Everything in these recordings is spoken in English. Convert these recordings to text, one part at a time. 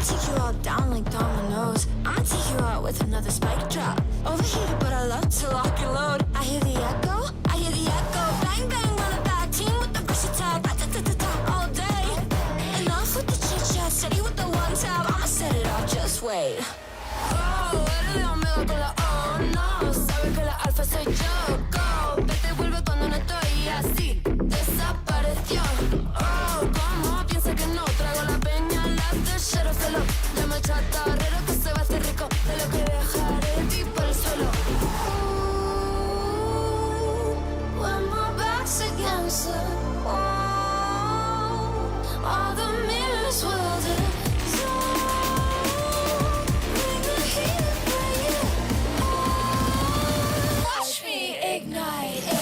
take you all down like dominoes. I'ma take you out with another spike drop. Overheated, but I love to lock and load. I hear the echo, I hear the echo. Bang, bang, run it back. Team with the versatile, ta-ta-ta-ta-ta all day. Enough with the chit-chat, steady with the one tab. I'ma set it off, just wait. Oh, eres la omega con la O, no. Sabe que la alfa soy yo, go. Vete y vuelve cuando no estoy así. Desapareció. Oh, ¿cómo piensa que no? Traigo la peña, las de Sherofelo. Llama al chatarrero que se va a hacer rico de lo que dejaré ti por el suelo. When my back's against the wall, all the mirrors will dissolve. Bring the heat, bring it on. Watch me ignite it.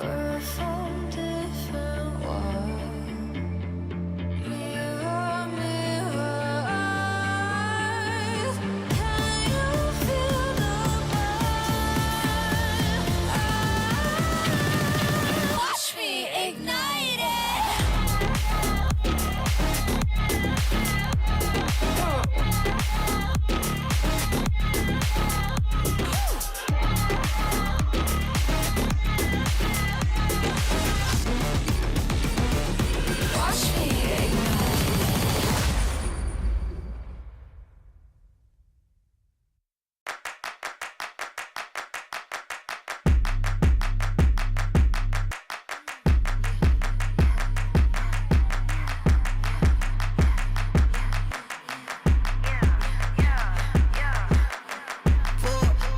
We're from different worlds. Mirror, mirror eyes. Can you feel the burn? Watch me ignite it. Watch me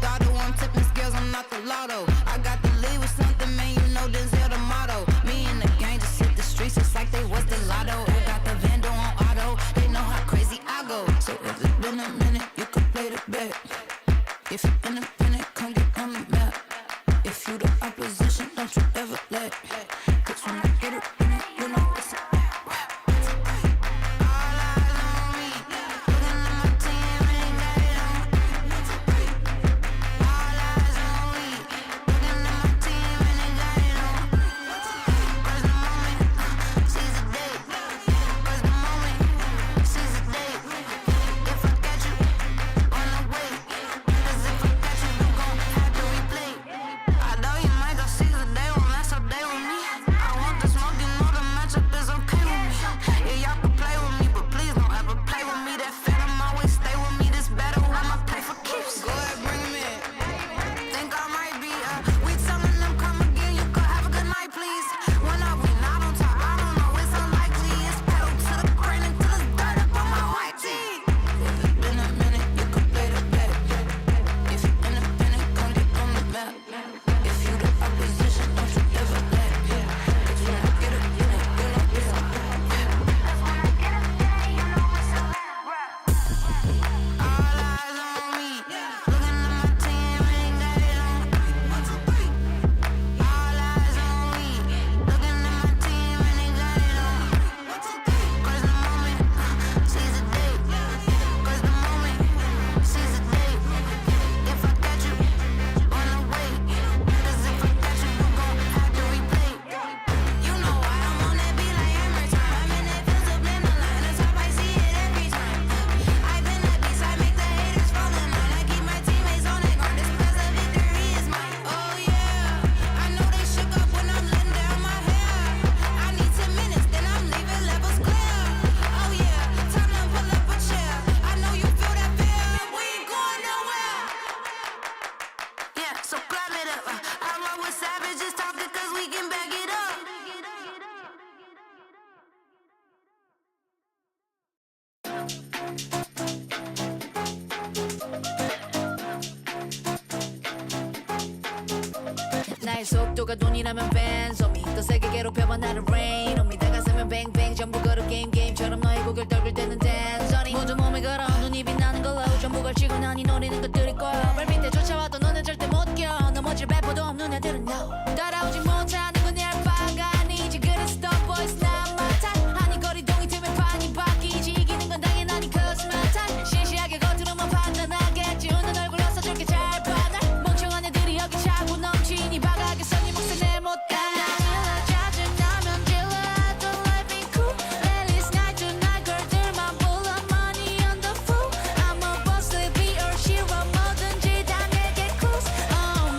Daughter, I'm tipping scales, I'm not the lotto. I got to lead with something, man, you know Denzel the motto. Me and the gang just hit the streets just like they was the lotto. I got the Vando on auto, they know how crazy I go. So if it's been a minute, you can play the bet. If you're independent, come get on the map. If you the opposition, don't you ever let. Cause when I get it, you know it's a all eyes on me. Looking at my team and they got it on. All eyes on me. Looking at my team and they got it on. Cause the moment, seize the day. Cause the moment, seize the day. If I catch you on the way, cause if I catch you, you gon' have to replay. I know you might go seize the day when that's a day with me. I want the smoke, you know the matchup is okay with me. Yeah, y'all can play with me, but please don't ever play with me. That phantom always stay with me. This battle, I'ma play for keeps. Go ahead, bring him in. Think I might be we telling them come again. You could have a good night, please. When I win, I don't talk. I don't know. It's unlikely. It's pedal to the brain until it's dirt up on my white tee. If it's been a minute, you could play the bet. If you're independent, come get on the map. If you the opposition, don't you ever let. Cause when I get it, you know it's a all eyes on me. Looking at my team and they got it on. All eyes on me. Looking at my team and they got it on. Cause the moment, seize the day. Cause the moment, seize the day. If I catch you on the way, cause if I catch you, you gon' have to replay. You know why I'm on that beat like every time. I'm in that field up in the line. That's how I see it every time. I've been that beast, I make the haters fall in line. I keep my teammates on that guard. This because the victory is mine. Oh yeah, I know they shook up when I'm letting down my hair. I need 10 minutes, then I'm leaving levels clear. Oh yeah, time to pull up a chair. I know you feel that fear, we ain't going nowhere. Yeah, so clap it up. I roll with savages, talking cause we can back it up. 나의 속도가 돈이라면 벤 소미 더 세게 괴롭혀봐 나를 rain on me 다가서면 하면 뱅뱅 전부 걸어 게임처럼 너의 고개를 떨굴 때는 댄서니 모두 몸에 걸어 눈이 빛나는 걸로 전부 걸치고 나니 노리는 것들일 거야 발밑에 쫓아와도 너는 절대 못 껴 넘어질 배포도 없는 애들은 no 따라오지 못하는 건 내 알바가 아니지 그래서 the boys not my type 아니 거리동이 틈에 판이 바뀌지 이기는 건 당연하니 cause my type 시시하게 겉으로만 판단하겠지 웃는 얼굴로 써줄게 잘 봐 날 멍청한 애들이 여기 차고 넘치니 바가겠어 네 몫에 내 못다 짜증나면 질러 I don't like being cool Ladies night to night girl들만 불러 money on the fool I'm a boss baby or hero 뭐든지 다 내게 cruise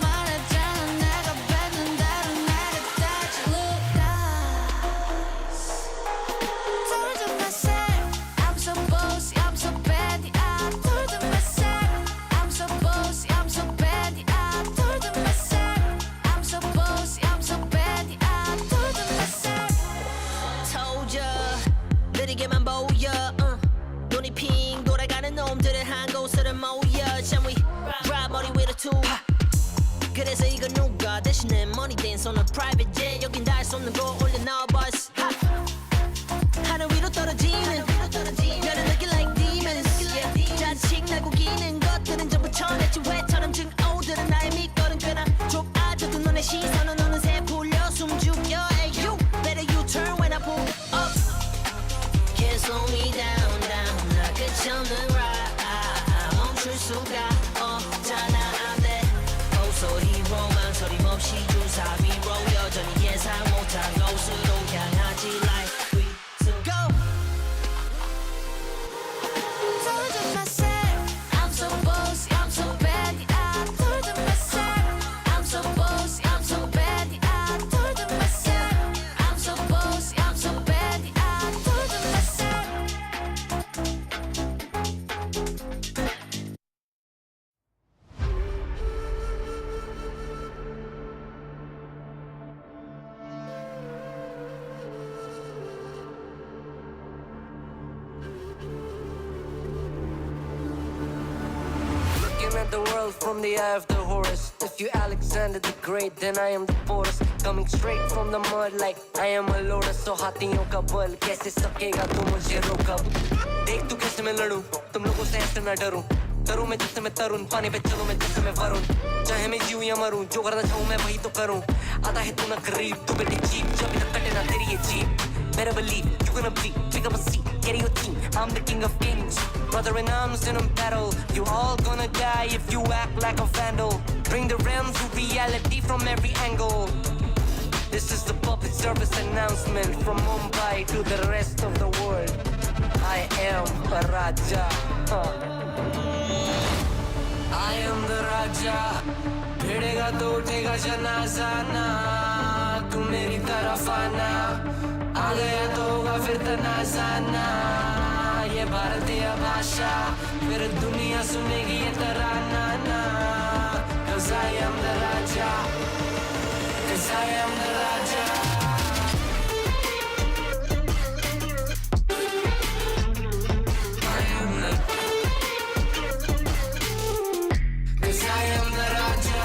말했잖아 내가 뱉는 대로 내려다지 look nice Told to myself I'm so bossy I'm so bad I told to myself I'm so bossy I'm so bad I told to myself I'm so bossy I'm so bad I told to myself told ya 느리게만 보여 눈이 핑 돌아가는 놈들은 한 곳으로 모여 잠위 drop 머리 위로 투 그래서 이건 누가 대신에 money dance on a private jet 여긴 닿을 수 없는 곳 올려놔 bus 하늘 위로 떨어지는 나를 느끼 like demons 자식 날고 기는 것들은 전부 천했지 왜처럼 증오들은 나의 밑거는 꽤나 좁아져도 너의 시선은 어느새 풀려 숨죽여 Hey you better you turn when I pull up Can't slow me down 나 끝이 없는 ride 멈출 수가 없잖아 I'm that also hero 망설임 없이 주사 위로 여전히 예상 못한 곳으로 향하지 like we still go Told to myself I'm so bossy I'm so bad I told to myself I'm so bossy I'm so bad I told to myself I'm so bossy I'm so bad I told to myself Looking at the world from the eye of the horse. If you Alexander the Great, then I am the Boris. Coming straight from the mud like I am a lotus. So हाथियों का बल कैसे सकेगा तू मुझे रोका देख तू कैसे मैं लड़ूं तुम लोगों से ऐसे ना डरूं करूं मैं जिससे मैं तरुण पानी पे चलूं मैं जिससे मैं वरुण चाहे मैं जीऊं या मरूं जो करना चाहूं मैं वही तो करूं आता है तू ना करीब तू बेटी चीप जब तक कटे ना तेरी ये jeep Better believe you're gonna bleed. Pick up a seat, get in your team. I'm the king of kings. Brother in arms in a battle. You all gonna die if you act like a vandal. Bring the realms to reality from every angle. This is the public service announcement from Mumbai to the rest of the world. I am a Raja. I am the Raja. भिड़ेगा तो उठेगा जनाजा ना तू मेरी तरफ आना आ गया तो होगा फिर तनाजाना ये भारतीय भाषा फिर दुनिया सुनेगी ये तराना ना Cause I am the Raja Cause I am the Raja I am the Cause I am the Raja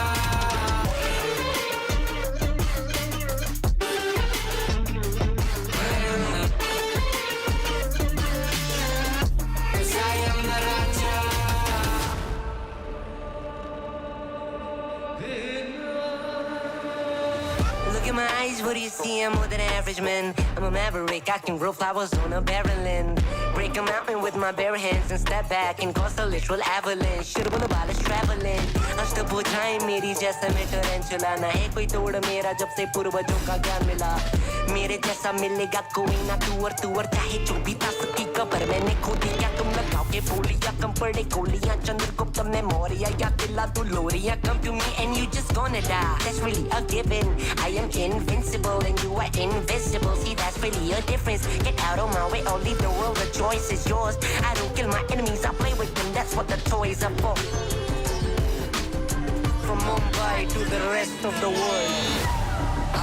Look at my eyes, what do you see? I'm more than average, man. I'm a maverick, I can grow flowers on a barren land. Break a mountain with my bare hands and step back and cause a literal avalanche. Should've been about us traveling. अष्टभुजाएं मेरी जैसा मैं टरेंचुला ना है कोई तोड़ मेरा जब से पूर्वजों का ज्ञान मिला मेरे जैसा मिलेगा कोई ना तू और चाहे जो भी था सबकी कबर मैंने खोदी क्या तुम लगाओगे बोलियां कम पड़े गोलियां चंद्रगुप्त में मौर्य या किला तू लोरिया come to me and you just gonna die that's really a given I am invincible and you are invisible see that's really a difference get out of my way or leave the world the choice is yours I don't kill my enemies I play with them that's what the toys are for from Mumbai to the rest of the world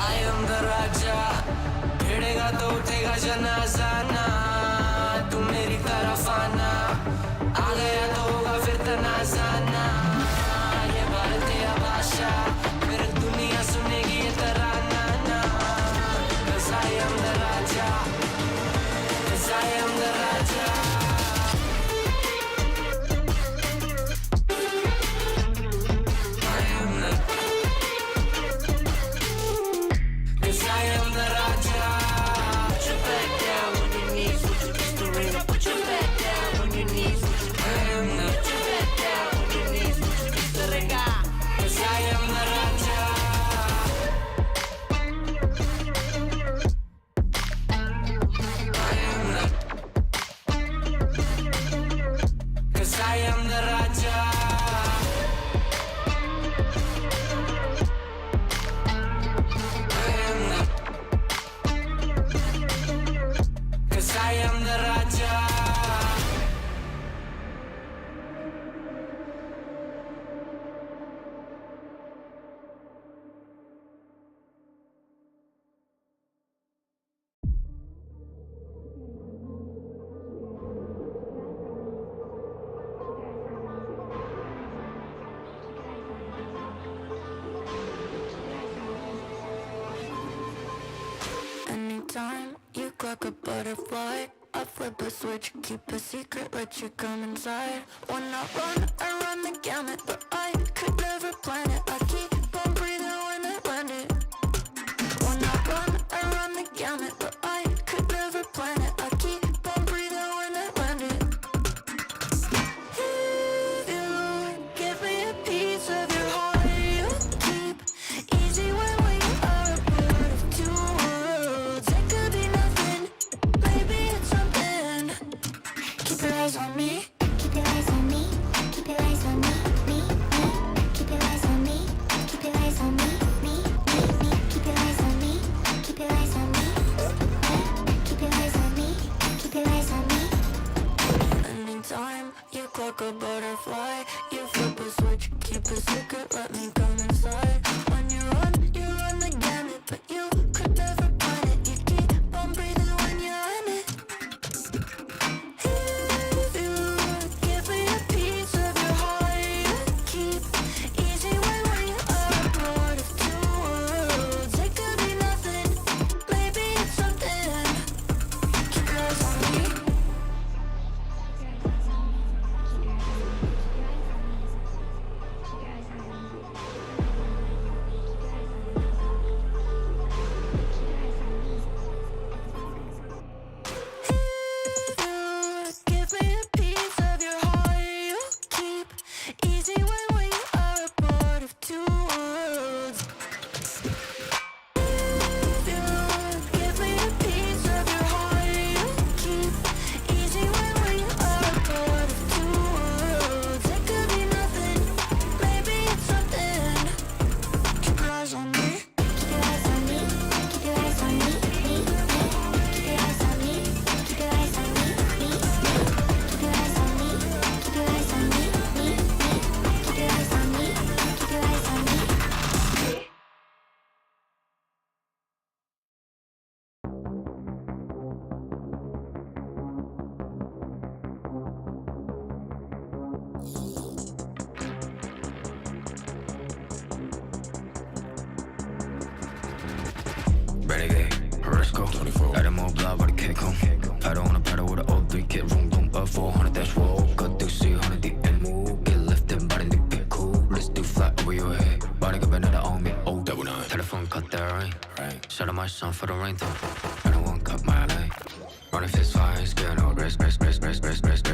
I am the Raja भिड़ेगा तो उठेगा जनाजा ना तू मेरी तरफ आना आ गया तो होगा फिर तनाजाना ये भारतीय भाषा फिर दुनिया सुनेगी ये तराना ना Cause I am the Raja Anytime you clock a butterfly, I flip a switch, keep a secret, let you come inside. When I run the gamut, but I could never plan it. I keep on breathing when I land it. When I run the gamut, but I could never plan it. I keep on breathing when I land it. If you give me a piece of your heart, you keep easy when we are a part of two worlds. It could be nothing, maybe it's something. Keep your eyes on me. Keep your eyes on me. Keep your eyes on me. Me. Keep your eyes on me. Keep your eyes on me. Me. Keep your eyes on me. Keep your eyes on me. Keep your eyes on me. Keep your eyes on me. Anytime you clock a butterfly, you flip a switch, keep a secret, let me come inside. When you run the gamut, but you could never plan it. You keep on breathing when you're in it. If you give me a piece of your heart, you keep easy when we are a part of two worlds. It could be nothing, maybe it's something. Keep your eyes on me. Give me a piece of your heart, you keep easy when we are a part of two worlds. If you give me a piece of your heart, you keep easy when we are a part of two worlds. It could be nothing, maybe it's something. Keep your eyes on me. Keep your eyes on me. Keep your eyes on me. Me. Keep your eyes on me. Keep your eyes on me. Me. Keep your eyes on me. Keep your eyes on me. Me. Keep your eyes on me. Keep your eyes on me. Renegade, Horoscope, 24. Let them all blood with a kick home. Pedal on a pedal with an old 3 kit room, boom, 400 dash roll. Cut through C100 the end move. Get lifted, body to be cool. Let's do flat over your head. Body got another on me, oh, double nine. Telephone cut that rain. Shout out my son for the rain though. And I won't cut my lane. Running fist fire, ain't scared no rest.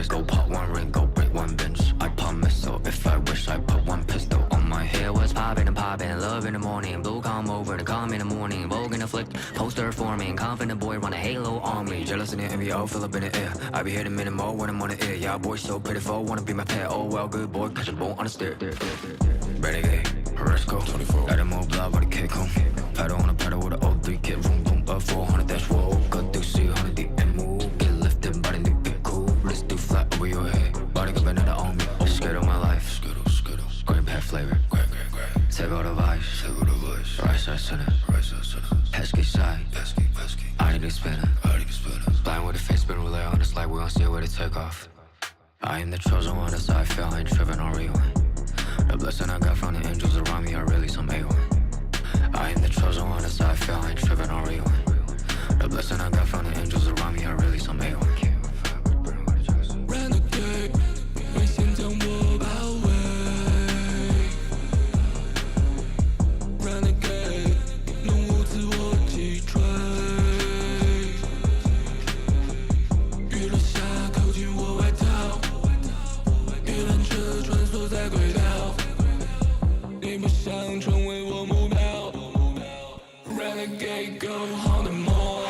Go pop one ring, go break one bench. I pop missile if I wish I put one pistol on my head. Was popping and popping, love in the morning. Blue come over to come in the morning. Vogue in the flick, poster forming. Confident boy run a halo on me. Jealous in the envy, all fill up in the air. I be hitting minimal when I'm on the air. Yeah, boy so pitiful, wanna be my pet. Oh well, good boy, cause you're born on the stair. Renegade, Horoscope, 24. Let them all blood with a kick home. Pedal on a pedal with an old 3 kit room, boom, 400 dash roll. Cut through C100 the end move. Get lifted, body to be cool. Let's do flat over your head. Body got another on me. Oh, scared of my life. Green pet flavor. Take all the vibes. Right side center. Pesky side. I need to spin it. Blind with a face, spin relay on this light. We gon' see where to take off. I am the chosen one, that's how I feel. I ain't tripping on rewind. The blessing I got from the angels around me are really some A1. I am the chosen one, that's how I feel. I ain't tripping on rewind. The blessing I got from the angels around me are really some A1. Renegade, 为先将我包围。Renegade， 浓雾自我击坠。雨落下，扣紧我外套。鱼篮车穿梭在轨道。你不想成为我目标。Renegade, go on the mall.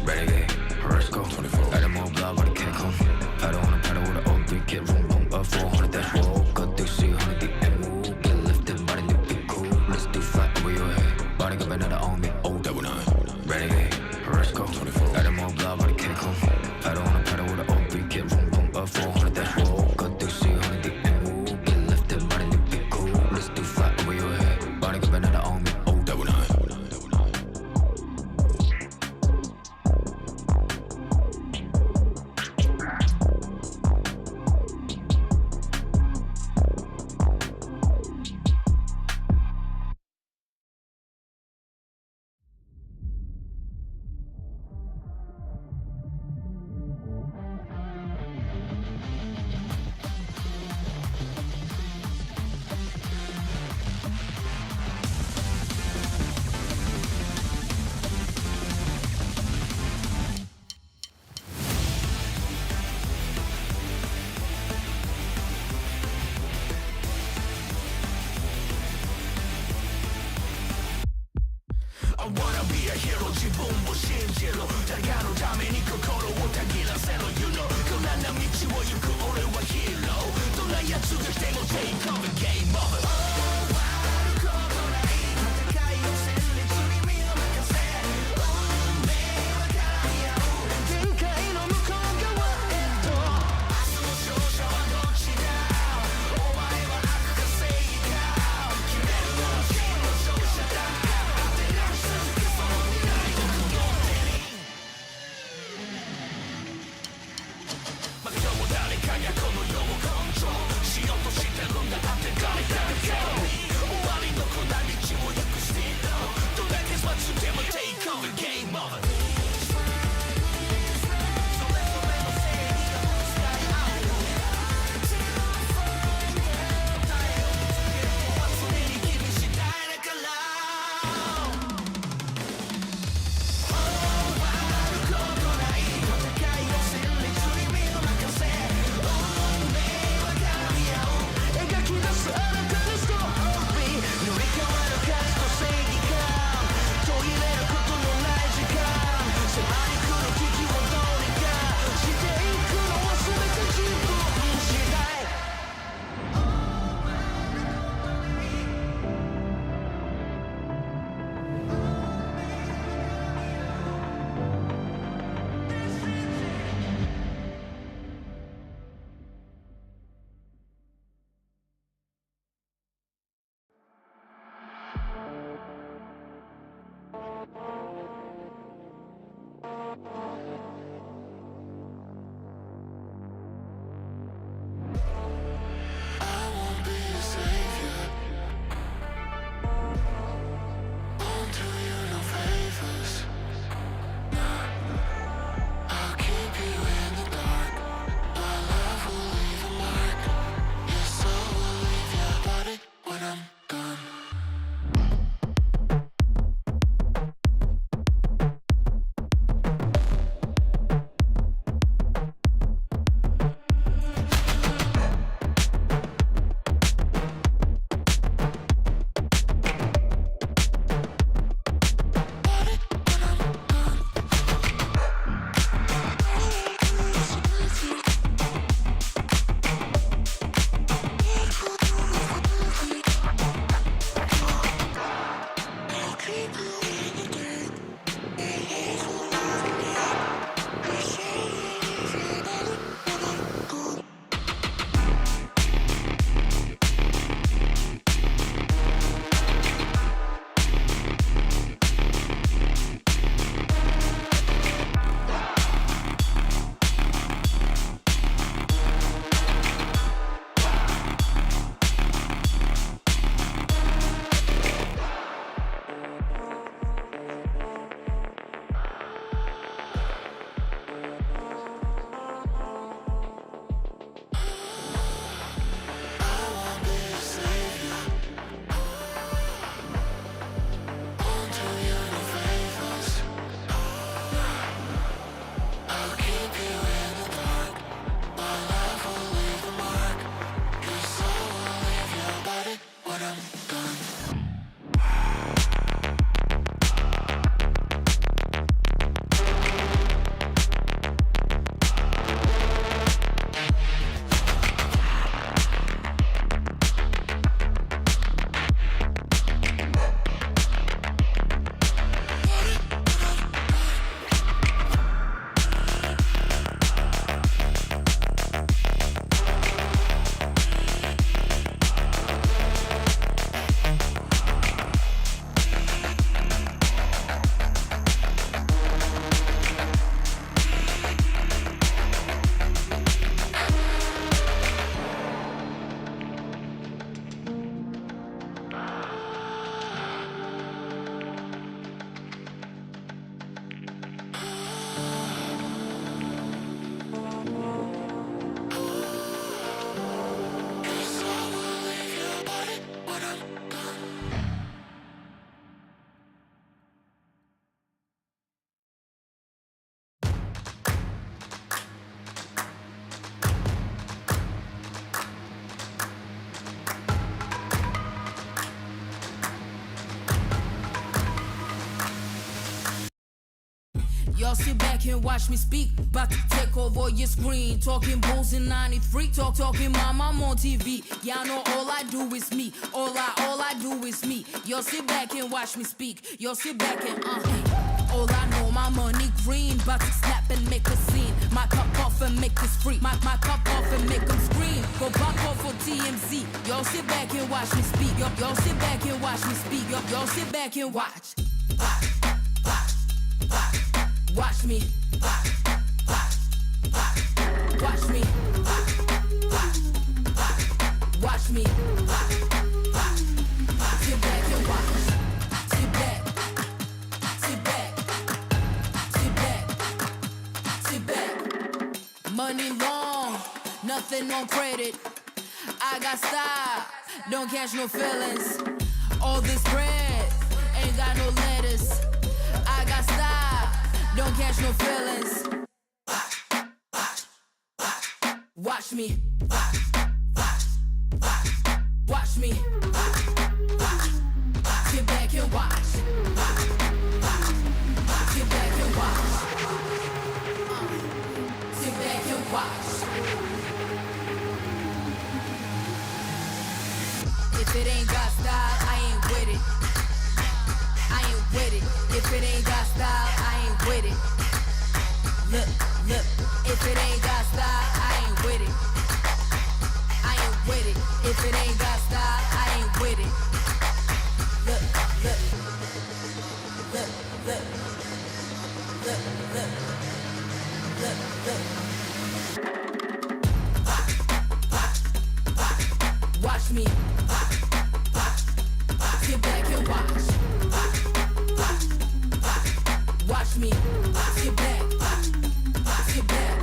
Renegade, Horoscope, 24. Let them all blood with a kick home. Pedal on a pedal with an old 3 kit room, boom, 400 dash roll. Cut through C100 the end move. Get lifted, body to be cool. Let's do flat over your head. Body got another on me, oh, double nine. Renegade, Horoscope, 24. Let them all blood with a kick home. Pedal on a pedal with an old 3 kit room, boom, 400 dash roll. Cut through C100 the end move. Get lifted, body to be cool. Let's do flat over your head. Body got another on me, oh, double nine. I wanna be a hero 自分を信じろ誰かのために心をたぎらせろ You know 困難な道を行く俺はヒーローどんな奴が来ても Take over game over 終わることない戦いを戦列に身を任せ運命は絡み合う限界の向こう側へと明日の勝者はどっちだお前は悪か正義か決めるのは真の勝者だ当てなく続くその未来をこの手にまたも誰かがこの世をコントロールしようとしてるんだって誰かが Y'all sit back and watch me speak. About to take over your screen. Talking bulls in 93. Talking mom, I'm on TV. Y'all know all I do is me. All I do is me. Y'all sit back and watch me speak. Y'all sit back and all I know, my money green. About to snap and make a scene. My cup off and make us free. My cup off and make them scream. Go back off for TMZ. Y'all sit back and watch me speak. Y'all sit back and watch me speak. Y'all sit back and watch. Watch me. Watch me. Watch me. Sit back and watch. Sit back. Sit back. Sit back. Sit back. Money long, nothing on credit. I got style, don't catch no feelings. All this bread ain't got no lettuce. I got style, don't catch no feelings. Watch me. Watch me. Sit back and watch. Sit back and watch. Sit back and watch. If it ain't got style, I ain't with it. I ain't with it. If it ain't got style, I ain't with it. Look, look. If it ain't got style, I ain't with it. I ain't with it. If it ain't got style, I ain't with it. Look, look. Look, look. Look, look. Look, look. Watch me. Sit back and watch. Watch me. Sit back. Sit back.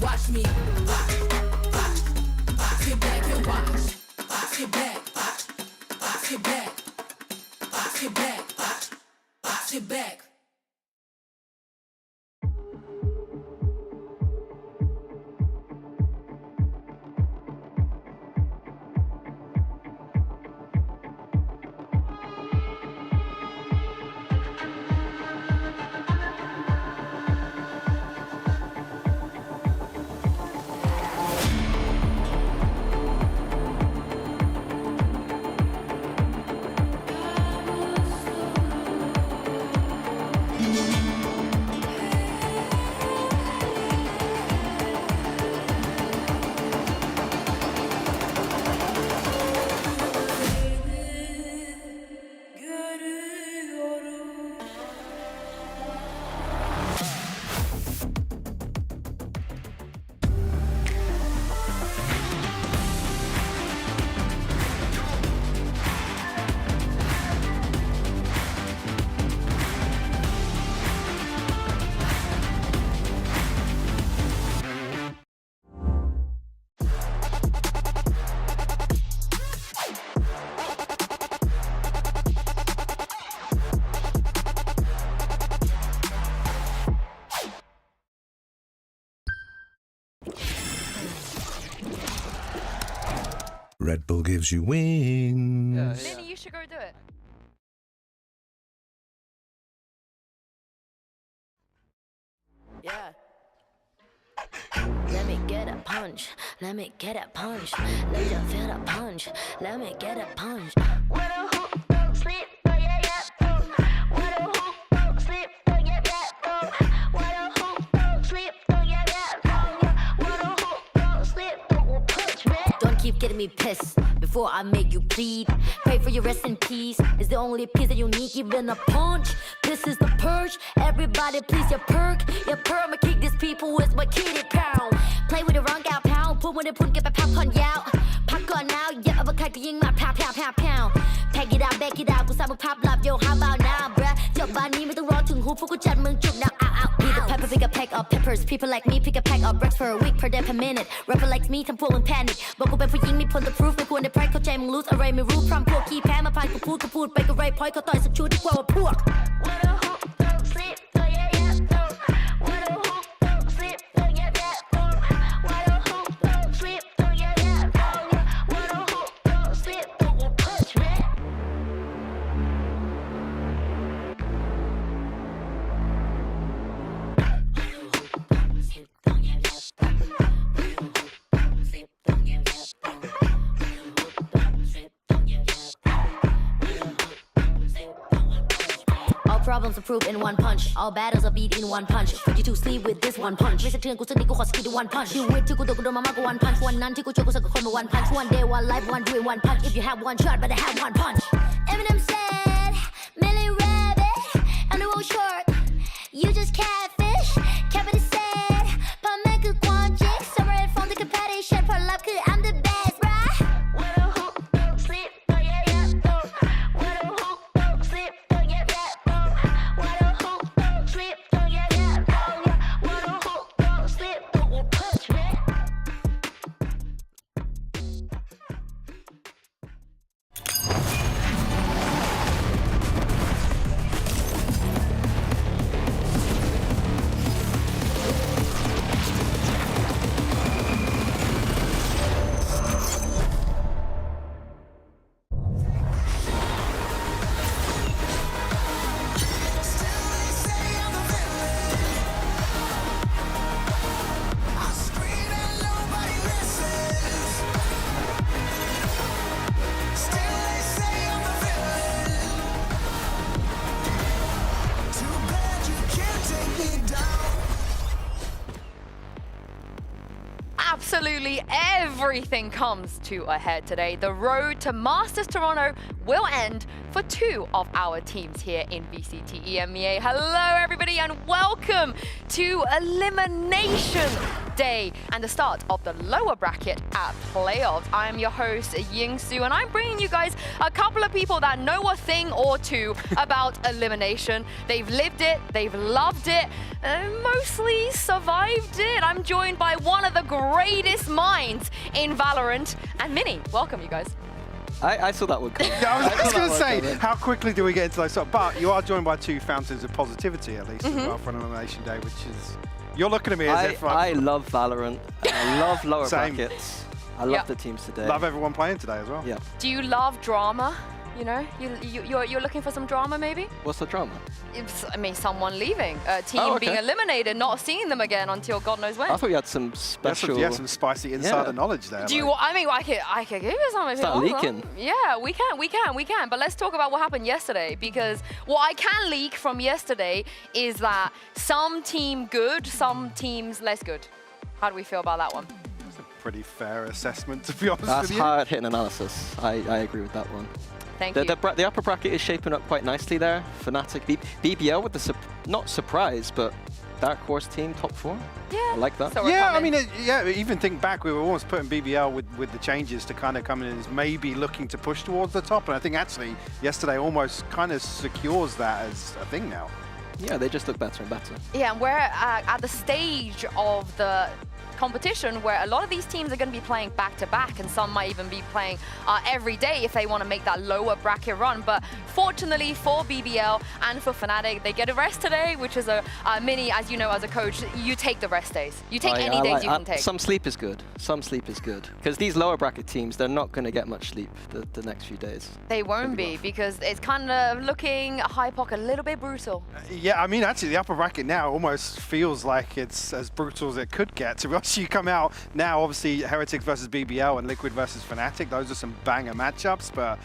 Watch me. Sit back and watch. Sit back. Sit back. Sit back. Sit back. Red Bull gives you wings. Lenny, you should go do it. Yeah. Let me get a punch. Let me get a punch. Let you feel the punch. Let me get a punch. What a hook, don't sleep, oh yeah, yeah, oh. What a hook, don't sleep, oh yeah, yeah, oh. What a hook, don't sleep, oh yeah, yeah, oh. What a hook, don't sleep, don't punch me. Don't keep getting me pissed before I make you bleed. Pray for your rest in peace. It's the only peace that you need, even a punch. This is the purge. Everybody please your perk. Your perma kick these people with my kitty pound. Play with the wrong gal pound. Put when they put get the pop on out. Pop on now. Yeah, but can't get my pound, pound, pound, pound. Pack it out, back it out. กูสร้างมึงภาพลับ yo how about now bruh จบบ้านนี้ไม่ต้องรอถึงหูพวกกูจัดมึงจุก now out out. Be the pepper pick a pack of peppers. People like me pick a pack of bricks for a week per day per minute. Rapper like me ทำพวกมึง panic บอกกูเป็นผู้หญิงมีผลต่อ proof ไม่ควรได้ pride เข้าใจมึง lose อะไรไม่รู้พร้อมพวกขี้แพ้มาผ่านกูพูดไปก็ไร point เขาต่อยสักชุดดีกว่าว่าพวก What a hook don't sleep oh yeah yeah oh. What a hook don't sleep oh yeah yeah oh. What a hook don't sleep oh yeah yeah oh. What a hook don't sleep oh you punch me. problems are proof in one punch. All battles are beat in one punch. Put you to sleep with this one punch. ไม่สะเทือนกูสักนิดกูขอสกิลด้วย one punch. ชีวิตที่กูโดนมามากกว่า one punch. วันนั้นที่กูเจอกูสักคนมา one punch. One day, one life, one dream, one punch. If you have one shot, better have one punch. Eminem said, Millie Rabbit, on the road short. You just catfish. Kevin said, but make a one chick. Separate from the competition. For love, cause I'm the best, bruh. When a hoop don't sleep, oh yeah, yeah, oh. When a hoop don't sleep, oh yeah, yeah, oh. When a hoop don't sleep, oh yeah, yeah, oh yeah. When a hoop don't sleep, oh you push me. Absolutely everything comes to a head today. The road to Masters Toronto will end for two of our teams here in VCT EMEA. Hello everybody and welcome to Elimination Day and the start of the lower bracket at playoffs. I am your host Yingsu and I'm bringing you guys a couple of people that know a thing or two about elimination. They've lived it, they've loved it, mostly survived it. I'm joined by one of the greatest minds in Valorant and Minnie. Welcome you guys. I saw that would come. Yeah, I was going to say, how quickly do we get into those? But you are joined by two fountains of positivity, at least, as well, for an Elimination Day, which is... You're looking at me as if... I love Valorant. I love lower Same. brackets. I love the teams today. Love everyone playing today as well. Yeah. Do you love drama? You know, you're looking for some drama, maybe? What's the drama? I mean, someone leaving, a team being eliminated, not seeing them again until God knows when. I thought you had some special... You had some spicy insider knowledge there. Do you? I mean, I could give you some. Start leaking. Yeah, we can. But let's talk about what happened yesterday, because what I can leak from yesterday is that some team good, some teams less good. How do we feel about that one? That's a pretty fair assessment, to be honest That's with you. hard-hitting analysis. I agree with that one. Thank you. The upper bracket is shaping up quite nicely there. Fnatic, BBL with the, not surprise, but dark horse team, top 4. Yeah. I like that. So yeah, I mean, even think back, we were almost putting BBL with the changes to kind of come in as maybe looking to push towards the top. And I think actually yesterday almost kind of secures that as a thing now. Yeah, they just look better and better. Yeah, and we're at the stage of the competition where a lot of these teams are going to be playing back-to-back, and some might even be playing every day if they want to make that lower bracket run. But fortunately for BBL and for Fnatic, they get a rest today, which is a Mini, as you know, as a coach, you take the rest days. You take any days you can take. Some sleep is good. Some sleep is good. Because these lower bracket teams, they're not going to get much sleep the next few days. They won't be, because it's kind of looking Hypoc a little bit brutal. Yeah, I mean, actually, the upper bracket now almost feels like it's as brutal as it could get. To be honest, you come out now, obviously, Heretics versus BBL and Liquid versus Fnatic. Those are some banger matchups, but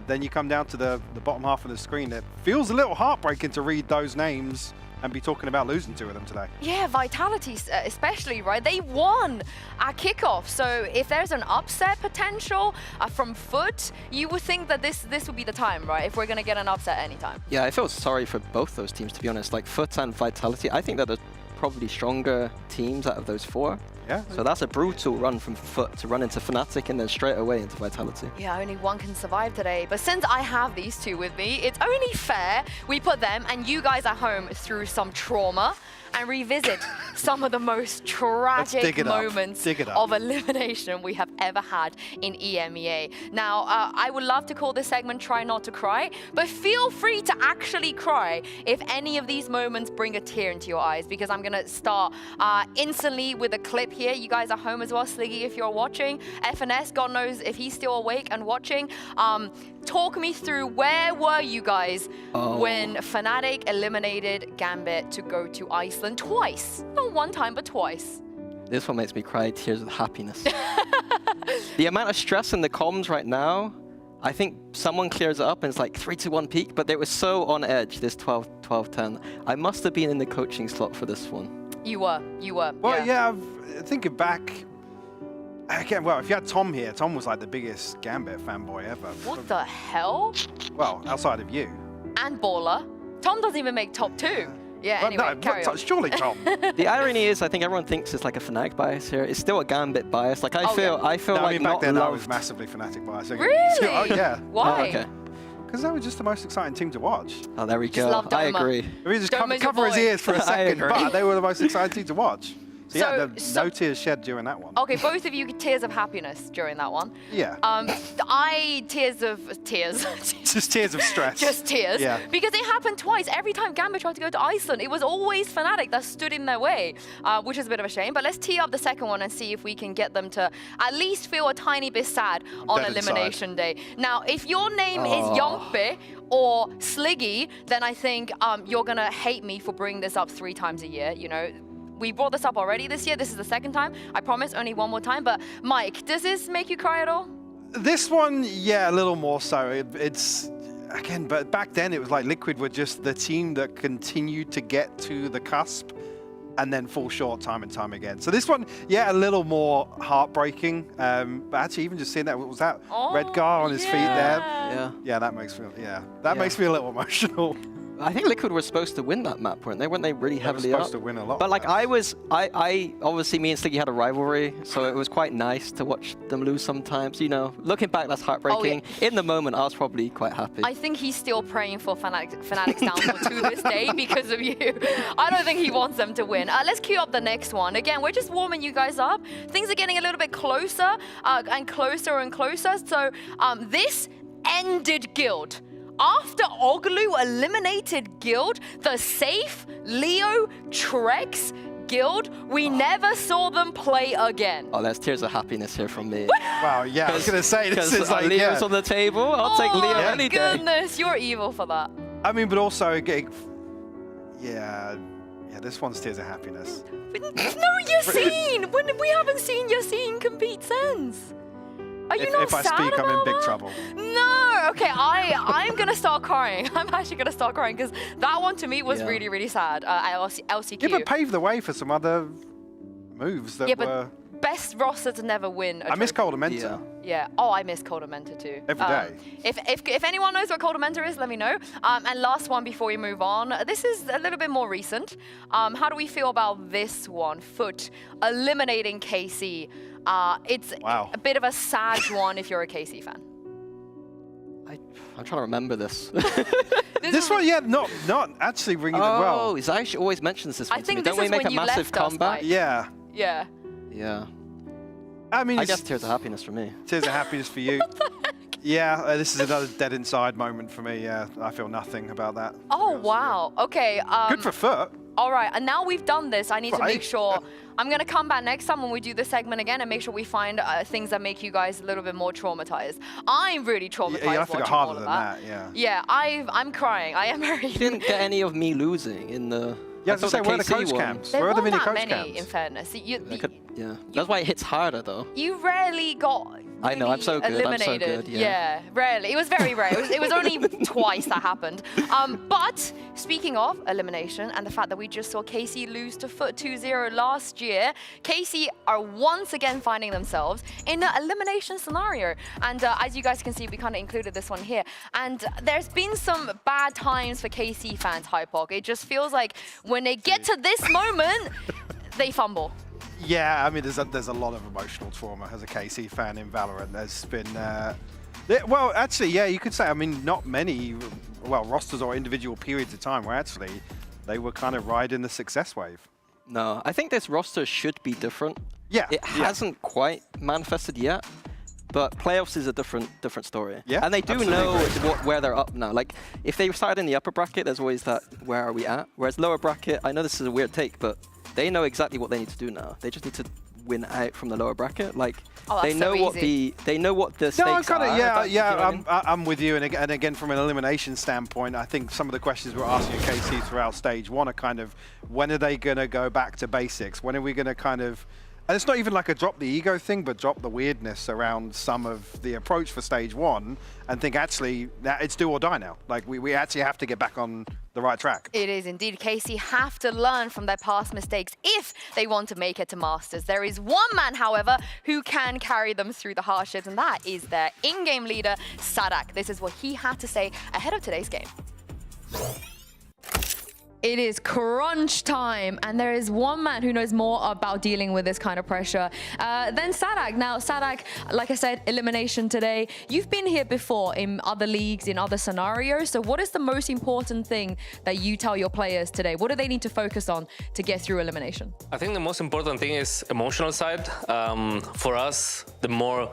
then you come down to the bottom half of the screen. It feels a little heartbreaking to read those names and be talking about losing 2 of them today. Yeah, Vitality especially, right? They won at kickoff. So if there's an upset potential from Foot, you would think that this would be the time, right? If we're going to get an upset anytime. Yeah, I feel sorry for both those teams, to be honest. Like Foot and Vitality, I think they're the probably stronger teams out of those 4. Yeah. So that's a brutal run from Foot to run into Fnatic and then straight away into Vitality. Yeah, only one can survive today. But since I have these two with me, it's only fair we put them and you guys at home through some trauma and revisit some of the most tragic moments of elimination we have ever had in EMEA. Now, I would love to call this segment Try Not to Cry, but feel free to actually cry if any of these moments bring a tear into your eyes, because I'm going to start instantly with a clip here. You guys are home as well, Sliggy, if you're watching. FNS, God knows if he's still awake and watching. Talk me through, where were you guys when Fnatic eliminated Gambit to go to Iceland twice? Not one time, but twice. This one makes me cry tears of happiness. The amount of stress in the comms right now, I think someone clears it up and it's like 3, 2, 1 peak, but they were so on edge, this 12-10. I must have been in the coaching slot for this one. You were. Well, yeah, thinking back, again, well, if you had Tom here, Tom was like the biggest Gambit fanboy ever. What the hell? Well, outside of you. And Baller. Tom doesn't even make top 2. Yeah, anyway, carry on. Surely Tom. The irony is, I think everyone thinks it's like a Fnatic bias here. It's still a Gambit bias. Like I feel No, like I mean, back not then I loved. was massively Fnatic biased. Really? Oh, yeah. Why? Oh, okay. Because they were just the most exciting team to watch. Oh, there we Just go. love I Doma. agree. I mean, just Doma's your cover his boy. ears for a I second, agree. but they were the most exciting team to watch. So yeah, So- no tears shed during that one. Okay, both of you tears of happiness during that one. Yeah. Tears. Just tears of stress. Just tears. Yeah. Because it happened twice. Every time Gambit tried to go to Iceland, it was always Fnatic that stood in their way, which is a bit of a shame. But let's tee up the second one and see if we can get them to at least feel a tiny bit sad on Dead Elimination Day. Now, if your name is Youngpe or Sliggy, then I think you're going to hate me for bringing this up 3 times a year, you know. We brought this up already this year. This is the second time. I promise, only one more time. But Mike, does this make you cry at all? This one, yeah, a little more so. It's, again, but back then it was like Liquid were just the team that continued to get to the cusp and then fall short time and time again. So this one, yeah, a little more heartbreaking. But actually, even just seeing that, was that Redgar on his feet there? Yeah. Yeah, that makes me, makes me a little emotional. I think Liquid were supposed to win that map, weren't they? Weren't they really heavily supposed up? to win a lot But of like maps. I obviously me and Sliggy had a rivalry, so it was quite nice to watch them lose sometimes. You know, looking back, that's heartbreaking. In the moment, I was probably quite happy. I think he's still praying for Fnatic's downfall to this day because of you. I don't think he wants them to win. Let's queue up the next one. Again, we're just warming you guys up. Things are getting a little bit closer and closer and closer. So this ended Guild. After Oglu eliminated Guild, the safe Leo Trex Guild, we never saw them play again. Oh, there's tears of happiness here from me. Wow, yeah, I was going to say, this is like, Leo's on the table. I'll take Leo any day. Oh my goodness, you're evil for that. I mean, but also, again, yeah, this one's tears of happiness. No, Yassine! We haven't seen Yassine compete since. Are you not If I sad speak, I'm in about big that? trouble. No, okay, I'm gonna start crying. I'm actually gonna start crying because that one to me was Yeah. really, really sad. LCQ. Yeah, but paved the way for some other moves that were... best roster to never win. I miss Cold Mentor. Yeah. Oh, I miss Cold Mentor too. Every day. If anyone knows what Cold Mentor is, let me know. And last one before we move on. This is a little bit more recent. How do we feel about this one? Foot eliminating KC. It's a bit of a sad one if you're a KC fan. I'm trying to remember this. This one, yeah, not actually ringing the bell. Oh, Zaish always mentions this one I to think me. this Don't we is make when a you massive left us, comeback? Mike. Yeah. Yeah. Yeah. I mean, I guess tears of happiness for me. Tears of happiness for you. Yeah, this is another dead inside moment for me. Yeah, I feel nothing about that. Oh, wow. Okay. Good for Foot. All right, and now we've done this, I need to Right. make sure, I'm gonna come back next time when we do this segment again and make sure we find things that make you guys a little bit more traumatized. I'm really traumatized You have to go watching all harder of than that, yeah. Yeah, I'm crying. I am very... You didn't get any of me losing in the... Yeah, I was thought say, where are the KC coach one. camps? There Where are the weren't mini that coach many, camps? in fairness. Yeah, that's why it hits harder though. You rarely got I know, I'm so good, eliminated. I'm so good, yeah. Rarely. It was very rare. It was only twice that happened. But speaking of elimination and the fact that we just saw KC lose to Foot 2-0 last year, KC are once again finding themselves in an elimination scenario. And as you guys can see, we kind of included this one here. And there's been some bad times for KC fans, Hypok. It just feels like when they get to this moment, they fumble. Yeah, I mean, there's a lot of emotional trauma as a KC fan in Valorant. There's been, well, actually, yeah, you could say, I mean, not many, well, rosters or individual periods of time where actually they were kind of riding the success wave. No, I think this roster should be different. Yeah. It hasn't quite manifested yet, but playoffs is a different story. Yeah, and they do know where they're up now. Like, if they started in the upper bracket, there's always that, where are we at? Whereas lower bracket, I know this is a weird take, but they know exactly what they need to do now. They just need to win out from the lower bracket. Like, they know what the stakes are. I'm with you. And again, from an elimination standpoint, I think some of the questions we're asking KC throughout stage one are kind of, when are they going to go back to basics? When are we going to kind of And it's not even like a drop the ego thing, but drop the weirdness around some of the approach for stage 1 and think actually that it's do or die now. Like we actually have to get back on the right track. It is indeed. KC have to learn from their past mistakes if they want to make it to Masters. There is one man, however, who can carry them through the hardships, and that is their in-game leader, Sadak. This is what he had to say ahead of today's game. It is crunch time, and there is one man who knows more about dealing with this kind of pressure than Sadak. Now, Sadak, like I said, elimination today. You've been here before in other leagues, in other scenarios. So what is the most important thing that you tell your players today? What do they need to focus on to get through elimination? I think the most important thing is emotional side. For us, the more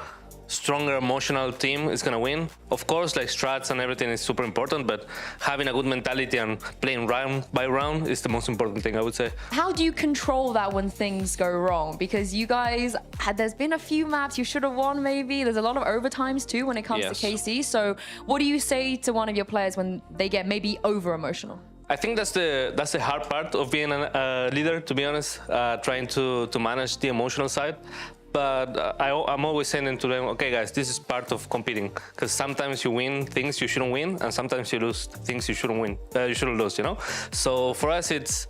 stronger emotional team is gonna win. Of course, like strats and everything is super important, but having a good mentality and playing round by round is the most important thing, I would say. How do you control that when things go wrong? Because you guys, there's been a few maps you should have won maybe. There's a lot of overtimes too when it comes to KC. So what do you say to one of your players when they get maybe over emotional? I think that's the hard part of being a leader, to be honest, trying to manage the emotional side. But I'm always saying to them, okay, guys, this is part of competing. Because sometimes you win things you shouldn't win, and sometimes you lose things you shouldn't win. You shouldn't lose, you know. So for us, it's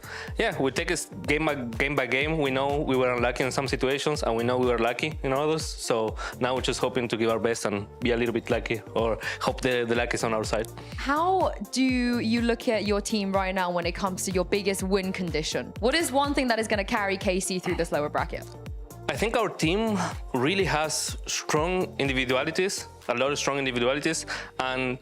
we take it game by game. We know we were unlucky in some situations, and we know we were lucky in others. So now we're just hoping to give our best and be a little bit lucky, or hope the luck is on our side. How do you look at your team right now when it comes to your biggest win condition? What is one thing that is going to carry KC through this lower bracket? I think our team really has strong individualities, a lot of strong individualities, and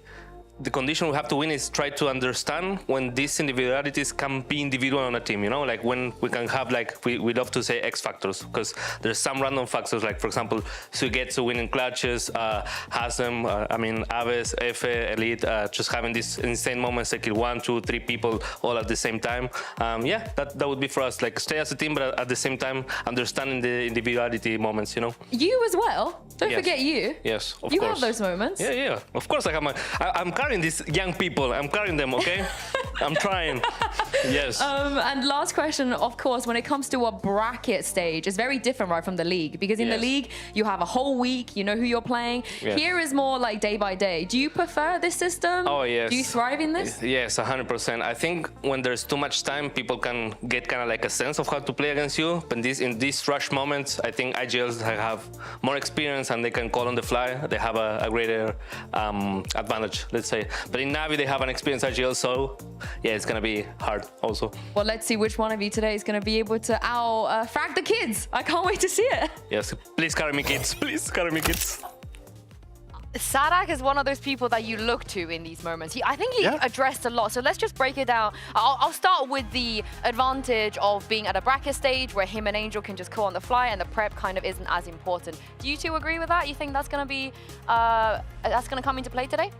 the condition we have to win is try to understand when these individualities can be individual on a team, you know, like when we can have, like, we love to say X factors, because there's some random factors, like, for example, Suigetsu winning clutches, Hasem, I mean, Aves, Efe, Elite, just having these insane moments, like kill 1, 2, 3 people all at the same time. Yeah, that would be for us, like, stay as a team, but at the same time, understanding the individuality moments, you know. You as well. Don't forget you. Yes, of course. You have those moments. Yeah. Of course I have I'm carrying these young people. I'm carrying them, okay? I'm trying. Yes. And last question, of course, when it comes to a bracket stage, it's very different, right, from the league. Because in the league, you have a whole week, you know who you're playing. Yes. Here is more like day by day. Do you prefer this system? Oh, yes. Do you thrive in this? Yes, 100%. I think when there's too much time, people can get kind of like a sense of how to play against you. But in these rush moments, I think IGLs have more experience and they can call on the fly. They have a greater advantage, let's say. But in Navi, they have an experienced IGL, so yeah, it's gonna be hard also. Well, let's see which one of you today is gonna be able to frag the kids. I can't wait to see it. Yes, please carry me, kids. Please carry me, kids. Sadak is one of those people that you look to in these moments. I think he addressed a lot, so let's just break it down. I'll start with the advantage of being at a bracket stage where him and Angel can just call on the fly and the prep kind of isn't as important. Do you two agree with that? You think that's going to be, that's going to come into play today?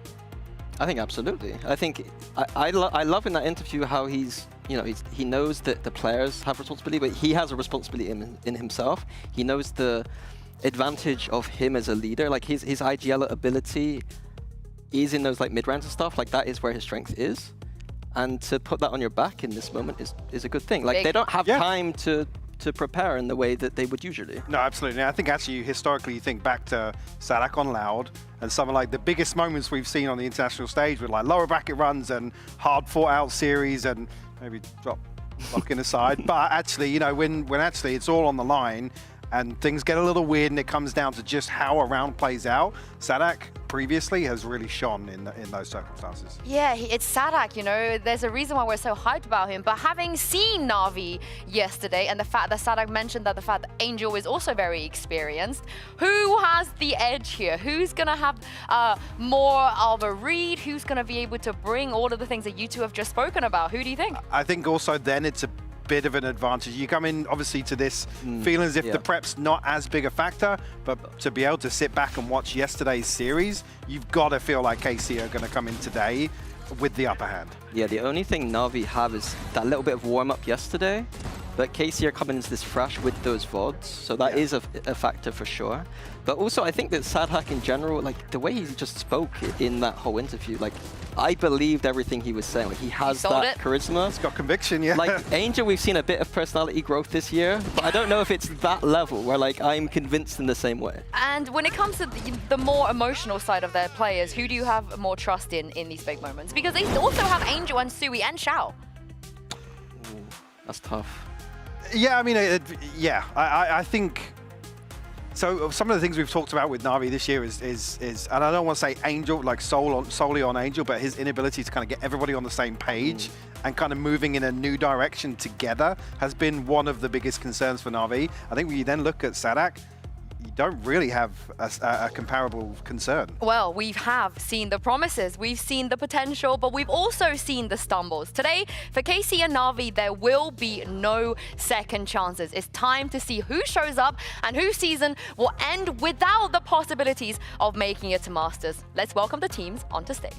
I think absolutely. I think I love in that interview how he's, you know, he knows that the players have responsibility, but he has a responsibility in himself. He knows the advantage of him as a leader, like his IGL ability is in those like mid-rounds and stuff, like that is where his strength is. And to put that on your back in this moment is a good thing. Like they don't have time to prepare in the way that they would usually. No, absolutely. I think actually historically you think back to Sadak on Loud and some of like the biggest moments we've seen on the international stage with like lower bracket runs and hard fought out series and maybe drop locking aside. But actually, you know, when actually it's all on the line and things get a little weird and it comes down to just how a round plays out, Sadak previously has really shone in those circumstances. Yeah, it's Sadak, you know, there's a reason why we're so hyped about him. But having seen Na'Vi yesterday and the fact that Sadak mentioned that the fact that Angel is also very experienced, who has the edge here? Who's going to have more of a read? Who's going to be able to bring all of the things that you two have just spoken about? Who do you think? I think also then it's a bit of an advantage. You come in obviously to this feeling as if the prep's not as big a factor, but to be able to sit back and watch yesterday's series, you've got to feel like KC are going to come in today with the upper hand. Yeah, the only thing Na'Vi have is that little bit of warm-up yesterday, but KC are coming into this fresh with those VODs, so that is a factor for sure. But also I think that Sadak in general, like the way he just spoke in that whole interview, like I believed everything he was saying. Like, he has that charisma. He's got conviction, yeah. Like Angel, we've seen a bit of personality growth this year, but I don't know if it's that level where like I'm convinced in the same way. And when it comes to the more emotional side of their players, who do you have more trust in these big moments? Because they also have Angel and Sui and Xiao. Ooh, that's tough. Yeah, I mean, I think. So some of the things we've talked about with Na'Vi this year is, and I don't want to say Angel, like solely on Angel, but his inability to kind of get everybody on the same page and kind of moving in a new direction together has been one of the biggest concerns for Na'Vi. I think when you then look at Sadak, you don't really have a comparable concern. Well, we have seen the promises, we've seen the potential, but we've also seen the stumbles. Today, for KC and Na'Vi, there will be no second chances. It's time to see who shows up and whose season will end without the possibilities of making it to Masters. Let's welcome the teams onto stage.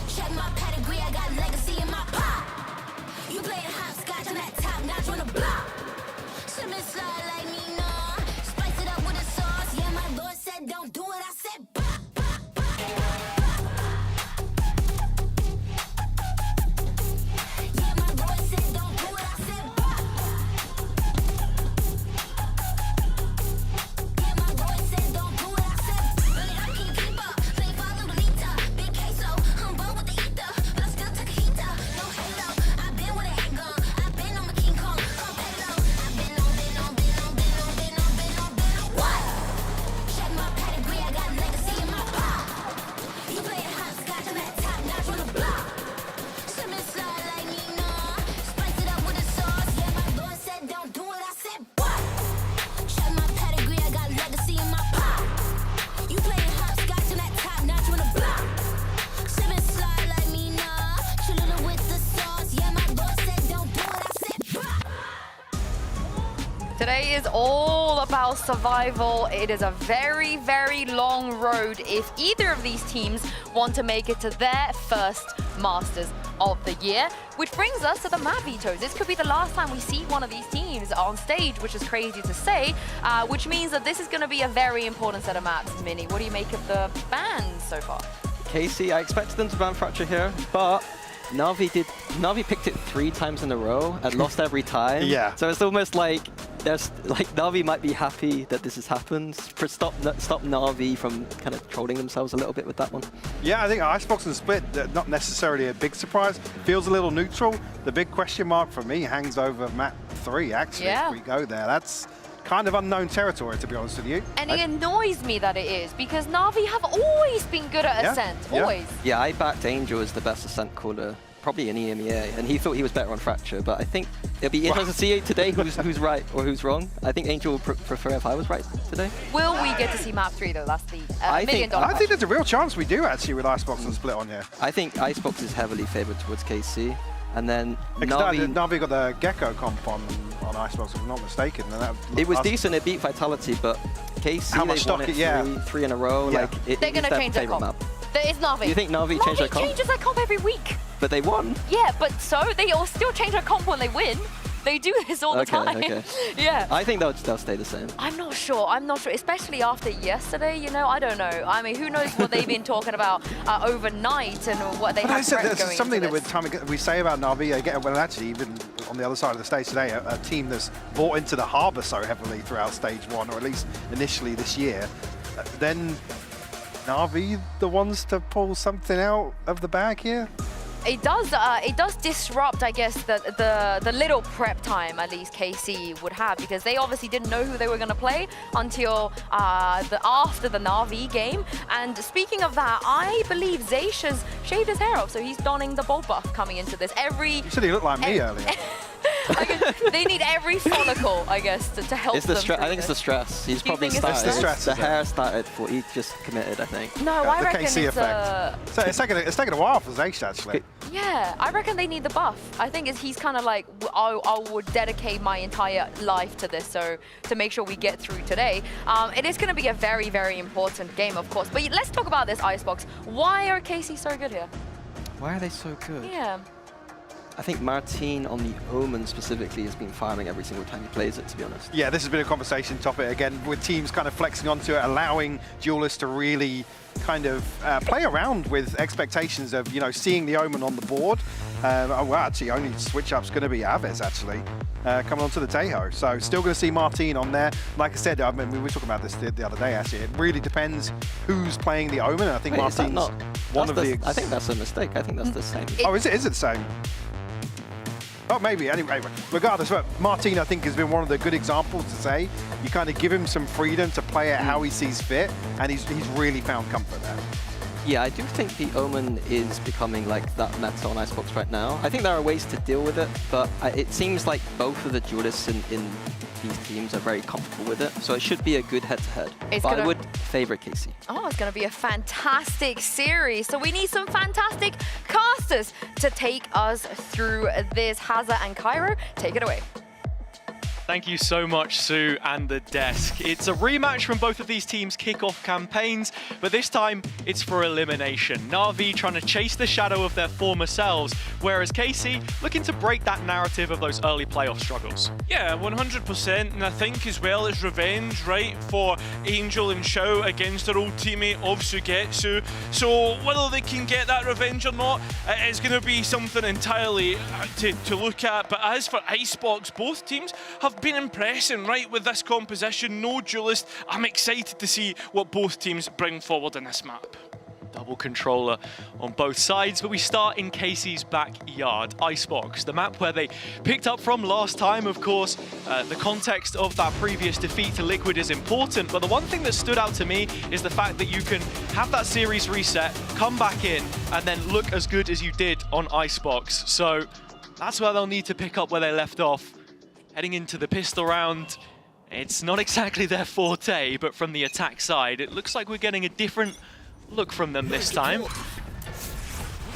Check my pedigree, I got legacy in my pop. You playing hopscotch on that top notch on the block. Slip and slide like me, nah. Spice it up with a sauce. Yeah, my Lord said don't do it. I said bah, bah, bah. Yeah, my Lord said don't do it. I said bah. Yeah, my Lord said don't do it. I said really, how can you keep up? Play follow the leader. Big queso, I'm born with the ether, but I still took a heater. No halo, I've been with a handgun. I've been on my King Kong. Check my pedigree, I got legacy in my pop. You playing hopscotch on that top notch on the block. Slip and slide like me, nah. Spice it up with a sauce. Yeah, my Lord said don't do it. I said what? Check my pedigree, I got legacy in my pop. You playing hopscotch on that top notch on the block. Slip and slide like me, nah. Chill it with the sauce. Yeah, my Lord said don't do it. I said what? Today is all about survival. It is a very, very long road if either of these teams want to make it to their first Masters of the year. Which brings us to the map vetos. This could be the last time we see one of these teams on stage, which is crazy to say, which means that this is going to be a very important set of maps. Minnie, what do you make of the bans so far? KC, I expected them to ban Fracture here, but Na'Vi picked it 3 times in a row and lost every time. Yeah. So it's almost like Na'Vi might be happy that this has happened. Stop Na'Vi from kind of trolling themselves a little bit with that one. Yeah, I think Icebox and Split, not necessarily a big surprise. Feels a little neutral. The big question mark for me hangs over map 3, actually, if we go there. That's kind of unknown territory, to be honest with you. And it annoys me that it is, because Na'Vi have always been good at Ascent, always. Yeah, I backed Angel as the best Ascent caller, probably in EMEA, and he thought he was better on Fracture, but I think it'll be interesting to see today who's right or who's wrong. I think Angel would prefer if I was right today. Will we get to see map 3 though? That's the $1 million I think there's a real chance we do actually with Icebox and Split on here. I think Icebox is heavily favored towards KC. And then Na'Vi got the Gecko comp on Icebox, if I'm not mistaken. And it was decent, it beat Vitality, but KC, how much stock three in a row. Yeah. Like, they're going to change their comp. It's Na'Vi. Do you think Na'Vi changed their comp? changes their comp every week. But they won. Yeah, but so they all still change their comp when they win. They do this all the time. Okay. Yeah. I think they'll stay the same. I'm not sure, especially after yesterday, you know, I don't know. I mean, who knows what they've been talking about overnight and what they have going There's something into that we say about Na'Vi, well, actually, even on the other side of the stage today, a team that's bought into the harbour so heavily throughout stage 1, or at least initially this year, then Na'Vi the ones to pull something out of the bag here? It does disrupt, I guess, the little prep time at least KC would have, because they obviously didn't know who they were going to play until after the Na'Vi game. And speaking of that, I believe Zaysha's shaved his hair off, so he's donning the bald buff coming into this. You said he looked like me earlier. They need every follicle, I guess, to help them. I think it's the stress. He's probably started. The stress. The hair started before he just committed, I think. No, I reckon KC it's effect. So it's taken a while for Zaysh, actually. Yeah, I reckon they need the buff. I think he's kind of like, I would dedicate my entire life to this, so to make sure we get through today. It is going to be a very, very important game, of course. But let's talk about this Icebox. Why are KC so good here? Why are they so good? Yeah. I think Martin on the Omen specifically has been firing every single time he plays it, to be honest. Yeah, this has been a conversation topic again, with teams kind of flexing onto it, allowing duelists to really kind of play around with expectations of, you know, seeing the Omen on the board. Well, actually, only switch up's going to be Aves, actually, coming onto the Tejo. So still going to see Martin on there. Like I said, I mean, we were talking about this the other day, actually. It really depends who's playing the Omen. I think Martin's one of the... I think that's a mistake. I think that's the same. Oh, is it? Is it the same? Oh, maybe. Anyway, regardless, but Martin, I think, has been one of the good examples to say you kind of give him some freedom to play it how he sees fit, and he's really found comfort there. Yeah, I do think the Omen is becoming like that meta on Icebox right now. I think there are ways to deal with it, but it seems like both of the duelists in these teams are very comfortable with it, so it should be a good head-to-head. But I would favor KC. Oh, it's going to be a fantastic series. So we need some fantastic casters to take us through this. Hazza and Cairo, take it away. Thank you so much, Sue and the desk. It's a rematch from both of these teams' kickoff campaigns, but this time it's for elimination. Na'Vi trying to chase the shadow of their former selves, whereas KC looking to break that narrative of those early playoff struggles. Yeah, 100%, and I think as well it's revenge, right, for Angel and Shao against their old teammate of Sugetsu. So whether they can get that revenge or not, it's going to be something entirely to look at. But as for Icebox, both teams have been impressing, right, with this composition. No duelist. I'm excited to see what both teams bring forward in this map. Double controller on both sides, but we start in KC's backyard, Icebox, the map where they picked up from last time, of course. The context of that previous defeat to Liquid is important, but the one thing that stood out to me is the fact that you can have that series reset, come back in, and then look as good as you did on Icebox. So that's where they'll need to pick up where they left off. Heading into the pistol round, it's not exactly their forte, but from the attack side, it looks like we're getting a different look from them this time.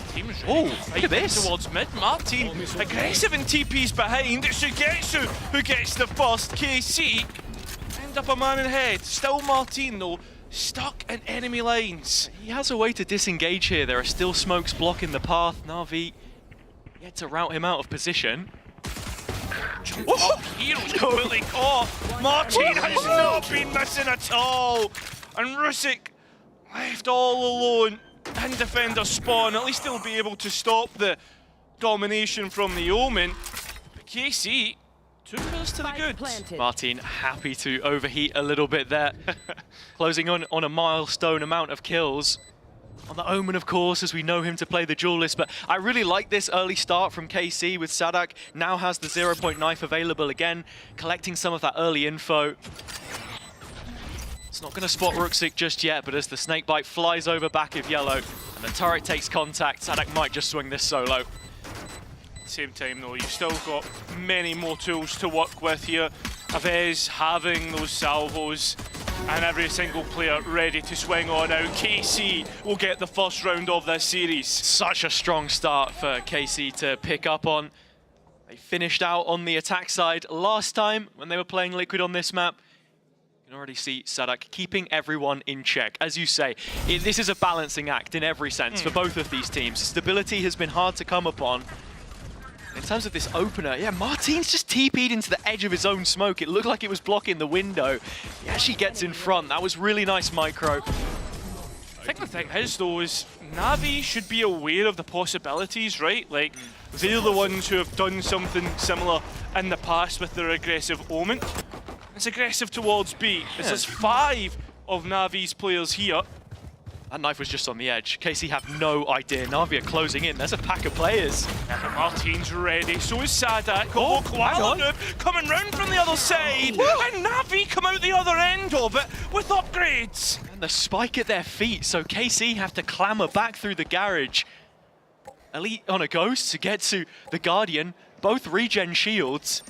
Team's oh, look at this. Towards mid. Martin aggressive and TP's behind. It's Sugetsu who gets the first. KC end up a man in head. Still Martin though, stuck in enemy lines. He has a way to disengage here. There are still smokes blocking the path. Na'Vi yet to route him out of position. Oh, Hero's completely caught. Martin has not been missing at all. And Rusick left all alone in defender spawn. At least he'll be able to stop the domination from the Omen. But KC took us to the goods. Martin happy to overheat a little bit there. Closing on a milestone amount of kills. On the Omen, of course, as we know him to play the duelist, but I really like this early start from KC with Sadak. Now has the 0-point knife available again, collecting some of that early info. It's not going to spot Ruxic just yet, but as the snakebite flies over back of yellow and the turret takes contact, Sadak might just swing this solo. Same time though, you've still got many more tools to work with here. Aves having those salvos and every single player ready to swing on out. KC will get the first round of this series. Such a strong start for KC to pick up on. They finished out on the attack side last time when they were playing Liquid on this map. You can already see Sadak keeping everyone in check. As you say, this is a balancing act in every sense for both of these teams. Stability has been hard to come upon. In terms of this opener, yeah, Martin's just TP'd into the edge of his own smoke. It looked like it was blocking the window. He actually gets in front. That was really nice micro. I think the thing is, though, is Na'Vi should be aware of the possibilities, right? Like, they're the ones who have done something similar in the past with their aggressive Omen. It's aggressive towards B. Yeah. There's 5 of Na'Vi's players here. That knife was just on the edge. KC have no idea. Na'Vi are closing in. There's a pack of players. Yeah, Martin's ready. So is Sadak. Oh, Koala coming round from the other side. And Na'Vi come out the other end of it with upgrades. And the spike at their feet. So KC have to clamber back through the garage. Elite on a ghost to get to the Guardian. Both regen shields.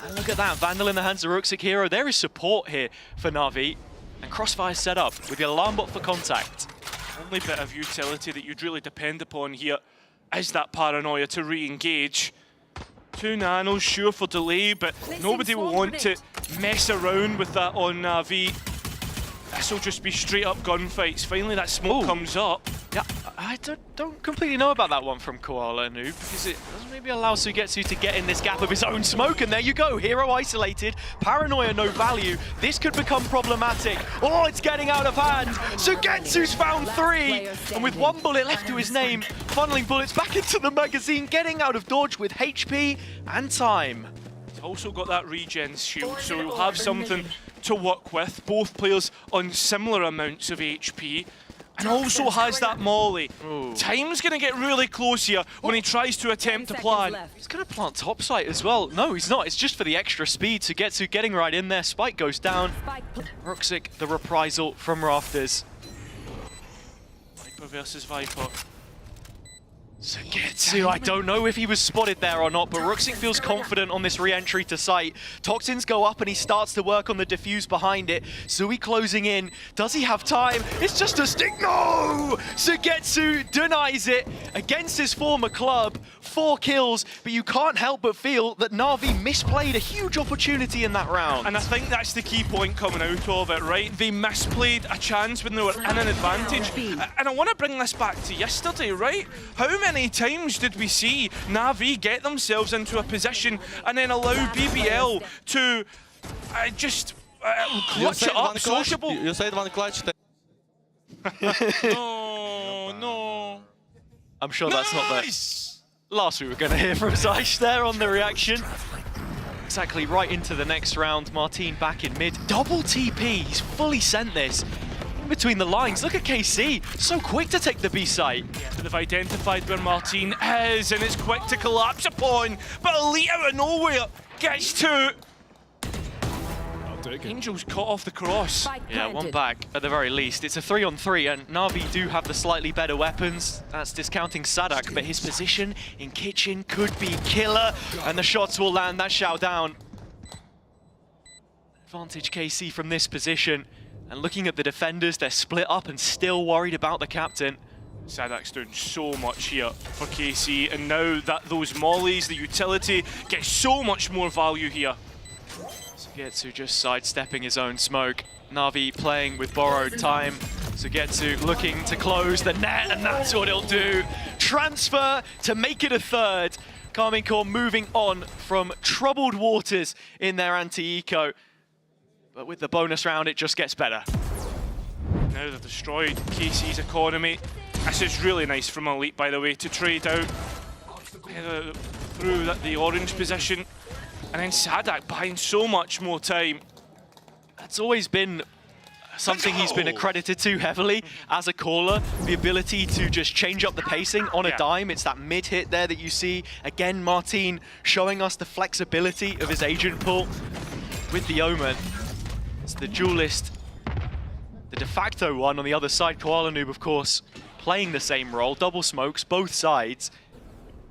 And look at that. Vandal in the hands of Ruxic Hero. There is support here for Na'Vi. And Crossfire set up with the alarm bot for contact. Only bit of utility that you'd really depend upon here is that paranoia to re-engage. 2 nanos, sure for delay, but nobody will want to mess around with that on Na'Vi. This will just be straight up gunfights. Finally that smoke comes up. Yeah, I don't completely know about that one from Koala Noob, because it doesn't maybe allow Sugetsu to get in this gap of his own smoke, and there you go, hero isolated, paranoia no value. This could become problematic. Oh, it's getting out of hand. Sugetsu's found 3, and with 1 bullet left to his name, funneling bullets back into the magazine, getting out of dodge with HP and time. He's also got that regen shield, so he'll have something to work with. Both players on similar amounts of HP. And also has that molly. Ooh. Time's going to get really close here when he tries to attempt to plan. He's going to plant topside as well. No, he's not. It's just for the extra speed. Sugetsu getting right in there. Spike goes down. Ruxic, the reprisal from Rafters. Viper versus Viper. Sugetsu, I don't know if he was spotted there or not, but Ruxic feels confident on this re-entry to site. Toxins go up and he starts to work on the defuse behind it. Sui closing in. Does he have time? It's just a stick. No! Sugetsu denies it against his former club. 4 kills, but you can't help but feel that Na'Vi misplayed a huge opportunity in that round. And I think that's the key point coming out of it, right? They misplayed a chance when they were in an advantage. And I want to bring this back to yesterday, right? How many times did we see Na'Vi get themselves into a position and then allow BBL to just clutch it up, sociable? You said one clutch. No. I'm sure that's not the last we were going to hear from Zeish there on the reaction. Exactly right into the next round. Martin back in mid. Double TP. He's fully sent this. In between the lines. Look at KC. So quick to take the B site. Yeah, they've identified where Martin is, and it's quick to collapse upon. But Elite out of nowhere gets to. Angel's cut off the cross. Yeah, 1 back at the very least. It's a 3-on-3, and Na'Vi do have the slightly better weapons. That's discounting Sadak, but his position in kitchen could be killer, and the shots will land. That shout down. Advantage KC from this position. And looking at the defenders, they're split up and still worried about the captain. Sadak's doing so much here for KC, and now that those mollies, the utility, get so much more value here. Sugetsu just sidestepping his own smoke. Na'Vi playing with borrowed time. Sugetsu looking to close the net, and that's what he'll do. Transfer to make it a 3rd. Karmine Corps moving on from troubled waters in their anti-eco. But with the bonus round, it just gets better. Now they've destroyed KC's economy. This is really nice from Elite, by the way, to trade out through the orange position. And then Sadak buying so much more time. That's always been something he's been accredited to heavily as a caller. The ability to just change up the pacing on a dime. It's that mid hit there that you see. Again, Martin showing us the flexibility of his agent pool with the Omen. It's the duelist, the de facto one on the other side. Koala Noob, of course, playing the same role. Double smokes, both sides.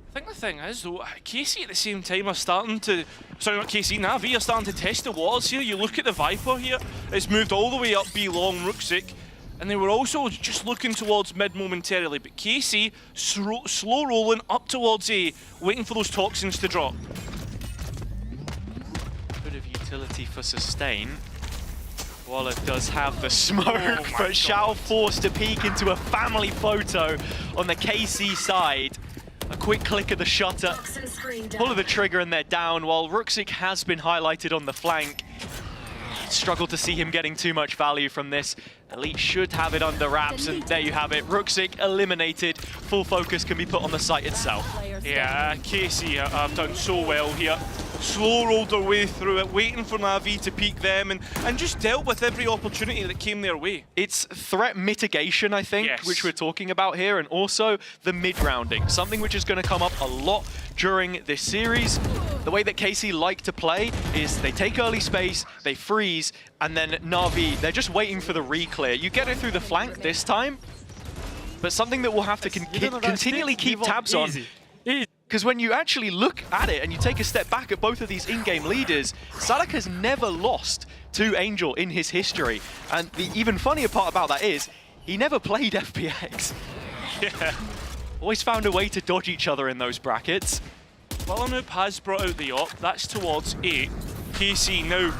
I think the thing is, though, KC at the same time are starting to... Sorry, not KC, Na'Vi are starting to test the waters here. You look at the Viper here, it's moved all the way up B long, Ruxic, and they were also just looking towards mid momentarily, but KC slow rolling up towards A, waiting for those toxins to drop. Bit of utility for sustain. Koala does have the smoke, but Xiao forced to peek into a family photo on the KC side. A quick click of the shutter, pull of the trigger, and they're down, while Ruxic has been highlighted on the flank. Struggle to see him getting too much value from this. Elite should have it under wraps, and there you have it. Ruxic eliminated. Full focus can be put on the site itself. Yeah, KC have done so well here. Slow rolled their way through it, waiting for Na'Vi to peek them, and just dealt with every opportunity that came their way. It's threat mitigation, I think, which we're talking about here, and also the mid-rounding, something which is going to come up a lot during this series. The way that KC like to play is they take early space, they freeze, and then Na'Vi, they're just waiting for the re-clear. You get it through the flank this time, but something that we'll have to continually keep tabs on. Because when you actually look at it and you take a step back at both of these in-game leaders, Sadak has never lost to Angel in his history. And the even funnier part about that is, he never played FPX. Yeah. Always found a way to dodge each other in those brackets. VALORANT has brought out the op, that's towards A. KC now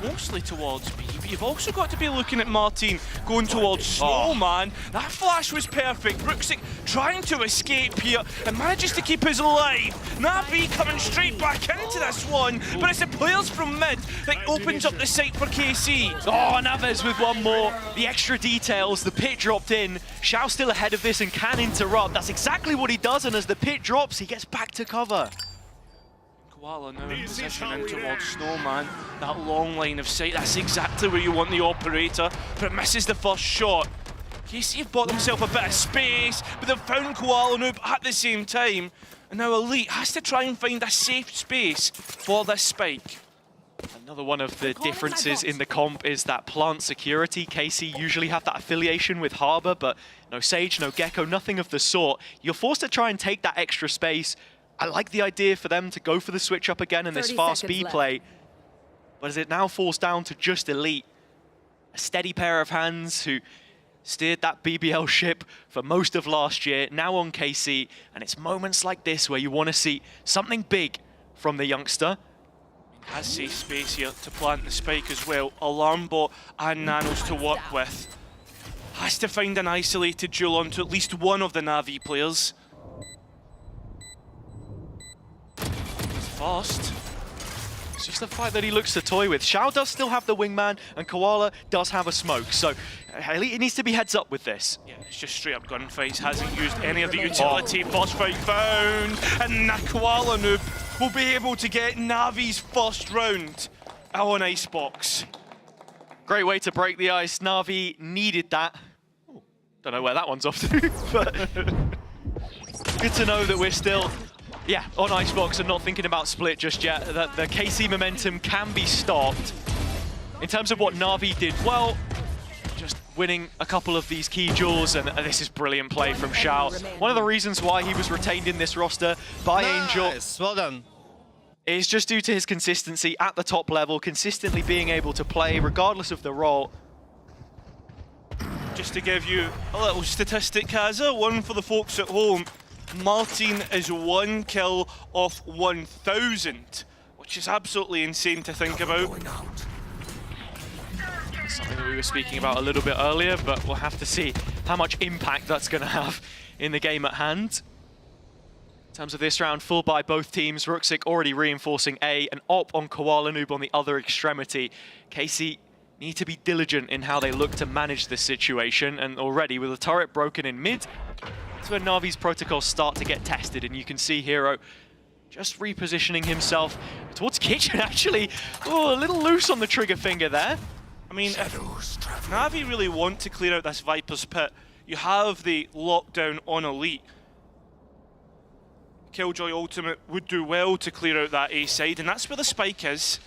mostly towards B. you've also got to be looking at Martin going towards Snowman. That flash was perfect. Ruxic trying to escape here and manages to keep us alive. Na'Vi coming straight back into this one, but it's the players from mid that opens up the site for KC. Oh, Naves with one more. The extra details, the pit dropped in. Xiao still ahead of this and can interrupt. That's exactly what he does, and as the pit drops, he gets back to cover. Koala now in position in towards Snowman. That long line of sight, that's exactly where you want the operator, but it misses the first shot. KC have bought themselves a bit of space, but they've found Koala Noob at the same time. And now Elite has to try and find a safe space for this spike. Another one of the differences in the comp is that plant security. KC usually have that affiliation with Harbor, but no Sage, no Gecko, nothing of the sort. You're forced to try and take that extra space. I like the idea for them to go for the switch up again in this fast B play. But as it now falls down to just Elite, a steady pair of hands who steered that BBL ship for most of last year, now on KC, and it's moments like this where you want to see something big from the youngster. Has safe space here to plant the spike as well. Alarm bot and Nanos to work with. Has to find an isolated duel onto at least one of the Na'Vi players. Fast. It's just the fact that he looks to toy with. Xiao does still have the wingman, and Koala does have a smoke, so Elite needs to be heads up with this. Yeah, it's just straight up gunfights. Hasn't used any of the utility. Boss fight found, and Koala Noob will be able to get Navi's first round on Icebox. Great way to break the ice. Na'Vi needed that. Ooh, don't know where that one's off to, but good to know that we're still on Icebox and not thinking about split just yet, that the KC momentum can be stopped. In terms of what Na'Vi did well, just winning a couple of these key duels, and this is brilliant play from Xiao. One of the reasons why he was retained in this roster by Angel well done. is just due to his consistency at the top level, consistently being able to play regardless of the role. Just to give you a little statistic, Kaza, one for the folks at home. Martin is 1 kill off 1,000, which is absolutely insane to think about. Something that we were speaking about a little bit earlier, but we'll have to see how much impact that's going to have in the game at hand. In terms of this round, full by both teams. Ruxic already reinforcing A, and Op on Koala Noob on the other extremity. KC need to be diligent in how they look to manage this situation, and already with the turret broken in mid, that's where Na'Vi's protocols start to get tested, and you can see Hero just repositioning himself towards Kitchen, actually. Oh, a little loose on the trigger finger there. I mean, if Na'Vi really want to clear out this Viper's Pit, you have the lockdown on Elite. Killjoy Ultimate would do well to clear out that A side, and that's where the spike is.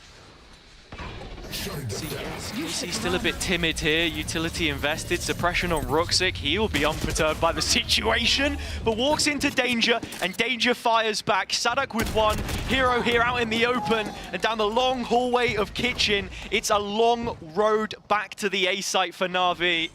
He's still a bit timid here. Utility invested, suppression on Ruxic. He'll be unperturbed by the situation, but walks into Danger, and Danger fires back. Sadak with one. Hero here out in the open, and down the long hallway of Kitchen. It's a long road back to the A site for Na'Vi.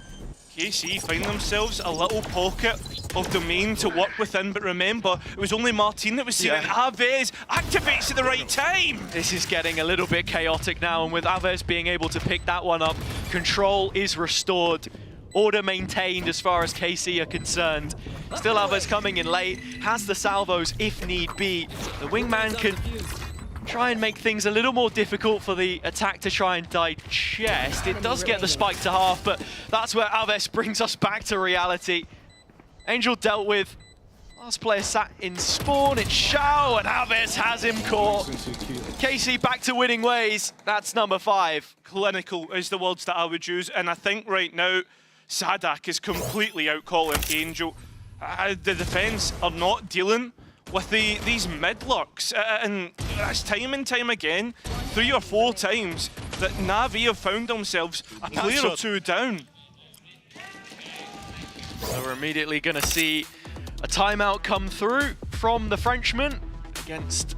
KC find themselves a little pocket of domain to work within, but remember, it was only Martin that was seen, and Aves activates at the right time. This is getting a little bit chaotic now, and with Aves being able to pick that one up, control is restored. Order maintained as far as KC are concerned. Still Aves coming in late, has the salvos if need be. The wingman can try and make things a little more difficult for the attack to try and digest. It does get the spike to half, but that's where Aves brings us back to reality. Angel dealt with. Last player sat in spawn. It's Xiao, and Aves has him caught. KC back to winning ways. That's number 5. Clinical is the words that I would use, and I think right now Sadak is completely outcalling Angel. The defense are not dealing with these mid lurks, and that's time and time again, 3 or 4 times that Na'Vi have found themselves a player or 2 down. So we're immediately going to see a timeout come through from the Frenchman against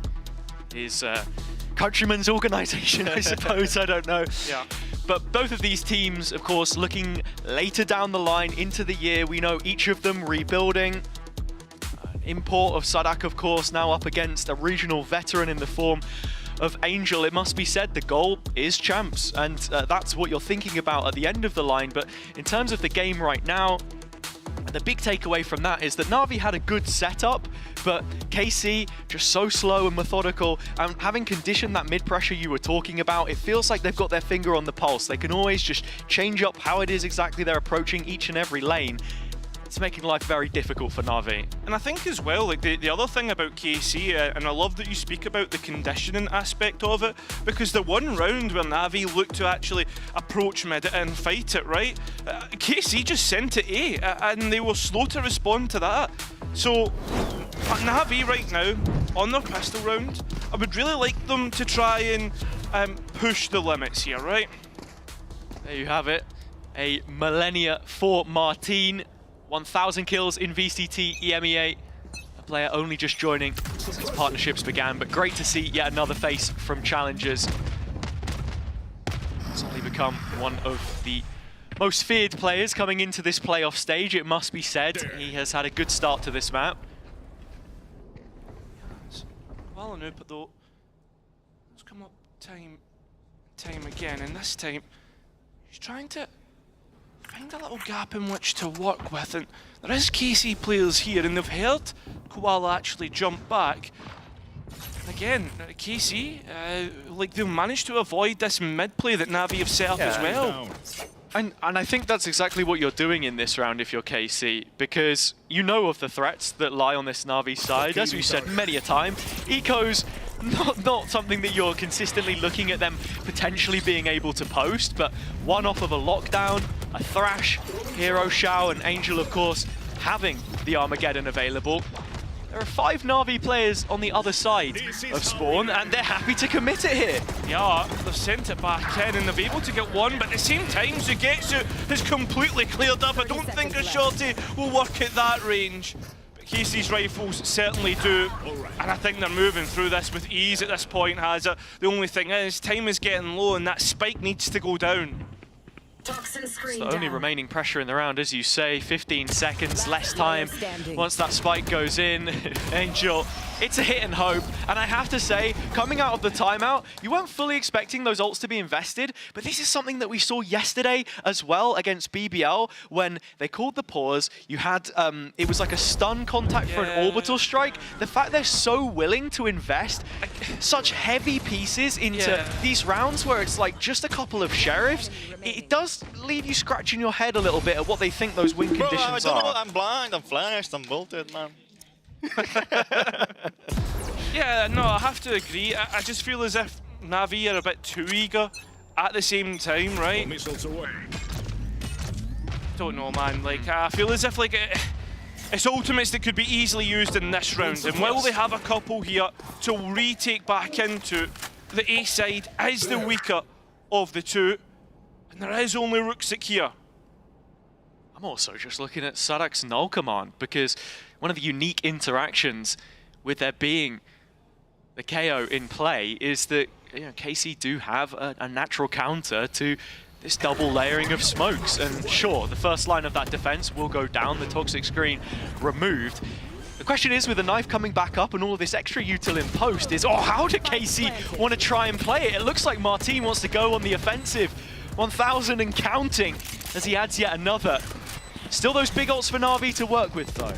his countryman's organisation, I suppose. I don't know. Yeah. But both of these teams, of course, looking later down the line into the year. We know each of them rebuilding. Import of Sadak, of course, now up against a regional veteran in the form of Angel, it must be said the goal is champs, and that's what you're thinking about at the end of the line. But in terms of the game right now, the big takeaway from that is that Na'Vi had a good setup, but KC just so slow and methodical, and having conditioned that mid-pressure you were talking about, it feels like they've got their finger on the pulse. They can always just change up how it is exactly they're approaching each and every lane. It's making life very difficult for Na'Vi. And I think as well, like the other thing about KC, and I love that you speak about the conditioning aspect of it, because the one round where Na'Vi looked to actually approach mid and fight it, right? KC just sent it A, and they were slow to respond to that. So Na'Vi right now, on their pistol round, I would really like them to try and push the limits here, right? There you have it. A millennia for Martin. 1,000 kills in VCT EMEA. A player only just joining since partnerships began, but great to see yet another face from Challengers. Suddenly become one of the most feared players coming into this playoff stage, it must be said. He has had a good start to this map. Well enough, but though, it's come up time again, and this time he's trying to find a little gap in which to work with, and there is KC players here, and they've heard Koala actually jump back. And again, KC, like they'll manage to avoid this mid play that Na'Vi have set up as well. And I think that's exactly what you're doing in this round if you're KC, because you know of the threats that lie on this Na'Vi side. As we said many a time, Eco's not something that you're consistently looking at them potentially being able to post, but one off of a lockdown, a Thrash, Hero Shao, and Angel, of course, having the Armageddon available. There are 5 Na'Vi players on the other side of Spawn, and they're happy to commit it here. Yeah, they've sent it back in, and they've able to get one, but at the same time, Zugetsu is completely cleared up. I don't think a shorty will work at that range. But KC's rifles certainly do, and I think they're moving through this with ease at this point, Hazard. The only thing is, time is getting low, and that spike needs to go down. It's the only remaining pressure in the round, as you say. 15 seconds, less time. Once that spike goes in, Angel, it's a hit and hope. And I have to say, coming out of the timeout, you weren't fully expecting those ults to be invested, but this is something that we saw yesterday as well against BBL when they called the pause. You had, it was like a stun contact for an orbital strike. The fact they're so willing to invest such heavy pieces into these rounds where it's like just a couple of sheriffs, it does leave you scratching your head a little bit at what they think those win conditions are. I'm blind, I'm flashed, I'm bolted, man. Yeah, no, I have to agree. I just feel as if Na'Vi are a bit too eager at the same time, right? Don't know, man. Like, I feel as if like it's ultimates that could be easily used in this round, and while they have a couple here to retake back into, the A side is the weaker of the two, and there is only Rooksik here. I'm also just looking at Sadak's null command, because one of the unique interactions with there being the KO in play is that KC do have a natural counter to this double layering of smokes. And sure, the first line of that defense will go down, the toxic screen removed. The question is, with the knife coming back up and all of this extra util in post, is, how do KC want to try and play it? It looks like Martin wants to go on the offensive. 1,000 and counting as he adds yet another. Still those big ults for Na'Vi to work with, though.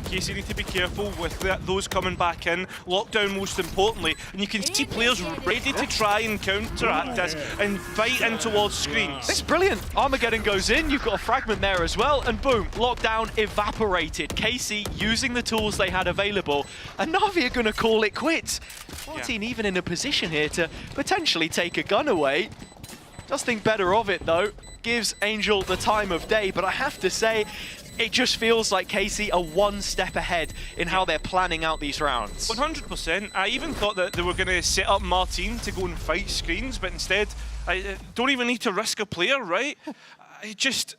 KC need to be careful with those coming back in. Lockdown most importantly, and you can see players ready to try and counteract this and fight in towards screens. It's brilliant. Armageddon goes in, you've got a fragment there as well, and boom, lockdown evaporated. KC using the tools they had available, and Na'Vi are going to call it quits. Martin even in a position here to potentially take a gun away. Does think better of it though. Gives Angel the time of day, but I have to say, it just feels like KC are one step ahead in how they're planning out these rounds. 100%. I even thought that they were going to set up Martin to go and fight screens, but instead, I don't even need to risk a player, right? They just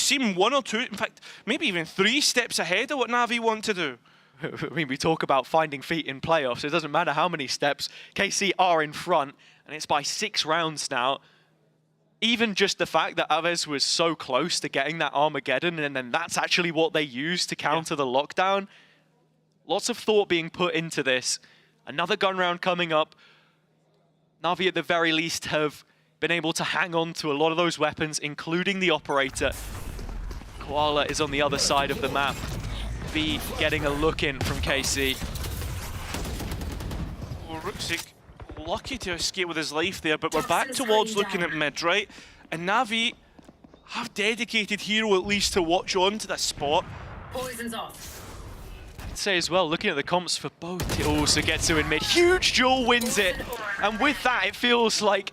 seem 1 or 2, in fact, maybe even 3 steps ahead of what Na'Vi want to do. I mean, we talk about finding feet in playoffs. It doesn't matter how many steps. KC are in front, and it's by 6 rounds now. Even just the fact that Aves was so close to getting that Armageddon, and then that's actually what they used to counter the lockdown. Lots of thought being put into this. Another gun round coming up. Na'Vi at the very least have been able to hang on to a lot of those weapons, including the operator. Koala is on the other side of the map. B getting a look in from KC. Well, Ruxic lucky to escape with his life there, but we're back towards looking at mid, right? And Na'Vi have dedicated hero at least to watch on to this spot. Poison's off. I'd say as well, looking at the comps for both, it also gets to in mid. Huge duel wins it. And with that, it feels like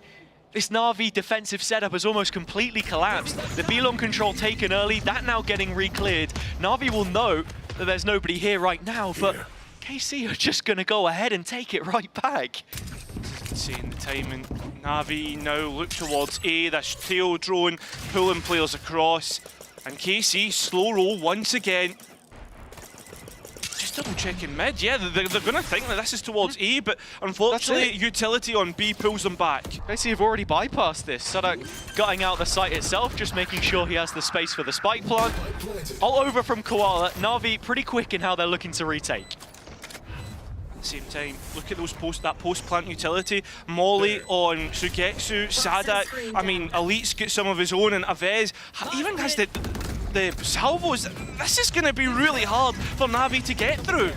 this Na'Vi defensive setup has almost completely collapsed. The B-long control taken early, that now getting re-cleared. Na'Vi will know that there's nobody here right now, but KC are just going to go ahead and take it right back. Insane the timing. Na'Vi now look towards A, this tail drone pulling players across. And KC slow roll once again. Just double checking mid. Yeah, they're going to think that this is towards A, but unfortunately utility on B pulls them back. KC have already bypassed this. Sadak gutting out the site itself, just making sure he has the space for the spike plant. All over from Koala. Na'Vi pretty quick in how they're looking to retake. Same time, look at those that post-plant utility. Molly on Sugetsu, Sadak. I mean, Elite's got some of his own, and Avez even has the salvos. This is going to be really hard for Na'Vi to get through.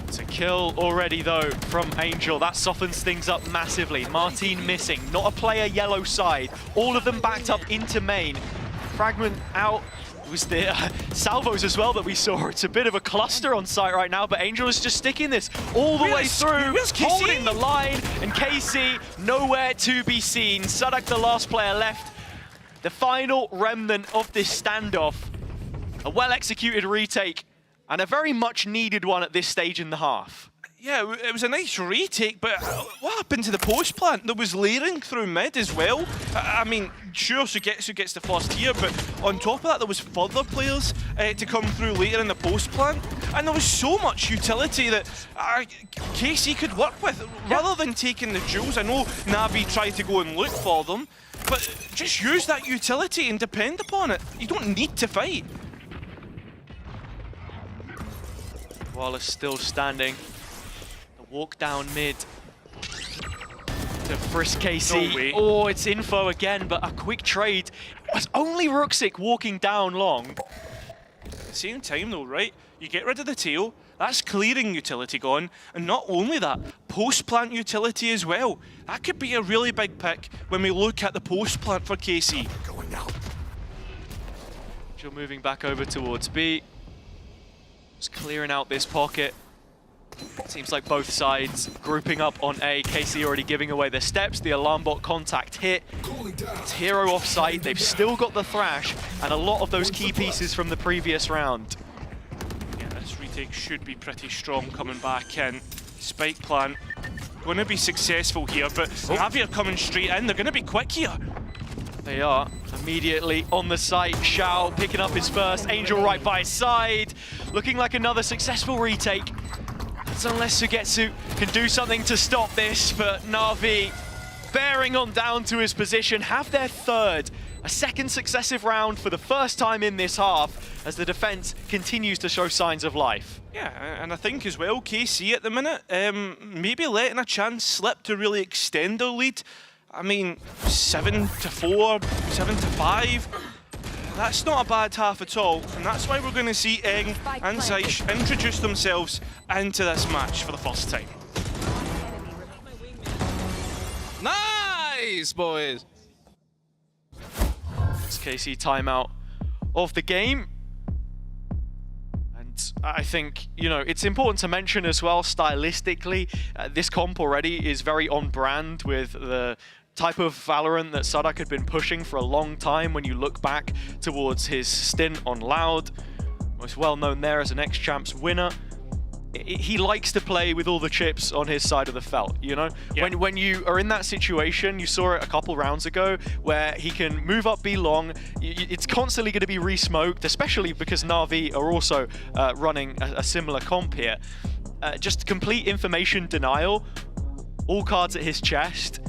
It's a kill already, though, from Angel. That softens things up massively. Martin missing, not a player yellow side. All of them backed up into main. Fragment out. Was the salvos as well that we saw. It's a bit of a cluster on site right now, but Angel is just sticking this all the way through, holding the line, and KC nowhere to be seen. Sadak, the last player left. The final remnant of this standoff. A well-executed retake, and a very much needed one at this stage in the half. Yeah, it was a nice retake, but what happened to the post plant? There was layering through mid as well. I mean, sure, Sugetsu gets the first tier, but on top of that, there was further players to come through later in the post plant, and there was so much utility that KC could work with, rather than taking the jewels. I know Na'Vi tried to go and look for them, but just use that utility and depend upon it. You don't need to fight. Wallace still standing. Walk down mid to frisk KC. Oh, it's info again, but a quick trade. It was only Ruxic walking down long. At the same time though, right? You get rid of the tail, that's clearing utility gone, and not only that, post-plant utility as well. That could be a really big pick when we look at the post-plant for KC. Going out. You're moving back over towards B. Just clearing out this pocket. Seems like both sides grouping up on A. KC already giving away their steps. The alarm bot contact hit. It's hero off site. They've still got the thrash and a lot of those key pieces from the previous round. Yeah, this retake should be pretty strong coming back in. Spike plant going to be successful here, but Na'Vi are coming straight in. They're going to be quick here. They are immediately on the site. Shao picking up his first. Angel right by his side. Looking like another successful retake. Unless Sugetsu can do something to stop this, but Na'Vi bearing on down to his position, have their third, a second successive round for the first time in this half, as the defense continues to show signs of life. Yeah, and I think as well, KC at the minute, maybe letting a chance slip to really extend their lead. I mean, 7-4, 7-5. That's not a bad half at all, and that's why we're going to see Eng and Zeish introduce themselves into this match for the first time. Nice, boys! It's KC timeout of the game. And I think, you know, it's important to mention as well, stylistically, this comp already is very on brand with the type of Valorant that Sadak had been pushing for a long time when you look back towards his stint on Loud. Most well known there as an X-Champs winner. He likes to play with all the chips on his side of the felt, you know? Yeah. When you are in that situation, you saw it a couple rounds ago, where he can move up B long, it's constantly going to be re-smoked, especially because Na'Vi are also running a similar comp here. Just complete information denial, all cards at his chest.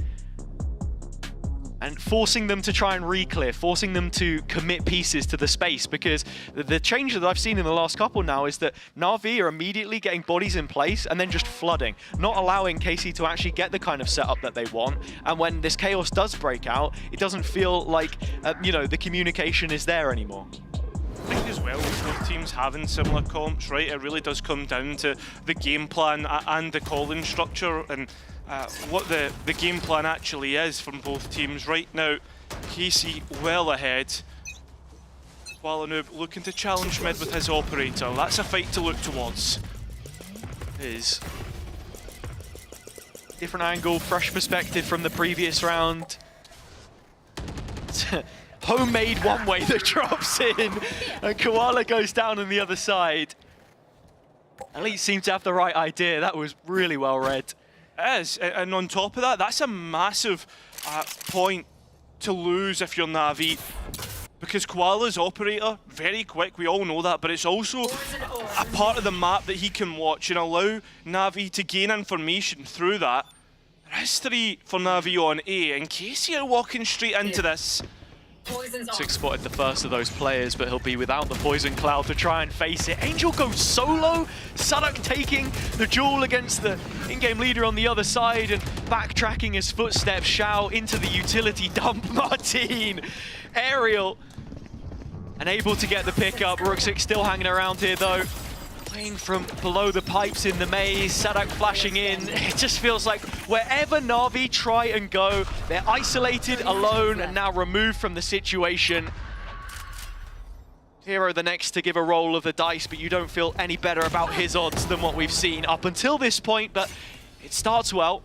and forcing them to try and re-clear, forcing them to commit pieces to the space, because the change that I've seen in the last couple now is that Na'Vi are immediately getting bodies in place and then just flooding, not allowing KC to actually get the kind of setup that they want. And when this chaos does break out, it doesn't feel like, you know, the communication is there anymore. I think as well, with both teams having similar comps, right, it really does come down to the game plan and the calling structure, and what the game plan actually is from both teams. Right now, KC well ahead. Walanoob looking to challenge mid with his operator. That's a fight to look towards. Is different angle, fresh perspective from the previous round. Homemade one way that drops in, and Koala goes down on the other side. Elite seem to have the right idea. That was really well read. It is, and on top of that, that's a massive point to lose if you're Na'Vi, because Koala's operator, very quick, we all know that, but it's also a part of the map that he can watch and allow Na'Vi to gain information through that. There is 3 for Na'Vi on A, and KC are walking straight into this. Six spotted the first of those players, but he'll be without the poison cloud to try and face it. Angel goes solo, Sadak taking the duel against the in-game leader on the other side and backtracking his footsteps. Shao into the utility dump. Martin, Aerial, and able to get the pickup. Ruxic still hanging around here though. Playing from below the pipes in the maze, Sadak flashing in. It just feels like wherever Na'Vi try and go, they're isolated, alone, and now removed from the situation. Hero the next to give a roll of the dice, but you don't feel any better about his odds than what we've seen up until this point, but it starts well.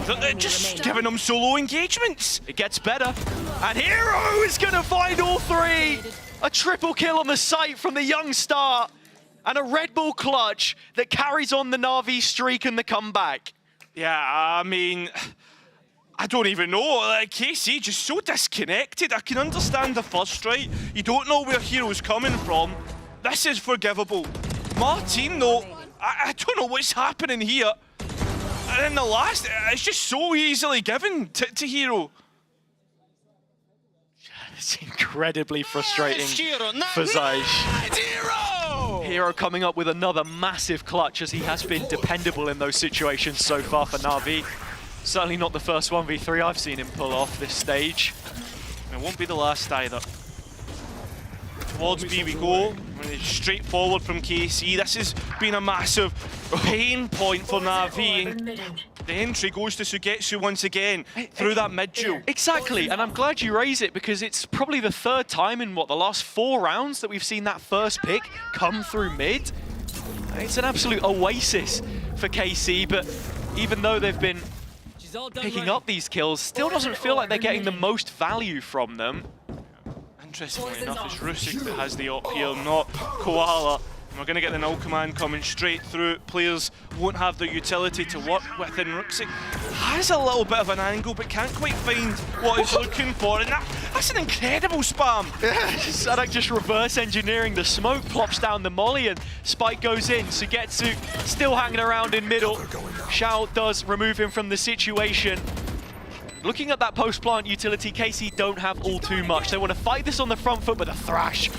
They're just giving them solo engagements. It gets better, and Hero is gonna find all 3. A triple kill on the site from the young star. And a Red Bull clutch that carries on the Na'Vi streak and the comeback. Yeah, I mean, I don't even know. Like, KC just so disconnected. I can understand the first, right? You don't know where Hero's coming from. This is forgivable. Martin, though, I don't know what's happening here. And then the last, it's just so easily given to Hero. It's incredibly frustrating for Zaish. Hero coming up with another massive clutch, as he has been dependable in those situations so far for Na'Vi. Certainly not the first 1v3 I've seen him pull off this stage. And it won't be the last either. Towards B we go. Straight forward from KC. This has been a massive pain point for Na'Vi. The entry goes to Sugetsu once again through that mid duel. Exactly, and I'm glad you raise it, because it's probably the 3rd time in, what, the last 4 rounds that we've seen that first pick come through mid. It's an absolute oasis for KC, but even though they've been picking up these kills, still doesn't feel like they're getting the most value from them. Interestingly enough, it's Rusick that has the op here, not Koala. And we're going to get the null command coming straight through. Players won't have the utility to work with, and Ruxic has a little bit of an angle, but can't quite find what he's looking for. And that's an incredible spam. Sadak just reverse engineering the smoke, plops down the molly, and Spike goes in. Sugetsu still hanging around in middle. Shao does remove him from the situation. Looking at that post-plant utility, KC don't have all too much. They want to fight this on the front foot, but the thrash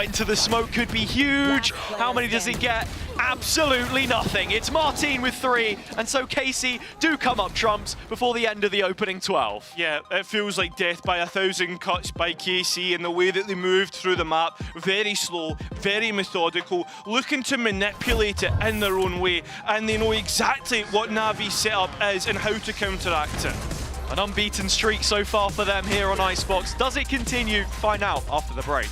into the smoke could be huge. How many does it get? Absolutely nothing. It's Martin with 3, and so KC do come up trumps before the end of the opening 12. Yeah, it feels like death by 1,000 cuts by KC, and the way that they moved through the map, very slow, very methodical, looking to manipulate it in their own way, and they know exactly what Navi's setup is and how to counteract it. An unbeaten streak so far for them here on Icebox. Does it continue? Find out after the break.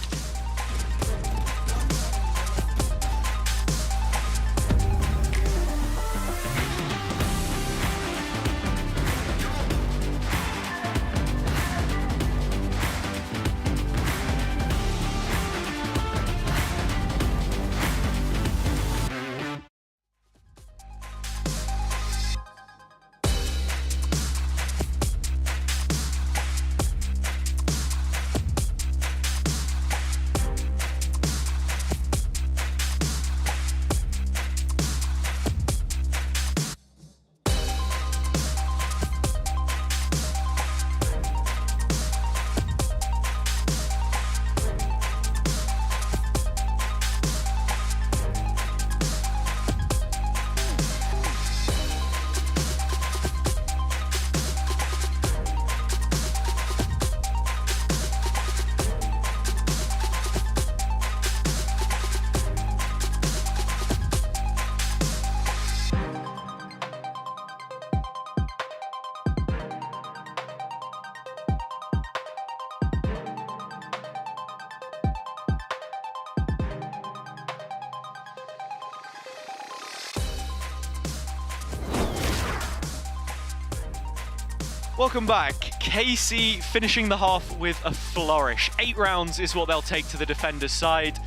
Welcome back. KC finishing the half with a flourish. 8 rounds is what they'll take to the defender's side.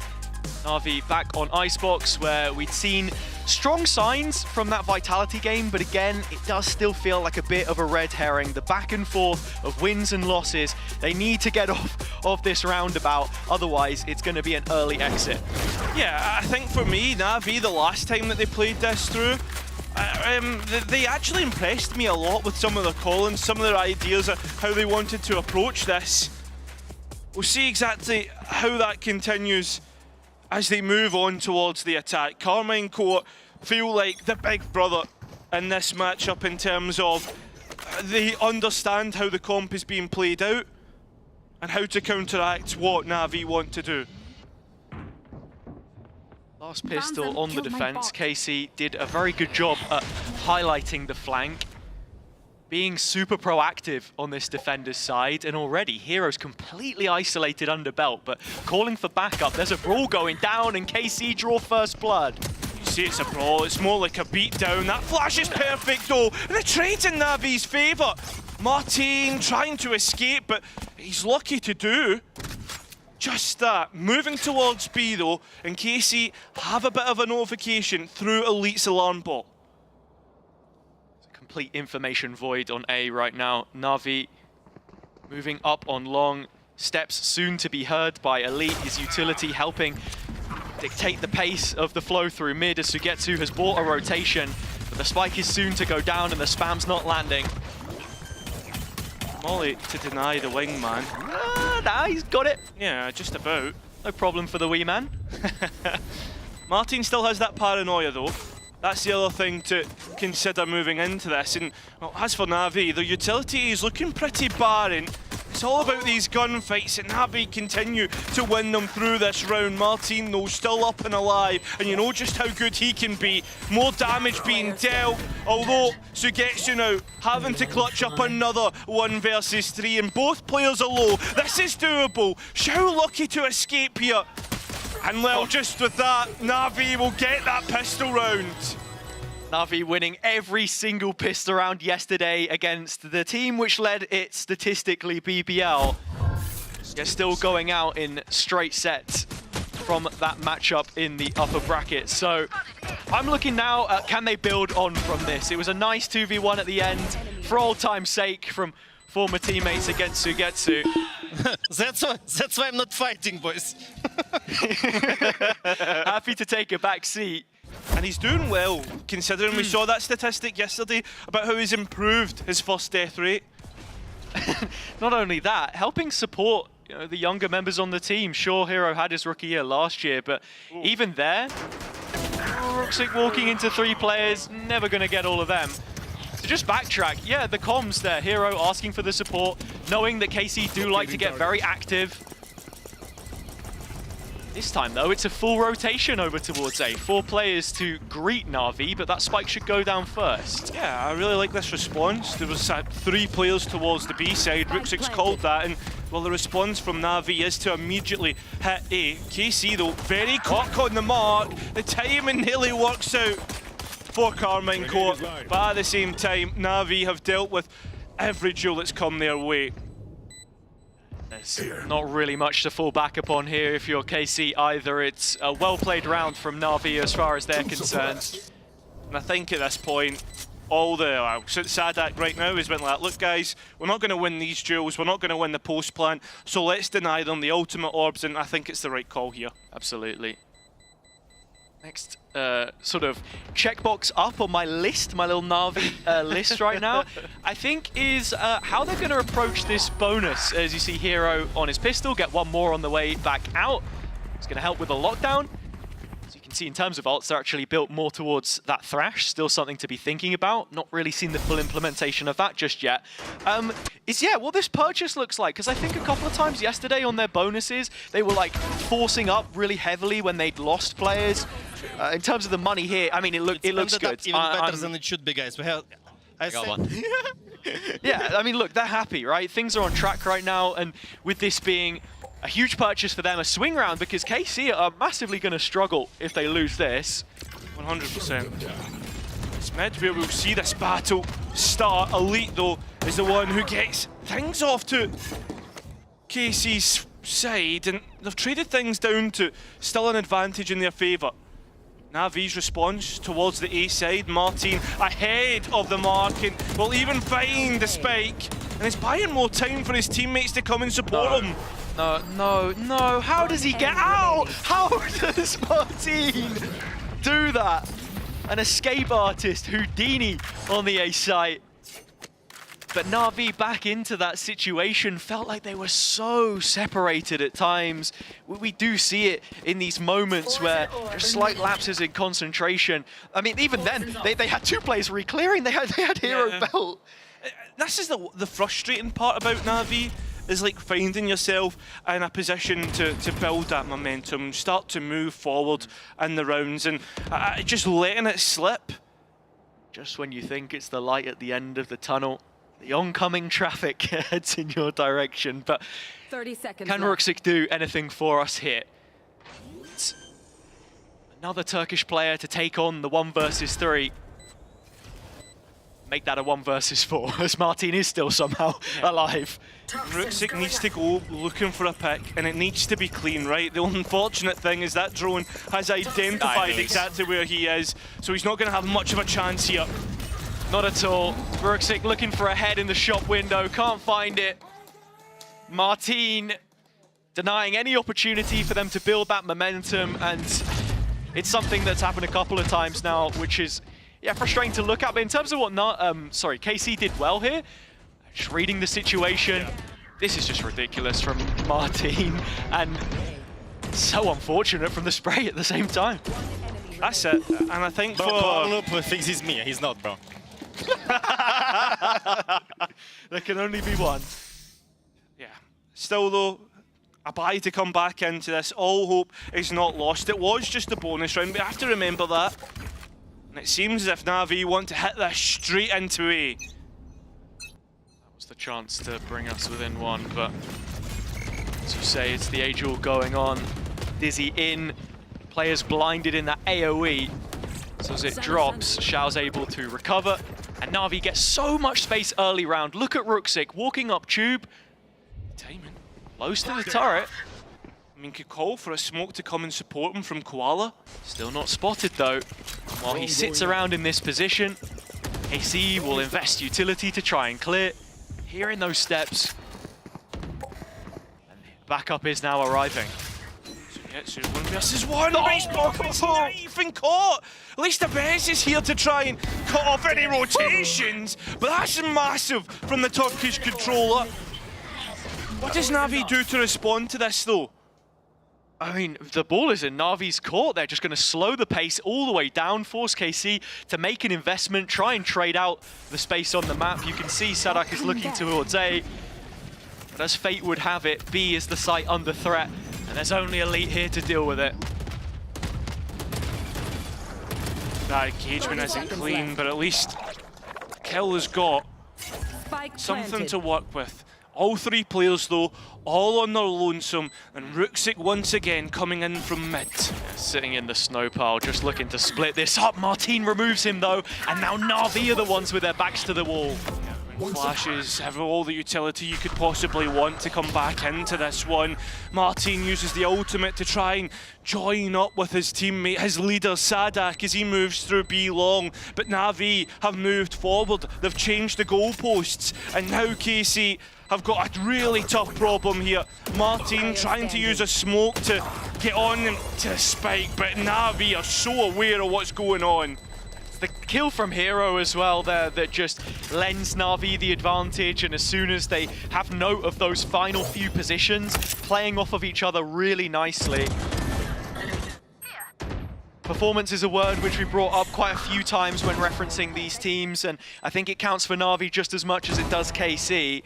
Na'Vi back on Icebox, where we'd seen strong signs from that Vitality game, but again, it does still feel like a bit of a red herring. The back and forth of wins and losses, they need to get off of this roundabout, otherwise it's going to be an early exit. Yeah, I think for me, Na'Vi, the last time that they played this through, they actually impressed me a lot with some of their call-ins, some of their ideas of how they wanted to approach this. We'll see exactly how that continues as they move on towards the attack. Carmine Court feel like the big brother in this matchup in terms of they understand how the comp is being played out and how to counteract what Na'Vi want to do. Last pistol on the defense. KC did a very good job at highlighting the flank, being super proactive on this defender's side, and already Hero's completely isolated under belt, but calling for backup. There's a brawl going down and KC draw first blood. You see it's a brawl, it's more like a beatdown. That flash is perfect though, and the trade's in Na'Vi's favour. Martin trying to escape, but he's lucky to do just that. Moving towards B though, and KC have a bit of a notification through Elite's alarm bot. Complete information void on A right now. Na'Vi moving up on long. Steps soon to be heard by Elite. His utility helping dictate the pace of the flow through mid as Sugetsu has bought a rotation, but the spike is soon to go down and the spam's not landing. Molly to deny the wingman. Nah, he's got it. Yeah, just about. No problem for the wee man. Martin still has that paranoia though. That's the other thing to consider moving into this. And well, as for Na'Vi, the utility is looking pretty barren. It's all about these gunfights, and Na'Vi continue to win them through this round. Martin, though, still up and alive, and you know just how good he can be. More damage being dealt, although Sugetsu now having to clutch up another 1 versus 3, and both players are low. This is doable. Xiao lucky to escape here. And well, just with that, Na'Vi will get that pistol round. Na'Vi winning every single pistol round yesterday against the team which led it statistically, BBL. They're still going out in straight sets from that matchup in the upper bracket. So I'm looking now at can they build on from this. It was a nice 2v1 at the end, for old time's sake, from former teammates against Sugetsu. That's why I'm not fighting, boys. Happy to take a back seat. And he's doing well, considering we saw that statistic yesterday about how he's improved his first death rate. Not only that, helping support the younger members on the team. Sure, Hero had his rookie year last year, but even there, Ruxic walking into 3 players, never going to get all of them. So just backtrack, yeah, the comms there. Hero asking for the support, knowing that KC do like to get very active. This time, though, it's a full rotation over towards A. 4 players to greet Na'Vi, but that spike should go down first. Yeah, I really like this response. There was 3 players towards the B side. Ruxic's called that, and well, the response from Na'Vi is to immediately hit A. KC, though, very quick on the mark. The timing nearly works out for Carmine Court, but at the same time, Na'Vi have dealt with every duel that's come their way. There's not really much to fall back upon here if you're KC either. It's a well-played round from Na'Vi as far as they're concerned. And I think at this point, all the Sadak right now has been like, look guys, we're not going to win these duels, we're not going to win the post plant, so let's deny them the ultimate orbs, and I think it's the right call here. Absolutely. Next sort of checkbox up on my list, my little Na'Vi list right now, I think is how they're going to approach this bonus. As you see Hero on his pistol, get 1 more on the way back out. It's going to help with the lockdown. As you can see in terms of ults, they're actually built more towards that Thrash, still something to be thinking about. Not really seen the full implementation of that just yet. Yeah, what this purchase looks like, because I think a couple of times yesterday on their bonuses, they were like forcing up really heavily when they'd lost players. In terms of the money here, I mean, it looks good. Even better than it should be, guys. We have, I got one. Yeah, I mean, look, they're happy, right? Things are on track right now, and with this being a huge purchase for them, a swing round, because KC are massively going to struggle if they lose this. 100%. It's mid where we'll see this battle start. Elite, though, is the one who gets things off to KC's side, and they've traded things down to still an advantage in their favour. Navi's response towards the A side, Martin ahead of the mark and will even find the spike, and is buying more time for his teammates to come and support him. No, how does he get out? How does Martin do that? An escape artist, Houdini on the A site. But Na'Vi back into that situation, felt like they were so separated at times. We do see it in these moments where there's slight lapses in concentration. I mean, even then, they had 2 players re-clearing, they had Hero Belt. This is the frustrating part about Na'Vi, is like finding yourself in a position to build that momentum, start to move forward in the rounds, and just letting it slip. Just when you think it's the light at the end of the tunnel, the oncoming traffic heads in your direction. But 30 seconds can Ruxic do anything for us here? It's another Turkish player to take on the 1 versus 3. Make that a 1 versus 4, as Martin is still somehow alive. Ruxic needs to go looking for a pick, and it needs to be clean, right? The unfortunate thing is that drone has identified exactly where he is, so he's not going to have much of a chance here. Not at all. Ruxic looking for a head in the shop window, can't find it. Martin denying any opportunity for them to build that momentum, and it's something that's happened a couple of times now, which is frustrating to look at. But in terms of what KC did well here, just reading the situation, this is just ridiculous from Martin, and so unfortunate from the spray at the same time. That's it, and I think Loop thinks he's me, he's not, bro. There can only be one. Yeah. Still though, a bye to come back into this. All hope is not lost. It was just a bonus round, but you have to remember that. And it seems as if Na'Vi want to hit this straight into A. That was the chance to bring us within 1, but as you say, it's the age all going on. Dizzy in, players blinded in that AoE. So as it drops, Xiao's able to recover, and Na'Vi gets so much space early round. Look at Ruxic walking up tube, Timing. close to the turret. I mean, could call for a smoke to come and support him from Koala. Still not spotted though. While he sits around in this position, KC will invest utility to try and clear. Hearing those steps. And backup is now arriving. So 1 versus 1, but he's not even caught. At least the best is here to try and cut off any rotations, but that's massive from the Turkish controller. What does Na'Vi do to respond to this though? I mean, the ball is in Na'Vi's court. They're just going to slow the pace all the way down, force KC to make an investment, try and trade out the space on the map. You can see Sadak is looking towards A, but as fate would have it, B is the site under threat. And there's only Elite here to deal with it. That engagement isn't clean, but at least Kill has got something to work with. All 3 players though, all on their lonesome, and Ruxic once again coming in from mid. Sitting in the snow pile, just looking to split this up. Martin removes him though, and now Na'Vi are the ones with their backs to the wall. Flashes, have all the utility you could possibly want to come back into this one. Martin uses the ultimate to try and join up with his teammate, his leader Sadak, as he moves through B long. But Na'Vi have moved forward, they've changed the goalposts, and now KC have got a really tough problem here. Martin trying to use a smoke to get on to Spike, but Na'Vi are so aware of what's going on. The kill from Hero as well there that just lends Na'Vi the advantage, and as soon as they have note of those final few positions, playing off of each other really nicely. Performance is a word which we brought up quite a few times when referencing these teams, and I think it counts for Na'Vi just as much as it does KC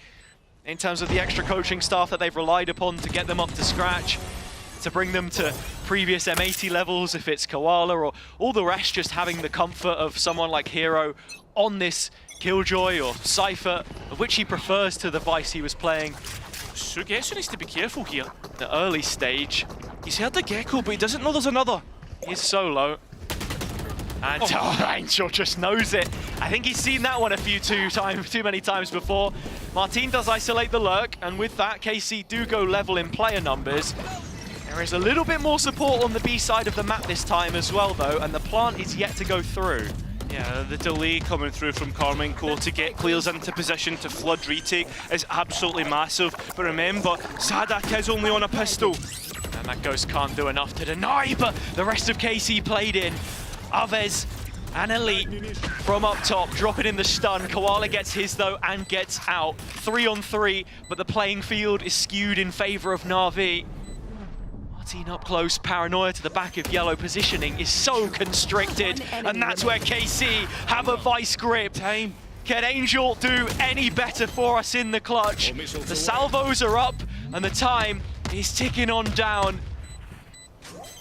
in terms of the extra coaching staff that they've relied upon to get them up to scratch, to bring them to previous M80 levels, if it's Koala or all the rest, just having the comfort of someone like Hero on this Killjoy or Cypher, of which he prefers to the Vice he was playing. Sugetsu needs to be careful here. The early stage. He's heard the Gecko, but he doesn't know there's another. He's so low. And Angel just knows it. I think he's seen that one too many times before. Martin does isolate the lurk, and with that, KC do go level in player numbers. There is a little bit more support on the B side of the map this time as well, though, and the plant is yet to go through. Yeah, the delay coming through from Carmichael to get players into position to flood retake is absolutely massive. But remember, Sadak is only on a pistol. And that Ghost can't do enough to deny, but the rest of KC played in. Aves and Elite from up top, dropping in the stun. Koala gets his though and gets out. 3 on 3, but the playing field is skewed in favor of Na'Vi. Martin up close, paranoia to the back of yellow. Positioning is so constricted, and that's where KC have a vice grip. Can Angel do any better for us in the clutch? The salvos are up, and the time is ticking on down.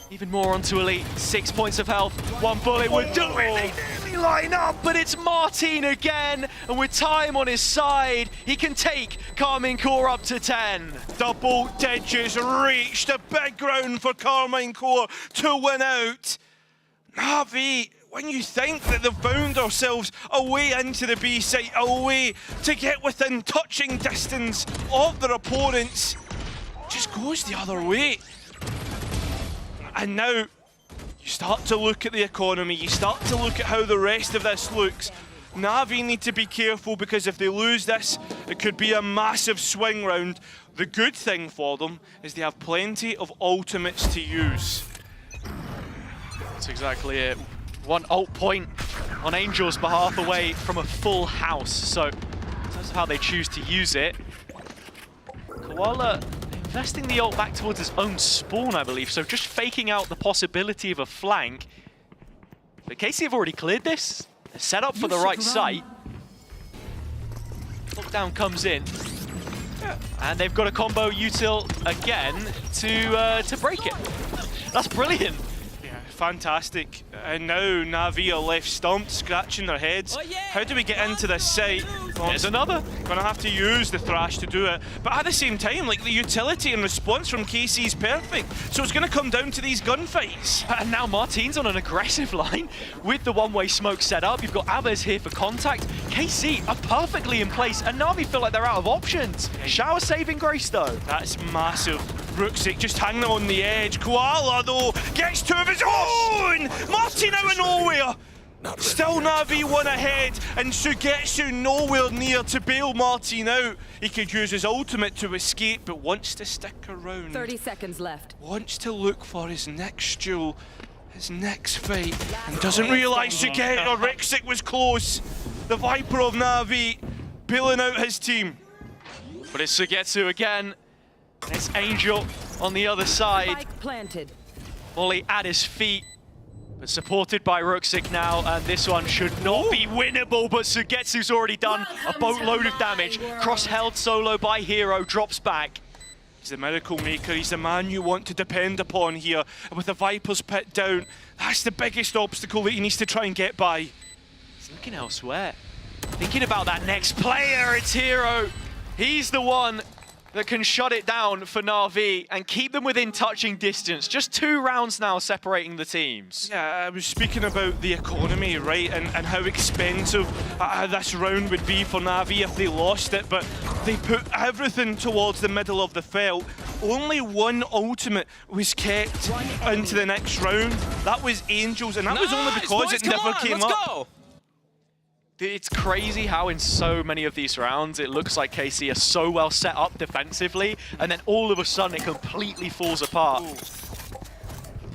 Even more onto Elite, 6 points of health, 1 bullet would do it. They nearly line up, but it's Martin again, and with time on his side, he can take Carmine Core up to 10. Double digits reached the big ground for Carmine Core to win out. Na'Vi, when you think that they've bound ourselves away into the B site, away to get within touching distance of their opponents, just goes the other way. And now you start to look at the economy, you start to look at how the rest of this looks. Na'Vi need to be careful, because if they lose this, it could be a massive swing round. The good thing for them is they have plenty of ultimates to use. That's exactly it. 1 ult point on Angel's behalf away from a full house. So that's how they choose to use it. Koala investing the ult back towards his own spawn, I believe, so just faking out the possibility of a flank. But KC have already cleared this. They're set up for the right site. Lockdown comes in. And they've got a combo util again to break it. That's brilliant. Yeah, fantastic. And now Na'Vi are left stumped, scratching their heads. How do we get into this site? There's another. Gonna have to use the Thrash to do it. But at the same time, like, the utility and response from KC is perfect. So it's gonna come down to these gunfights. And now Martin's on an aggressive line with the one-way smoke set up. You've got Aves here for contact. KC are perfectly in place, and Na'Vi feel like they're out of options. Shower saving grace though. That's massive. Rooksik just hanging on the edge. Koala though gets 2 of his own! Martin out of nowhere! Still Na'Vi 1 ahead, and Sugetsu nowhere near to bail Martin out. He could use his ultimate to escape, but wants to stick around. 30 seconds left. Wants to look for his next duel, his next fight, and doesn't realise Rooksik was close. The Viper of Na'Vi bailing out his team. But it's Sugetsu again. And it's Angel on the other side. Spike planted. Molly at his feet, but supported by Rooksik now, and this one should not be winnable, but Sugetsu's already done a boatload of damage. Cross-held solo by Hero, drops back. He's the miracle maker, he's the man you want to depend upon here. And with the Viper's pit down, that's the biggest obstacle that he needs to try and get by. He's looking elsewhere. Thinking about that next player, it's Hero. He's the one that can shut it down for Na'Vi and keep them within touching distance. Just 2 rounds now separating the teams. Yeah, I was speaking about the economy, right, and how expensive this round would be for Na'Vi if they lost it, but they put everything towards the middle of the field. Only 1 ultimate was kept into the next round. That was Angel's, and that was only because it never came up. Go. It's crazy how in so many of these rounds it looks like KC are so well set up defensively, and then all of a sudden it completely falls apart.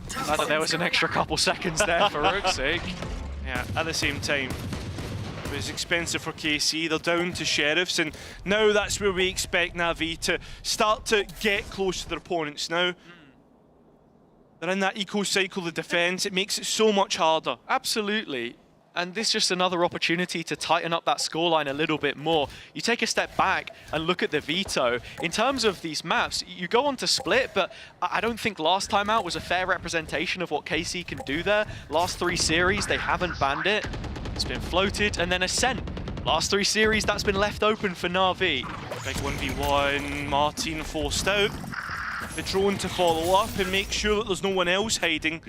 Glad that there was an extra couple seconds there for Rooksik. Yeah, at the same time, it was expensive for KC. They're down to Sheriffs, and now that's where we expect Na'Vi to start to get close to their opponents now. They're in that eco-cycle of defense. It makes it so much harder. Absolutely. And this is just another opportunity to tighten up that scoreline a little bit more. You take a step back and look at the veto. In terms of these maps, you go on to split, but I don't think last time out was a fair representation of what KC can do there. Last 3 series, they haven't banned it. It's been floated, and then Ascent. Last 3 series, that's been left open for Na'Vi. Big 1v1, Martin forced out. The drone to follow up and make sure that there's no one else hiding.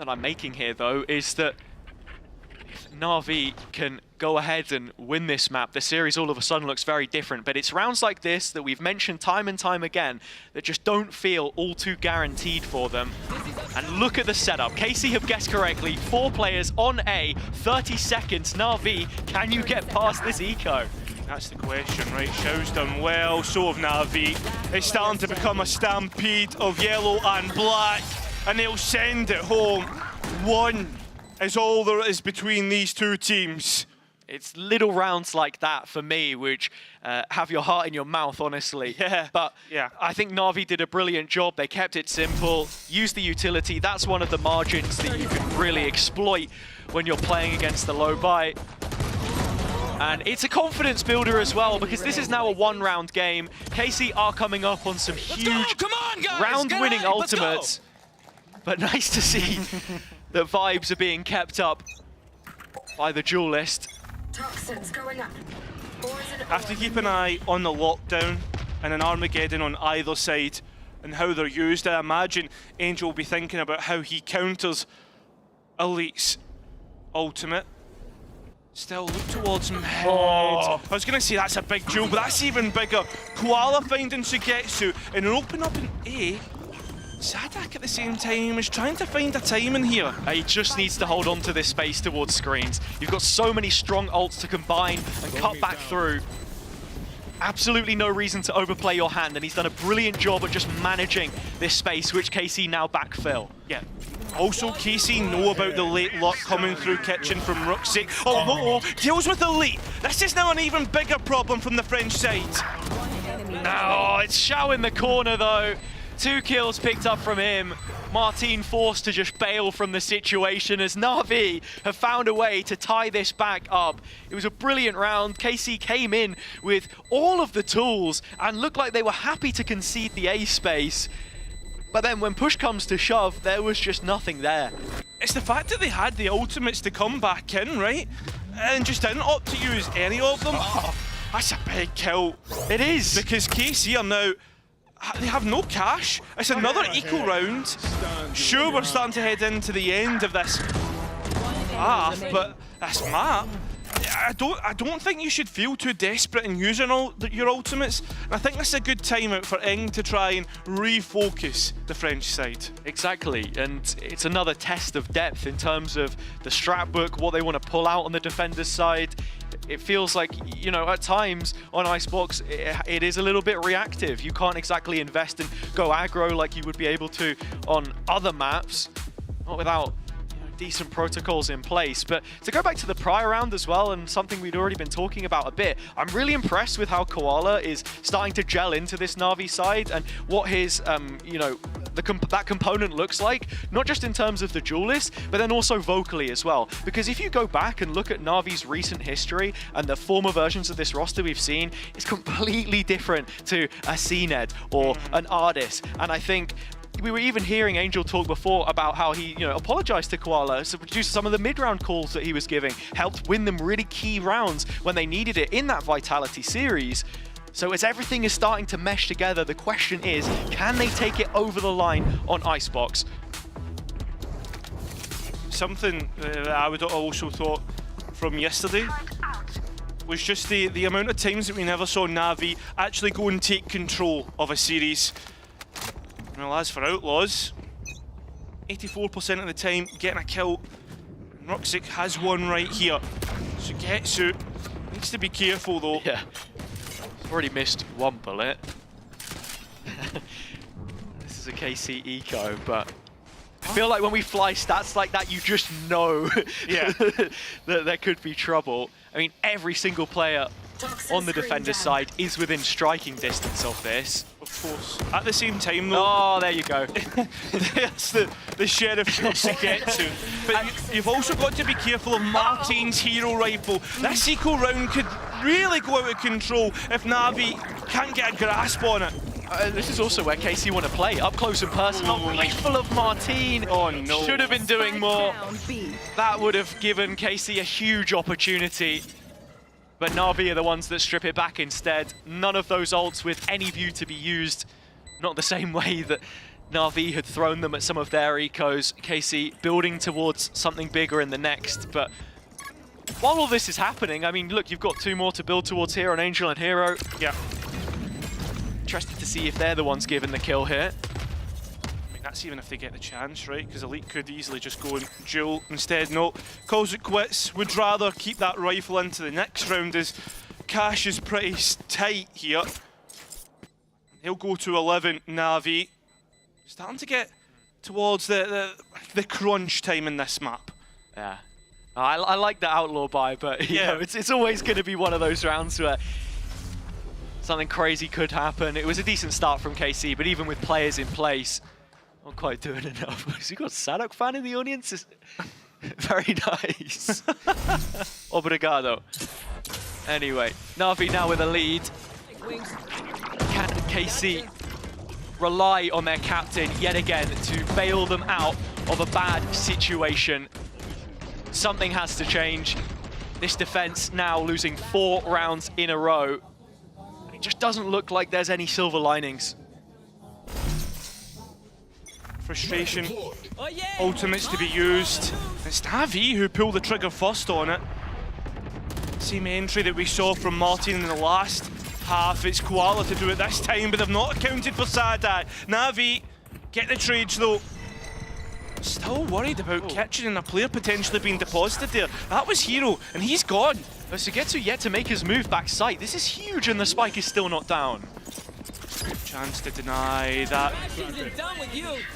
that I'm making here, though, is that if Na'Vi can go ahead and win this map, the series all of a sudden looks very different. But it's rounds like this that we've mentioned time and time again that just don't feel all too guaranteed for them. And look at the setup. KC have guessed correctly. 4 players on A, 30 seconds. Na'Vi, can you get past this eco? That's the question, right? Xiao's done well, so have Na'Vi. It's starting to become a stampede of yellow and black, and they'll send it home. 1 is all there is between these two teams. It's little rounds like that for me, which have your heart in your mouth, honestly. Yeah. But yeah, I think Na'Vi did a brilliant job. They kept it simple, used the utility. That's one of the margins that you can really exploit when you're playing against the low buy. And it's a confidence builder as well, because this is now a 1-round game. KC are coming up on some huge round-winning ultimates. But nice to see that vibes are being kept up by the duelist. Toxins going up. Have to keep an eye on the lockdown and an Armageddon on either side and how they're used. I imagine Angel will be thinking about how he counters Elite's ultimate. Still look towards him head. I was going to say that's a big duel, but that's even bigger. Koala finding Sugetsu and an open up in A. Sadak at the same time is trying to find a timing here. He just needs to hold on to this space towards screens. You've got so many strong ults to combine and cut back through. Absolutely no reason to overplay your hand, and he's done a brilliant job at just managing this space, which KC now backfill. Yeah. Also, KC know about the late luck coming through kitchen from Ruxic. Oh, deals with Elite. This is now an even bigger problem from the French side. No, it's Xiao in the corner though. 2 kills picked up from him. Martin forced to just bail from the situation as Na'Vi have found a way to tie this back up. It was a brilliant round. KC came in with all of the tools and looked like they were happy to concede the A space. But then when push comes to shove, there was just nothing there. It's the fact that they had the ultimates to come back in, right? And just didn't opt to use any of them. Oh, that's a big kill. It is. Because KC are now... They have no cash. It's another eco round. Sure, we're starting to head into the end of this half, but this map, I don't think you should feel too desperate in using your ultimates. And I think this is a good time out for Ing to try and refocus the French side. Exactly, and it's another test of depth in terms of the strat book, what they want to pull out on the defender's side. It feels like, you know, at times on Icebox, it is a little bit reactive. You can't exactly invest and go aggro like you would be able to on other maps, not without decent protocols in place. But to go back to the prior round as well, and something we'd already been talking about a bit, I'm really impressed with how Koala is starting to gel into this Na'Vi side and what his, you know, that component looks like, not just in terms of the duelist, but then also vocally as well. Because if you go back and look at Na'Vi's recent history and the former versions of this roster we've seen, it's completely different to a CNED or an Ardis. And I think we were even hearing Angel talk before about how he, you know, apologized to Koala to produce some of the mid-round calls that he was giving, helped win them really key rounds when they needed it in that Vitality series. So as everything is starting to mesh together, the question is, can they take it over the line on Icebox? Something that I would also thought from yesterday was just the amount of times that we never saw Na'Vi actually go and take control of a series. Well, as for Outlaws, 84% of the time getting a kill. Ruxic has one right here. Sugetsu needs to be careful though. Yeah, already missed one bullet. This is a KC eco, but I feel like when we fly stats like that, you just know that there could be trouble. I mean, every single player on the defender's side is within striking distance of this. Of course. At the same time though... Oh, there you go. That's the sheriff to get to. But you've also got to be careful of Martin's hero rifle. This eco round could really go out of control if Na'Vi can't get a grasp on it. This is also where KC want to play, up close and personal. Rifle of Martin. Oh no. Should have been doing more. That would have given KC a huge opportunity. But Na'Vi are the ones that strip it back instead. None of those ults with any view to be used. Not the same way that Na'Vi had thrown them at some of their ecos. KC building towards something bigger in the next, but while all this is happening, I mean, look, you've got 2 more to build towards here on Angel and Hero. Yeah. Interested to see if they're the ones given the kill here. I mean, that's even if they get the chance, right? Because Elite could easily just go and duel. Instead, no. Calls it quits. Would rather keep that rifle into the next round as cash is pretty tight here. He'll go to 11, Na'Vi. Starting to get towards the crunch time in this map. Yeah. I like the outlaw buy, but you know, it's always going to be one of those rounds where something crazy could happen. It was a decent start from KC, but even with players in place, not quite doing enough. Has he got Sadok fan in the audience? Very nice. Obrigado. Anyway, Na'Vi now with a lead. Can KC rely on their captain yet again to bail them out of a bad situation? Something has to change. This defense now losing 4 rounds in a row. It just doesn't look like there's any silver linings. Frustration. Ultimates to be used. It's Na'Vi who pulled the trigger first on it. Same entry that we saw from Martin in the last half. It's Koala to do it this time, but they've not accounted for Sadai. Na'Vi get the trades though. Still worried about Kitchen and a player potentially being deposited there. That was Hero, and he's gone. Sugetsu yet to make his move back site. This is huge, and the spike is still not down. Chance to deny that.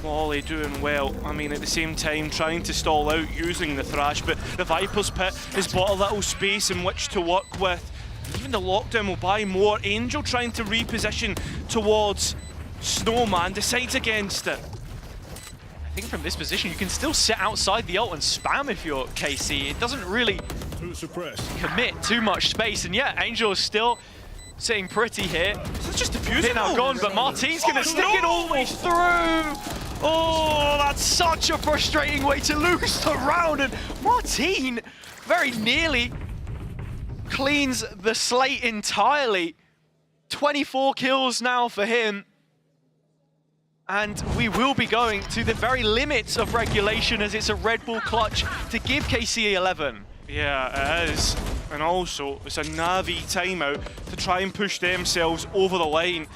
Molly doing well. I mean, at the same time, trying to stall out using the Thrash, but the Viper's Pit has bought a little space in which to work with. Even the lockdown will buy more. Angel trying to reposition towards Snowman, decides against it. I think from this position, you can still sit outside the ult and spam if you're KC. It doesn't really commit too much space. And yeah, Angel is still sitting pretty here. It's just defusing. Now gone, but Martin's going to stick it all the way through. Oh, that's such a frustrating way to lose the round. And Martin very nearly cleans the slate entirely. 24 kills now for him. And we will be going to the very limits of regulation as it's a Red Bull clutch to give KC 11. Yeah, it is. And also, it's a Na'Vi timeout to try and push themselves over the line.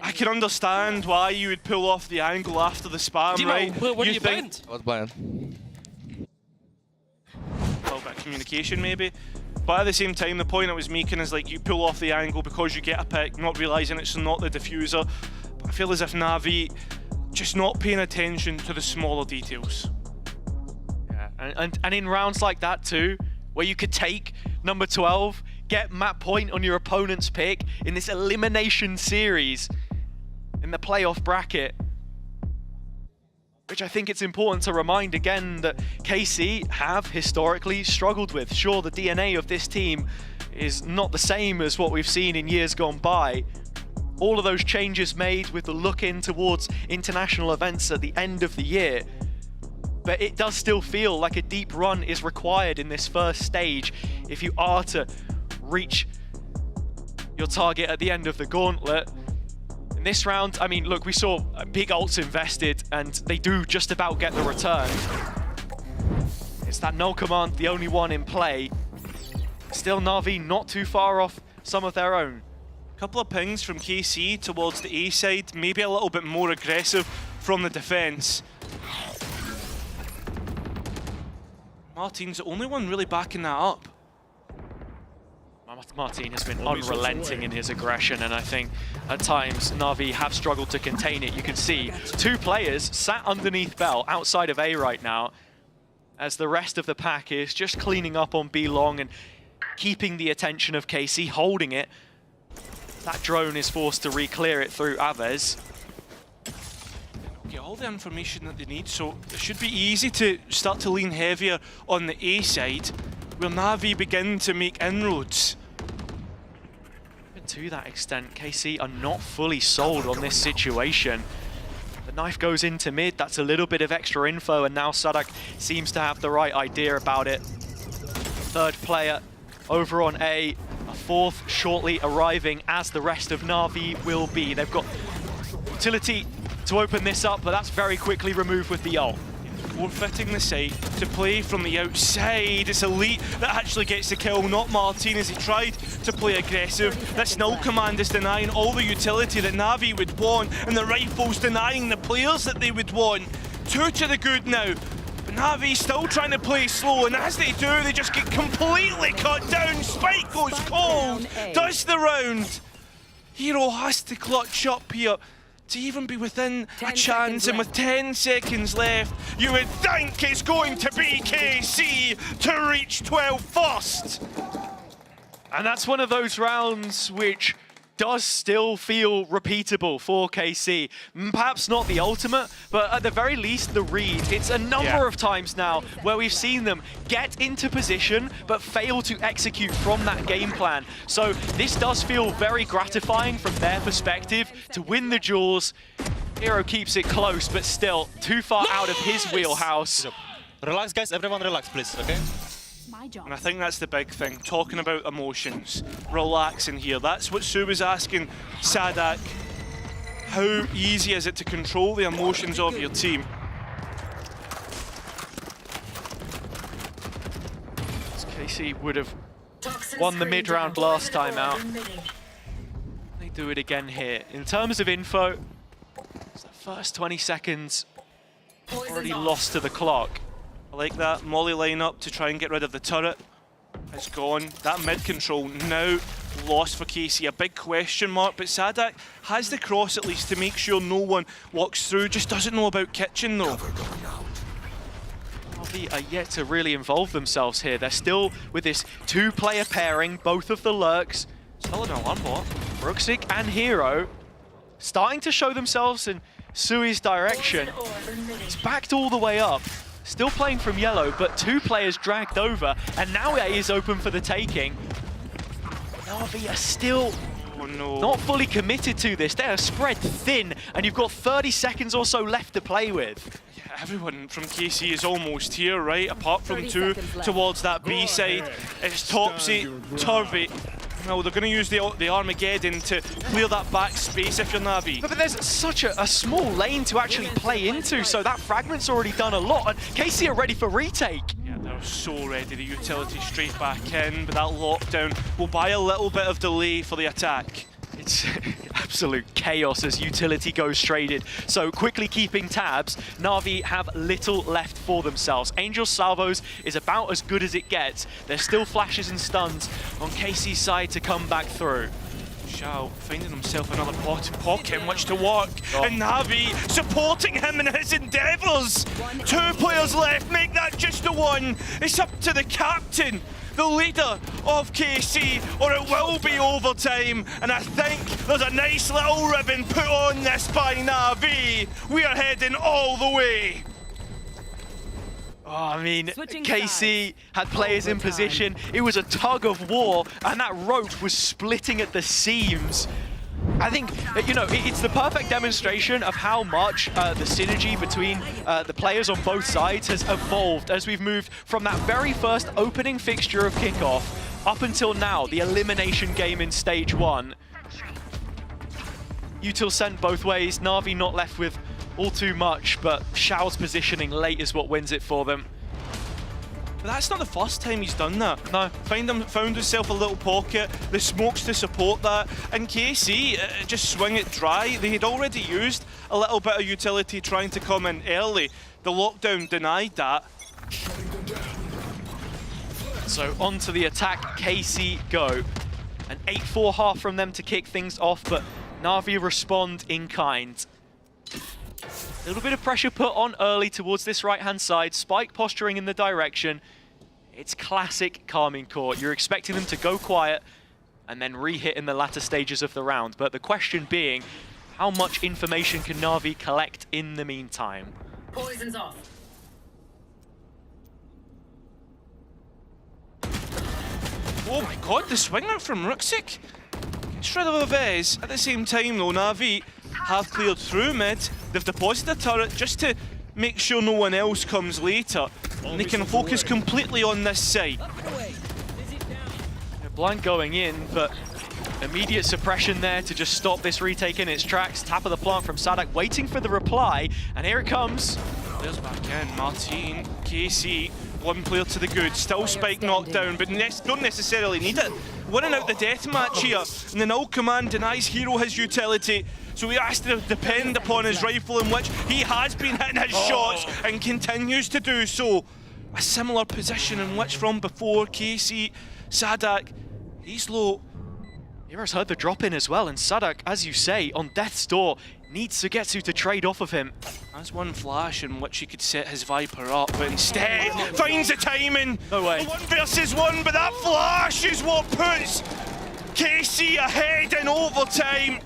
I can understand why you would pull off the angle after the spam, Dimo, right? where you think? I was blind. A little bit of communication, maybe. But at the same time, the point I was making is like you pull off the angle because you get a pick, not realising it's not the diffuser. I feel as if Na'Vi just not paying attention to the smaller details. Yeah, and in rounds like that too, where you could take number 12, get map point on your opponent's pick in this elimination series in the playoff bracket, which I think it's important to remind again that KC have historically struggled with. Sure, the DNA of this team is not the same as what we've seen in years gone by. All of those changes made with the look in towards international events at the end of the year. But it does still feel like a deep run is required in this first stage if you are to reach your target at the end of the gauntlet. In this round, I mean, look, we saw big ults invested and they do just about get the return. It's that null command, the only one in play. Still Na'Vi not too far off some of their own. Couple of pings from KC towards the A side, maybe a little bit more aggressive from the defense. Martin's the only one really backing that up. Martin has been unrelenting in his aggression, and I think at times Na'Vi have struggled to contain it. You can see 2 players sat underneath Bell outside of A right now, as the rest of the pack is just cleaning up on B long and keeping the attention of KC, holding it. That drone is forced to re-clear it through Aves. Get all the information that they need, so it should be easy to start to lean heavier on the A side, where Na'Vi begin to make inroads. Even to that extent, KC are not fully sold on this situation. The knife goes into mid, that's a little bit of extra info, and now Sadak seems to have the right idea about it. 3rd player over on A, a 4th shortly arriving, as the rest of Na'Vi will be. They've got utility to open this up, but that's very quickly removed with the ult. Forfeiting the site to play from the outside. It's Elite that actually gets the kill, not Martin, as he tried to play aggressive. That Snull command is denying all the utility that Na'Vi would want, and the rifle's denying the players that they would want. 2 to the good now. But Na'Vi still trying to play slow, and as they do, they just get completely cut down. Spike goes cold, does the round. Hero has to clutch up here to even be within a chance, and with 10 seconds left, you would think it's going to be KC to reach 12 first. And that's one of those rounds which does still feel repeatable for KC. Perhaps not the ultimate, but at the very least the read. It's a number of times now where we've seen them get into position but fail to execute from that game plan. So this does feel very gratifying from their perspective to win the duels. Hero keeps it close, but still too far out of his wheelhouse. Relax, guys. Everyone relax, please, okay? And I think that's the big thing, talking about emotions, relaxing here. That's what Sue was asking Sadak. How easy is it to control the emotions of your team? KC would have won the mid-round last time out. They do it again here. In terms of info, it's the first 20 seconds already lost to the clock. I like that molly lineup to try and get rid of the turret. It's gone. That mid control now lost for KC. A big question mark, but Sadak has the cross at least to make sure no one walks through. Just doesn't know about kitchen though. Na'Vi are yet to really involve themselves here. They're still with this 2-player pairing, both of the lurks. Still in a one bot. Bruxic and Hero starting to show themselves in Sui's direction. He's backed all the way up. Still playing from yellow, but 2 players dragged over, and now it is open for the taking. Na'Vi are still not fully committed to this. They are spread thin, and you've got 30 seconds or so left to play with. Yeah, everyone from KC is almost here, right? Apart from 2 towards that B side. It's Topsy, Turvey. No, they're going to use the Armageddon to clear that back space if you're Na'Vi. But there's such a small lane to actually play into, so that fragment's already done a lot, and KC are ready for retake. Yeah, they're so ready. The utility straight back in, but that lockdown will buy a little bit of delay for the attack. It's absolute chaos as utility goes traded. So quickly keeping tabs, Na'Vi have little left for themselves. Angel Salvos is about as good as it gets. There's still flashes and stuns on KC's side to come back through. Xiao finding himself another pocket in which to work, and Na'Vi supporting him in his endeavours. 2 players left, make that just the 1. It's up to the captain, the leader of KC, or it will be overtime. And I think there's a nice little ribbon put on this by Na'Vi. We are heading all the way. Oh, I mean, KC had players in position. It was a tug of war, and that rope was splitting at the seams. I think, you know, it's the perfect demonstration of how much the synergy between the players on both sides has evolved as we've moved from that very first opening fixture of kickoff up until now, the elimination game in stage 1. Util sent both ways, Na'Vi not left with all too much, but Xiao's positioning late is what wins it for them. But that's not the first time he's done that. No, found himself a little pocket, the smokes to support that, and KC just swing it dry. They had already used a little bit of utility trying to come in early. The lockdown denied that. So on to the attack, KC go. An 8-4 half from them to kick things off, but Na'Vi respond in kind. A little bit of pressure put on early towards this right-hand side. Spike posturing in the direction. It's classic Carmine Court. You're expecting them to go quiet and then re-hit in the latter stages of the round. But the question being, how much information can Na'Vi collect in the meantime? Poison's off. Oh my god, the swing out from Ruxic. Gets rid of a Vez. At the same time though, Na'Vi have cleared through mid. They've deposited a turret just to make sure no one else comes later. And they can focus completely on this side. Blind going in, but Immediate suppression there to just stop this retake in its tracks. Tap of the plant from Sadak, waiting for the reply, and here it comes. Players back in, Martin, KC, one player to the good, still Spike knocked down, but don't necessarily need it. Winning out the deathmatch here, and the null command denies Hero his utility, so he has to depend upon his rifle, in which he has been hitting his shots and continues to do so. A similar position in which from before, KC, Sadak, he's low. Hero's heard the drop in as well, and Sadak, as you say, on death's door, needs Sugetsu to trade off of him. Has one flash in which he could set his Viper up, but instead finds the timing. No way. 1 versus 1, but that flash is what puts KC ahead in overtime.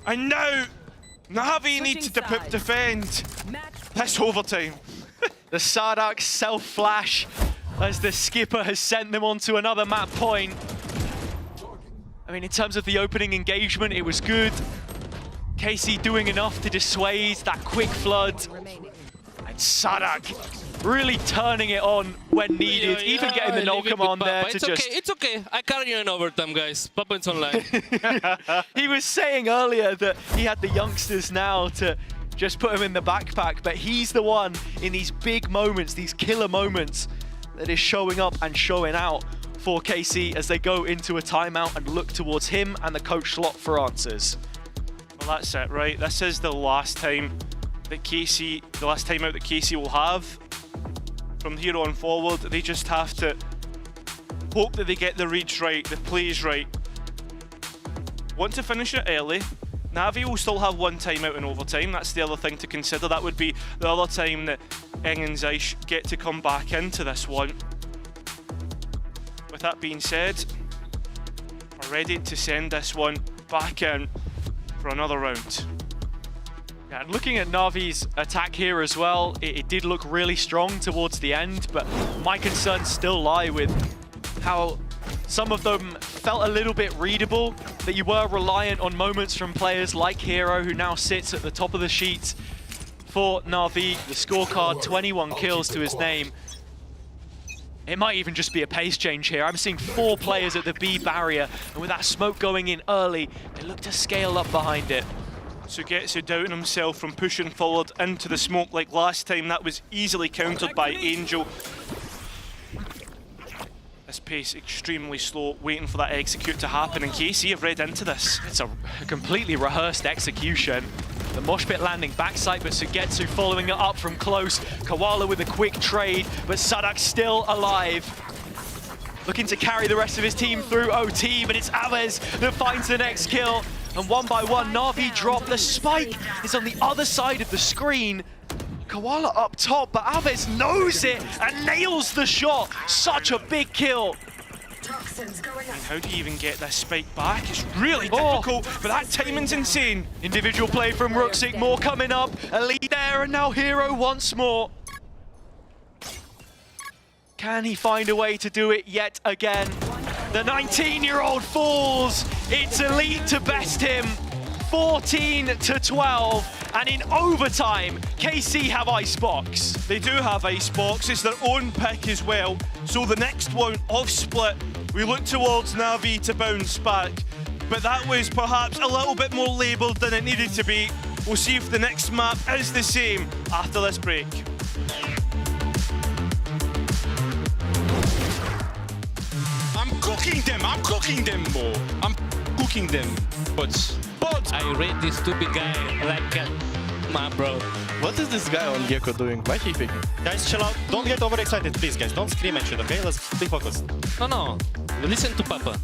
And now Na'Vi need to defend this overtime. The Sadak self-flash as the skipper has sent them onto another map point. I mean, in terms of the opening engagement, it was good. KC doing enough to dissuade that quick flood. And Sadak really turning it on when needed, even getting the null command there to just... It's okay, I carry you in overtime, guys. Papa is online. He was saying earlier that he had the youngsters now to just put him in the backpack, but he's the one in these big moments, these killer moments, that is showing up and showing out for KC as they go into a timeout and look towards him and the coach slot for answers. Well, that's it, right? This is the last time that KC, the last time out that KC will have. From here on forward, they just have to hope that they get the reads right, the plays right. Want to finish it early. Na'Vi will still have one timeout in overtime. That's the other thing to consider. That would be the other time that Eng and Zeiss get to come back into this one. With that being said, we're ready to send this one back in for another round. Yeah, and looking at Na'Vi's attack here as well, it did look really strong towards the end, but my concerns still lie with how some of them felt a little bit readable, that you were reliant on moments from players like Hero, who now sits at the top of the sheet for Na'Vi. The scorecard, 21 kills to his name. It might even just be a pace change here. I'm seeing 4 players at the B barrier, and with that smoke going in early, they look to scale up behind it. Sugetsu doubting himself from pushing forward into the smoke like last time. That was easily countered by Angel. This pace extremely slow, waiting for that execute to happen, and KC have read into this. It's a completely rehearsed execution. The mosh pit landing backside, but Sugetsu following it up from close. Koala with a quick trade, but Sadak still alive. Looking to carry the rest of his team through OT, but it's Aves that finds the next kill. And one by one, Na'Vi drop. The spike is on the other side of the screen. Koala up top, but Aves knows it and nails the shot. Such a big kill. And how do you even get this spike back? It's really difficult, but that timing's insane. Individual play from Ruxic, more coming up. A lead there, and now Hero once more. Can he find a way to do it yet again? The 19-year-old falls. It's Elite to best him. 14-12, and in overtime, KC have Icebox. They do have Icebox, it's their own pick as well. So the next one off split, we look towards Na'Vi to bounce back. But that was perhaps a little bit more labelled than it needed to be. We'll see if the next map is the same after this break. I'm cooking them, bro. I'm cooking them. But I read this stupid guy like my bro. What is this guy on Gecko doing? Why he picking? Guys, chill out. Don't get overexcited, please, guys. Don't scream and shit, okay? Let's be focused. No, listen to Papa.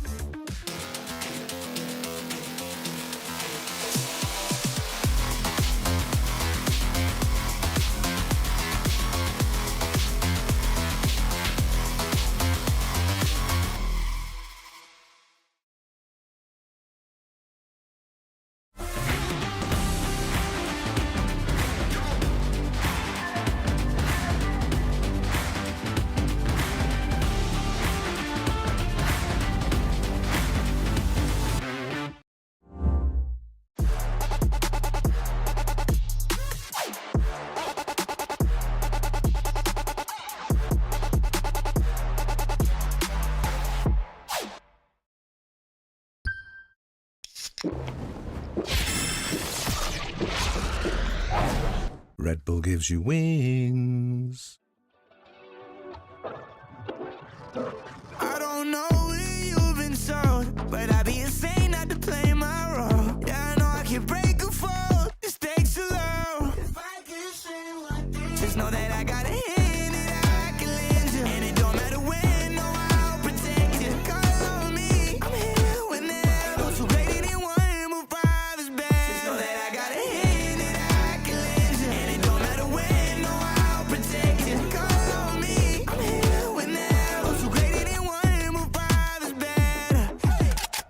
Red Bull gives you wings. I don't know where you've been sold, but I'd be insane not to play my role. Yeah, I know I can break a fall. The stakes are low. Just know that I got a hand that I can lend you, and it don't matter when, no, I'll protect you. Call on me, I'm here whenever. Those who greater than one, move five is bad. Just know that I got a hand that I can lend you, and it don't matter when, no, I'll protect you. Call on me, I'm here whenever. Those who greater than one, move five is bad.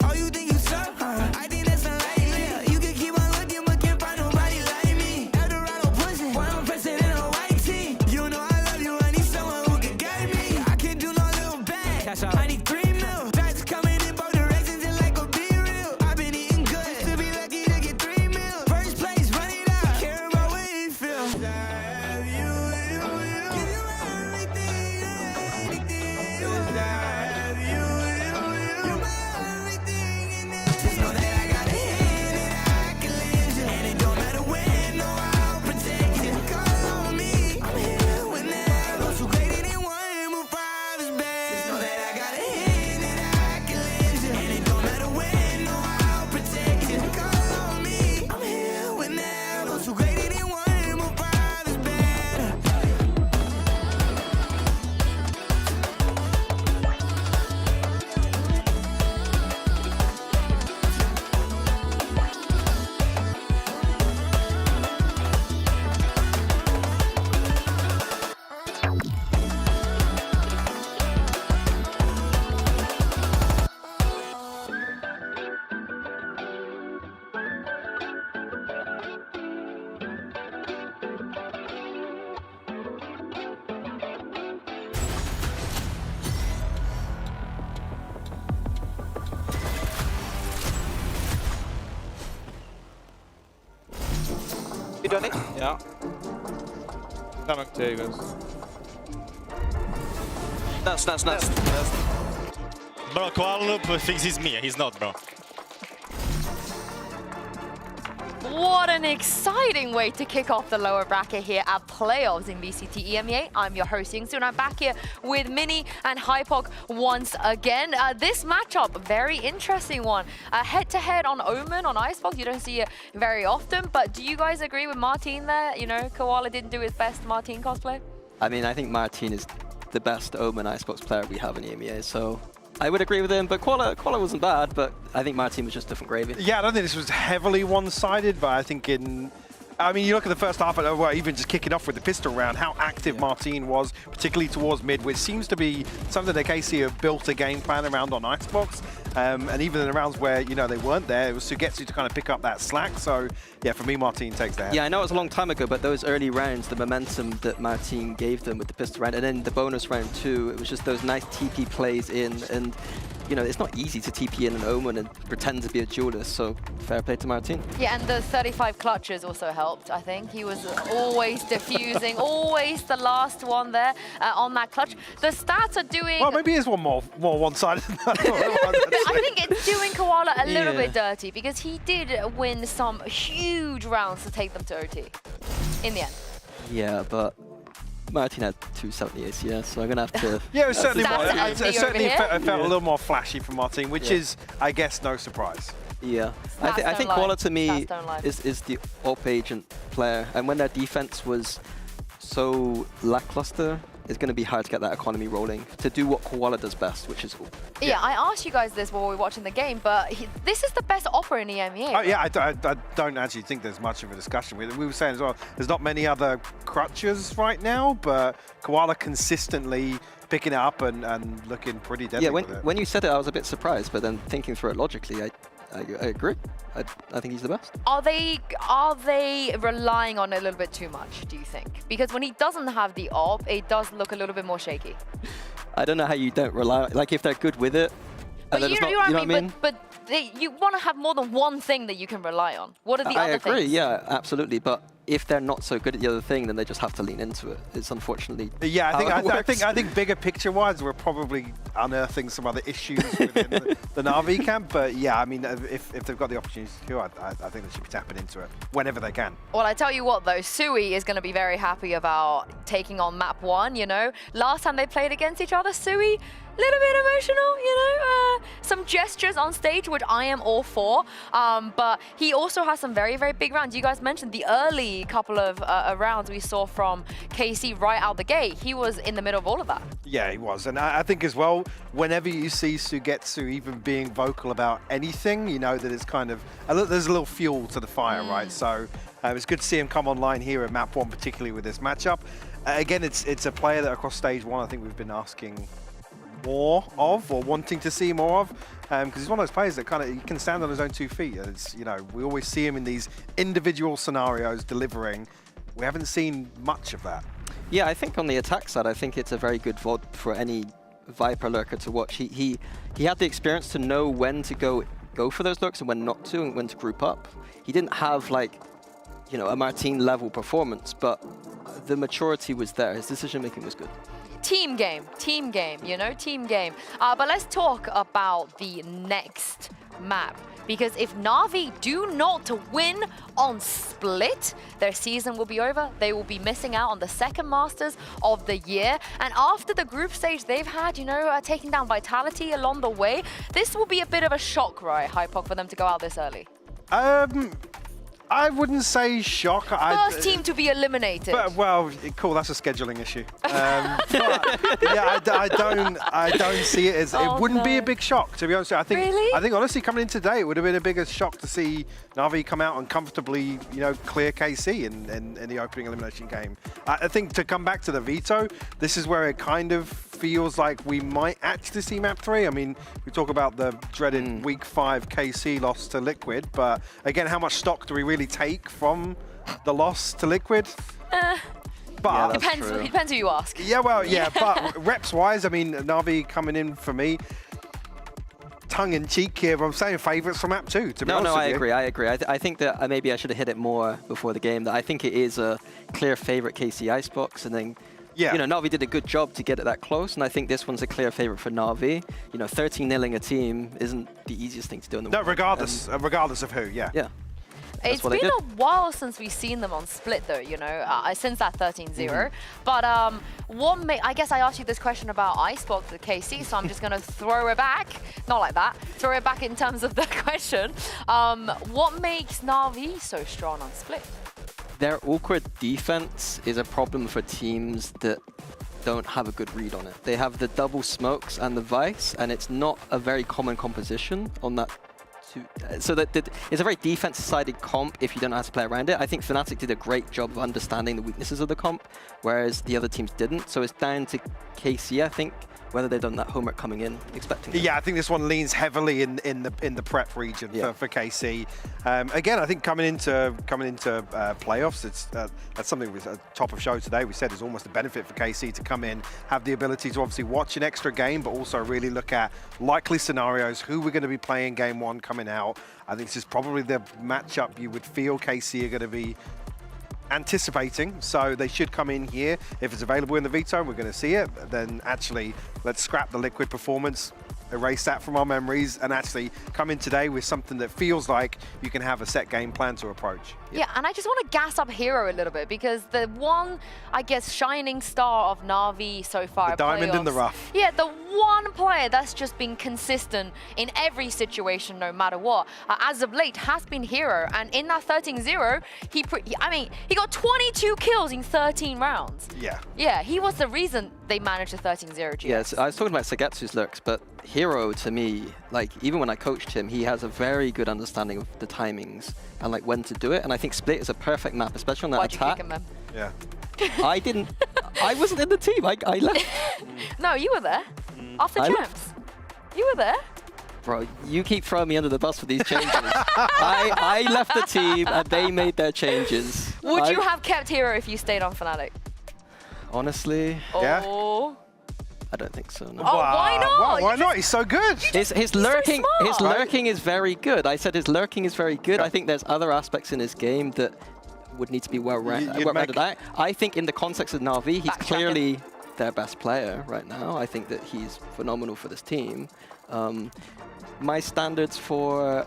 Oh, you think you suck? I think that's unlikely. You can keep on looking, but can't find nobody like me. Eldorado pushing, why I'm pressing in a white tee. You know I love you, I need someone who can guide me. I can't do no little bag. I need 3 mil. Facts coming in both directions and like a be real. I've been eating good to be lucky to get 3 mil. First place, run it up. Care about what you feel. I have you, give you everything, anything. I have you, you're my everything, and just know that I got a hand that I can lend you, and it don't matter when, no, I'll protect you. Call on me, I'm here whenever. Those who greater than one, move five is bad. Just know that I got a hand that I can lend you, and it don't matter when, no, I'll protect you. Call on me, I'm here whenever. Those who greater than one, move five is bad. You done it? Yeah. Coming to you guys. Nice. Bro, Koala thinks he's me. He's not, bro. What an exciting way to kick off the lower bracket here at playoffs in VCT EMEA. I'm your host, Yingsu, and I'm back here with Mini and Hypok once again. This matchup, very interesting one. Head-to-head on Omen, on Icebox. You don't see it very often, but do you guys agree with Martin there? You know, Koala didn't do his best Martin cosplay. I mean, I think Martin is the best Omen Icebox player we have in EMEA, so I would agree with him, but Koala wasn't bad, but I think Martin was just different gravy. Yeah, I don't think this was heavily one-sided, but I think I mean, you look at the first half, well, even just kicking off with the pistol round, how active Martin was, particularly towards mid, which seems to be something that KC have built a game plan around on Icebox. And even in the rounds where, you know, they weren't there, it was Sugetsu to kind of pick up that slack. So, yeah, for me, Martin takes the head. Yeah, I know it was a long time ago, but those early rounds, the momentum that Martin gave them with the pistol round, and then the bonus round too, it was just those nice TP plays in, and you know, it's not easy to TP in an Omen and pretend to be a duelist, so fair play to Martin. Yeah, and the 35 clutches also helped, I think. He was always diffusing, always the last one there on that clutch. The stats are doing... Well, maybe it's one more one-sided than that. I think it's doing Koala a little bit dirty, because he did win some huge rounds to take them to OT in the end. Yeah, but Martin had 270 ACS, so I'm going to have to... Yeah, it was certainly, it felt a little more flashy from Martin, which is, I guess, no surprise. Yeah, I think Koala to me is the op agent player, and when their defense was so lackluster, it's going to be hard to get that economy rolling to do what Koala does best, which is... Yeah, I asked you guys this while we were watching the game, but this is the best opera in EMEA. Oh, yeah, I don't actually think there's much of a discussion with it. We were saying as well, there's not many other crutches right now, but Koala consistently picking it up and looking pretty deadly. Yeah, with it. when you said it, I was a bit surprised, but then thinking through it logically, I agree. I think he's the best. Are they relying on it a little bit too much, do you think? Because when he doesn't have the op, it does look a little bit more shaky. I don't know how you don't rely on, like if they're good with it. But you know what I mean? But you want to have more than one thing that you can rely on. What are the other things? I agree, yeah, absolutely. But if they're not so good at the other thing, then they just have to lean into it. It's unfortunately Yeah, I think bigger picture-wise, we're probably unearthing some other issues within the Na'Vi camp. But yeah, I mean, if they've got the opportunity to, I think they should be tapping into it whenever they can. Well, I tell you what, though, Sui is going to be very happy about taking on map 1, you know. Last time they played against each other, Sui, little bit emotional, you know, some gestures on stage, which I am all for. But he also has some very, very big rounds. You guys mentioned the early couple of rounds we saw from KC right out the gate. He was in the middle of all of that. Yeah, he was. And I think as well, whenever you see Sugetsu even being vocal about anything, you know that it's kind of, there's a little fuel to the fire, right? So it's good to see him come online here at map 1, particularly with this matchup. Again, it's a player that across stage 1, I think we've been asking more of, or wanting to see more of, because he's one of those players that kind of, he can stand on his own 2 feet. It's, you know, we always see him in these individual scenarios delivering. We haven't seen much of that. Yeah, I think on the attack side, I think it's a very good VOD for any Viper lurker to watch. He had the experience to know when to go for those lurks and when not to, and when to group up. He didn't have, like, you know, a Martin level performance, but the maturity was there. His decision making was good. Team game, you know, team game. But let's talk about the next map. Because if Na'Vi do not win on Split, their season will be over. They will be missing out on the second Masters of the year. And after the group stage they've had, you know, taking down Vitality along the way, this will be a bit of a shock, right, Hypok, for them to go out this early? I wouldn't say shock. First team to be eliminated. But, well, cool. That's a scheduling issue. But, yeah, I don't see it as. It wouldn't be a big shock, to be honest. I think honestly, coming in today, it would have been a bigger shock to see Na'Vi come out and comfortably, you know, clear KC in the opening elimination game. I think to come back to the veto, this is where it kind of feels like we might actually see map 3. I mean, we talk about the dreaded week 5 KC loss to Liquid, but again, how much stock do we really take from the loss to Liquid? But depends who you ask. Yeah, well, yeah, but reps-wise, I mean, Na'Vi coming in for me, tongue-in-cheek here, but I'm saying favourites for map 2, to be honest with you. I agree. I think that maybe I should have hit it more before the game, that I think it is a clear favourite KC Icebox, and then you know, Na'Vi did a good job to get it that close, and I think this one's a clear favourite for Na'Vi. You know, 13-0ing a team isn't the easiest thing to do in the world. No, regardless of who, yeah. Yeah. It's been a while since we've seen them on Split, though, you know, since that 13-0. But I guess I asked you this question about Icebox at KC, so I'm just going to throw it back. Not like that. Throw it back in terms of the question. What makes Na'Vi so strong on Split? Their awkward defense is a problem for teams that don't have a good read on it. They have the double smokes and the Vice, and it's not a very common composition on that. So that it's a very defense-sided comp if you don't know how to play around it. I think Fnatic did a great job of understanding the weaknesses of the comp, whereas the other teams didn't. So it's down to KC, I think, whether they've done that homework coming in, expecting it. Yeah, I think this one leans heavily in the prep region for KC. Again, I think coming into playoffs, it's that's something we top of show today. We said is almost a benefit for KC to come in, have the ability to obviously watch an extra game, but also really look at likely scenarios, who we're going to be playing game 1 coming out. I think this is probably the matchup you would feel KC are going to be anticipating, so they should come in here. If it's available in the veto, we're going to see it, then actually let's scrap the Liquid performance, erase that from our memories, and actually come in today with something that feels like you can have a set game plan to approach. Yeah, and I just want to gas up Hero a little bit, because the one, I guess, shining star of Na'Vi so far. The diamond in the rough. Yeah, the one player that's just been consistent in every situation, no matter what, as of late, has been Hero. And in that 13-0, he got 22 kills in 13 rounds. Yeah. Yeah, he was the reason they managed a 13-0 GS. Yes, I was talking about Sagetsu's lurks, but Hero, to me, like, even when I coached him, he has a very good understanding of the timings and, like, when to do it. And I think Split is a perfect map, especially on that attack. Why'd you kick him, Yeah. I didn't. I wasn't in the team. I left. No, you were there. After champs. You were there. Bro, you keep throwing me under the bus for these changes. I left the team and they made their changes. Would you have kept Hero if you stayed on Fnatic? Honestly. Oh. I don't think so. No. Oh, why not? Why not? He's so good. His lurking, his lurking is very good. I said his lurking is very good. I think there's other aspects in his game that would need to be well rounded out. I think in the context of Na'Vi, he's clearly their best player right now. I think that he's phenomenal for this team. My standards for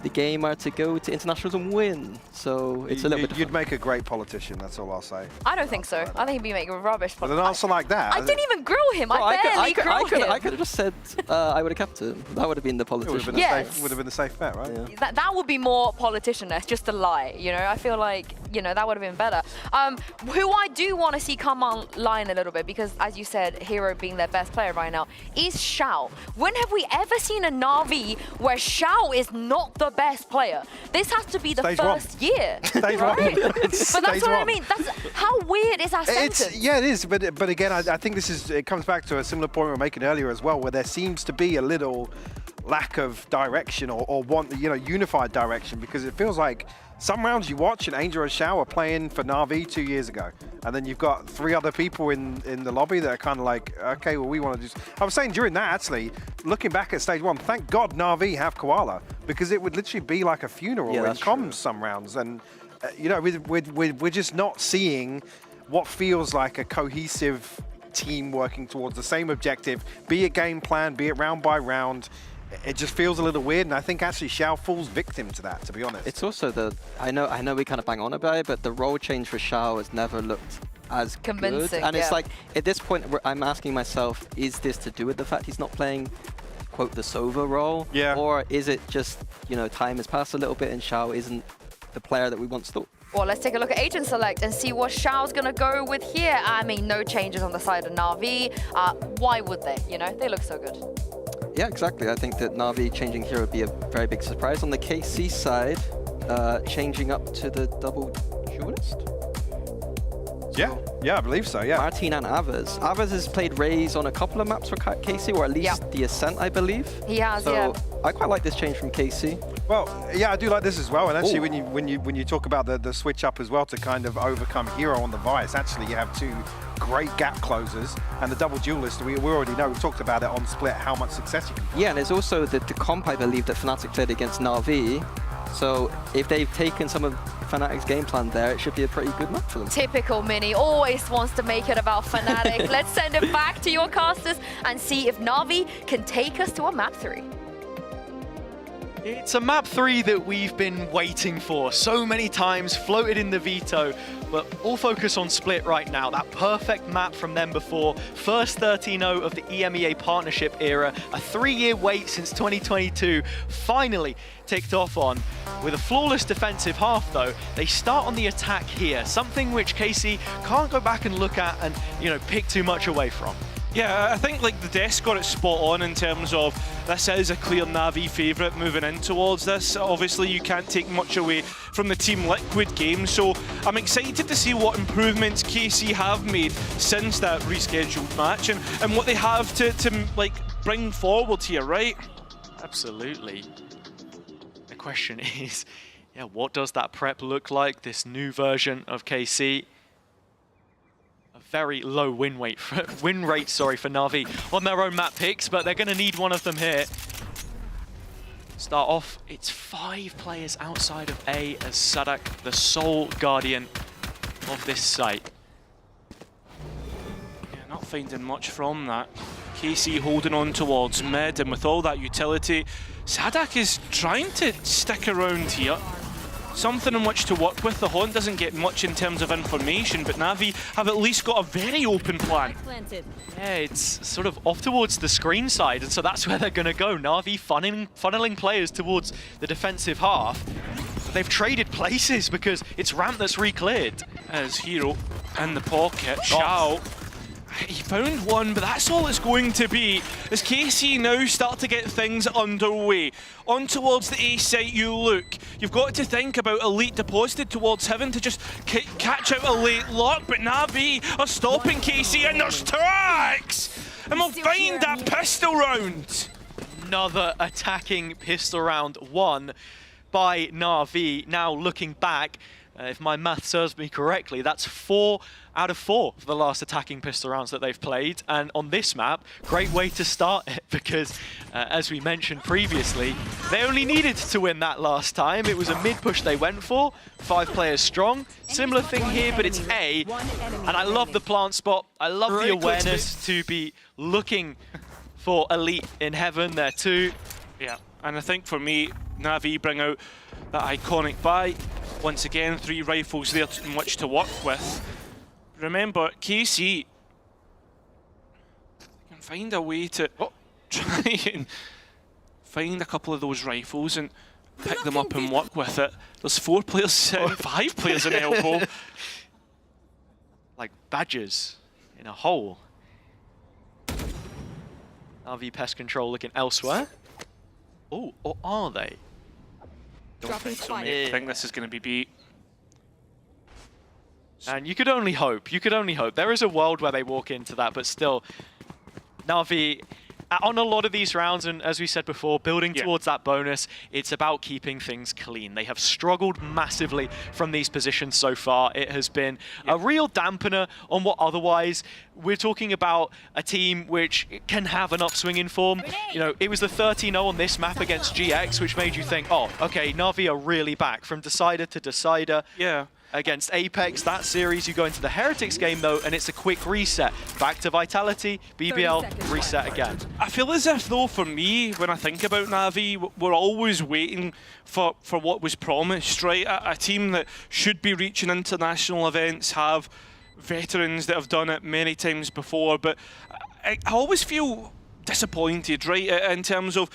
the game are to go to internationals and win, so it's a little bit. You'd make a great politician. That's all I'll say. I don't think so. I think he'd be making rubbish. With an answer like that, I didn't even grill him. I barely grilled him. I could have just said I would have kept him. That would have been the politician. Would have been the safe bet, right? Yeah. That would be more politician-esque, just to lie. You know, I feel like that would have been better. Who I do want to see come online a little bit, because as you said, Hero being their best player right now, is Xiao. When have we ever seen a Na'Vi where Xiao is not the best player? This has to be the first year. Stage right? one. But that's what I mean. That's how weird is that sentence? Yeah, it is. But again, I think it comes back to a similar point we were making earlier as well, where there seems to be a little lack of direction or unified direction, because it feels like some rounds you watch and Angel and Xiao are playing for Na'Vi 2 years ago, and then you've got 3 other people in the lobby that are kind of like, okay, well, we want to do. I was saying during that, actually, looking back at stage 1, thank God Na'Vi have Koala, because it would literally be like a funeral in comms some rounds, and we're just not seeing what feels like a cohesive team working towards the same objective, be it game plan, be it round by round. It just feels a little weird, and I think actually Xiao falls victim to that, to be honest. It's also I know we kind of bang on about it, but the role change for Xiao has never looked as convincing, good. And it's like, at this point, I'm asking myself, is this to do with the fact he's not playing, quote, the Sova role? Yeah. Or is it just, time has passed a little bit and Xiao isn't the player that we once thought? Well, let's take a look at Agent Select and see what Xiao's going to go with here. I mean, no changes on the side of Na'Vi. Why would they? They look so good. Yeah, exactly. I think that Na'Vi changing here would be a very big surprise. On the KC side, changing up to the double duelist? Yeah, I believe so, yeah. Martin and Avaz. Avaz has played Raze on a couple of maps for KC, or at least the Ascent, I believe. He has, so I quite like this change from KC. Well, yeah, I do like this as well. And actually, when you talk about the switch up as well to kind of overcome Hero on the Vice, actually you have 2 great gap closers, and the double duelist, we already know, we've talked about it on Split, how much success you can get. Yeah, and there's also the comp, I believe, that Fnatic played against Na'Vi. So if they've taken some of Fnatic's game plan there, it should be a pretty good match for them. Typical Mini, always wants to make it about Fnatic. Let's send it back to your casters and see if Na'Vi can take us to a map 3. It's a map 3 that we've been waiting for so many times, floated in the veto, but all focus on Split right now. That perfect map from them before, first 13-0 of the EMEA partnership era, a 3-year wait since 2022, finally ticked off on. With a flawless defensive half though, they start on the attack here, something which KC can't go back and look at and, pick too much away from. Yeah, I think the desk got it spot on in terms of this is a clear Na'Vi favourite moving in towards this. Obviously, you can't take much away from the Team Liquid game, so I'm excited to see what improvements KC have made since that rescheduled match and what they have to bring forward here, right? Absolutely. The question is, what does that prep look like? This new version of KC. Very low win rate for Na'Vi on their own map picks, but they're going to need one of them here. Start off, it's 5 players outside of A as Sadak, the sole guardian of this site. Yeah, not finding much from that. KC holding on towards mid, and with all that utility, Sadak is trying to stick around here. Something in which to work with. The Haunt doesn't get much in terms of information, but Na'Vi have at least got a very open plan. Yeah, it's sort of off towards the screen side, and so that's where they're going to go. Na'Vi funneling players towards the defensive half. They've traded places because it's ramp that's re-cleared. As Hero in the pocket, Xiao. He found one, but that's all it's going to be. As KC now start to get things underway. On towards the A site you look. You've got to think about Elite deposited towards Heaven to just catch out a late lock, but Na'Vi are stopping KC, and there's tracks! And we'll find that pistol round. Another attacking pistol round won by Na'Vi. Now looking back, If my math serves me correctly, that's 4 out of 4 for the last attacking pistol rounds that they've played. And on this map, great way to start it because, as we mentioned previously, they only needed to win that last time. It was a mid-push they went for, 5 players strong. Similar thing here, but it's A. And I love the plant spot. I love the awareness to be looking for Elite in heaven there too. Yeah, and I think for me, Na'Vi bring out that iconic buy. Once again, 3 rifles there in which to work with. Remember, KC can find a way to try and find a couple of those rifles and pick them up and work with it. There's 4 players, 5 players in elbow. Like badgers in a hole. RV Pest Control looking elsewhere. Oh, or are they? Don't think so, mate. I think this is going to be beat. And you could only hope. You could only hope. There is a world where they walk into that, but still, Na'Vi, on a lot of these rounds, and as we said before, building towards that bonus, it's about keeping things clean. They have struggled massively from these positions so far. It has been a real dampener on what otherwise we're talking about a team which can have an upswing in form. You know, it was the 13-0 on this map against GX, which made you think, oh, okay, Na'Vi are really back from decider to decider. Yeah. Against Apex, that series, you go into the Heretics game though, and it's a quick reset. Back to Vitality, BBL, reset again. I feel as if though, for me, when I think about Na'Vi, we're always waiting for what was promised, right? A team that should be reaching international events, have veterans that have done it many times before, but I always feel disappointed, right, in terms of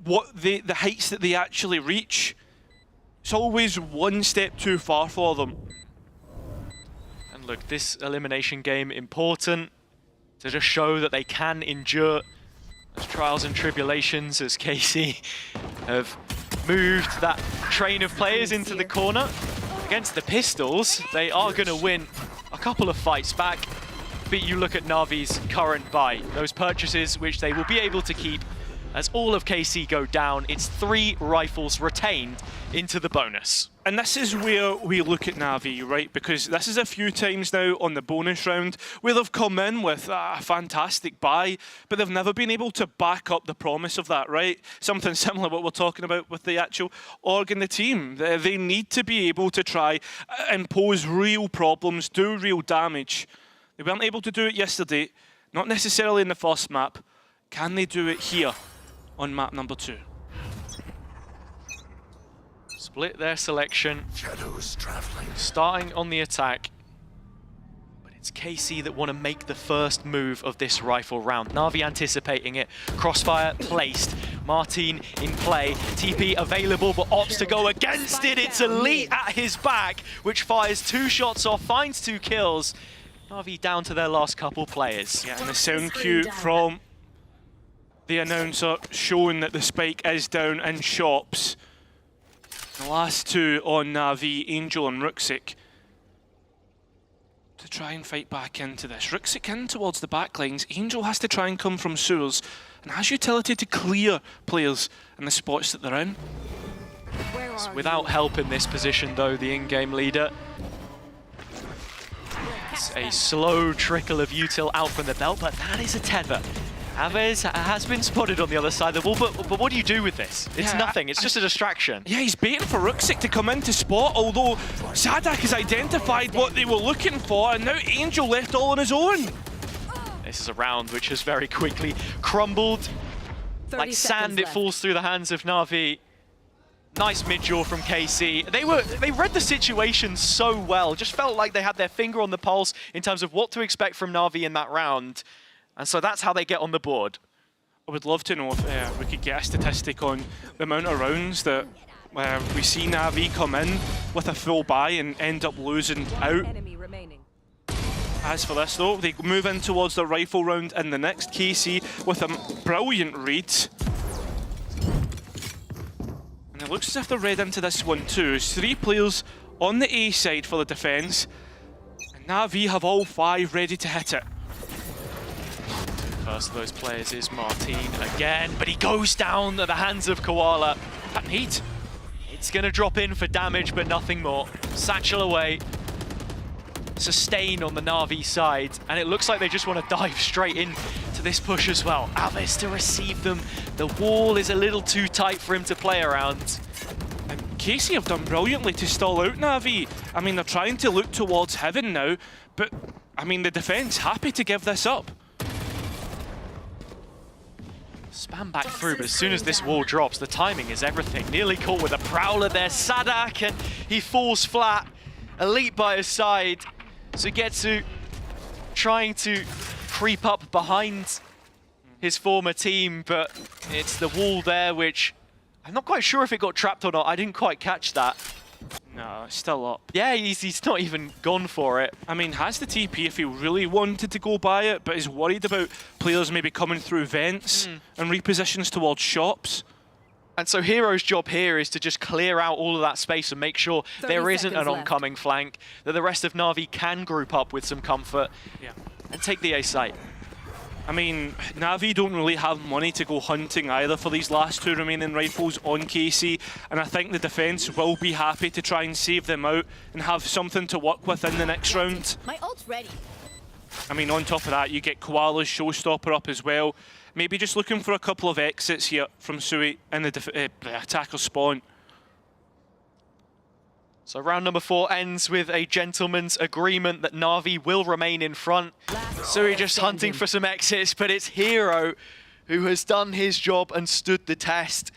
what the heights that they actually reach. It's always one step too far for them. And look, this elimination game important to just show that they can endure those trials and tribulations as KC have moved that train of players into the corner. Against the Pistols, they are going to win a couple of fights back. But you look at Na'Vi's current buy, those purchases which they will be able to keep as all of KC go down. It's 3 rifles retained into the bonus. And this is where we look at Na'Vi, right? Because this is a few times now on the bonus round where they've come in with a fantastic buy, but they've never been able to back up the promise of that, right? Something similar to what we're talking about with the actual org in the team. They need to be able to try and pose real problems, do real damage. They weren't able to do it yesterday, not necessarily in the first map. Can they do it here on map number 2? Split their selection. Starting on the attack. But it's KC that want to make the first move of this rifle round. Na'Vi anticipating it. Crossfire placed. Martin in play. TP available, but opts to go against it. It's Elite at his back, which fires 2 shots off, finds 2 kills. Na'Vi down to their last couple players. Yeah, and the sound cue from the announcer showing that the spike is down in shops. The last 2 on Na'Vi, Angel and Ruxic, to try and fight back into this. Ruxic in towards the backlines. Angel has to try and come from sewers and has utility to clear players in the spots that they're in. Without help in this position though, the in-game leader. It's a slow trickle of util out from the belt, but that is a tether. Aves has been spotted on the other side of the wall, but what do you do with this? It's nothing, it's just a distraction. Yeah, he's baiting for Ruxic to come in to spot, although Sadak has identified what they were looking for, and now Angel left all on his own. This is a round which has very quickly crumbled. Like sand, it falls through the hands of Na'Vi. Nice mid-jaw from KC. They read the situation so well, just felt like they had their finger on the pulse in terms of what to expect from Na'Vi in that round. And so that's how they get on the board. I would love to know if we could get a statistic on the amount of rounds that we see Na'Vi come in with a full buy and end up losing out. As for this though, they move in towards the rifle round in the next. KC with a brilliant read. And it looks as if they're read into this one too. It's 3 players on the A side for the defense. And Na'Vi have all 5 ready to hit it. First of those players is Martin again, but he goes down at the hands of Koala. That neat. It's going to drop in for damage, but nothing more. Satchel away. Sustain on the Na'Vi side, and it looks like they just want to dive straight in to this push as well. Aves to receive them. The wall is a little too tight for him to play around. And KC have done brilliantly to stall out Na'Vi. I mean, they're trying to look towards heaven now, but I mean, the defense happy to give this up. Spam back through, but as soon as this wall drops, the timing is everything. Nearly caught with a Prowler there. Sadak, and he falls flat. Elite by his side. Sugetsu trying to creep up behind his former team, but it's the wall there, which I'm not quite sure if it got trapped or not. I didn't quite catch that. No, it's still up. Yeah, he's not even gone for it. I mean, has the TP if he really wanted to go by it, but is worried about players maybe coming through vents and repositions towards shops. And so Hero's job here is to just clear out all of that space and make sure there isn't an oncoming flank, that the rest of Na'Vi can group up with some comfort and take the A site. I mean, Na'Vi don't really have money to go hunting either for these last two remaining rifles on KC, and I think the defense will be happy to try and save them out and have something to work with in the next round. My ult's ready. I mean, on top of that, you get Koala's Showstopper up as well. Maybe just looking for a couple of exits here from Sui in the attacker spawn. So round number 4 ends with a gentleman's agreement that Na'Vi will remain in front. Sui just hunting for some exits, but it's Hero who has done his job and stood the test.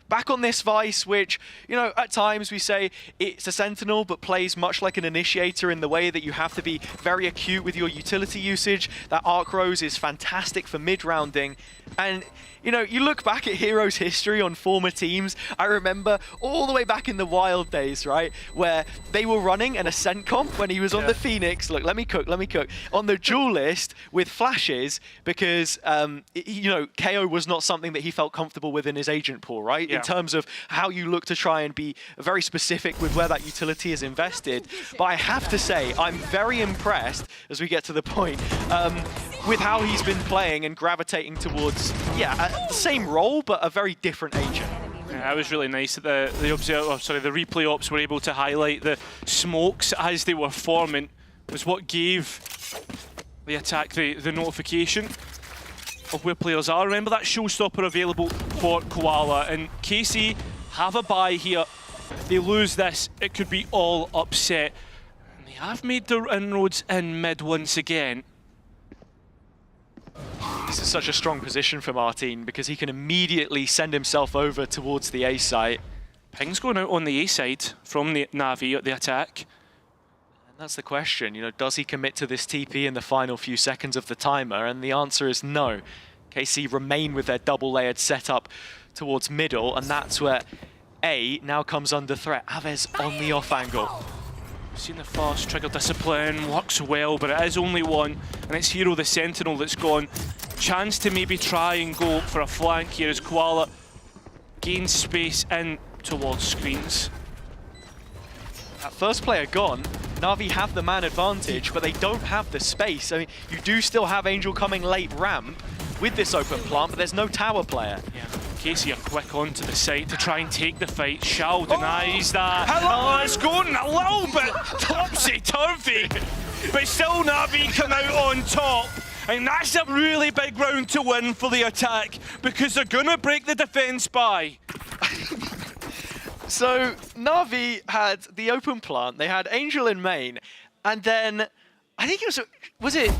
Back on this Vice, which, you know, at times we say it's a Sentinel, but plays much like an Initiator in the way that you have to be very acute with your utility usage. That Arc Rose is fantastic for mid-rounding. And, you know, you look back at Hero's history on former teams, I remember all the way back in the Wild days, right, where they were running an Ascent comp when he was on the Phoenix. Look, let me cook. On the duelist with flashes because, you know, KO was not something that he felt comfortable with in his agent pool, right? In terms of how you look to try and be very specific with where that utility is invested. But I have to say, I'm very impressed, as we get to the point, with how he's been playing and gravitating towards, the same role, but a very different agent. Yeah, that was really nice that the replay ops were able to highlight the smokes as they were forming. Was what gave the attack the notification of where players are. Remember that Showstopper available for Koala, and KC have a bye here. If they lose this, it could be all upset. And they have made their inroads in mid once again. This is such a strong position for Martin because he can immediately send himself over towards the A site. Ping's going out on the A side from the Na'Vi at the attack. And that's the question, you know, does he commit to this TP in the final few seconds of the timer? And the answer is no. KC remain with their double-layered setup towards middle, and that's where A now comes under threat. Aves on the off angle. Seen the fast trigger discipline, works well, but it is only one, and it's Hero the Sentinel that's gone. Chance to maybe try and go for a flank here as Koala gains space in towards screens. That first player gone, Na'Vi have the man advantage, but they don't have the space. I mean, you do still have Angel coming late ramp with this open plant, but there's no tower player. Yeah. KC are quick onto the site to try and take the fight. Shao denies that. Hello, it's going a little bit topsy-turvy, but still Na'Vi come out on top. And that's a really big round to win for the attack because they're going to break the defense by. So Na'Vi had the open plant, they had Angel in main, and then I think it was it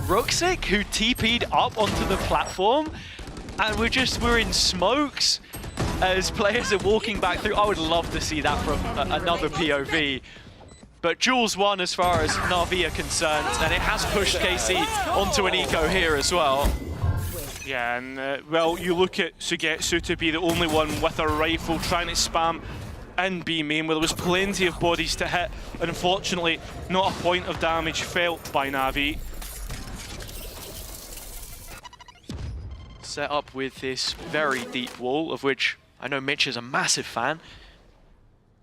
Ruxic who TP'd up onto the platform, and we're in smokes as players are walking back through. I would love to see that from another POV. But Jules won as far as Na'Vi are concerned, and it has pushed KC onto an eco here as well. Yeah, and well, you look at Sugetsu to be the only one with a rifle trying to spam in B main, where there was plenty of bodies to hit, and unfortunately, not a point of damage felt by Na'Vi. Set up with this very deep wall, of which I know Mitch is a massive fan.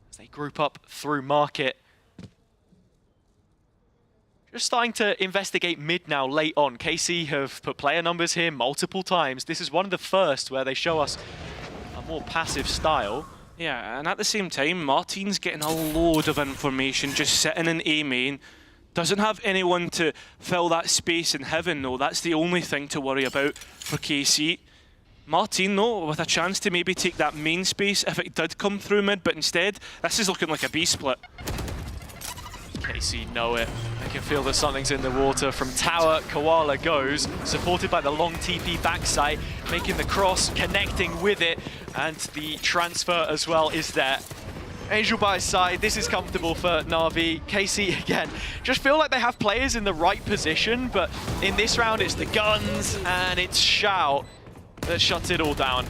As they group up through market. Just starting to investigate mid now late on. KC have put player numbers here multiple times. This is one of the first where they show us a more passive style. Yeah, and at the same time, Martin's getting a load of information just sitting in A main. Doesn't have anyone to fill that space in heaven, though. That's the only thing to worry about for KC. Martin, though, with a chance to maybe take that main space if it did come through mid, but instead, this is looking like a B split. KC know it. They can feel that something's in the water. From tower, Koala goes, supported by the long TP backside, making the cross, connecting with it, and the transfer as well is there. Angel by his side, this is comfortable for Na'Vi. KC, again, just feel like they have players in the right position, but in this round it's the guns and it's Xiao that shuts it all down.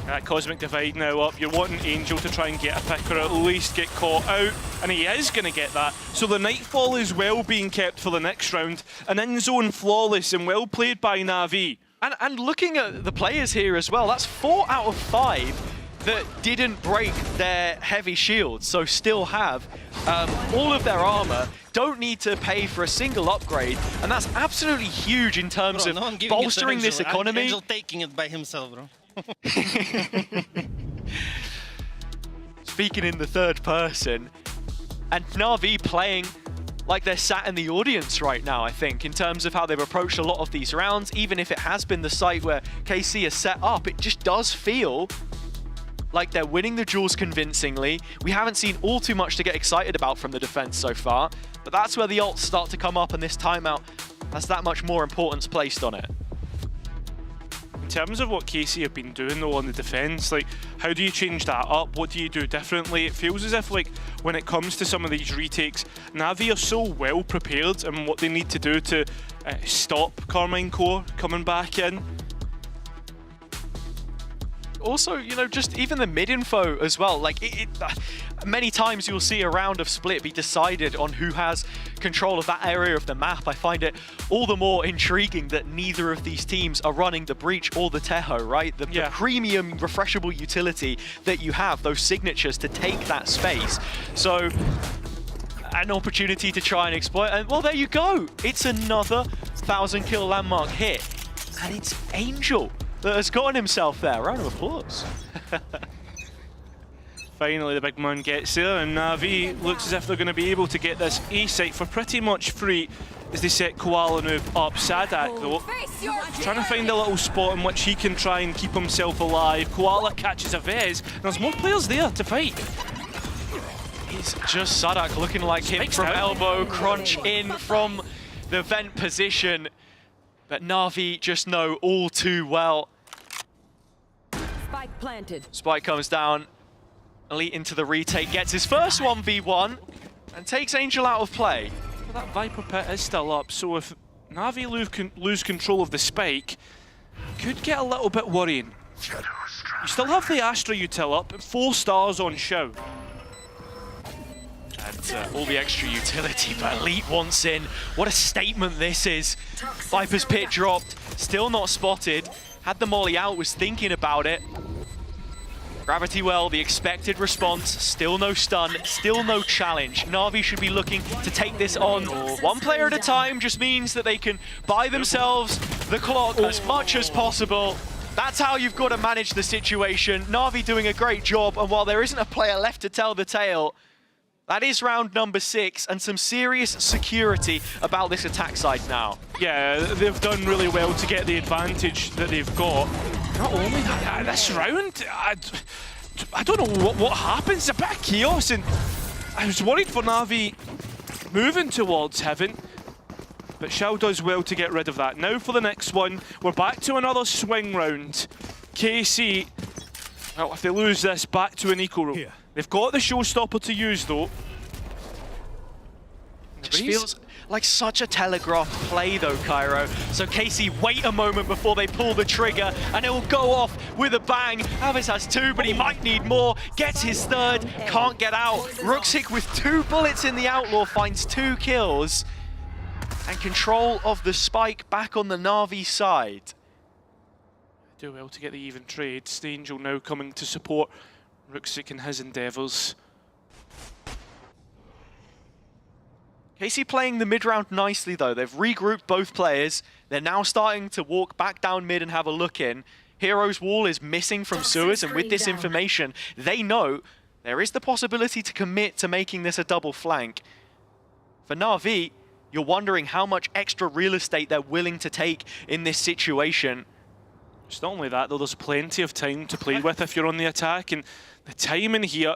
That Cosmic Divide now up. You're wanting Angel to try and get a pick or at least get caught out, and he is going to get that. So the Nightfall is well being kept for the next round. An in-zone flawless and well played by Na'Vi. And looking at the players here as well, that's 4 out of 5 that didn't break their heavy shields, so still have all of their armor, don't need to pay for a single upgrade, and that's absolutely huge in terms of bolstering this economy. Angel taking it by himself, bro. Speaking in the third person, and Na'Vi playing like they're sat in the audience right now, I think, in terms of how they've approached a lot of these rounds. Even if it has been the site where KC is set up, it just does feel like they're winning the duels convincingly. We haven't seen all too much to get excited about from the defense so far, but that's where the ults start to come up, and this timeout has that much more importance placed on it. In terms of what KC have been doing though on the defense, like, how do you change that up? What do you do differently? It feels as if, like, when it comes to some of these retakes, Na'Vi are so well prepared in what they need to do to stop Carmine Core coming back in. Also, you know, just even the mid-info as well, like, many times you'll see a round of split be decided on who has control of that area of the map. I find it all the more intriguing that neither of these teams are running the Breach or the Teho, right? The premium refreshable utility that you have, those signatures to take that space. So, an opportunity to try and exploit, and well, there you go. It's another 1,000-kill landmark hit, and it's Angel that has gotten himself there. Round of applause. Finally, the big man gets there, and Na'Vi looks as if they're going to be able to get this A site for pretty much free as they set Koala Noob up. Sadak, though, trying to find a little spot in which he can try and keep himself alive. Koala catches a Vez, and there's more players there to fight. It's just Sadak looking like him from elbow, crunch in from the vent position. But Na'Vi just know all too well. Spike planted. Spike comes down, Elite into the retake, gets his first 1v1, and takes Angel out of play. Well, that Viper Pit is still up, so if Na'Vi lose control of the Spike, could get a little bit worrying. You still have the Astra Util up, 4 stars on show. And all the extra utility, but Elite wants in. What a statement this is. Viper's Pit dropped, still not spotted. Had the molly out, was thinking about it. Gravity Well, the expected response, still no stun, still no challenge. Na'Vi should be looking to take this on one player at a time, just means that they can buy themselves the clock as much as possible. That's how you've got to manage the situation. Na'Vi doing a great job, and while there isn't a player left to tell the tale, that is round number 6, and some serious security about this attack side now. Yeah, they've done really well to get the advantage that they've got. Not only that, this round, I don't know what happens. A bit of chaos, and I was worried for Na'Vi moving towards Heaven, but Xiao does well to get rid of that. Now for the next one, we're back to another swing round. KC, well, if they lose this, back to an equal room. They've got the showstopper to use, though. Just feels like such a telegraphed play, though, Cairo. So KC wait a moment before they pull the trigger, and it will go off with a bang. Avis has 2, but he might need more. Gets his 3rd, can't get out. Ruxic with 2 bullets in the Outlaw finds 2 kills. And control of the Spike back on the Na'Vi side. Do well to get the even trades. The Angel now coming to support Ruxic in his endeavours. KC playing the mid-round nicely, though. They've regrouped both players. They're now starting to walk back down mid and have a look in. Hero's wall is missing from sewers, and with this information, they know there is the possibility to commit to making this a double flank. For Na'Vi, you're wondering how much extra real estate they're willing to take in this situation. It's not only that, though, there's plenty of time to play with if you're on the attack, and the timing here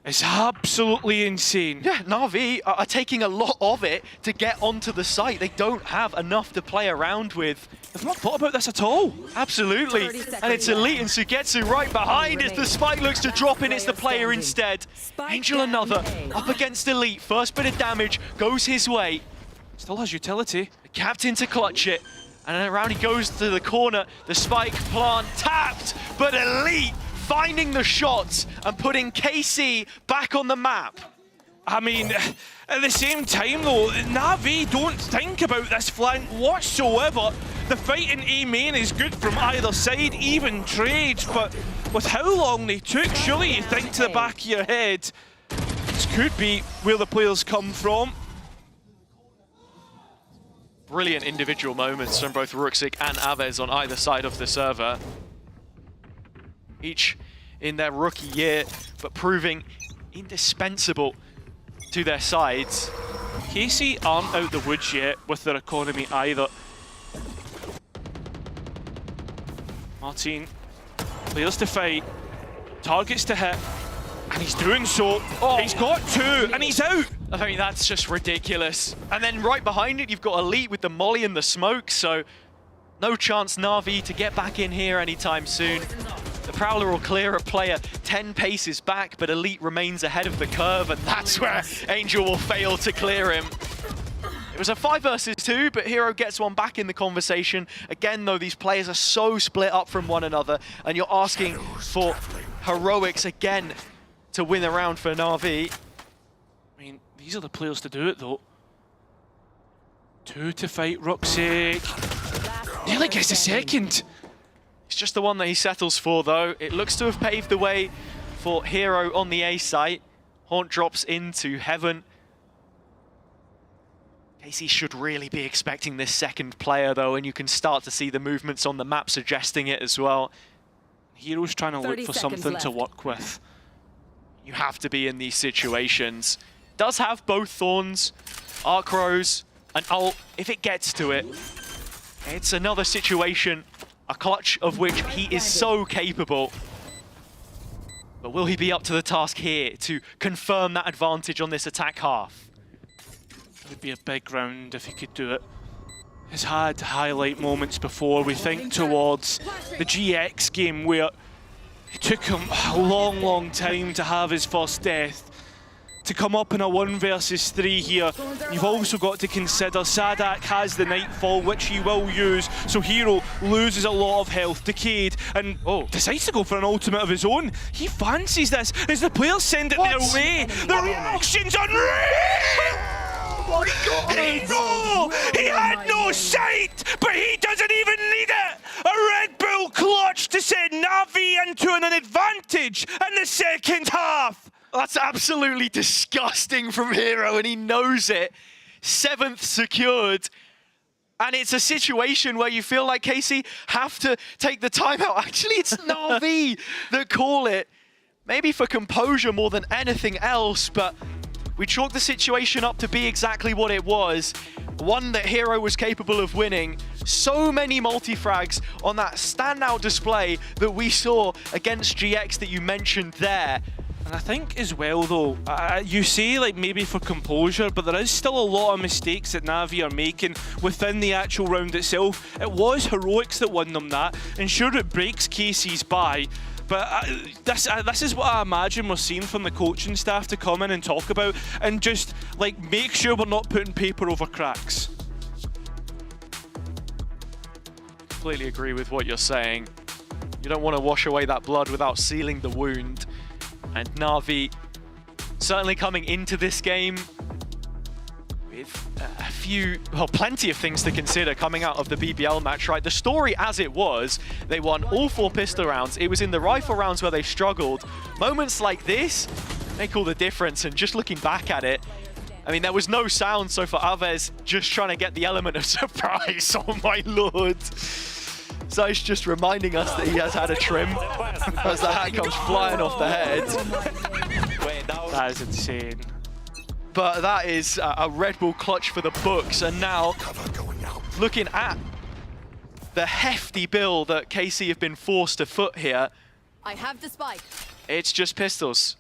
is absolutely insane. Yeah, Na'Vi are taking a lot of it to get onto the site. They don't have enough to play around with. They've not thought about this at all. Absolutely. And it's Elite and Sugetsu right behind as the spike looks to drop in. It's the player instead. Angel another up against Elite. First bit of damage goes his way. Still has utility. The captain to clutch it. And then around he goes to the corner. The spike plant tapped, but Elite finding the shots and putting KC back on the map. I mean, at the same time though, Na'Vi don't think about this flank whatsoever. The fight in A main is good from either side, even trades, but with how long they took, surely you think to the back of your head, this could be where the players come from. Brilliant individual moments from both Ruxic and Aves on either side of the server. Each in their rookie year, but proving indispensable to their sides. KC aren't out the woods yet with their economy either. Martin, players to fight, targets to hit, and he's doing so. Oh, he's got two, and he's out. I mean, that's just ridiculous. And then right behind it, you've got Elite with the molly and the smoke, so no chance Na'Vi to get back in here anytime soon. The Prowler will clear a player 10 paces back, but Elite remains ahead of the curve, and that's where Angel will fail to clear him. It was a 5 versus 2, but Hero gets one back in the conversation. Again, though, these players are so split up from one another, and you're asking for heroics again to win a round for Na'Vi. I mean, these are the players to do it, though. 2 to fight Ruxic. Nearly gets a second. It's just the one that he settles for, though. It looks to have paved the way for Hero on the A site. Haunt drops into Heaven. KC should really be expecting this second player, though, and you can start to see the movements on the map suggesting it as well. Hero's trying to look for something to work with. You have to be in these situations. Does have both Thorns, Arc Rose, and ult if it gets to it. It's another situation, a clutch of which he is so capable. But will he be up to the task here to confirm that advantage on this attack half? It would be a big round if he could do it. He's had highlight moments before. We think towards the GX game where it took him a long time to have his first death. To come up in a 1 versus 3 here, you've also got to consider Sadak has the Nightfall, which he will use, so Hero loses a lot of health. Decayed, and decides to go for an ultimate of his own. He fancies this as the players send it their way. The reaction's unreal! Oh my God! Hero! He had no sight, but he doesn't even need it! A Red Bull clutch to send Na'Vi into an advantage in the second half! That's absolutely disgusting from Hero, and he knows it. 7th secured. And it's a situation where you feel like KC have to take the time out. Actually, it's Na'Vi that call it. Maybe for composure more than anything else, but we chalked the situation up to be exactly what it was. One that Hero was capable of winning. So many multi-frags on that standout display that we saw against GX that you mentioned there. And I think as well though, you say like maybe for composure, but there is still a lot of mistakes that Na'Vi are making within the actual round itself. It was heroics that won them that, and sure it breaks KC's bye, but this is what I imagine we're seeing from the coaching staff to come in and talk about, and just like make sure we're not putting paper over cracks. Completely agree with what you're saying. You don't want to wash away that blood without sealing the wound. And Na'Vi certainly coming into this game with a few, well, plenty of things to consider coming out of the BBL match, right? The story as it was, they won all 4 pistol rounds. It was in the rifle rounds where they struggled. Moments like this make all the difference, and just looking back at it, I mean, there was no sound, so for Aves, just trying to get the element of surprise, oh my lord. Zeiss just reminding us that he has had a trim as the hat comes flying off the head. That is insane. But that is a Red Bull clutch for the books, and now looking at the hefty bill that KC have been forced to foot here. I have the spike. It's just pistols.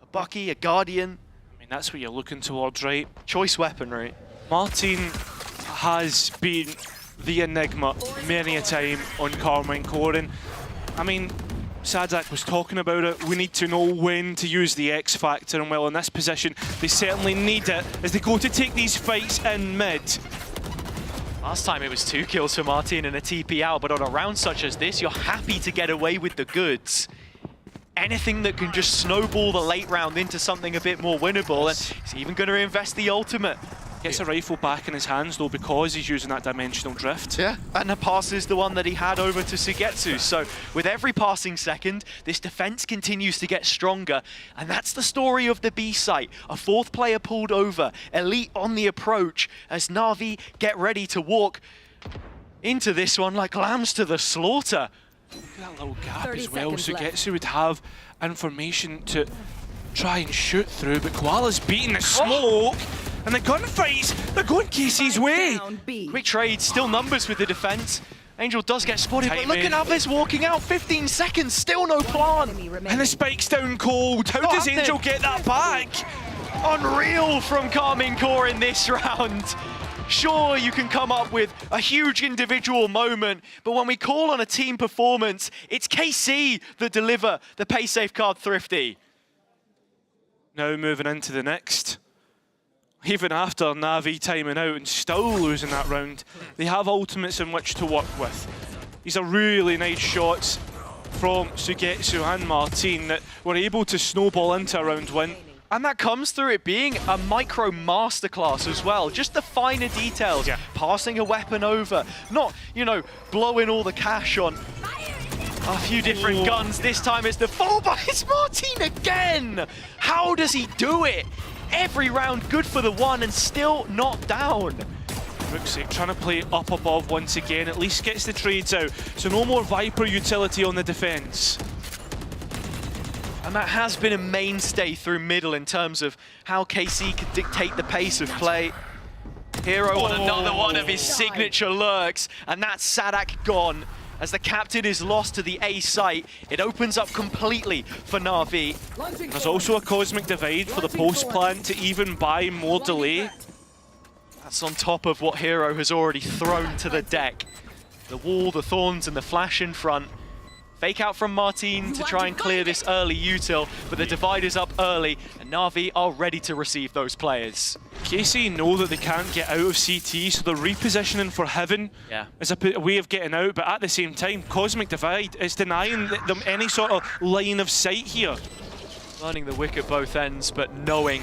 A Bucky, a Guardian. I mean, that's what you're looking towards, right? Choice weaponry. Martin has been the enigma many a time on Carmine Corrin. I mean, Sadak was talking about it. We need to know when to use the X factor, and well, in this position, they certainly need it as they go to take these fights in mid. Last time it was 2 kills for Martin and a TP out, but on a round such as this, you're happy to get away with the goods. Anything that can just snowball the late round into something a bit more winnable, and he's even going to invest the ultimate. Gets a rifle back in his hands though because he's using that dimensional drift. Yeah, and the pass is the one that he had over to Sugetsu. So with every passing second, this defense continues to get stronger. And that's the story of the B site. A 4th player pulled over, Elite on the approach as Na'Vi get ready to walk into this one like lambs to the slaughter. Look at that little gap as well. Sugetsu would have information to try and shoot through, but Koala's beating the smoke. And the gunfights, they're going KC's way. Quick trade, still numbers with the defense. Angel does get spotted, but look at Avis walking out, 15 seconds, still no plan. And the spike's down cold. How does Angel get that back? Unreal from Carmine Core in this round. Sure, you can come up with a huge individual moment, but when we call on a team performance, it's KC that deliver the pay safe card thrifty. Now moving into the next. Even after Na'Vi timing out and still losing that round, they have ultimates in which to work with. These are really nice shots from Sugetsu and Martin that were able to snowball into a round win. And that comes through it being a micro masterclass as well. Just the finer details, passing a weapon over, not, you know, blowing all the cash on a few different guns. This time it's the full, but it's Martin again! How does he do it? Every round good for the one and still not down. Rooksy trying to play up above once again, at least gets the trades out. So no more Viper utility on the defense. And that has been a mainstay through middle in terms of how KC can dictate the pace of play. Hero on another one of his signature lurks, and that's Sadak gone. As the captain is lost to the A site, it opens up completely for Na'Vi. There's also a cosmic divide for the post plan to even buy more delay. That's on top of what Hero has already thrown to the deck. The wall, the thorns, and the flash in front. Fake out from Martin to try and clear this early util, but the divide is up early, and Na'Vi are ready to receive those players. KC know that they can't get out of CT, so they're repositioning for Heaven as a way of getting out, but at the same time, Cosmic Divide is denying them any sort of line of sight here. Learning the wick at both ends, but knowing